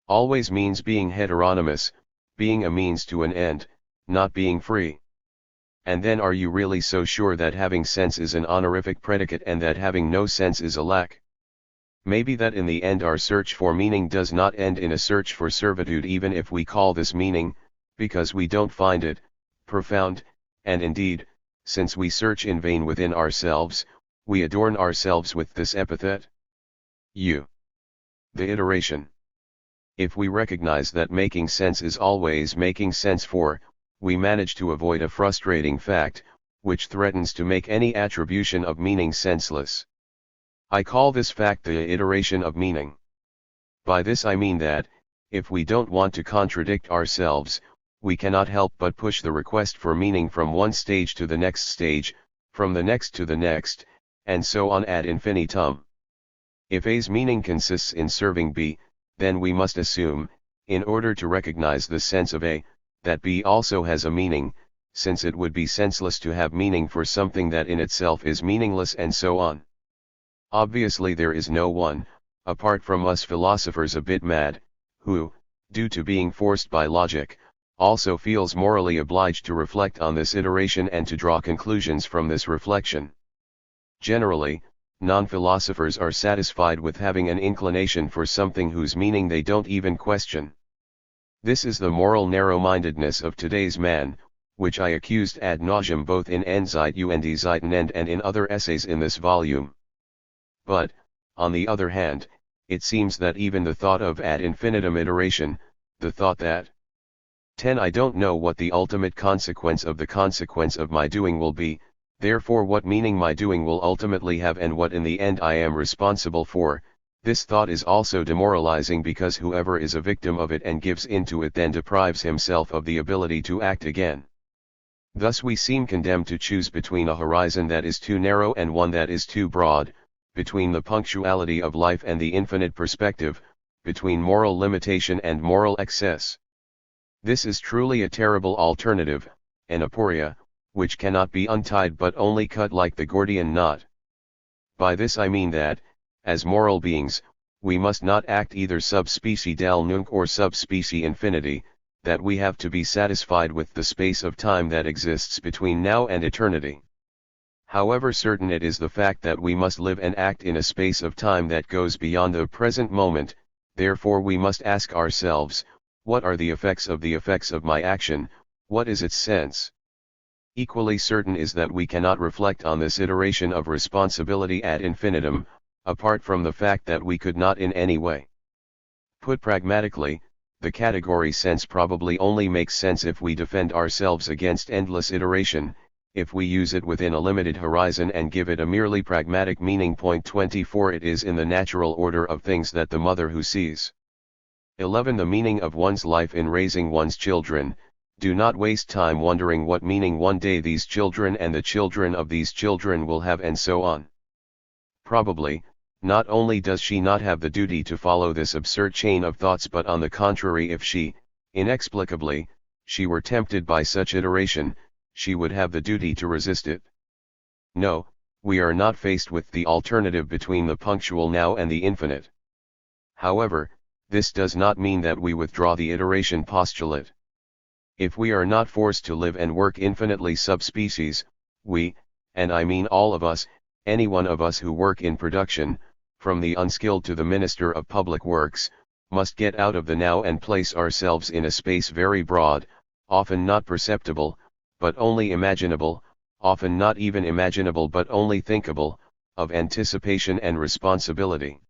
S1: always means being heteronymous, being a means to an end, not being free. And then are you really so sure that having sense is an honorific predicate and that having no sense is a lack? Maybe that in the end our search for meaning does not end in a search for servitude, even if we call this meaning, because we don't find it profound, and indeed, since we search in vain within ourselves, we adorn ourselves with this epithet. The iteration. If we recognize that making sense is always making sense for, we manage to avoid a frustrating fact, which threatens to make any attribution of meaning senseless. I call this fact the iteration of meaning. By this I mean that, if we don't want to contradict ourselves, we cannot help but push the request for meaning from one stage to the next stage, from the next to the next, and so on ad infinitum. If A's meaning consists in serving B, then we must assume, in order to recognize the sense of A, that B also has a meaning, since it would be senseless to have meaning for something that in itself is meaningless, and so on. Obviously there is no one, apart from us philosophers a bit mad, who, due to being forced by logic, also feels morally obliged to reflect on this iteration and to draw conclusions from this reflection. Generally, non-philosophers are satisfied with having an inclination for something whose meaning they don't even question. This is the moral narrow-mindedness of today's man, which I accused ad nauseam both in Endzeit und Zeitenende and in other essays in this volume. But, on the other hand, it seems that even the thought of ad infinitum iteration, the thought that 10 I don't know what the ultimate consequence of my doing will be, therefore what meaning my doing will ultimately have and what in the end I am responsible for, this thought is also demoralizing because whoever is a victim of it and gives into it then deprives himself of the ability to act again. Thus we seem condemned to choose between a horizon that is too narrow and one that is too broad, between the punctuality of life and the infinite perspective, between moral limitation and moral excess. This is truly a terrible alternative, an aporia, which cannot be untied but only cut like the Gordian knot. By this I mean that, as moral beings, we must not act either sub specie del nunc or sub specie infinity, that we have to be satisfied with the space of time that exists between now and eternity. However certain it is the fact that we must live and act in a space of time that goes beyond the present moment, therefore we must ask ourselves, what are the effects of my action, what is its sense? Equally certain is that we cannot reflect on this iteration of responsibility ad infinitum, apart from the fact that we could not in any way. Put pragmatically, the category sense probably only makes sense if we defend ourselves against endless iteration, if we use it within a limited horizon and give it a merely pragmatic meaning. 24 It is in the natural order of things that the mother who sees 11 the meaning of one's life in raising one's children, do not waste time wondering what meaning one day these children and the children of these children will have, and so on. Probably, not only does she not have the duty to follow this absurd chain of thoughts, but on the contrary, if she, inexplicably, she were tempted by such iteration, she would have the duty to resist it. No, we are not faced with the alternative between the punctual now and the infinite. However, this does not mean that we withdraw the iteration postulate. If we are not forced to live and work infinitely sub species, we, and I mean all of us, any one of us who work in production, from the unskilled to the minister of public works, must get out of the now and place ourselves in a space very broad, often not perceptible, but only imaginable, often not even imaginable but only thinkable, of anticipation and responsibility.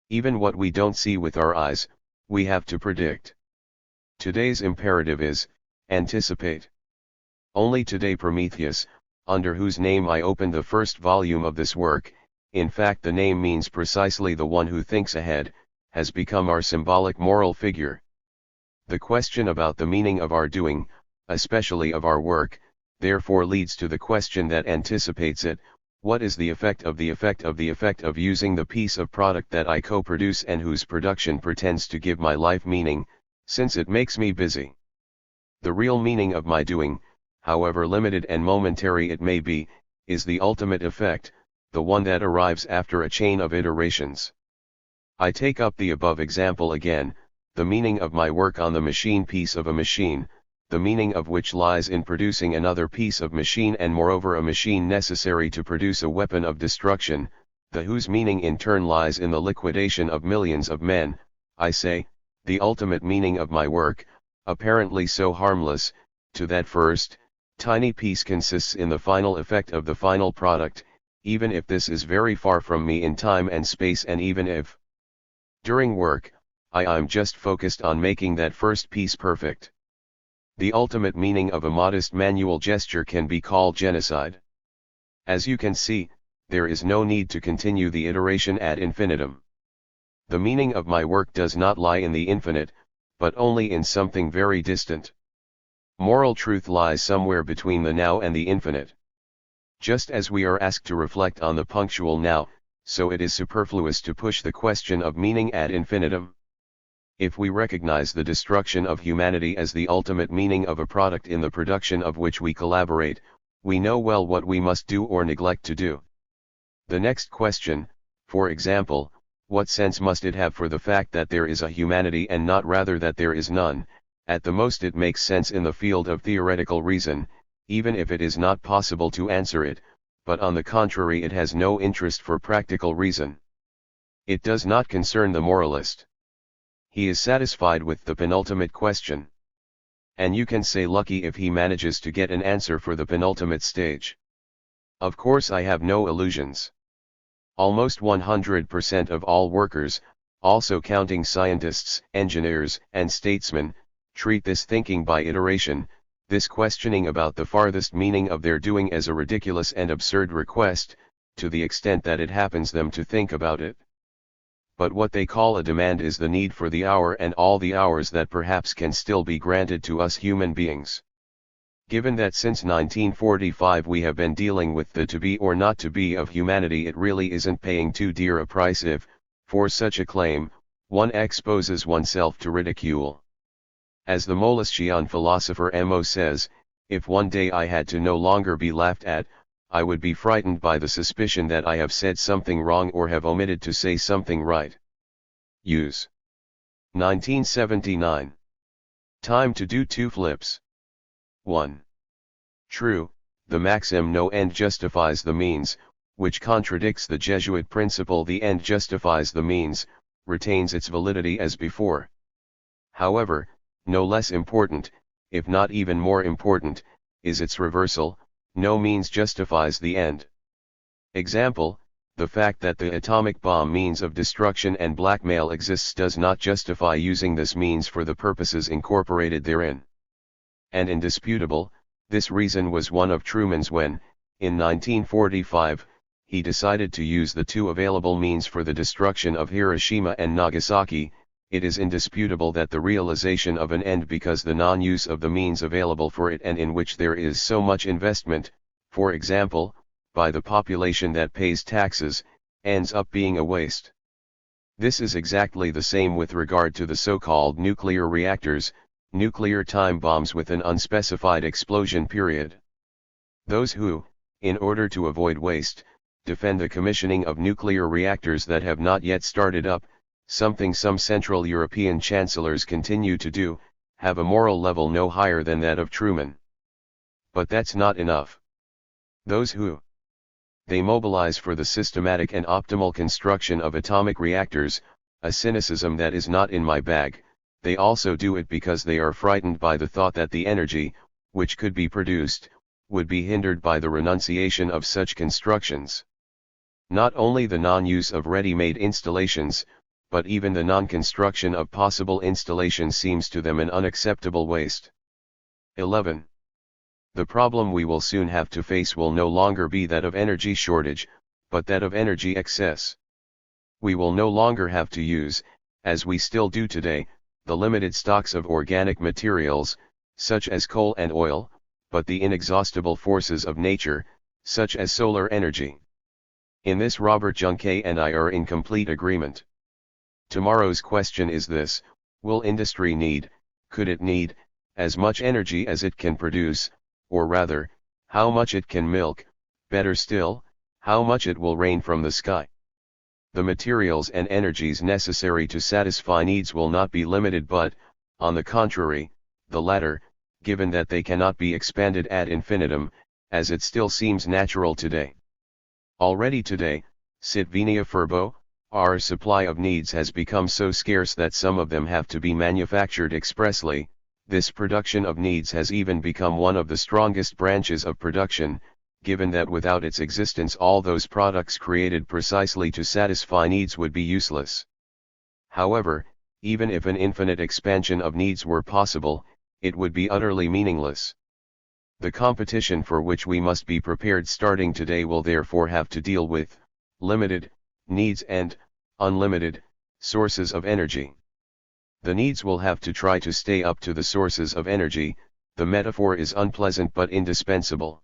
S1: Even what we don't see with our eyes, we have to predict. Today's imperative is, anticipate. Only today Prometheus, under whose name I opened the first volume of this work, in fact the name means precisely the one who thinks ahead, has become our symbolic moral figure. The question about the meaning of our doing, especially of our work, therefore leads to the question that anticipates it: what is the effect of using the piece of product that I co-produce and whose production pretends to give my life meaning, since it makes me busy? The real meaning of my doing, however limited and momentary it may be, is the ultimate effect, the one that arrives after a chain of iterations. I take up the above example again: the meaning of my work on the machine piece of a machine, the meaning of which lies in producing another piece of machine and moreover a machine necessary to produce a weapon of destruction, the whose meaning in turn lies in the liquidation of millions of men, I say, the ultimate meaning of my work, apparently so harmless, to that first, Tiny piece consists in the final effect of the final product, even if this is very far from me in time and space, and even if during work, I'm just focused on making that first piece perfect. The ultimate meaning of a modest manual gesture can be called genocide. As you can see, there is no need to continue the iteration ad infinitum. The meaning of my work does not lie in the infinite, but only in something very distant. Moral truth lies somewhere between the now and the infinite. Just as we are asked to reflect on the punctual now, so it is superfluous to push the question of meaning ad infinitum. If we recognize the destruction of humanity as the ultimate meaning of a product in the production of which we collaborate, we know well what we must do or neglect to do. The next question, for example, what sense must it have for the fact that there is a humanity and not rather that there is none? At the most it makes sense in the field of theoretical reason, even if it is not possible to answer it, but on the contrary it has no interest for practical reason. It does not concern the moralist. He is satisfied with the penultimate question. And you can say lucky if he manages to get an answer for the penultimate stage. Of course I have no illusions. Almost 100% of all workers, also counting scientists, engineers, and statesmen, treat this thinking by iteration, this questioning about the farthest meaning of their doing as a ridiculous and absurd request, to the extent that it happens them to think about it. But what they call a demand is the need for the hour and all the hours that perhaps can still be granted to us human beings. Given that since 1945 we have been dealing with the to be or not to be of humanity, it really isn't paying too dear a price if, for such a claim, one exposes oneself to ridicule. As the Molaschian philosopher Mo says, if one day I had to no longer be laughed at, I would be frightened by the suspicion that I have said something wrong or have omitted to say something right. Use. 1979. Time to do 2 flips. 1. True, the maxim no end justifies the means, which contradicts the Jesuit principle the end justifies the means, retains its validity as before. However, no less important, if not even more important, is its reversal, no means justifies the end. Example, the fact that the atomic bomb means of destruction and blackmail exists does not justify using this means for the purposes incorporated therein. And indisputable, this reason was one of Truman's when, in 1945, he decided to use the 2 available means for the destruction of Hiroshima and Nagasaki. It is indisputable that the realization of an end because the non-use of the means available for it and in which there is so much investment, for example, by the population that pays taxes, ends up being a waste. This is exactly the same with regard to the so-called nuclear reactors, nuclear time bombs with an unspecified explosion period. Those who, in order to avoid waste, defend the commissioning of nuclear reactors that have not yet started up, something some Central European chancellors continue to do, have a moral level no higher than that of Truman. But that's not enough. Those who they mobilize for the systematic and optimal construction of atomic reactors, a cynicism that is not in my bag, they also do it because they are frightened by the thought that the energy, which could be produced, would be hindered by the renunciation of such constructions. Not only the non-use of ready-made installations, but even the non-construction of possible installations seems to them an unacceptable waste. 11. The problem we will soon have to face will no longer be that of energy shortage, but that of energy excess. We will no longer have to use, as we still do today, the limited stocks of organic materials, such as coal and oil, but the inexhaustible forces of nature, such as solar energy. In this Robert Junke and I are in complete agreement. Tomorrow's question is this: will industry need, could it need, as much energy as it can produce, or rather, how much it can milk, better still, how much it will rain from the sky? The materials and energies necessary to satisfy needs will not be limited but, on the contrary, the latter, given that they cannot be expanded ad infinitum, as it still seems natural today. Already today, sit venia furbo, our supply of needs has become so scarce that some of them have to be manufactured expressly, This production of needs has even become one of the strongest branches of production, given that without its existence all those products created precisely to satisfy needs would be useless. However, even if an infinite expansion of needs were possible, it would be utterly meaningless. The competition for which we must be prepared starting today will therefore have to deal with limited needs and unlimited sources of energy. The needs will have to try to stay up to the sources of energy. The metaphor is unpleasant but indispensable.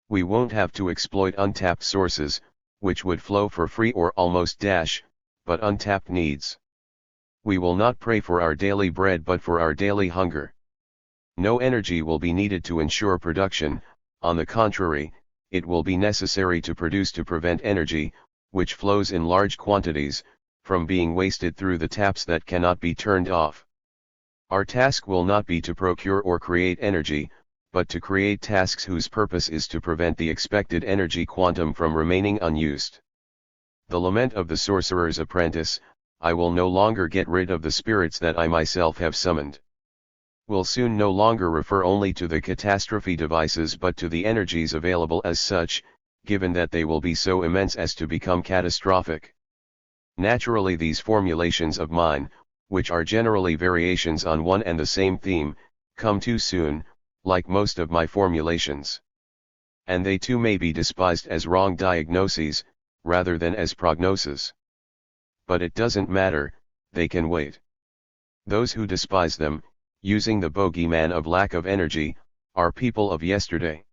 S1: We won't have to exploit untapped sources, which would flow for free or almost but untapped needs. We will not pray for our daily bread but for our daily hunger. No energy will be needed to ensure production, on the contrary, it will be necessary to produce to prevent energy, which flows in large quantities, from being wasted through the taps that cannot be turned off. Our task will not be to procure or create energy, but to create tasks whose purpose is to prevent the expected energy quantum from remaining unused. The lament of the sorcerer's apprentice, I will no longer get rid of the spirits that I myself have summoned, will soon no longer refer only to the catastrophe devices but to the energies available as such, given that they will be so immense as to become catastrophic. Naturally, these formulations of mine, which are generally variations on one and the same theme, come too soon, like most of my formulations. And they too may be despised as wrong diagnoses, rather than as prognoses. But it doesn't matter, they can wait. Those who despise them, using the bogeyman of lack of energy, are people of yesterday.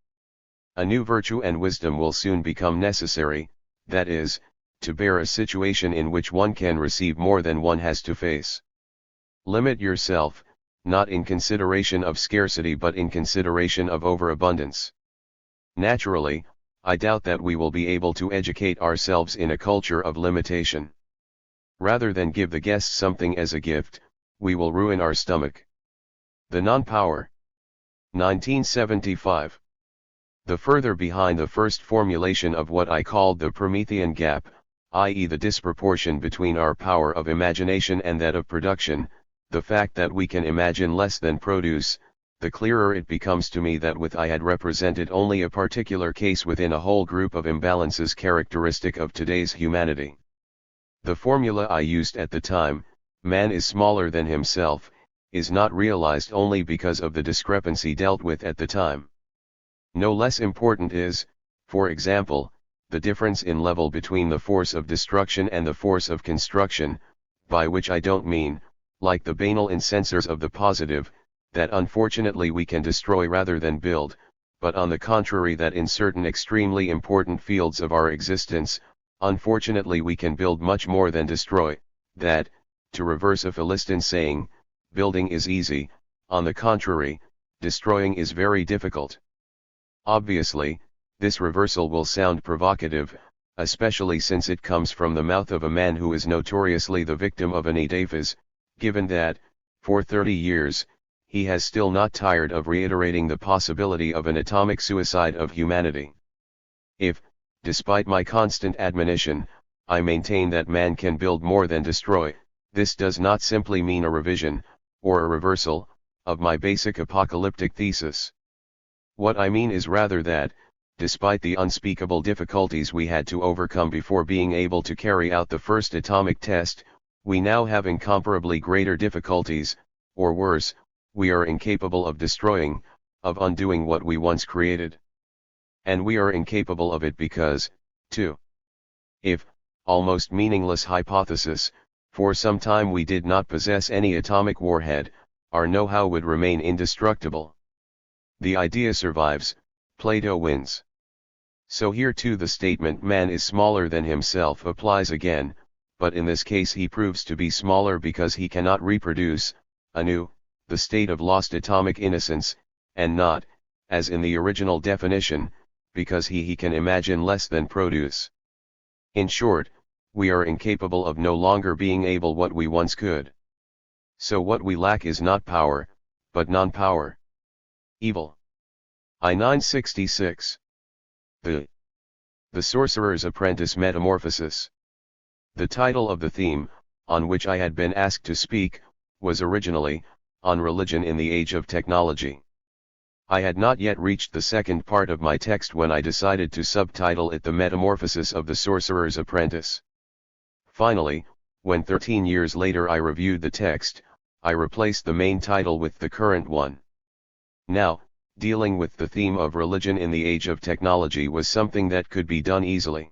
S1: A new virtue and wisdom will soon become necessary, that is, to bear a situation in which one can receive more than one has to face. Limit yourself, not in consideration of scarcity but in consideration of overabundance. Naturally, I doubt that we will be able to educate ourselves in a culture of limitation. Rather than give the guest something as a gift, we will ruin our stomach. The non-power. 1975. The further behind the first formulation of what I called the Promethean gap, i.e. the disproportion between our power of imagination and that of production, the fact that we can imagine less than produce, the clearer it becomes to me that I had represented only a particular case within a whole group of imbalances characteristic of today's humanity. The formula I used at the time, man is smaller than himself, is not realized only because of the discrepancy dealt with at the time. No less important is, for example, the difference in level between the force of destruction and the force of construction, by which I don't mean, like the banal incensors of the positive, that unfortunately we can destroy rather than build, but on the contrary that in certain extremely important fields of our existence, unfortunately we can build much more than destroy, that, to reverse a Philistine saying, building is easy, on the contrary, destroying is very difficult. Obviously, this reversal will sound provocative, especially since it comes from the mouth of a man who is notoriously the victim of an edephys, given that, for 30 years, he has still not tired of reiterating the possibility of an atomic suicide of humanity. If, despite my constant admonition, I maintain that man can build more than destroy, this does not simply mean a revision, or a reversal, of my basic apocalyptic thesis. What I mean is rather that, despite the unspeakable difficulties we had to overcome before being able to carry out the first atomic test, we now have incomparably greater difficulties, or worse, we are incapable of destroying, of undoing what we once created. And we are incapable of it because, if, almost meaningless hypothesis, for some time we did not possess any atomic warhead, our know-how would remain indestructible. The idea survives, Plato wins. So here too the statement man is smaller than himself applies again, but in this case he proves to be smaller because he cannot reproduce, anew, the state of lost atomic innocence, and not, as in the original definition, because he can imagine less than produce. In short, we are incapable of no longer being able what we once could. So what we lack is not power, but non-power. Evil. I-966. The Sorcerer's Apprentice Metamorphosis. The title of the theme, on which I had been asked to speak, was originally, on religion in the age of technology. I had not yet reached the second part of my text when I decided to subtitle it The Metamorphosis of the Sorcerer's Apprentice. Finally, when 13 years later I reviewed the text, I replaced the main title with the current one. Now, dealing with the theme of religion in the age of technology was something that could be done easily.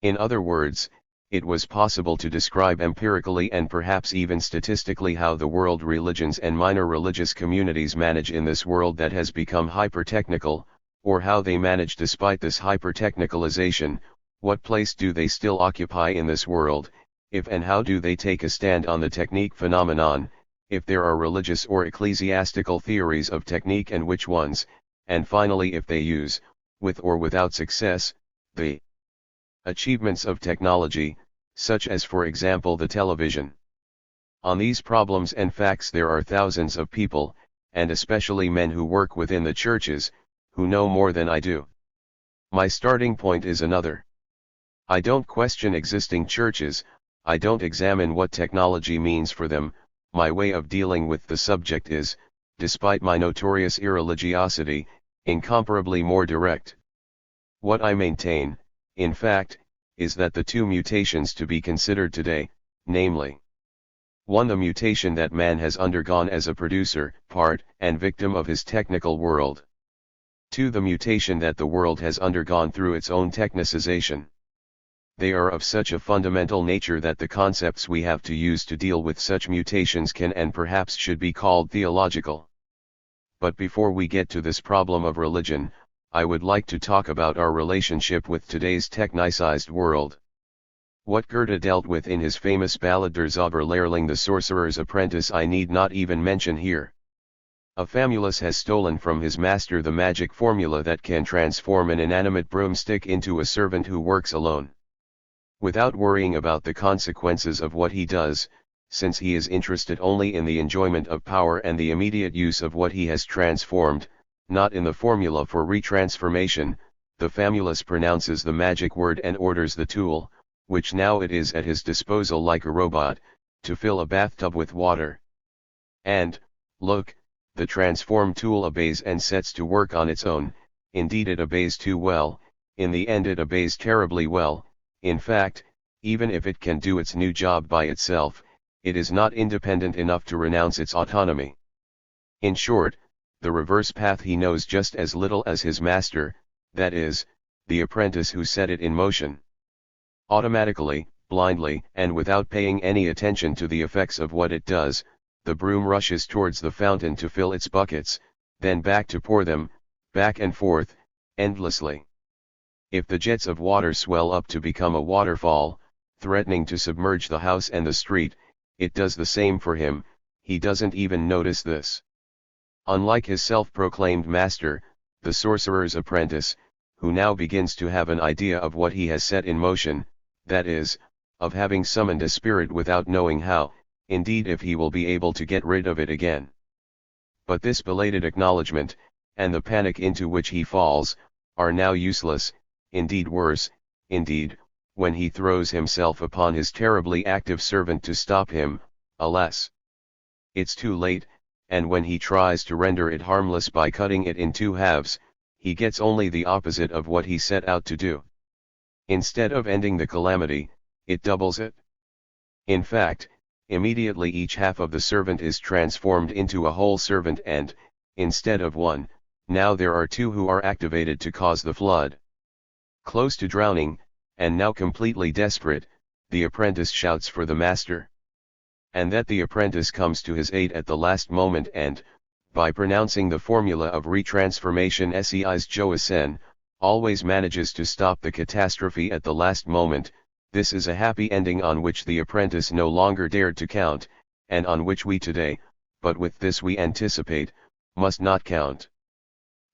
S1: In other words, it was possible to describe empirically and perhaps even statistically how the world religions and minor religious communities manage in this world that has become hyper-technical, or how they manage despite this hyper-technicalization. What place do they still occupy in this world, if and how do they take a stand on the technique phenomenon, if there are religious or ecclesiastical theories of technique and which ones, and finally if they use, with or without success, the achievements of technology, such as for example the television. On these problems and facts there are thousands of people, and especially men who work within the churches, who know more than I do. My starting point is another. I don't question existing churches, I don't examine what technology means for them. My way of dealing with the subject is, despite my notorious irreligiosity, incomparably more direct. What I maintain, in fact, is that the two mutations to be considered today, namely, 1. The mutation that man has undergone as a producer, part, and victim of his technical world. 2. The mutation that the world has undergone through its own technicization. They are of such a fundamental nature that the concepts we have to use to deal with such mutations can and perhaps should be called theological. But before we get to this problem of religion, I would like to talk about our relationship with today's technicized world. What Goethe dealt with in his famous ballad Der Zauberlehrling, the Sorcerer's Apprentice, I need not even mention here. A famulus has stolen from his master the magic formula that can transform an inanimate broomstick into a servant who works alone, without worrying about the consequences of what he does, since he is interested only in the enjoyment of power and the immediate use of what he has transformed, not in the formula for retransformation. The famulus pronounces the magic word and orders the tool, which now it is at his disposal like a robot, to fill a bathtub with water. And, look, the transformed tool obeys and sets to work on its own. Indeed it obeys too well, in the end it obeys terribly well. In fact, even if it can do its new job by itself, it is not independent enough to renounce its autonomy. In short, the reverse path he knows just as little as his master, that is, the apprentice who set it in motion. Automatically, blindly, and without paying any attention to the effects of what it does, the broom rushes towards the fountain to fill its buckets, then back to pour them, back and forth, endlessly. If the jets of water swell up to become a waterfall, threatening to submerge the house and the street, it does the same for him. He doesn't even notice this. Unlike his self-proclaimed master, the sorcerer's apprentice, who now begins to have an idea of what he has set in motion, that is, of having summoned a spirit without knowing how, indeed if he will be able to get rid of it again. But this belated acknowledgement, and the panic into which he falls, are now useless, indeed worse, indeed, when he throws himself upon his terribly active servant to stop him, alas! It's too late, and when he tries to render it harmless by cutting it in two halves, he gets only the opposite of what he set out to do. Instead of ending the calamity, it doubles it. In fact, immediately each half of the servant is transformed into a whole servant and, instead of one, now there are two who are activated to cause the flood. Close to drowning, and now completely desperate, the apprentice shouts for the master. And that the apprentice comes to his aid at the last moment and, by pronouncing the formula of retransformation seis joasen, always manages to stop the catastrophe at the last moment. This is a happy ending on which the apprentice no longer dared to count, and on which we today, but with this we anticipate, must not count.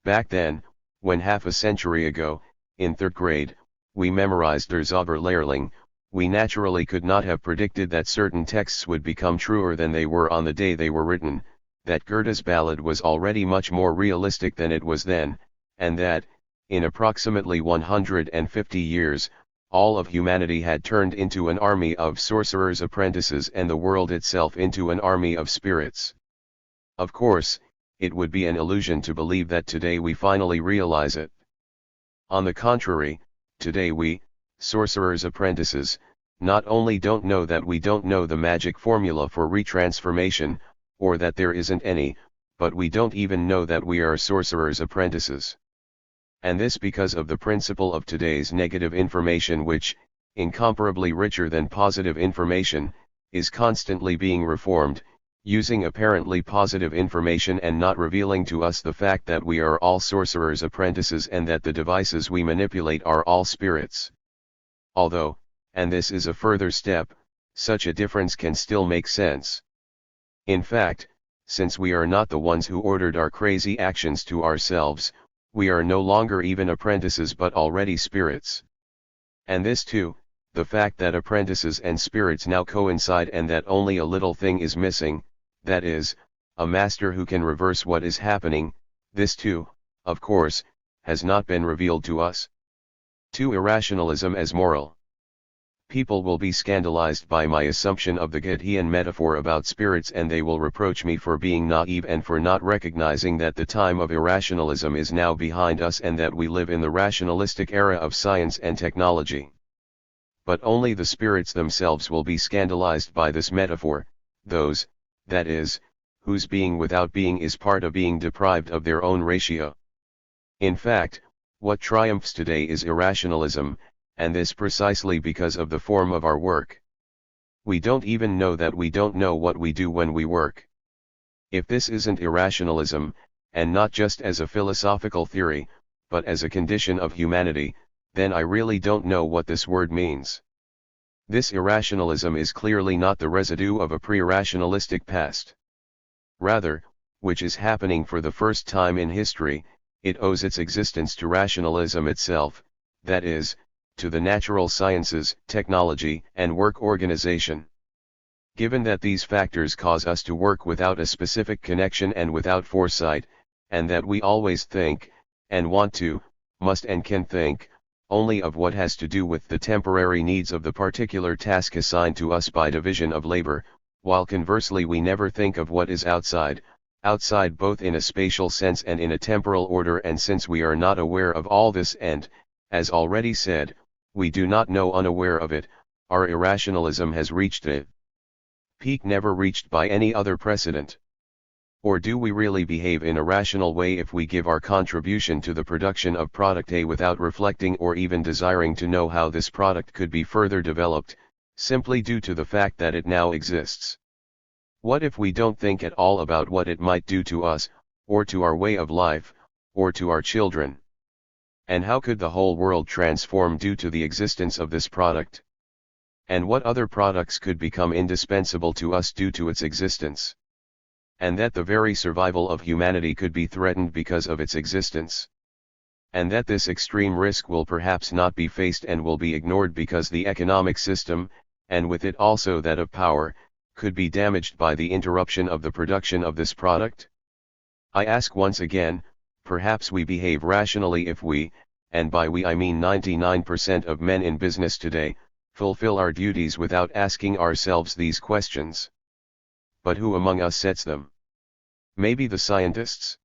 S1: Back then, when half a century ago, in third grade, we memorized Der Zauberlehrling, we naturally could not have predicted that certain texts would become truer than they were on the day they were written, that Goethe's ballad was already much more realistic than it was then, and that, in approximately 150 years, all of humanity had turned into an army of sorcerers' apprentices and the world itself into an army of spirits. Of course, it would be an illusion to believe that today we finally realize it. On the contrary, today we, sorcerers' apprentices, not only don't know that we don't know the magic formula for retransformation, or that there isn't any, but we don't even know that we are sorcerers' apprentices. And this because of the principle of today's negative information, which, incomparably richer than positive information, is constantly being reformed, using apparently positive information and not revealing to us the fact that we are all sorcerers' apprentices and that the devices we manipulate are all spirits. Although, and this is a further step, such a difference can still make sense. In fact, since we are not the ones who ordered our crazy actions to ourselves, we are no longer even apprentices but already spirits. And this too, the fact that apprentices and spirits now coincide and that only a little thing is missing, that is, a master who can reverse what is happening, this too, of course, has not been revealed to us. 2. Irrationalism as moral. People will be scandalized by my assumption of the Goethean metaphor about spirits, and they will reproach me for being naive and for not recognizing that the time of irrationalism is now behind us and that we live in the rationalistic era of science and technology. But only the spirits themselves will be scandalized by this metaphor, those, that is, whose being without being is part of being deprived of their own ratio. In fact, what triumphs today is irrationalism, and this precisely because of the form of our work. We don't even know that we don't know what we do when we work. If this isn't irrationalism, and not just as a philosophical theory, but as a condition of humanity, then I really don't know what this word means. This irrationalism is clearly not the residue of a pre-rationalistic past. Rather, which is happening for the first time in history, it owes its existence to rationalism itself, that is, to the natural sciences, technology, and work organization. Given that these factors cause us to work without a specific connection and without foresight, and that we always think, and want to, must and can think, only of what has to do with the temporary needs of the particular task assigned to us by division of labor, while conversely we never think of what is outside both in a spatial sense and in a temporal order, and since we are not aware of all this and, as already said, we do not know unaware of it, our irrationalism has reached a peak never reached by any other precedent. Or do we really behave in a rational way if we give our contribution to the production of product A without reflecting or even desiring to know how this product could be further developed, simply due to the fact that it now exists? What if we don't think at all about what it might do to us, or to our way of life, or to our children? And how could the whole world transform due to the existence of this product? And what other products could become indispensable to us due to its existence? And that the very survival of humanity could be threatened because of its existence? And that this extreme risk will perhaps not be faced and will be ignored because the economic system, and with it also that of power, could be damaged by the interruption of the production of this product? I ask once again, perhaps we behave rationally if we, and by we I mean 99% of men in business today, fulfill our duties without asking ourselves these questions. But who among us sets them? Maybe the scientists?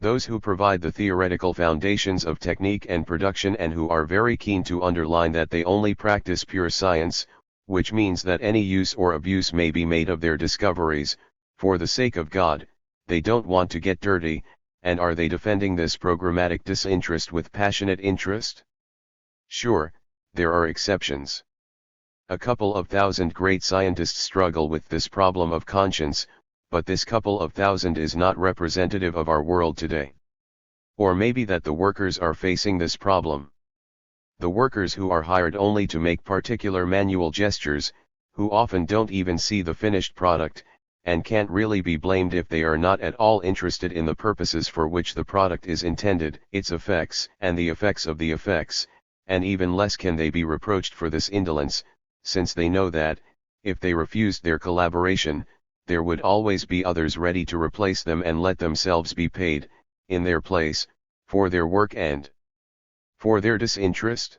S1: Those who provide the theoretical foundations of technique and production and who are very keen to underline that they only practice pure science, which means that any use or abuse may be made of their discoveries, for the sake of God. They don't want to get dirty, and are they defending this programmatic disinterest with passionate interest? Sure, there are exceptions. A couple of thousand great scientists struggle with this problem of conscience, but this couple of thousand is not representative of our world today. Or maybe that the workers are facing this problem. The workers who are hired only to make particular manual gestures, who often don't even see the finished product, and can't really be blamed if they are not at all interested in the purposes for which the product is intended, its effects and the effects of the effects, and even less can they be reproached for this indolence, since they know that, if they refused their collaboration, there would always be others ready to replace them and let themselves be paid, in their place, for their work and for their disinterest?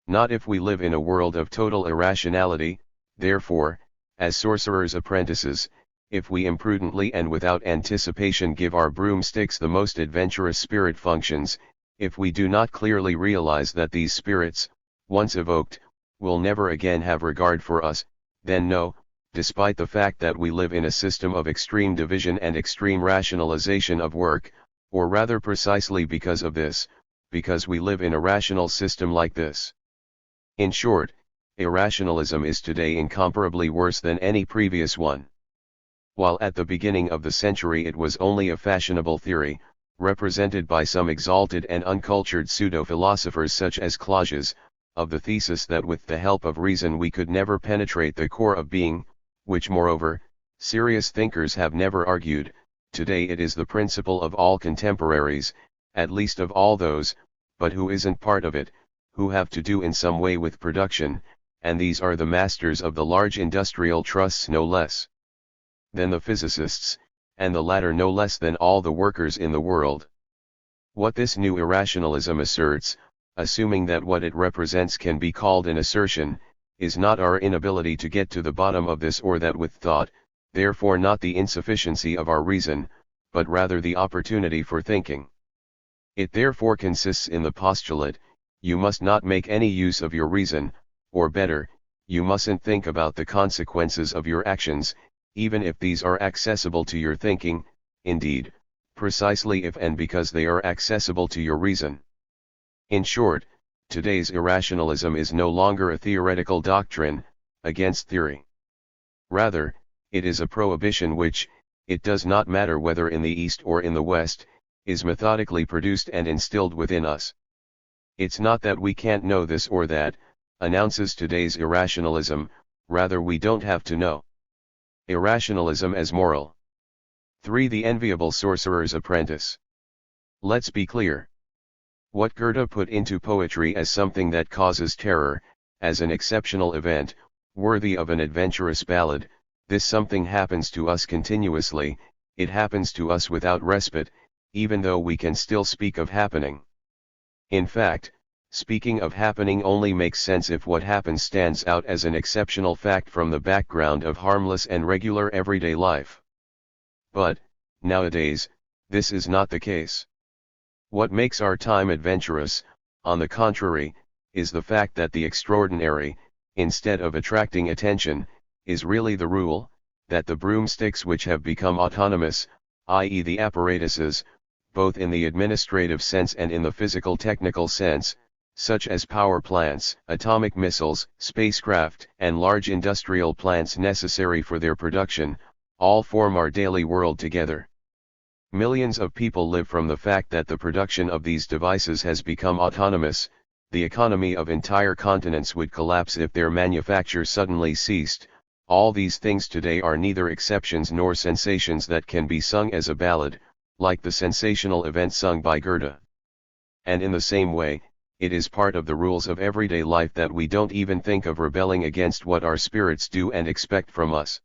S1: Not if we live in a world of total irrationality. Therefore, as sorcerers' apprentices, if we imprudently and without anticipation give our broomsticks the most adventurous spirit functions, if we do not clearly realize that these spirits, once evoked, will never again have regard for us, then no, despite the fact that we live in a system of extreme division and extreme rationalization of work, or rather precisely because of this, because we live in a rational system like this. In short, irrationalism is today incomparably worse than any previous one. While at the beginning of the century it was only a fashionable theory, represented by some exalted and uncultured pseudo-philosophers such as Clausius, of the thesis that with the help of reason we could never penetrate the core of being, which moreover, serious thinkers have never argued, today it is the principle of all contemporaries, at least of all those, but who isn't part of it, who have to do in some way with production, and these are the masters of the large industrial trusts no less than the physicists, and the latter no less than all the workers in the world. What this new irrationalism asserts, assuming that what it represents can be called an assertion, is not our inability to get to the bottom of this or that with thought, therefore not the insufficiency of our reason, but rather the opportunity for thinking. It therefore consists in the postulate, you must not make any use of your reason, or better, you mustn't think about the consequences of your actions, even if these are accessible to your thinking, indeed, precisely if and because they are accessible to your reason. In short, today's irrationalism is no longer a theoretical doctrine, against theory. Rather, it is a prohibition which, it does not matter whether in the East or in the West, is methodically produced and instilled within us. It's not that we can't know this or that, announces today's irrationalism, rather we don't have to know. Irrationalism as moral. 3. The enviable sorcerer's apprentice. Let's be clear. What Goethe put into poetry as something that causes terror, as an exceptional event, worthy of an adventurous ballad, this something happens to us continuously, it happens to us without respite, even though we can still speak of happening. In fact, speaking of happening only makes sense if what happens stands out as an exceptional fact from the background of harmless and regular everyday life. But, nowadays, this is not the case. What makes our time adventurous, on the contrary, is the fact that the extraordinary, instead of attracting attention, is really the rule, that the broomsticks which have become autonomous, i.e. the apparatuses, both in the administrative sense and in the physical technical sense, such as power plants, atomic missiles, spacecraft, and large industrial plants necessary for their production, all form our daily world together. Millions of people live from the fact that the production of these devices has become autonomous. The economy of entire continents would collapse if their manufacture suddenly ceased. All these things today are neither exceptions nor sensations that can be sung as a ballad, like the sensational event sung by Goethe. And in the same way, it is part of the rules of everyday life that we don't even think of rebelling against what our spirits do and expect from us.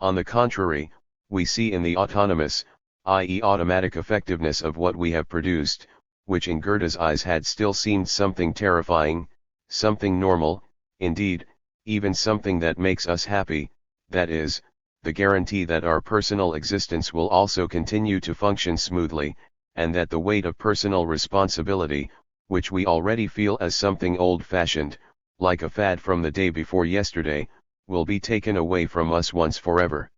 S1: On the contrary, we see in the autonomous, i.e. automatic effectiveness of what we have produced, which in Goethe's eyes had still seemed something terrifying, something normal, indeed, even something that makes us happy, that is, the guarantee that our personal existence will also continue to function smoothly, and that the weight of personal responsibility, which we already feel as something old-fashioned, like a fad from the day before yesterday, will be taken away from us once forever.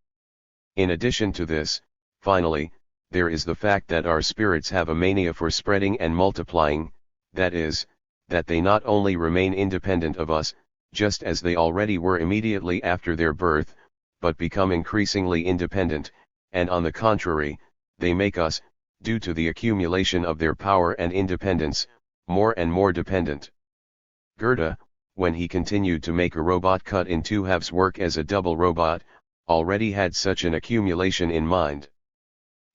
S1: In addition to this, finally, there is the fact that our spirits have a mania for spreading and multiplying, that is, that they not only remain independent of us, just as they already were immediately after their birth, but become increasingly independent, and on the contrary, they make us, due to the accumulation of their power and independence, more and more dependent. Goethe, when he continued to make a robot cut in two halves work as a double robot, already had such an accumulation in mind.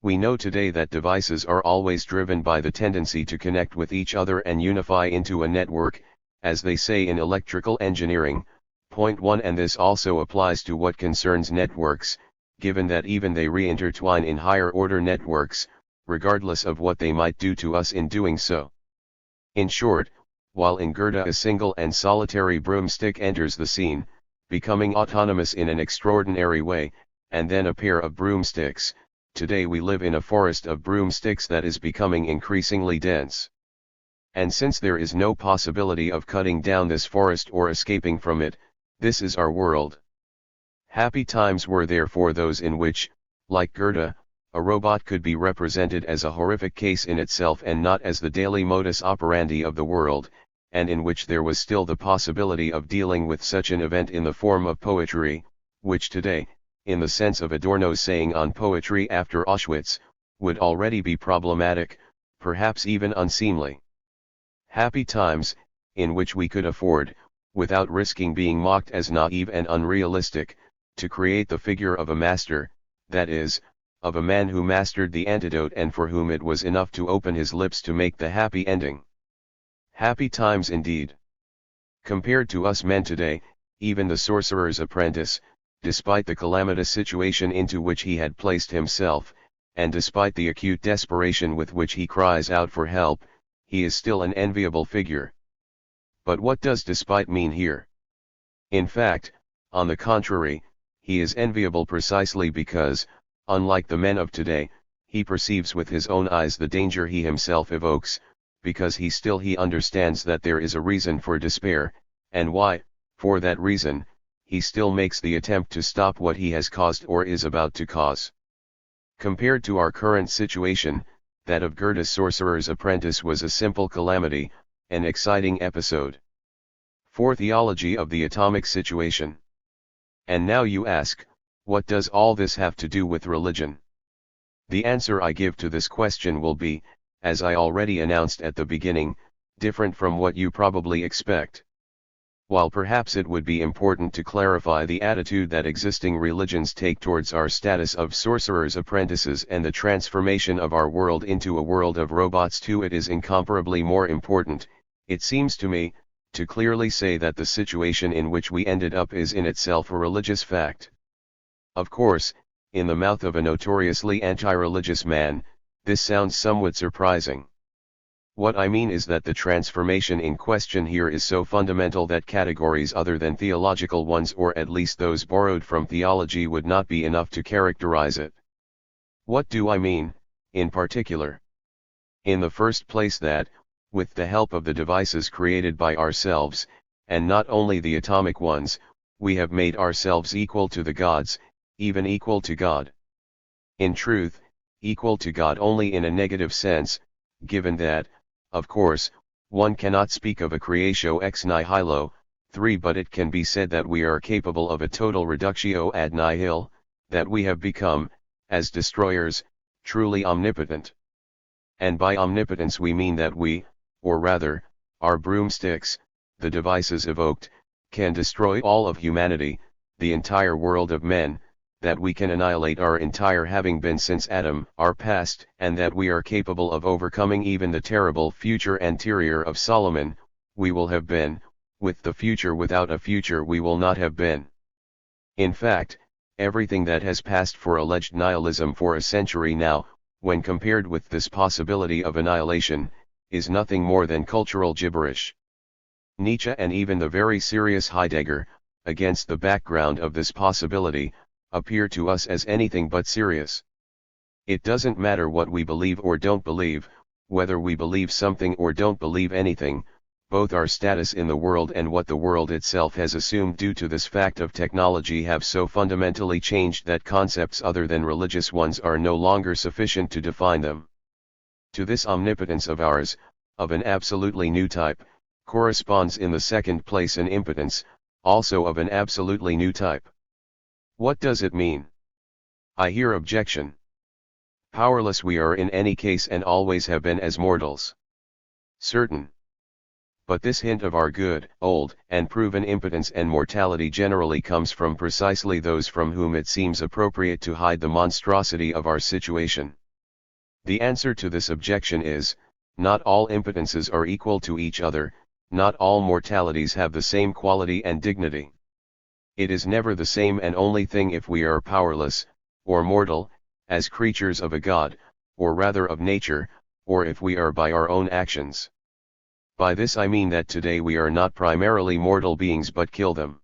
S1: We know today that devices are always driven by the tendency to connect with each other and unify into a network, as they say in electrical engineering. Point 1. And this also applies to what concerns networks, given that even they re-intertwine in higher order networks, regardless of what they might do to us in doing so. In short, while in Goethe a single and solitary broomstick enters the scene, becoming autonomous in an extraordinary way, and then a pair of broomsticks. Today we live in a forest of broomsticks that is becoming increasingly dense. And since there is no possibility of cutting down this forest or escaping from it, this is our world. Happy times were there for those in which, like Goethe, a robot could be represented as a horrific case in itself and not as the daily modus operandi of the world, and in which there was still the possibility of dealing with such an event in the form of poetry, which today, in the sense of Adorno's saying on poetry after Auschwitz, would already be problematic, perhaps even unseemly. Happy times, in which we could afford, without risking being mocked as naive and unrealistic, to create the figure of a master, that is, of a man who mastered the antidote and for whom it was enough to open his lips to make the happy ending. Happy times indeed. Compared to us men today, even the sorcerer's apprentice, despite the calamitous situation into which he had placed himself, and despite the acute desperation with which he cries out for help, he is still an enviable figure. But what does despite mean here? In fact, on the contrary, he is enviable precisely because, unlike the men of today, he perceives with his own eyes the danger he himself evokes, because he understands that there is a reason for despair, and why, for that reason, he still makes the attempt to stop what he has caused or is about to cause. Compared to our current situation, that of Goethe's Sorcerer's Apprentice was a simple calamity, an exciting episode. 4. Theology of the atomic situation. And now you ask, what does all this have to do with religion? The answer I give to this question will be, as I already announced at the beginning, different from what you probably expect. While perhaps it would be important to clarify the attitude that existing religions take towards our status of sorcerers' apprentices and the transformation of our world into a world of robots too, it is incomparably more important, it seems to me, to clearly say that the situation in which we ended up is in itself a religious fact. Of course, in the mouth of a notoriously anti-religious man, this sounds somewhat surprising. What I mean is that the transformation in question here is so fundamental that categories other than theological ones, or at least those borrowed from theology, would not be enough to characterize it. What do I mean, in particular? In the first place that, with the help of the devices created by ourselves, and not only the atomic ones, we have made ourselves equal to the gods, even equal to God. In truth, equal to God only in a negative sense, given that, of course, one cannot speak of a creatio ex nihilo. 3. But it can be said that we are capable of a total reductio ad nihil, that we have become, as destroyers, truly omnipotent. And by omnipotence we mean that we, or rather, our broomsticks, the devices evoked, can destroy all of humanity, the entire world of men, that we can annihilate our entire having been since Adam, our past, and that we are capable of overcoming even the terrible future anterior of Solomon, we will have been, with the future without a future we will not have been. In fact, everything that has passed for alleged nihilism for a century now, when compared with this possibility of annihilation, is nothing more than cultural gibberish. Nietzsche and even the very serious Heidegger, against the background of this possibility, appear to us as anything but serious. It doesn't matter what we believe or don't believe, whether we believe something or don't believe anything, both our status in the world and what the world itself has assumed due to this fact of technology have so fundamentally changed that concepts other than religious ones are no longer sufficient to define them. To this omnipotence of ours, of an absolutely new type, corresponds in the second place an impotence, also of an absolutely new type. What does it mean? I hear objection. Powerless we are in any case and always have been as mortals. Certain. But this hint of our good, old, and proven impotence and mortality generally comes from precisely those from whom it seems appropriate to hide the monstrosity of our situation. The answer to this objection is, not all impotences are equal to each other, not all mortalities have the same quality and dignity. It is never the same and only thing if we are powerless, or mortal, as creatures of a god, or rather of nature, or if we are by our own actions. By this I mean that today we are not primarily mortal beings but kill them.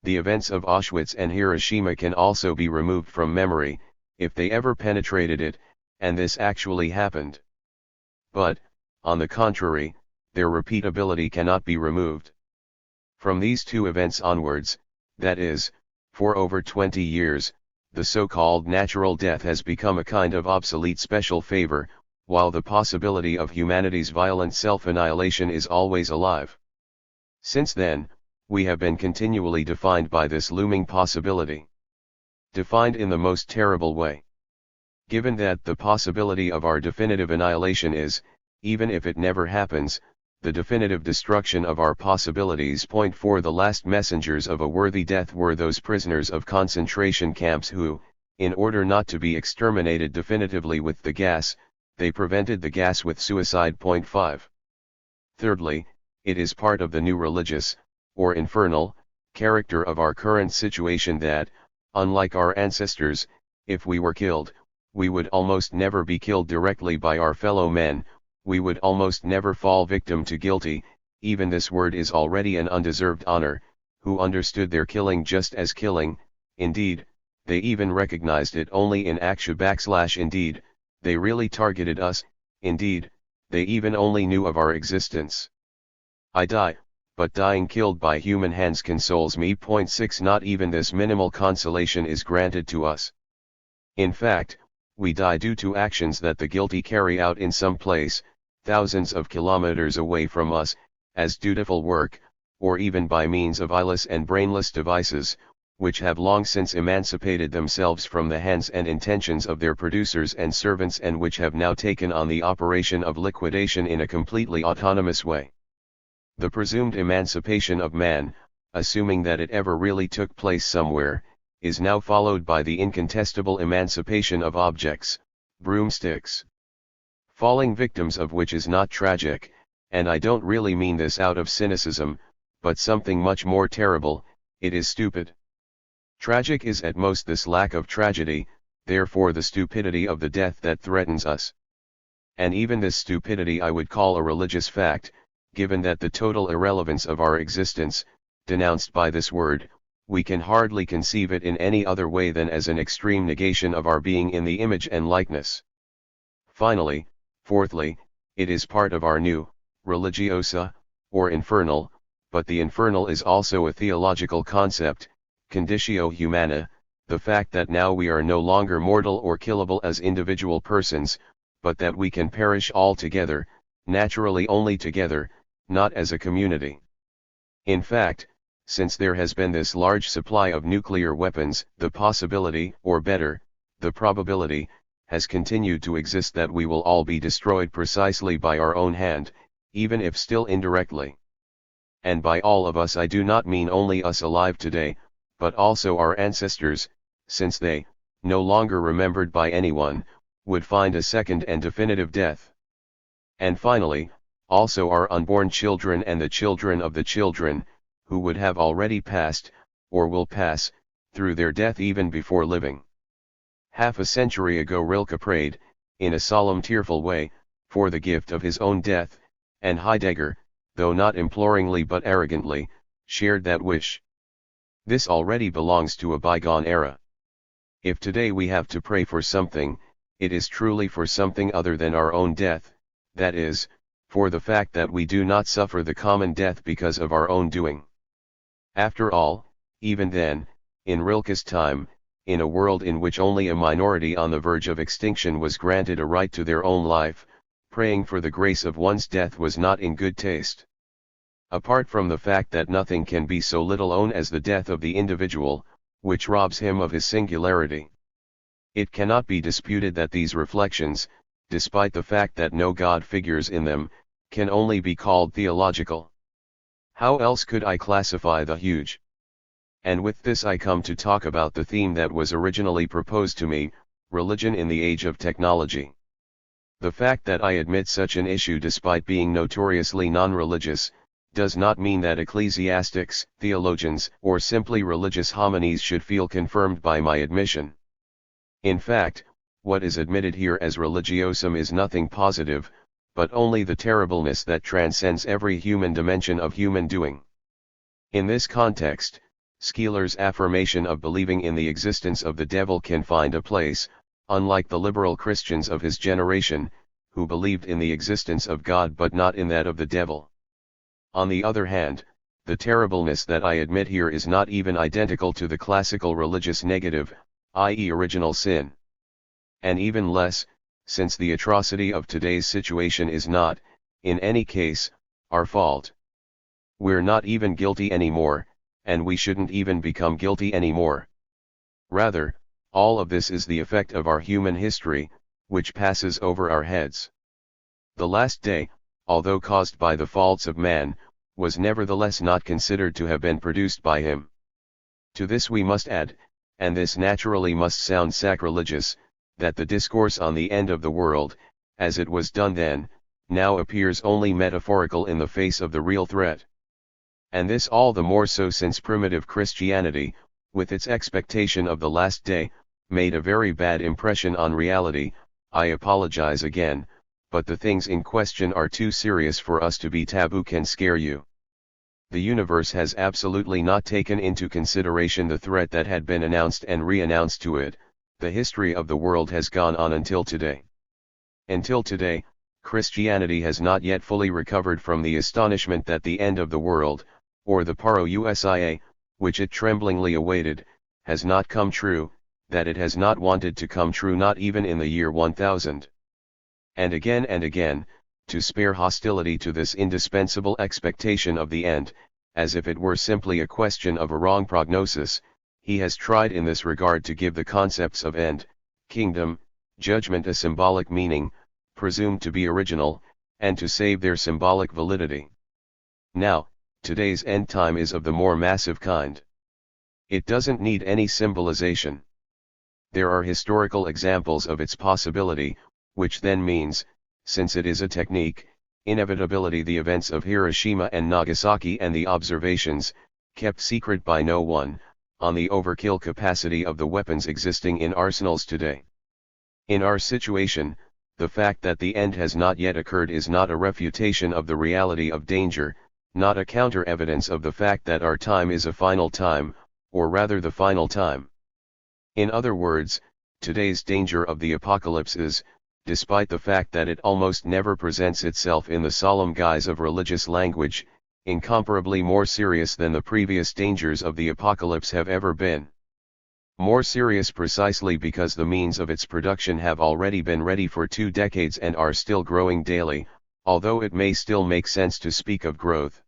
S1: The events of Auschwitz and Hiroshima can also be removed from memory, if they ever penetrated it, and this actually happened. But, on the contrary, their repeatability cannot be removed. From these two events onwards, that is, for over 20 years, the so-called natural death has become a kind of obsolete special favor, while the possibility of humanity's violent self-annihilation is always alive. Since then, we have been continually defined by this looming possibility. Defined in the most terrible way. Given that the possibility of our definitive annihilation is, even if it never happens, the definitive destruction of our possibilities. For the last messengers of a worthy death were those prisoners of concentration camps who, in order not to be exterminated definitively with the gas, they prevented the gas with suicide. 5. Thirdly, it is part of the new religious, or infernal, character of our current situation that, unlike our ancestors, if we were killed, we would almost never be killed directly by our fellow men, we would almost never fall victim to guilty, even this word is already an undeserved honor, who understood their killing just as killing, indeed, they even recognized it only in action. Indeed, they really targeted us, indeed, they even only knew of our existence. I die, but dying killed by human hands consoles me. 6. Not even this minimal consolation is granted to us. In fact, we die due to actions that the guilty carry out in some place, thousands of kilometers away from us, as dutiful work, or even by means of eyeless and brainless devices, which have long since emancipated themselves from the hands and intentions of their producers and servants, and which have now taken on the operation of liquidation in a completely autonomous way. The presumed emancipation of man, assuming that it ever really took place somewhere, is now followed by the incontestable emancipation of objects, broomsticks. Falling victims of which is not tragic, and I don't really mean this out of cynicism, but something much more terrible, it is stupid. Tragic is at most this lack of tragedy, therefore the stupidity of the death that threatens us. And even this stupidity I would call a religious fact, given that the total irrelevance of our existence, denounced by this word, we can hardly conceive it in any other way than as an extreme negation of our being in the image and likeness. Finally, fourthly, it is part of our new, religiosa, or infernal, but the infernal is also a theological concept, conditio humana, the fact that now we are no longer mortal or killable as individual persons, but that we can perish all together, naturally only together, not as a community. In fact, since there has been this large supply of nuclear weapons, the possibility, or better, the probability, has continued to exist that we will all be destroyed precisely by our own hand, even if still indirectly. And by all of us I do not mean only us alive today, but also our ancestors, since they, no longer remembered by anyone, would find a second and definitive death. And finally, also our unborn children and the children of the children, who would have already passed, or will pass, through their death even before living. Half a century ago Rilke prayed, in a solemn tearful way, for the gift of his own death, and Heidegger, though not imploringly but arrogantly, shared that wish. This already belongs to a bygone era. If today we have to pray for something, it is truly for something other than our own death, that is, for the fact that we do not suffer the common death because of our own doing. After all, even then, in Rilke's time, in a world in which only a minority on the verge of extinction was granted a right to their own life, praying for the grace of one's death was not in good taste. Apart from the fact that nothing can be so little own as the death of the individual, which robs him of his singularity. It cannot be disputed that these reflections, despite the fact that no God figures in them, can only be called theological. How else could I classify the huge? And with this I come to talk about the theme that was originally proposed to me, religion in the age of technology. The fact that I admit such an issue despite being notoriously non-religious, does not mean that ecclesiastics, theologians, or simply religious homines should feel confirmed by my admission. In fact, what is admitted here as religiosum is nothing positive, but only the terribleness that transcends every human dimension of human doing. In this context, Skeeler's affirmation of believing in the existence of the devil can find a place, unlike the liberal Christians of his generation, who believed in the existence of God but not in that of the devil. On the other hand, the terribleness that I admit here is not even identical to the classical religious negative, i.e. original sin. And even less, since the atrocity of today's situation is not, in any case, our fault. We're not even guilty anymore, and we shouldn't even become guilty anymore. Rather, all of this is the effect of our human history, which passes over our heads. The last day, although caused by the faults of man, was nevertheless not considered to have been produced by him. To this we must add, and this naturally must sound sacrilegious, that the discourse on the end of the world, as it was done then, now appears only metaphorical in the face of the real threat. And this all the more so since primitive Christianity, with its expectation of the last day, made a very bad impression on reality. I apologize again, but the things in question are too serious for us to be taboo can scare you. The universe has absolutely not taken into consideration the threat that had been announced and re-announced to it. The history of the world has gone on until today. Until today, Christianity has not yet fully recovered from the astonishment that the end of the world, or the parousia, which it tremblingly awaited, has not come true, that it has not wanted to come true not even in the year 1000. And again, to spare hostility to this indispensable expectation of the end, as if it were simply a question of a wrong prognosis, he has tried in this regard to give the concepts of end, kingdom, judgment a symbolic meaning, presumed to be original, and to save their symbolic validity. Now, today's end time is of the more massive kind. It doesn't need any symbolization. There are historical examples of its possibility, which then means, since it is a technique, inevitability the events of Hiroshima and Nagasaki and the observations, kept secret by no one, on the overkill capacity of the weapons existing in arsenals today. In our situation, the fact that the end has not yet occurred is not a refutation of the reality of danger, not a counter-evidence of the fact that our time is a final time, or rather the final time. In other words, today's danger of the apocalypse is, despite the fact that it almost never presents itself in the solemn guise of religious language, incomparably more serious than the previous dangers of the apocalypse have ever been. More serious precisely because the means of its production have already been ready for 2 decades and are still growing daily, although it may still make sense to speak of growth.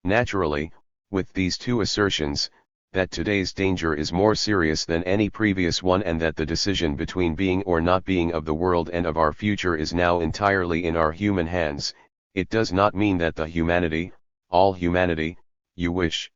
S1: Naturally, with these two assertions, that today's danger is more serious than any previous one and that the decision between being or not being of the world and of our future is now entirely in our human hands, it does not mean that the humanity, all humanity, you wish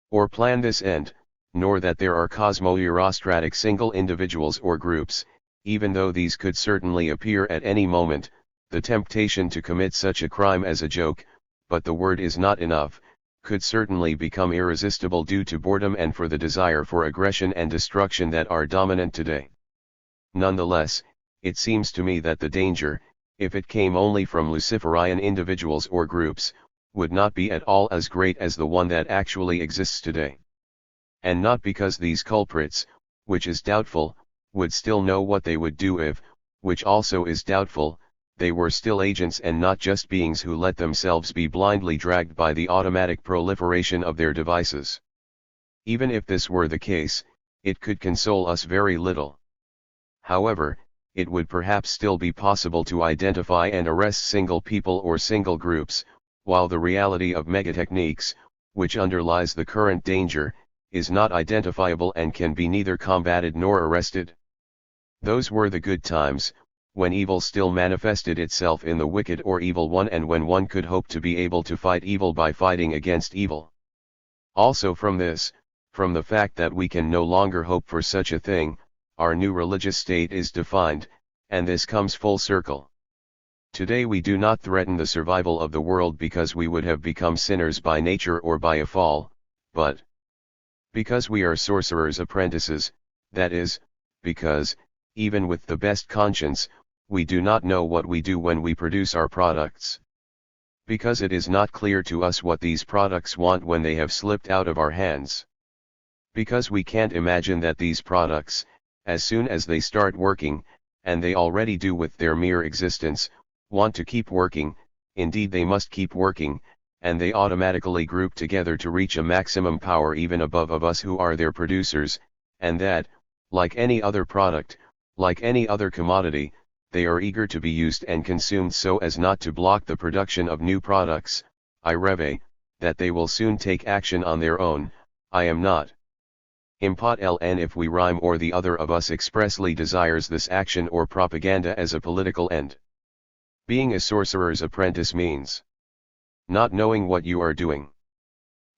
S1: or plan this end, nor that there are cosmo-Eurostratic single individuals or groups, even though these could certainly appear at any moment, the temptation to commit such a crime as a joke, but the word is not enough, could certainly become irresistible due to boredom and for the desire for aggression and destruction that are dominant today. Nonetheless, it seems to me that the danger, if it came only from Luciferian individuals or groups, would not be at all as great as the one that actually exists today. And not because these culprits, which is doubtful, would still know what they would do if, which also is doubtful, they were still agents and not just beings who let themselves be blindly dragged by the automatic proliferation of their devices. Even if this were the case, it could console us very little. However, it would perhaps still be possible to identify and arrest single people or single groups, while the reality of megatechniques, which underlies the current danger, is not identifiable and can be neither combated nor arrested. Those were the good times, when evil still manifested itself in the wicked or evil one and when one could hope to be able to fight evil by fighting against evil. Also from this, from the fact that we can no longer hope for such a thing, our new religious state is defined, and this comes full circle. Today we do not threaten the survival of the world because we would have become sinners by nature or by a fall, but because we are sorcerers' apprentices, that is, because, even with the best conscience, we do not know what we do when we produce our products. Because it is not clear to us what these products want when they have slipped out of our hands. Because we can't imagine that these products, as soon as they start working, and they already do with their mere existence, want to keep working, indeed they must keep working, and they automatically group together to reach a maximum power even above of us who are their producers, and that, like any other product, like any other commodity, they are eager to be used and consumed so as not to block the production of new products. I rêve that they will soon take action on their own. I am not impot ln if we rhyme or the other of us expressly desires this action or propaganda as a political end. Being a sorcerer's apprentice means not knowing what you are doing,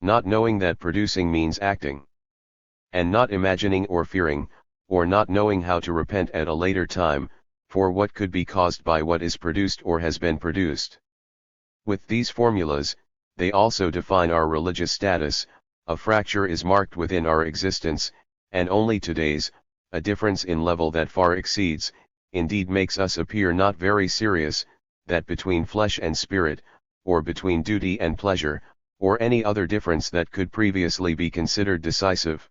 S1: not knowing that producing means acting, and not imagining or fearing, or not knowing how to repent at a later time, for what could be caused by what is produced or has been produced. With these formulas, they also define our religious status. A fracture is marked within our existence, and only today's, a difference in level that far exceeds, indeed makes us appear not very serious, that between flesh and spirit, or between duty and pleasure, or any other difference that could previously be considered decisive.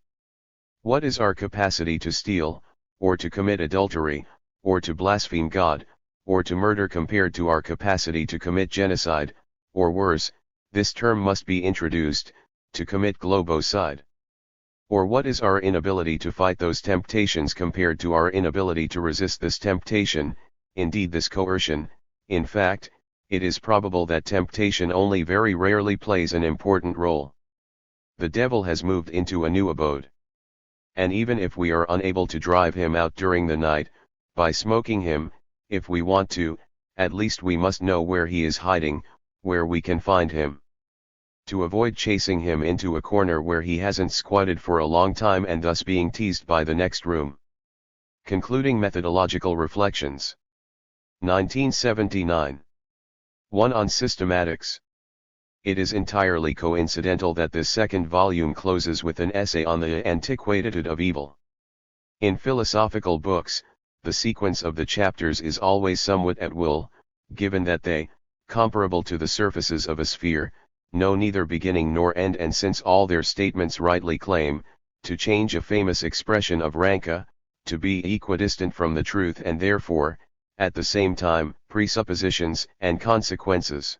S1: What is our capacity to steal, or to commit adultery, or to blaspheme God, or to murder compared to our capacity to commit genocide, or worse, this term must be introduced, to commit globocide? Or what is our inability to fight those temptations compared to our inability to resist this temptation, indeed this coercion? In fact, it is probable that temptation only very rarely plays an important role. The devil has moved into a new abode. And even if we are unable to drive him out during the night, by smoking him, if we want to, at least we must know where he is hiding, where we can find him. To avoid chasing him into a corner where he hasn't squatted for a long time and thus being teased by the next room. Concluding methodological reflections. 1979. 1 on systematics. It is entirely coincidental that this second volume closes with an essay on the antiquity of evil. In philosophical books, the sequence of the chapters is always somewhat at will, given that they, comparable to the surfaces of a sphere, know neither beginning nor end, and since all their statements rightly claim, to change a famous expression of Ranke, to be equidistant from the truth and therefore, at the same time, presuppositions and consequences.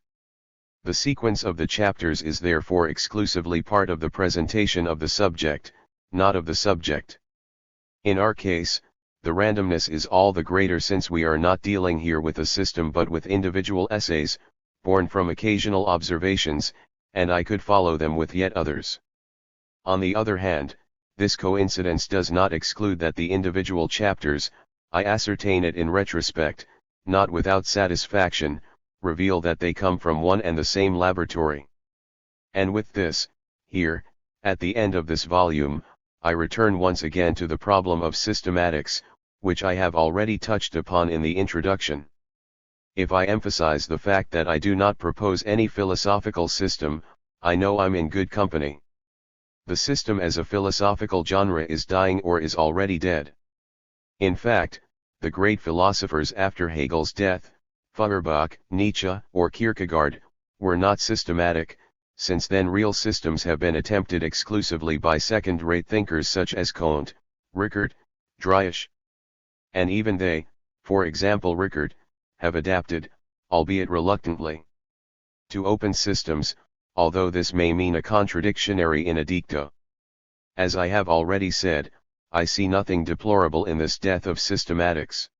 S1: The sequence of the chapters is therefore exclusively part of the presentation of the subject, not of the subject. In our case, the randomness is all the greater since we are not dealing here with a system but with individual essays, born from occasional observations, and I could follow them with yet others. On the other hand, this coincidence does not exclude that the individual chapters, I ascertain it in retrospect, not without satisfaction, reveal that they come from one and the same laboratory. And with this, here, at the end of this volume, I return once again to the problem of systematics, which I have already touched upon in the introduction. If I emphasize the fact that I do not propose any philosophical system, I know I'm in good company. The system as a philosophical genre is dying or is already dead. In fact, the great philosophers after Hegel's death, Feuerbach, Nietzsche, or Kierkegaard, were not systematic. Since then real systems have been attempted exclusively by second-rate thinkers such as Kant, Rickert, Driesch. And even they, for example Rickert, have adapted, albeit reluctantly, to open systems, although this may mean a contradictionary in a dicto. As I have already said, I see nothing deplorable in this death of systematics.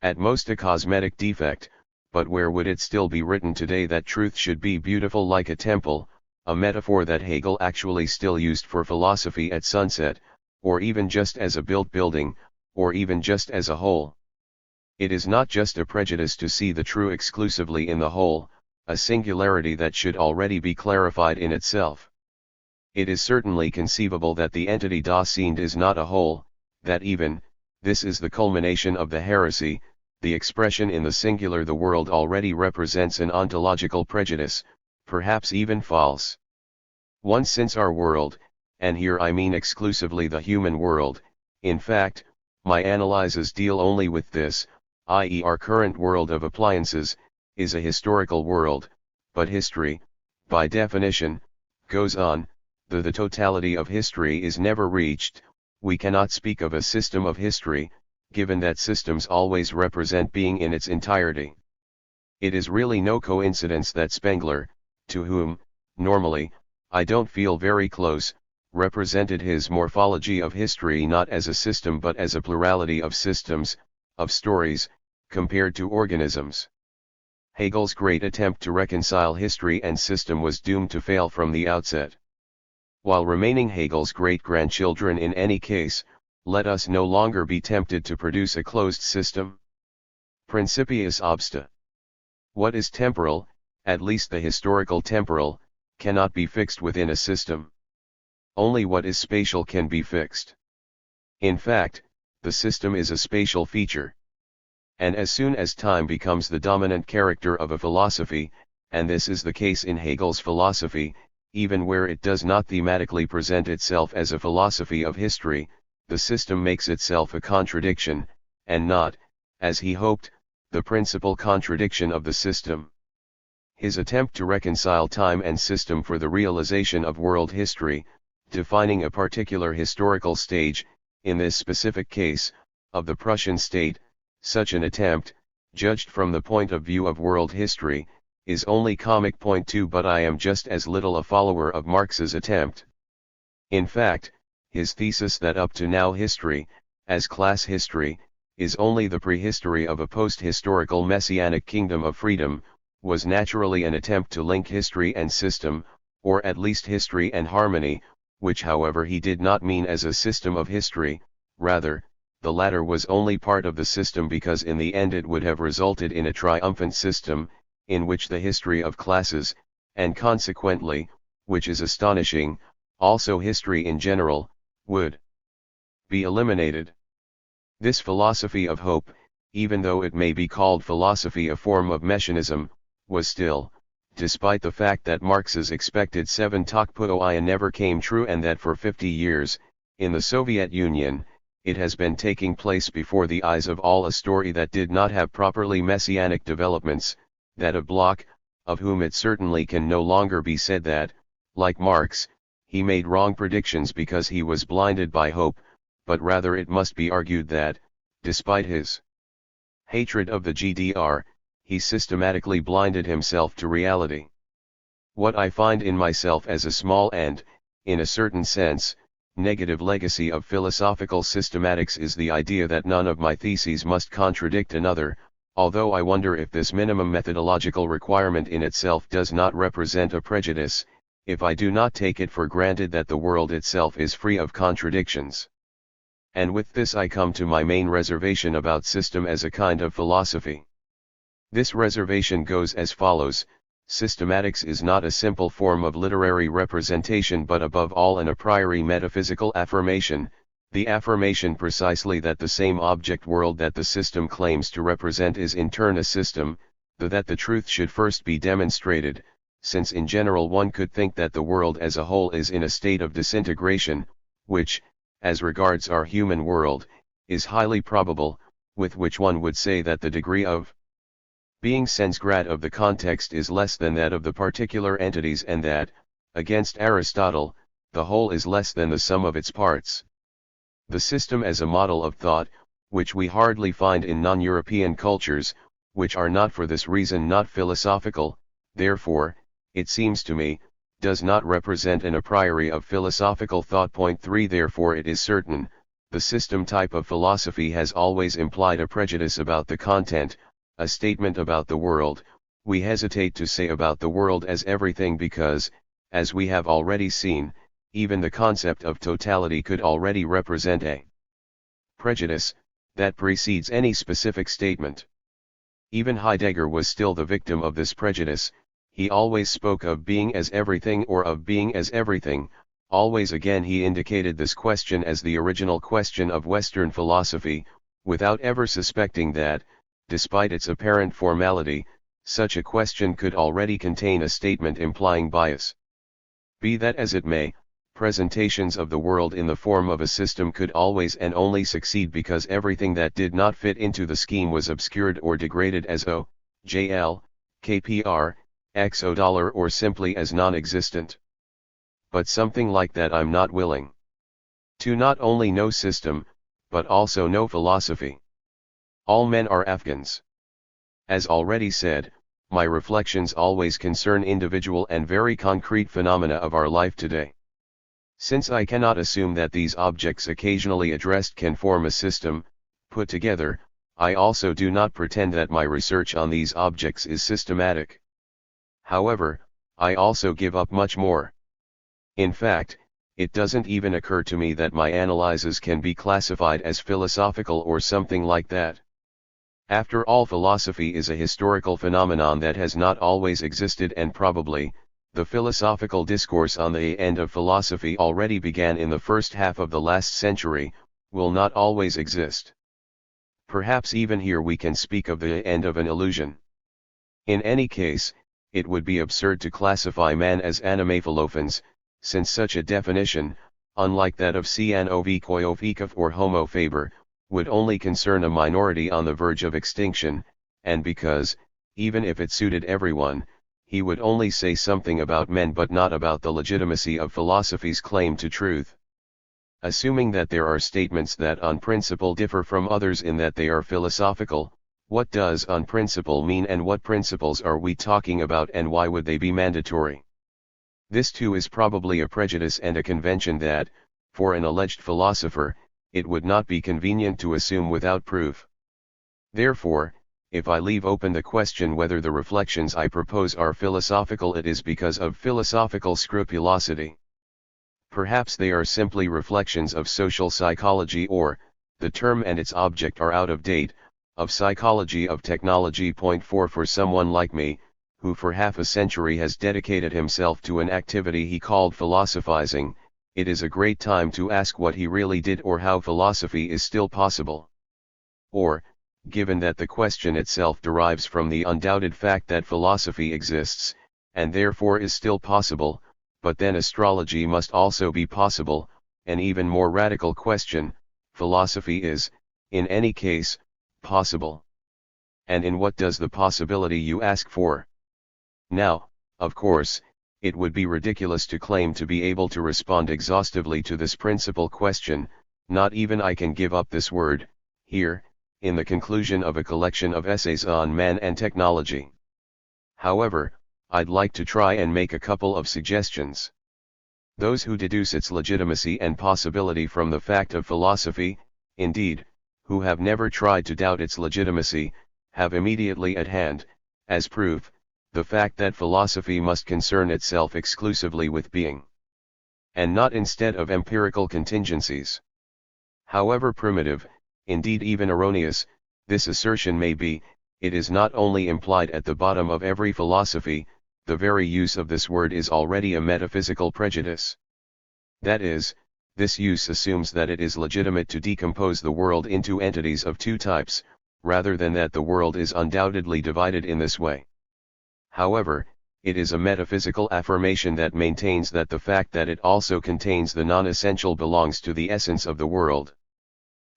S1: At most a cosmetic defect, but where would it still be written today that truth should be beautiful like a temple, a metaphor that Hegel actually still used for philosophy at sunset, or even just as a built building, or even just as a whole? It is not just a prejudice to see the true exclusively in the whole, a singularity that should already be clarified in itself. It is certainly conceivable that the entity das Sind is not a whole, that even, this is the culmination of the heresy, the expression in the singular the world already represents an ontological prejudice, perhaps even false. One, since our world, and here I mean exclusively the human world, in fact, my analyses deal only with this, i.e. our current world of appliances, is a historical world, but history, by definition, goes on, though the totality of history is never reached, we cannot speak of a system of history, given that systems always represent being in its entirety. It is really no coincidence that Spengler, to whom, normally, I don't feel very close, represented his morphology of history not as a system but as a plurality of systems, of stories, compared to organisms. Hegel's great attempt to reconcile history and system was doomed to fail from the outset. While remaining Hegel's great-grandchildren in any case, let us no longer be tempted to produce a closed system. Principiis obsta. What is temporal, at least the historical temporal, cannot be fixed within a system. Only what is spatial can be fixed. In fact, the system is a spatial feature. And as soon as time becomes the dominant character of a philosophy, and this is the case in Hegel's philosophy, even where it does not thematically present itself as a philosophy of history, the system makes itself a contradiction, and not, as he hoped, the principal contradiction of the system. His attempt to reconcile time and system for the realization of world history, defining a particular historical stage, in this specific case, of the Prussian state, such an attempt, judged from the point of view of world history, is only comic. Point 2. But I am just as little a follower of Marx's attempt. In fact, his thesis that up to now history, as class history, is only the prehistory of a post-historical messianic kingdom of freedom, was naturally an attempt to link history and system, or at least history and harmony, which however he did not mean as a system of history, rather, the latter was only part of the system because in the end it would have resulted in a triumphant system, in which the history of classes, and consequently, which is astonishing, also history in general, would be eliminated. This philosophy of hope, even though it may be called philosophy a form of messianism, was still, despite the fact that Marx's expected 7-Tokpoia never came true and that for 50 years, in the Soviet Union, it has been taking place before the eyes of all a story that did not have properly messianic developments, that of Bloch, of whom it certainly can no longer be said that, like Marx, he made wrong predictions because he was blinded by hope, but rather it must be argued that, despite his hatred of the GDR, he systematically blinded himself to reality. What I find in myself as a small and, in a certain sense, negative legacy of philosophical systematics is the idea that none of my theses must contradict another, although I wonder if this minimum methodological requirement in itself does not represent a prejudice, if I do not take it for granted that the world itself is free of contradictions. And with this I come to my main reservation about system as a kind of philosophy. This reservation goes as follows: systematics is not a simple form of literary representation but above all an a priori metaphysical affirmation, the affirmation precisely that the same object world that the system claims to represent is in turn a system, though that the truth should first be demonstrated, since in general one could think that the world as a whole is in a state of disintegration, which, as regards our human world, is highly probable, with which one would say that the degree of being sens grad of the context is less than that of the particular entities and that, against Aristotle, the whole is less than the sum of its parts. The system as a model of thought, which we hardly find in non-European cultures, which are not for this reason not philosophical, therefore, it seems to me, does not represent an a priori of philosophical thought. Point 3. Therefore it is certain, the system type of philosophy has always implied a prejudice about the content, a statement about the world. We hesitate to say about the world as everything because, as we have already seen, even the concept of totality could already represent a prejudice that precedes any specific statement. Even Heidegger was still the victim of this prejudice. He always spoke of being as everything or of being as everything. Always again he indicated this question as the original question of Western philosophy, without ever suspecting that, despite its apparent formality, such a question could already contain a statement implying bias. Be that as it may, presentations of the world in the form of a system could always and only succeed because everything that did not fit into the scheme was obscured or degraded as O, JL, KPR, XO dollar or simply as non-existent. but something like that I'm not willing to not only no system, but also no philosophy. All men are Afghans. As already said, my reflections always concern individual and very concrete phenomena of our life today. Since I cannot assume that these objects occasionally addressed can form a system, put together, I also do not pretend that my research on these objects is systematic. However, I also give up much more. In fact, it doesn't even occur to me that my analyses can be classified as philosophical or something like that. After all, philosophy is a historical phenomenon that has not always existed, and probably, the philosophical discourse on the end of philosophy already began in the first half of the last century, will not always exist. Perhaps even here we can speak of the end of an illusion. In any case, it would be absurd to classify man as animaphilophans, since such a definition, unlike that of Cyanovicoiovicov or Homo faber, would only concern a minority on the verge of extinction, and because, even if it suited everyone, he would only say something about men but not about the legitimacy of philosophy's claim to truth. Assuming that there are statements that on principle differ from others in that they are philosophical, what does on principle mean, and what principles are we talking about, and why would they be mandatory? This too is probably a prejudice and a convention that, for an alleged philosopher, it would not be convenient to assume without proof. Therefore, if I leave open the question whether the reflections I propose are philosophical, it is because of philosophical scrupulosity. Perhaps they are simply reflections of social psychology, or, the term and its object are out of date, of psychology of technology. Point 4. For someone like me, who for half a century has dedicated himself to an activity he called philosophizing, it is a great time to ask what he really did, or how philosophy is still possible. Or, given that the question itself derives from the undoubted fact that philosophy exists, and therefore is still possible, but then astrology must also be possible, an even more radical question: philosophy is, in any case, possible. And in what does the possibility, you ask for? Now, of course, it would be ridiculous to claim to be able to respond exhaustively to this principal question. Not even I can give up this word, here, in the conclusion of a collection of essays on man and technology. However, I'd like to try and make a couple of suggestions. Those who deduce its legitimacy and possibility from the fact of philosophy, indeed, who have never tried to doubt its legitimacy, have immediately at hand, as proof, the fact that philosophy must concern itself exclusively with being, and not instead of empirical contingencies. However primitive, indeed even erroneous, this assertion may be, it is not only implied at the bottom of every philosophy. The very use of this word is already a metaphysical prejudice. That is, this use assumes that it is legitimate to decompose the world into entities of two types, rather than that the world is undoubtedly divided in this way. However, it is a metaphysical affirmation that maintains that the fact that it also contains the non-essential belongs to the essence of the world.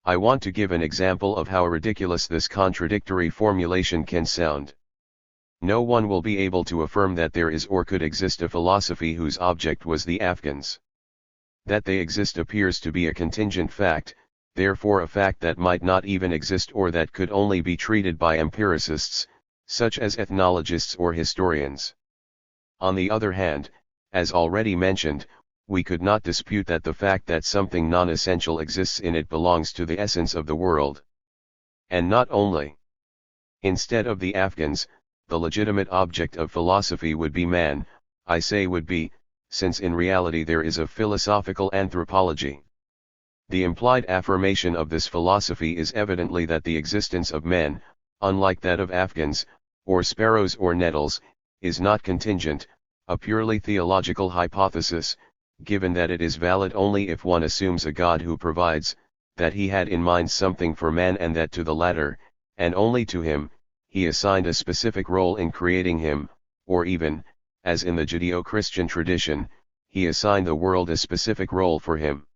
S1: I want to give an example of how ridiculous this contradictory formulation can sound. No one will be able to affirm that there is or could exist a philosophy whose object was the Afghans. That they exist appears to be a contingent fact, therefore a fact that might not even exist, or that could only be treated by empiricists, such as ethnologists or historians. On the other hand, as already mentioned, we could not dispute that the fact that something non-essential exists in it belongs to the essence of the world. And not only. Instead of the Afghans, the legitimate object of philosophy would be man. I say would be, since in reality there is a philosophical anthropology. The implied affirmation of this philosophy is evidently that the existence of men, unlike that of Afghans, or sparrows or nettles, is not contingent, a purely theological hypothesis, given that it is valid only if one assumes a God who provides, that he had in mind something for man, and that to the latter, and only to him, he assigned a specific role in creating him, or even, as in the Judeo-Christian tradition, he assigned the world a specific role for him.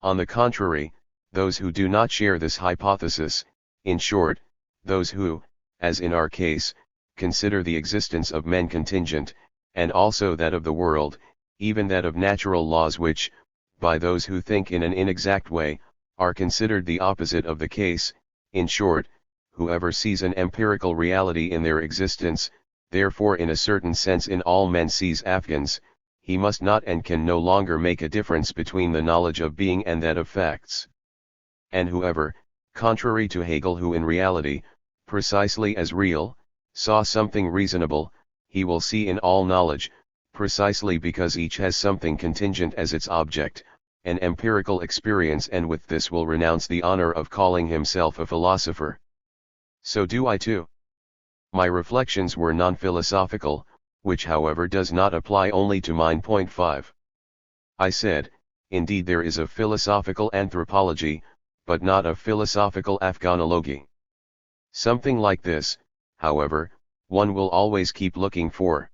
S1: On the contrary, those who do not share this hypothesis, in short, those who, as in our case, consider the existence of men contingent, and also that of the world, even that of natural laws which, by those who think in an inexact way, are considered the opposite of the case. In short, whoever sees an empirical reality in their existence, therefore in a certain sense in all men sees Afghans, he must not and can no longer make a difference between the knowledge of being and that of facts. And whoever, contrary to Hegel, who in reality, precisely as real, saw something reasonable, he will see in all knowledge, precisely because each has something contingent as its object, an empirical experience, and with this will renounce the honor of calling himself a philosopher. So do I too. My reflections were non-philosophical, which however does not apply only to mine. 5. I said, indeed there is a philosophical anthropology, but not a philosophical Afghanology. Something like this, however, one will always keep looking for.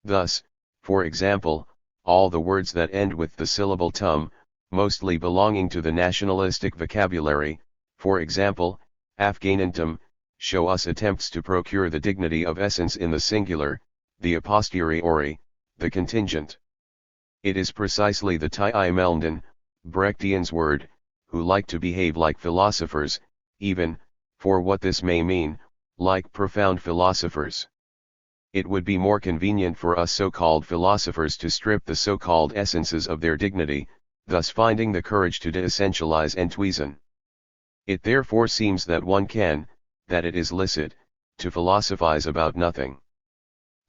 S1: Thus, for example, all the words that end with the syllable tum, mostly belonging to the nationalistic vocabulary, for example, Afghanantum, show us attempts to procure the dignity of essence in the singular, the a posteriori, the contingent. It is precisely the tie melnden, Brechtians word, who like to behave like philosophers, even, for what this may mean, like profound philosophers. It would be more convenient for us so-called philosophers to strip the so-called essences of their dignity, thus finding the courage to de-essentialize entweason. It therefore seems that one can, that it is licit, to philosophize about nothing.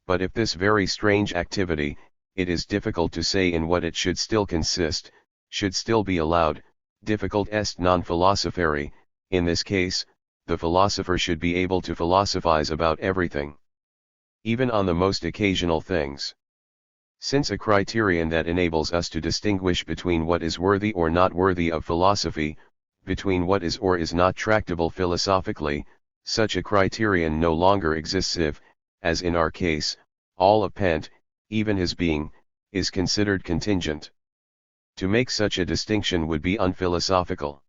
S1: But if this very strange activity, it is difficult to say in what it should still consist, should still be allowed, difficult est non philosopheri, in this case, the philosopher should be able to philosophize about everything, even on the most occasional things. Since a criterion that enables us to distinguish between what is worthy or not worthy of philosophy, between what is or is not tractable philosophically, such a criterion no longer exists if, as in our case, all appent, even his being, is considered contingent. To make such a distinction would be unphilosophical.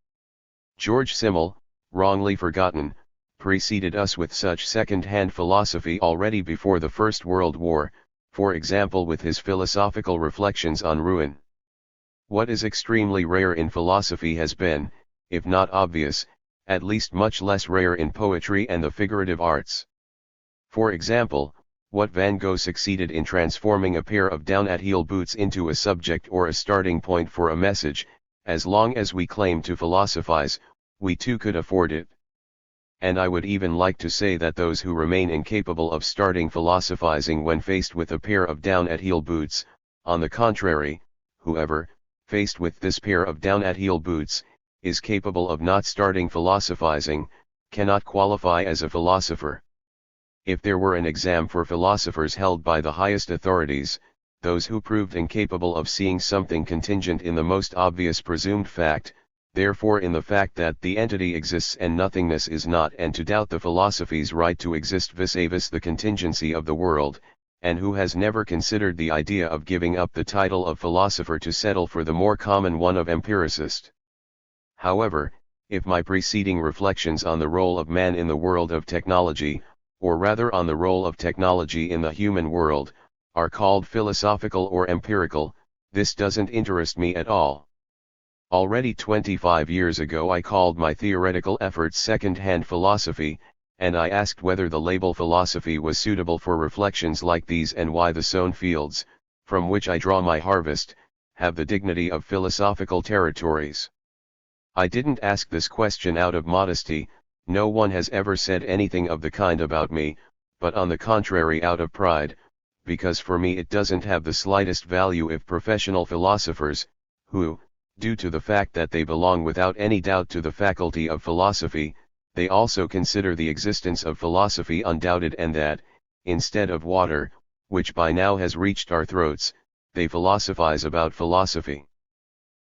S1: George Simmel, wrongly forgotten, preceded us with such second-hand philosophy already before the First World War, for example with his philosophical reflections on ruin. What is extremely rare in philosophy has been, if not obvious, at least much less rare in poetry and the figurative arts. For example, what Van Gogh succeeded in transforming a pair of down-at-heel boots into a subject or a starting point for a message, as long as we claim to philosophize, we too could afford it. And I would even like to say that those who remain incapable of starting philosophizing when faced with a pair of down-at-heel boots, on the contrary, whoever, faced with this pair of down-at-heel boots, is capable of not starting philosophizing, cannot qualify as a philosopher. If there were an exam for philosophers held by the highest authorities, those who proved incapable of seeing something contingent in the most obvious presumed fact, therefore in the fact that the entity exists and nothingness is not, and to doubt the philosophy's right to exist vis-a-vis the contingency of the world, and who has never considered the idea of giving up the title of philosopher to settle for the more common one of empiricist. However, if my preceding reflections on the role of man in the world of technology, or rather on the role of technology in the human world, are called philosophical or empirical, this doesn't interest me at all. Already 25 years ago I called my theoretical efforts second-hand philosophy, and I asked whether the label philosophy was suitable for reflections like these and why the sown fields, from which I draw my harvest, have the dignity of philosophical territories. I didn't ask this question out of modesty, no one has ever said anything of the kind about me, but on the contrary out of pride, because for me it doesn't have the slightest value if professional philosophers, who, due to the fact that they belong without any doubt to the faculty of philosophy, they also consider the existence of philosophy undoubted and that, instead of water, which by now has reached our throats, they philosophize about philosophy.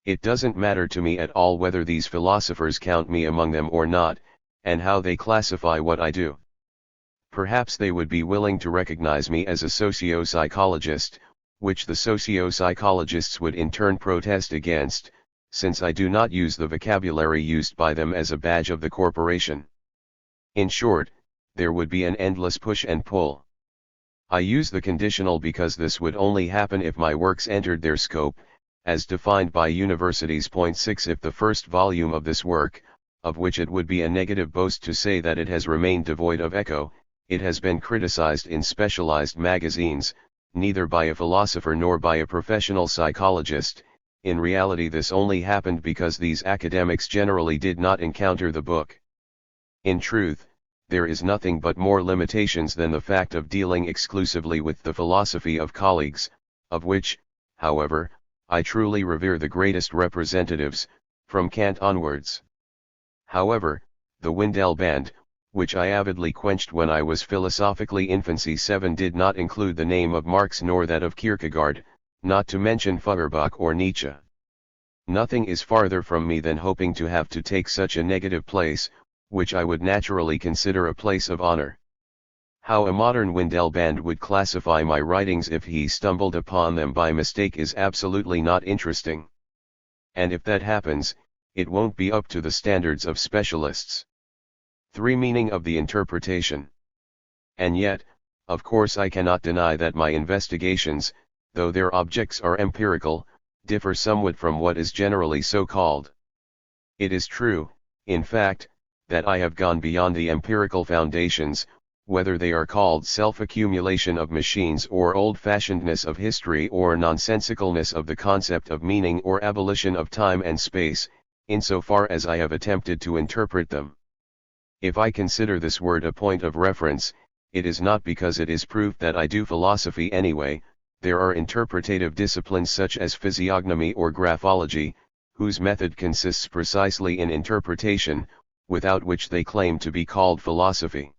S1: It doesn't matter to me at all whether these philosophers count me among them or not, and how they classify what I do. Perhaps they would be willing to recognize me as a socio-psychologist, which the socio-psychologists would in turn protest against, since I do not use the vocabulary used by them as a badge of the corporation. In short, there would be an endless push and pull. I use the conditional because this would only happen if my works entered their scope, as defined by universities. Point 6 If the first volume of this work, of which it would be a negative boast to say that it has remained devoid of echo, it has been criticized in specialized magazines, neither by a philosopher nor by a professional psychologist, in reality this only happened because these academics generally did not encounter the book. In truth, there is nothing but more limitations than the fact of dealing exclusively with the philosophy of colleagues, of which, however, I truly revere the greatest representatives, from Kant onwards. However, the Wendell Band, which I avidly quenched when I was philosophically infancy 7, did not include the name of Marx nor that of Kierkegaard, not to mention Feuerbach or Nietzsche. Nothing is farther from me than hoping to have to take such a negative place, which I would naturally consider a place of honor. How a modern Wendell Band would classify my writings if he stumbled upon them by mistake is absolutely not interesting. And if that happens, it won't be up to the standards of specialists. 3. Meaning of the interpretation. And yet, of course I cannot deny that my investigations, though their objects are empirical, differ somewhat from what is generally so called. It is true, in fact, that I have gone beyond the empirical foundations, whether they are called self-accumulation of machines or old-fashionedness of history or nonsensicalness of the concept of meaning or abolition of time and space, insofar as I have attempted to interpret them. If I consider this word a point of reference, it is not because it is proof that I do philosophy anyway. There are interpretative disciplines such as physiognomy or graphology, whose method consists precisely in interpretation, without which they claim to be called philosophy.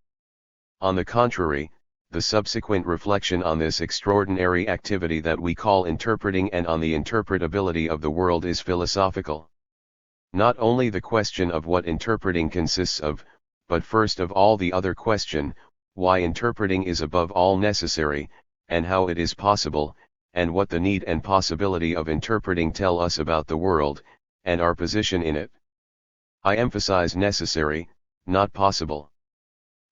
S1: On the contrary, the subsequent reflection on this extraordinary activity that we call interpreting and on the interpretability of the world is philosophical. Not only the question of what interpreting consists of, but first of all the other question, why interpreting is above all necessary, and how it is possible, and what the need and possibility of interpreting tell us about the world, and our position in it. I emphasize necessary, not possible.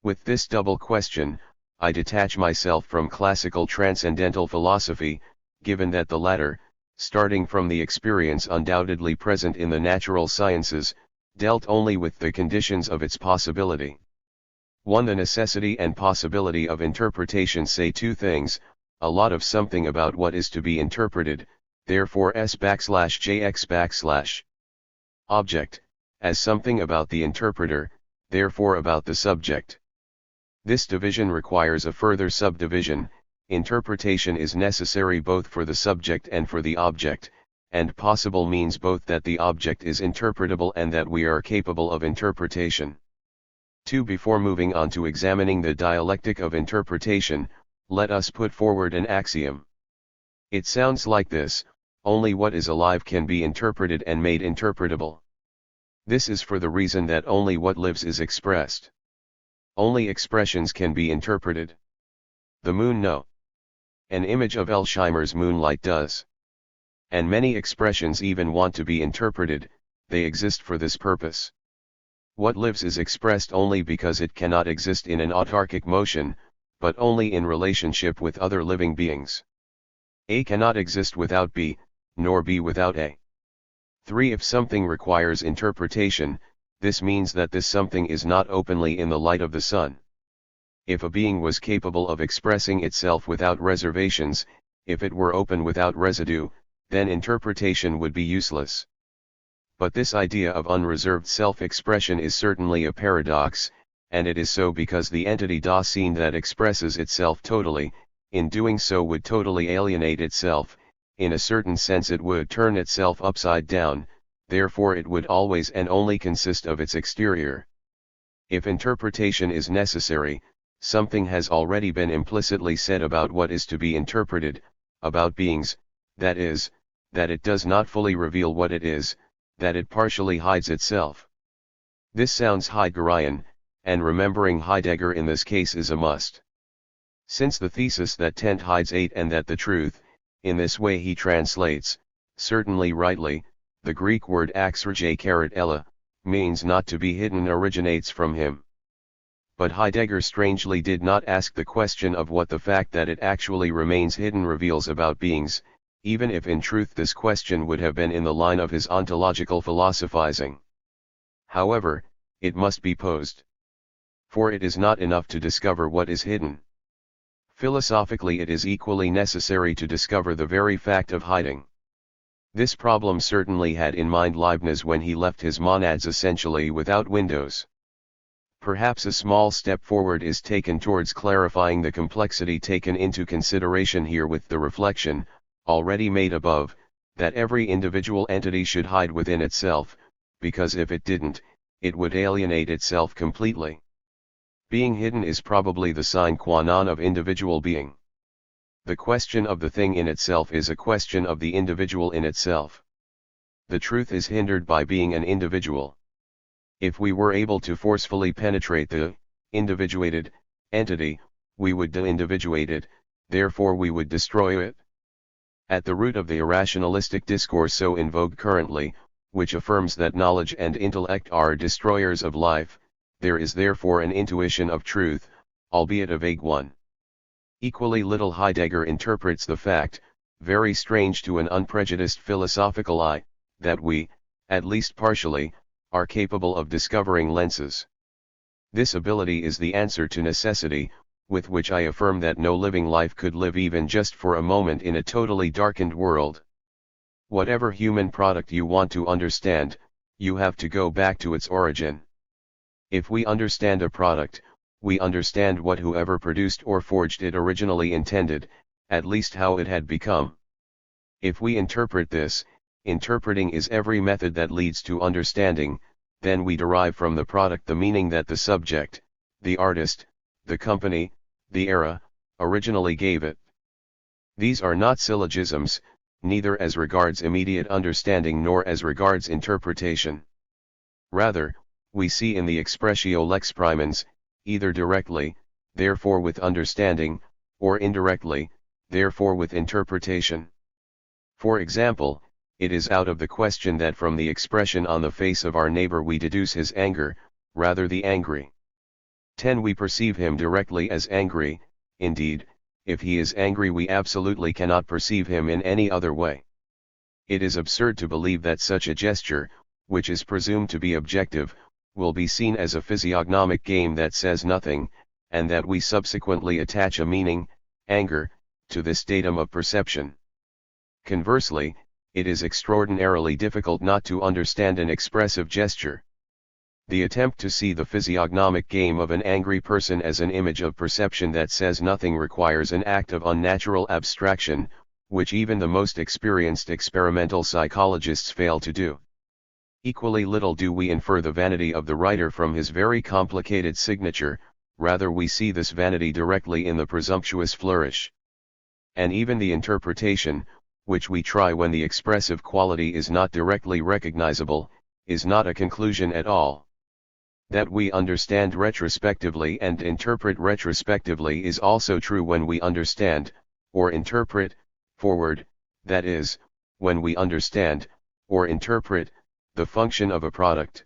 S1: With this double question, I detach myself from classical transcendental philosophy, given that the latter, starting from the experience undoubtedly present in the natural sciences, dealt only with the conditions of its possibility. 1. The necessity and possibility of interpretation say two things: a lot of something about what is to be interpreted, therefore s/jx/. Object, as something about the interpreter, therefore about the subject. This division requires a further subdivision: interpretation is necessary both for the subject and for the object, and possible means both that the object is interpretable and that we are capable of interpretation. 2. Before moving on to examining the dialectic of interpretation, let us put forward an axiom. It sounds like this: only what is alive can be interpreted and made interpretable. This is for the reason that only what lives is expressed. Only expressions can be interpreted. The moon, no. An image of Elsheimer's moonlight does. And many expressions even want to be interpreted, they exist for this purpose. What lives is expressed only because it cannot exist in an autarkic motion, but only in relationship with other living beings. A cannot exist without B, nor B without A. 3. If something requires interpretation, this means that this something is not openly in the light of the sun. If a being was capable of expressing itself without reservations, if it were open without residue, then interpretation would be useless. But this idea of unreserved self-expression is certainly a paradox, and it is so because the entity da seen that expresses itself totally, in doing so would totally alienate itself. In a certain sense it would turn itself upside down, therefore it would always and only consist of its exterior. If interpretation is necessary, something has already been implicitly said about what is to be interpreted, about beings, that is, that it does not fully reveal what it is, that it partially hides itself. This sounds Heideggerian, and remembering Heidegger in this case is a must. Since the thesis that tent hides eight and that the truth, in this way he translates, certainly rightly, the Greek word axerje ella, means not to be hidden originates from him. But Heidegger strangely did not ask the question of what the fact that it actually remains hidden reveals about beings, even if in truth this question would have been in the line of his ontological philosophizing. However, it must be posed. For it is not enough to discover what is hidden. Philosophically, it is equally necessary to discover the very fact of hiding. This problem certainly had in mind Leibniz when he left his monads essentially without windows. Perhaps a small step forward is taken towards clarifying the complexity taken into consideration here with the reflection, already made above, that every individual entity should hide within itself, because if it didn't, it would alienate itself completely. Being hidden is probably the sine qua non of individual being. The question of the thing in itself is a question of the individual in itself. The truth is hindered by being an individual. If we were able to forcefully penetrate the individuated entity, we would de-individuate it, therefore we would destroy it. At the root of the irrationalistic discourse so in vogue currently, which affirms that knowledge and intellect are destroyers of life, there is therefore an intuition of truth, albeit a vague one. Equally little Heidegger interprets the fact, very strange to an unprejudiced philosophical eye, that we, at least partially, are capable of discovering lenses. This ability is the answer to necessity, with which I affirm that no living life could live even just for a moment in a totally darkened world. Whatever human product you want to understand, you have to go back to its origin. If we understand a product, we understand what whoever produced or forged it originally intended, at least how it had become. If we interpret this, interpreting is every method that leads to understanding, then we derive from the product the meaning that the subject, the artist, the company, the era, originally gave it. These are not syllogisms, neither as regards immediate understanding nor as regards interpretation. Rather, we see in the expressio lex primans, either directly, therefore with understanding, or indirectly, therefore with interpretation. For example, it is out of the question that from the expression on the face of our neighbor we deduce his anger, rather the angry. 10. We perceive him directly as angry, indeed, if he is angry we absolutely cannot perceive him in any other way. It is absurd to believe that such a gesture, which is presumed to be objective, will be seen as a physiognomic game that says nothing, and that we subsequently attach a meaning, anger, to this datum of perception. Conversely, it is extraordinarily difficult not to understand an expressive gesture. The attempt to see the physiognomic game of an angry person as an image of perception that says nothing requires an act of unnatural abstraction, which even the most experienced experimental psychologists fail to do. Equally little do we infer the vanity of the writer from his very complicated signature, rather we see this vanity directly in the presumptuous flourish. And even the interpretation, which we try when the expressive quality is not directly recognizable, is not a conclusion at all. That we understand retrospectively and interpret retrospectively is also true when we understand, or interpret, forward, that is, when we understand, or interpret, the function of a product.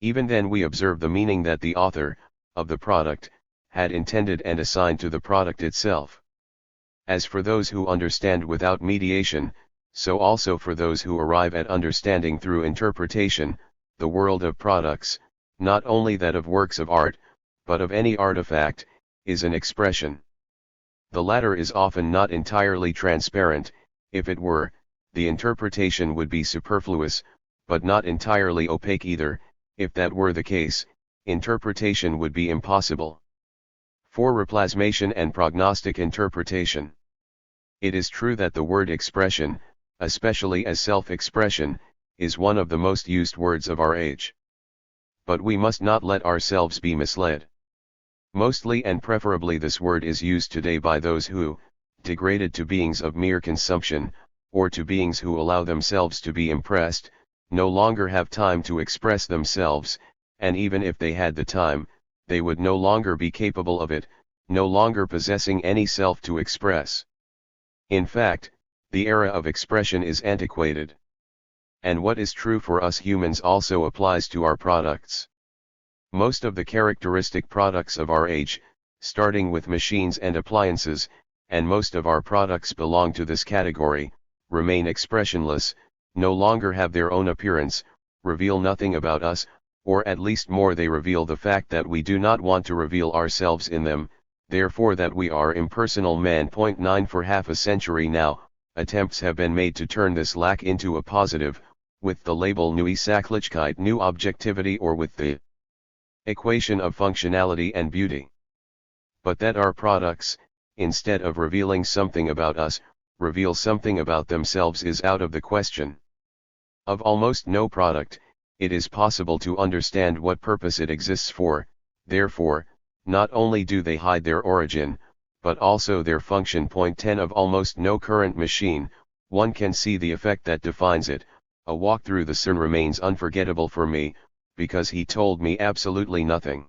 S1: Even then we observe the meaning that the author, of the product, had intended and assigned to the product itself. As for those who understand without mediation, so also for those who arrive at understanding through interpretation, the world of products, not only that of works of art, but of any artifact, is an expression. The latter is often not entirely transparent. If it were, the interpretation would be superfluous, but not entirely opaque either. If that were the case, interpretation would be impossible. For replasmation and prognostic interpretation. It is true that the word expression, especially as self-expression, is one of the most used words of our age. But we must not let ourselves be misled. Mostly and preferably this word is used today by those who, degraded to beings of mere consumption, or to beings who allow themselves to be impressed, no longer have time to express themselves, and even if they had the time, they would no longer be capable of it, no longer possessing any self to express. In fact, the era of expression is antiquated. And what is true for us humans also applies to our products. Most of the characteristic products of our age, starting with machines and appliances, and most of our products belong to this category, remain expressionless, no longer have their own appearance, reveal nothing about us, or at least more, they reveal the fact that we do not want to reveal ourselves in them, therefore that we are impersonal men. 9 For half a century now, attempts have been made to turn this lack into a positive, with the label Neue Sachlichkeit, new objectivity, or with the equation of functionality and beauty. But that our products, instead of revealing something about us, reveal something about themselves is out of the question. Of almost no product, it is possible to understand what purpose it exists for, therefore, not only do they hide their origin, but also their function. 10 Of almost no current machine, one can see the effect that defines it. A walk through the CERN remains unforgettable for me, because he told me absolutely nothing.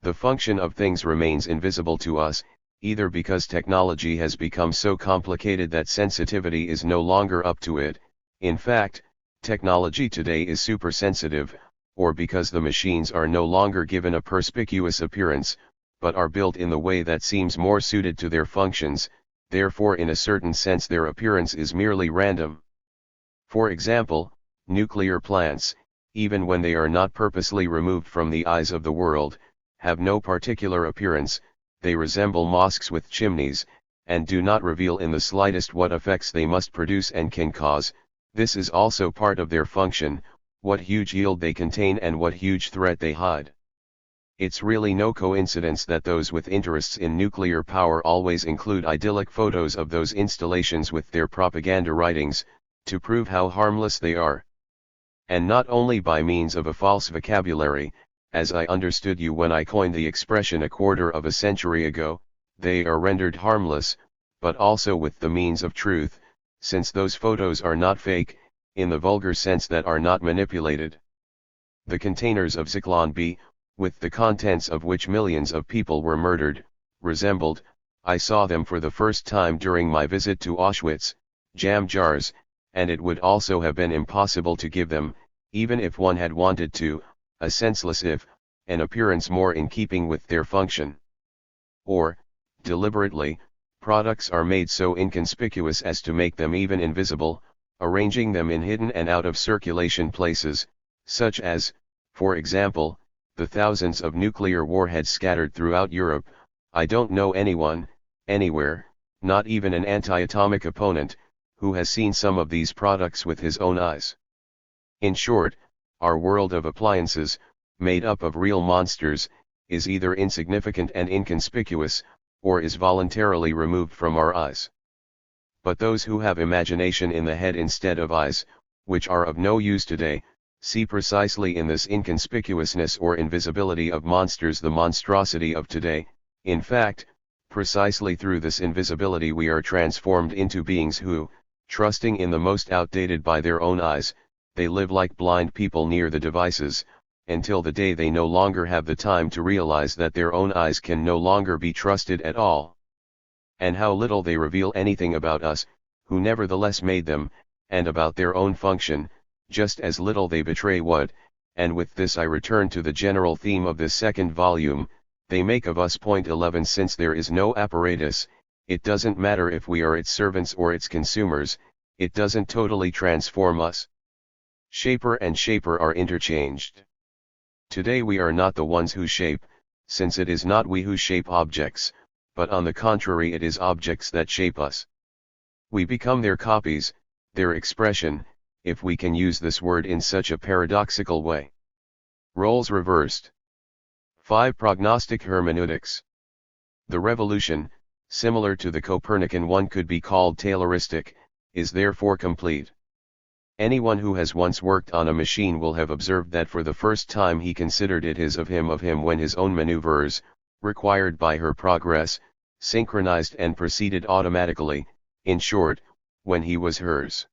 S1: The function of things remains invisible to us, either because technology has become so complicated that sensitivity is no longer up to it. In fact, technology today is supersensitive, or because the machines are no longer given a perspicuous appearance, but are built in the way that seems more suited to their functions, therefore in a certain sense their appearance is merely random. For example, nuclear plants, even when they are not purposely removed from the eyes of the world, have no particular appearance, they resemble mosques with chimneys, and do not reveal in the slightest what effects they must produce and can cause. This is also part of their function, what huge yield they contain and what huge threat they hide. It's really no coincidence that those with interests in nuclear power always include idyllic photos of those installations with their propaganda writings, to prove how harmless they are. And not only by means of a false vocabulary, as I understood you when I coined the expression a quarter of a century ago, they are rendered harmless, but also with the means of truth, since those photos are not fake, in the vulgar sense that are not manipulated. The containers of Zyklon B, with the contents of which millions of people were murdered, resembled, I saw them for the first time during my visit to Auschwitz, jam jars, and it would also have been impossible to give them, even if one had wanted to, a senseless if, an appearance more in keeping with their function. Or, deliberately, products are made so inconspicuous as to make them even invisible, arranging them in hidden and out of circulation places, such as, for example, the thousands of nuclear warheads scattered throughout Europe. I don't know anyone, anywhere, not even an anti-atomic opponent, who has seen some of these products with his own eyes. In short, our world of appliances, made up of real monsters, is either insignificant and inconspicuous, or is voluntarily removed from our eyes. But those who have imagination in the head instead of eyes, which are of no use today, see precisely in this inconspicuousness or invisibility of monsters the monstrosity of today. In fact, precisely through this invisibility we are transformed into beings who, trusting in the most outdated by their own eyes, they live like blind people near the devices, until the day they no longer have the time to realize that their own eyes can no longer be trusted at all. And how little they reveal anything about us, who nevertheless made them, and about their own function, just as little they betray what, and with this I return to the general theme of this second volume, they make of us. 11 Since there is no apparatus, it doesn't matter if we are its servants or its consumers, it doesn't totally transform us. Shaper and shaper are interchanged. Today we are not the ones who shape, since it is not we who shape objects, but on the contrary it is objects that shape us. We become their copies, their expression, if we can use this word in such a paradoxical way. Roles reversed. 5. Prognostic hermeneutics. The revolution, similar to the Copernican one, could be called Tayloristic, is therefore complete. Anyone who has once worked on a machine will have observed that for the first time he considered it his of him when his own maneuvers, required by her progress, synchronized and proceeded automatically, in short, when he was hers.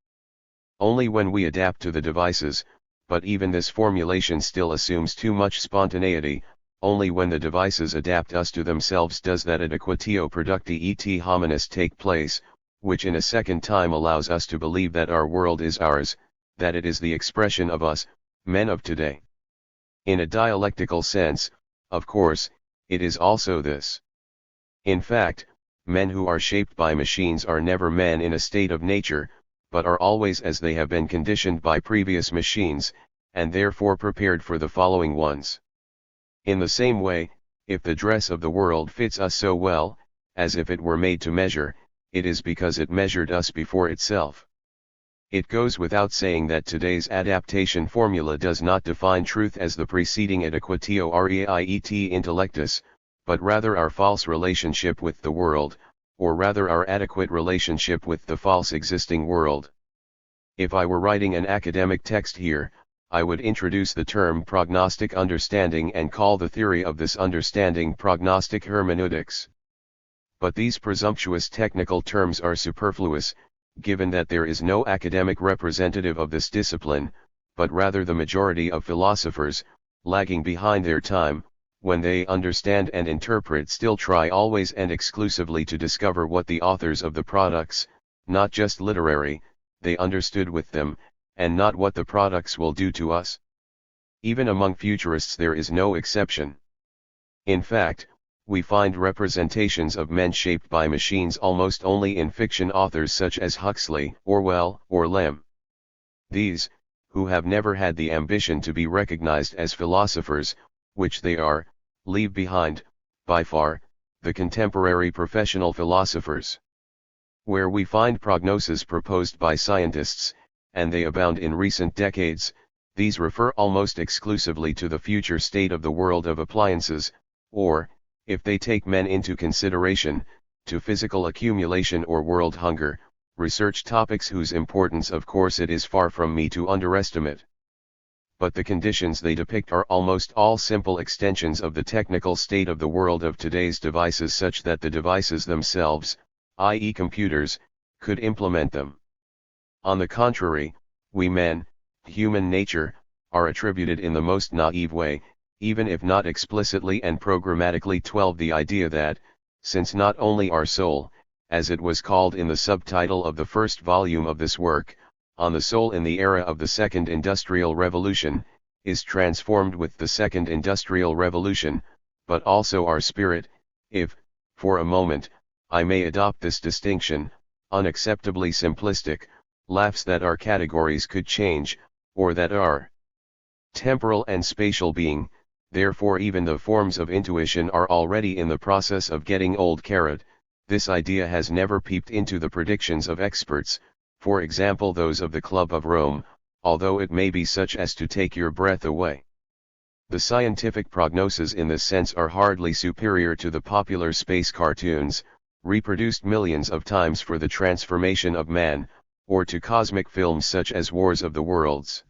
S1: Only when we adapt to the devices, but even this formulation still assumes too much spontaneity, only when the devices adapt us to themselves does that adequatio producti et hominis take place, which in a second time allows us to believe that our world is ours, that it is the expression of us, men of today. In a dialectical sense, of course, it is also this. In fact, men who are shaped by machines are never men in a state of nature, but are always as they have been conditioned by previous machines, and therefore prepared for the following ones. In the same way, if the dress of the world fits us so well, as if it were made to measure, it is because it measured us before itself. It goes without saying that today's adaptation formula does not define truth as the preceding adequatio reiet intellectus, but rather our false relationship with the world, or rather our adequate relationship with the false existing world. If I were writing an academic text here, I would introduce the term prognostic understanding and call the theory of this understanding prognostic hermeneutics. But these presumptuous technical terms are superfluous, given that there is no academic representative of this discipline, but rather the majority of philosophers, lagging behind their time, when they understand and interpret still try always and exclusively to discover what the authors of the products, not just literary, they understood with them, and not what the products will do to us. Even among futurists there is no exception. In fact, we find representations of men shaped by machines almost only in fiction authors such as Huxley, Orwell, or Lem. These, who have never had the ambition to be recognized as philosophers, which they are, leave behind, by far, the contemporary professional philosophers. Where we find prognoses proposed by scientists, and they abound in recent decades, these refer almost exclusively to the future state of the world of appliances, or, if they take men into consideration, to physical accumulation or world hunger, research topics whose importance of course it is far from me to underestimate. But the conditions they depict are almost all simple extensions of the technical state of the world of today's devices such that the devices themselves, i.e. computers, could implement them. On the contrary, we men, human nature, are attributed in the most naive way, even if not explicitly and programmatically 12 the idea that, since not only our soul, as it was called in the subtitle of the first volume of this work, on the soul in the era of the Second Industrial Revolution, is transformed with the Second Industrial Revolution, but also our spirit, if, for a moment, I may adopt this distinction, unacceptably simplistic, laughs that our categories could change, or that our temporal and spatial being, therefore even the forms of intuition are already in the process of getting old. This idea has never peeped into the predictions of experts, for example those of the Club of Rome, although it may be such as to take your breath away. The scientific prognoses in this sense are hardly superior to the popular space cartoons, reproduced millions of times for the transformation of man, or to cosmic films such as Wars of the Worlds.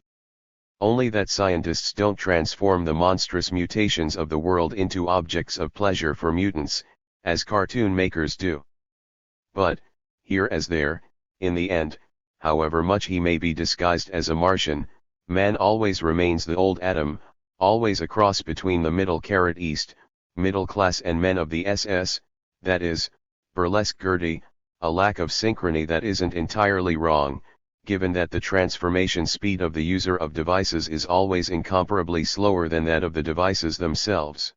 S1: Only that scientists don't transform the monstrous mutations of the world into objects of pleasure for mutants, as cartoon makers do. But, here as there, in the end, however much he may be disguised as a Martian, man always remains the old Adam, always a cross between the middle-east, middle class and men of the SS, that is, burlesque Gertie, a lack of synchrony that isn't entirely wrong, given that the transformation speed of the user of devices is always incomparably slower than that of the devices themselves.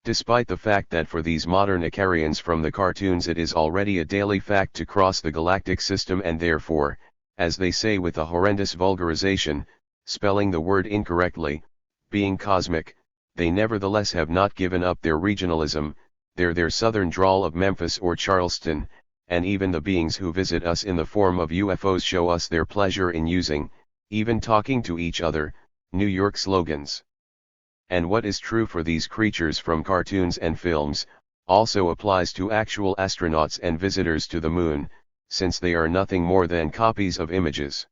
S1: Despite the fact that for these modern Icarians from the cartoons it is already a daily fact to cross the galactic system and therefore, as they say with a horrendous vulgarization, spelling the word incorrectly, being cosmic, they nevertheless have not given up their regionalism, their southern drawl of Memphis or Charleston, and even the beings who visit us in the form of UFOs show us their pleasure in using, even talking to each other, New York slogans. And what is true for these creatures from cartoons and films, also applies to actual astronauts and visitors to the moon, since they are nothing more than copies of images.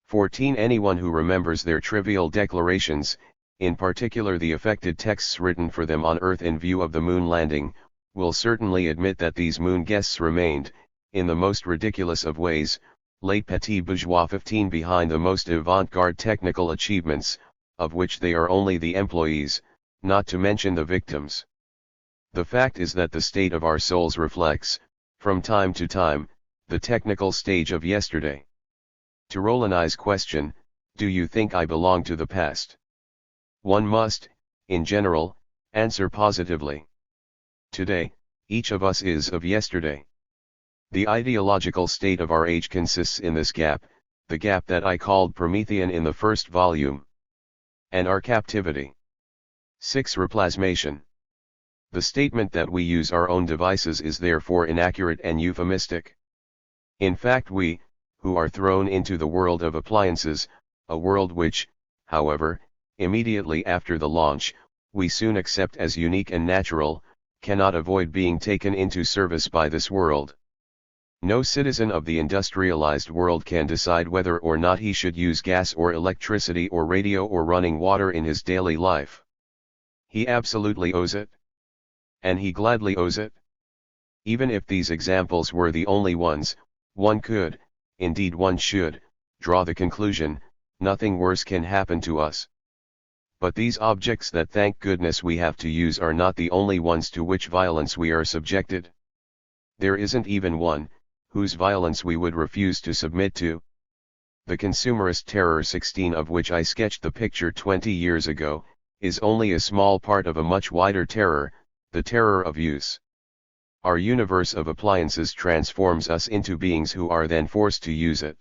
S1: 14. Anyone who remembers their trivial declarations, in particular the affected texts written for them on Earth in view of the moon landing, will certainly admit that these moon guests remained, in the most ridiculous of ways, late petit bourgeois 15 behind the most avant-garde technical achievements, of which they are only the employees, not to mention the victims. The fact is that the state of our souls reflects, from time to time, the technical stage of yesterday. To Roland's question, do you think I belong to the past? One must, in general, answer positively. Today, each of us is of yesterday. The ideological state of our age consists in this gap, the gap that I called Promethean in the first volume. And our captivity. 6. Replasmation. The statement that we use our own devices is therefore inaccurate and euphemistic. In fact, we, who are thrown into the world of appliances, a world which, however, immediately after the launch, we soon accept as unique and natural, cannot avoid being taken into service by this world. No citizen of the industrialized world can decide whether or not he should use gas or electricity or radio or running water in his daily life. He absolutely owes it. And he gladly owes it. Even if these examples were the only ones, one could, indeed one should, draw the conclusion, nothing worse can happen to us. But these objects that thank goodness we have to use are not the only ones to which violence we are subjected. There isn't even one, whose violence we would refuse to submit to. The consumerist terror 16 of which I sketched the picture 20 years ago, is only a small part of a much wider terror, the terror of use. Our universe of appliances transforms us into beings who are then forced to use it.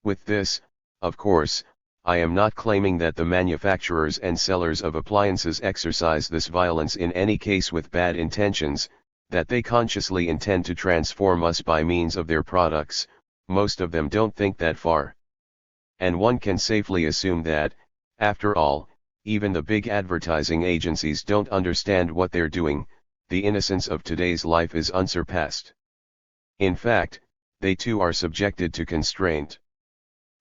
S1: With this, of course, I am not claiming that the manufacturers and sellers of appliances exercise this violence in any case with bad intentions, that they consciously intend to transform us by means of their products. Most of them don't think that far. And one can safely assume that, after all, even the big advertising agencies don't understand what they're doing. The innocence of today's life is unsurpassed. In fact, they too are subjected to constraint.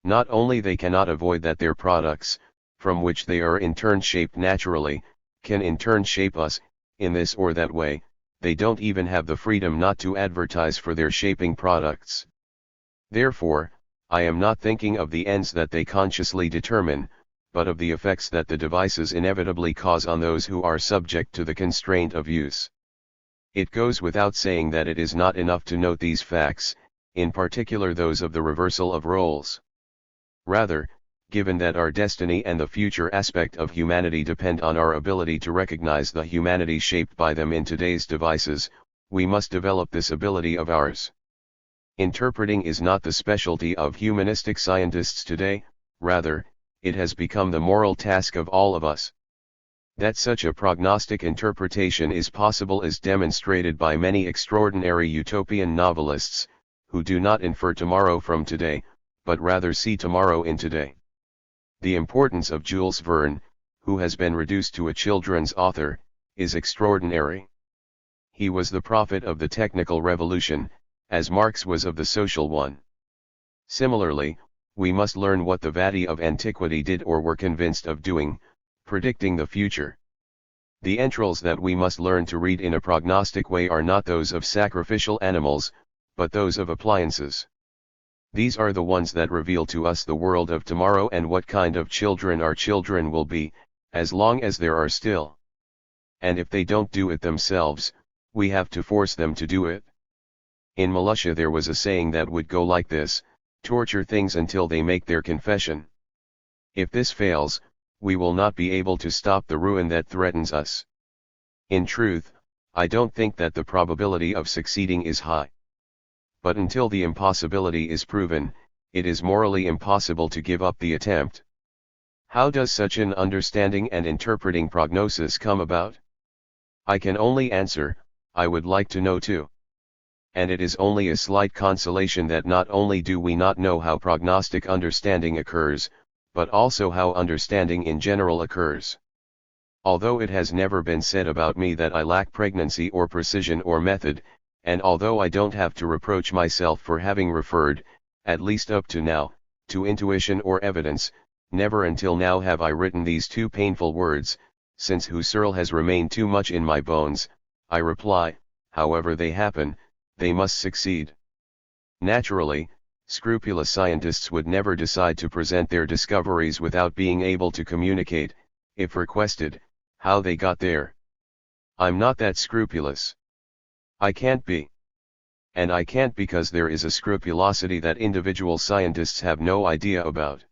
S1: Not only they cannot avoid that their products, from which they are in turn shaped naturally, can in turn shape us, in this or that way, they don't even have the freedom not to advertise for their shaping products. Therefore, I am not thinking of the ends that they consciously determine, but of the effects that the devices inevitably cause on those who are subject to the constraint of use. It goes without saying that it is not enough to note these facts, in particular those of the reversal of roles. Rather, given that our destiny and the future aspect of humanity depend on our ability to recognize the humanity shaped by them in today's devices, we must develop this ability of ours. Interpreting is not the specialty of humanistic scientists today, rather, it has become the moral task of all of us. That such a prognostic interpretation is possible is demonstrated by many extraordinary utopian novelists, who do not infer tomorrow from today, but rather see tomorrow in today. The importance of Jules Verne, who has been reduced to a children's author, is extraordinary. He was the prophet of the technical revolution, as Marx was of the social one. Similarly, we must learn what the Vati of antiquity did or were convinced of doing, predicting the future. The entrails that we must learn to read in a prognostic way are not those of sacrificial animals, but those of appliances. These are the ones that reveal to us the world of tomorrow and what kind of children our children will be, as long as there are still. And if they don't do it themselves, we have to force them to do it. In militia there was a saying that would go like this: torture things until they make their confession. If this fails, we will not be able to stop the ruin that threatens us. In truth, I don't think that the probability of succeeding is high. But until the impossibility is proven, it is morally impossible to give up the attempt. How does such an understanding and interpreting prognosis come about? I can only answer, I would like to know too. And it is only a slight consolation that not only do we not know how prognostic understanding occurs, but also how understanding in general occurs. Although it has never been said about me that I lack pregnancy or precision or method, and although I don't have to reproach myself for having referred, at least up to now, to intuition or evidence, never until now have I written these two painful words, since Husserl has remained too much in my bones. I reply, however they happen, they must succeed. Naturally, scrupulous scientists would never decide to present their discoveries without being able to communicate, if requested, how they got there. I'm not that scrupulous. I can't be. And I can't because there is a scrupulosity that individual scientists have no idea about.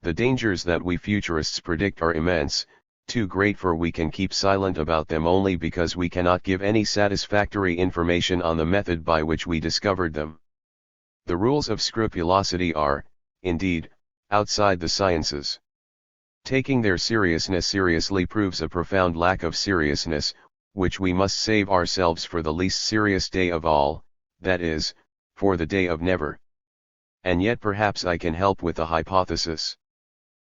S1: The dangers that we futurists predict are immense, too great for we can keep silent about them only because we cannot give any satisfactory information on the method by which we discovered them. The rules of scrupulosity are, indeed, outside the sciences. Taking their seriousness seriously proves a profound lack of seriousness, which we must save ourselves for the least serious day of all, that is, for the day of never. And yet perhaps I can help with a hypothesis,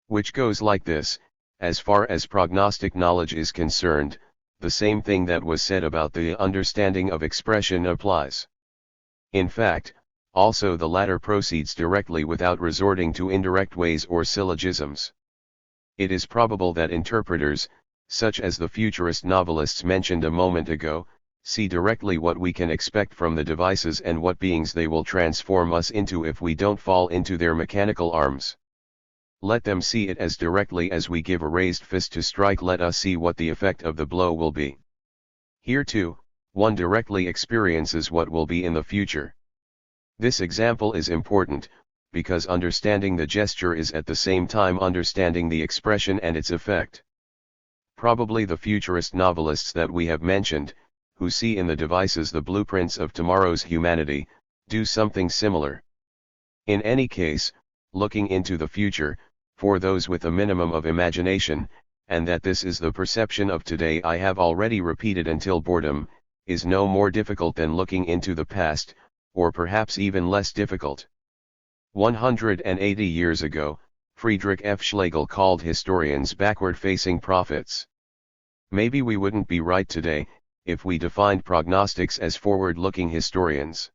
S1: which goes like this: as far as prognostic knowledge is concerned, the same thing that was said about the understanding of expression applies. In fact, also the latter proceeds directly without resorting to indirect ways or syllogisms. It is probable that interpreters, such as the futurist novelists mentioned a moment ago, see directly what we can expect from the devices and what beings they will transform us into if we don't fall into their mechanical arms. Let them see it as directly as we give a raised fist to strike. Let us see what the effect of the blow will be. Here too, one directly experiences what will be in the future. This example is important, because understanding the gesture is at the same time understanding the expression and its effect. Probably the futurist novelists that we have mentioned, who see in the devices the blueprints of tomorrow's humanity, do something similar. In any case, looking into the future, for those with a minimum of imagination, and that this is the perception of today I have already repeated until boredom, is no more difficult than looking into the past, or perhaps even less difficult. 180 years ago, Friedrich F. Schlegel called historians backward-facing prophets. Maybe we wouldn't be right today, if we defined prognostics as forward-looking historians.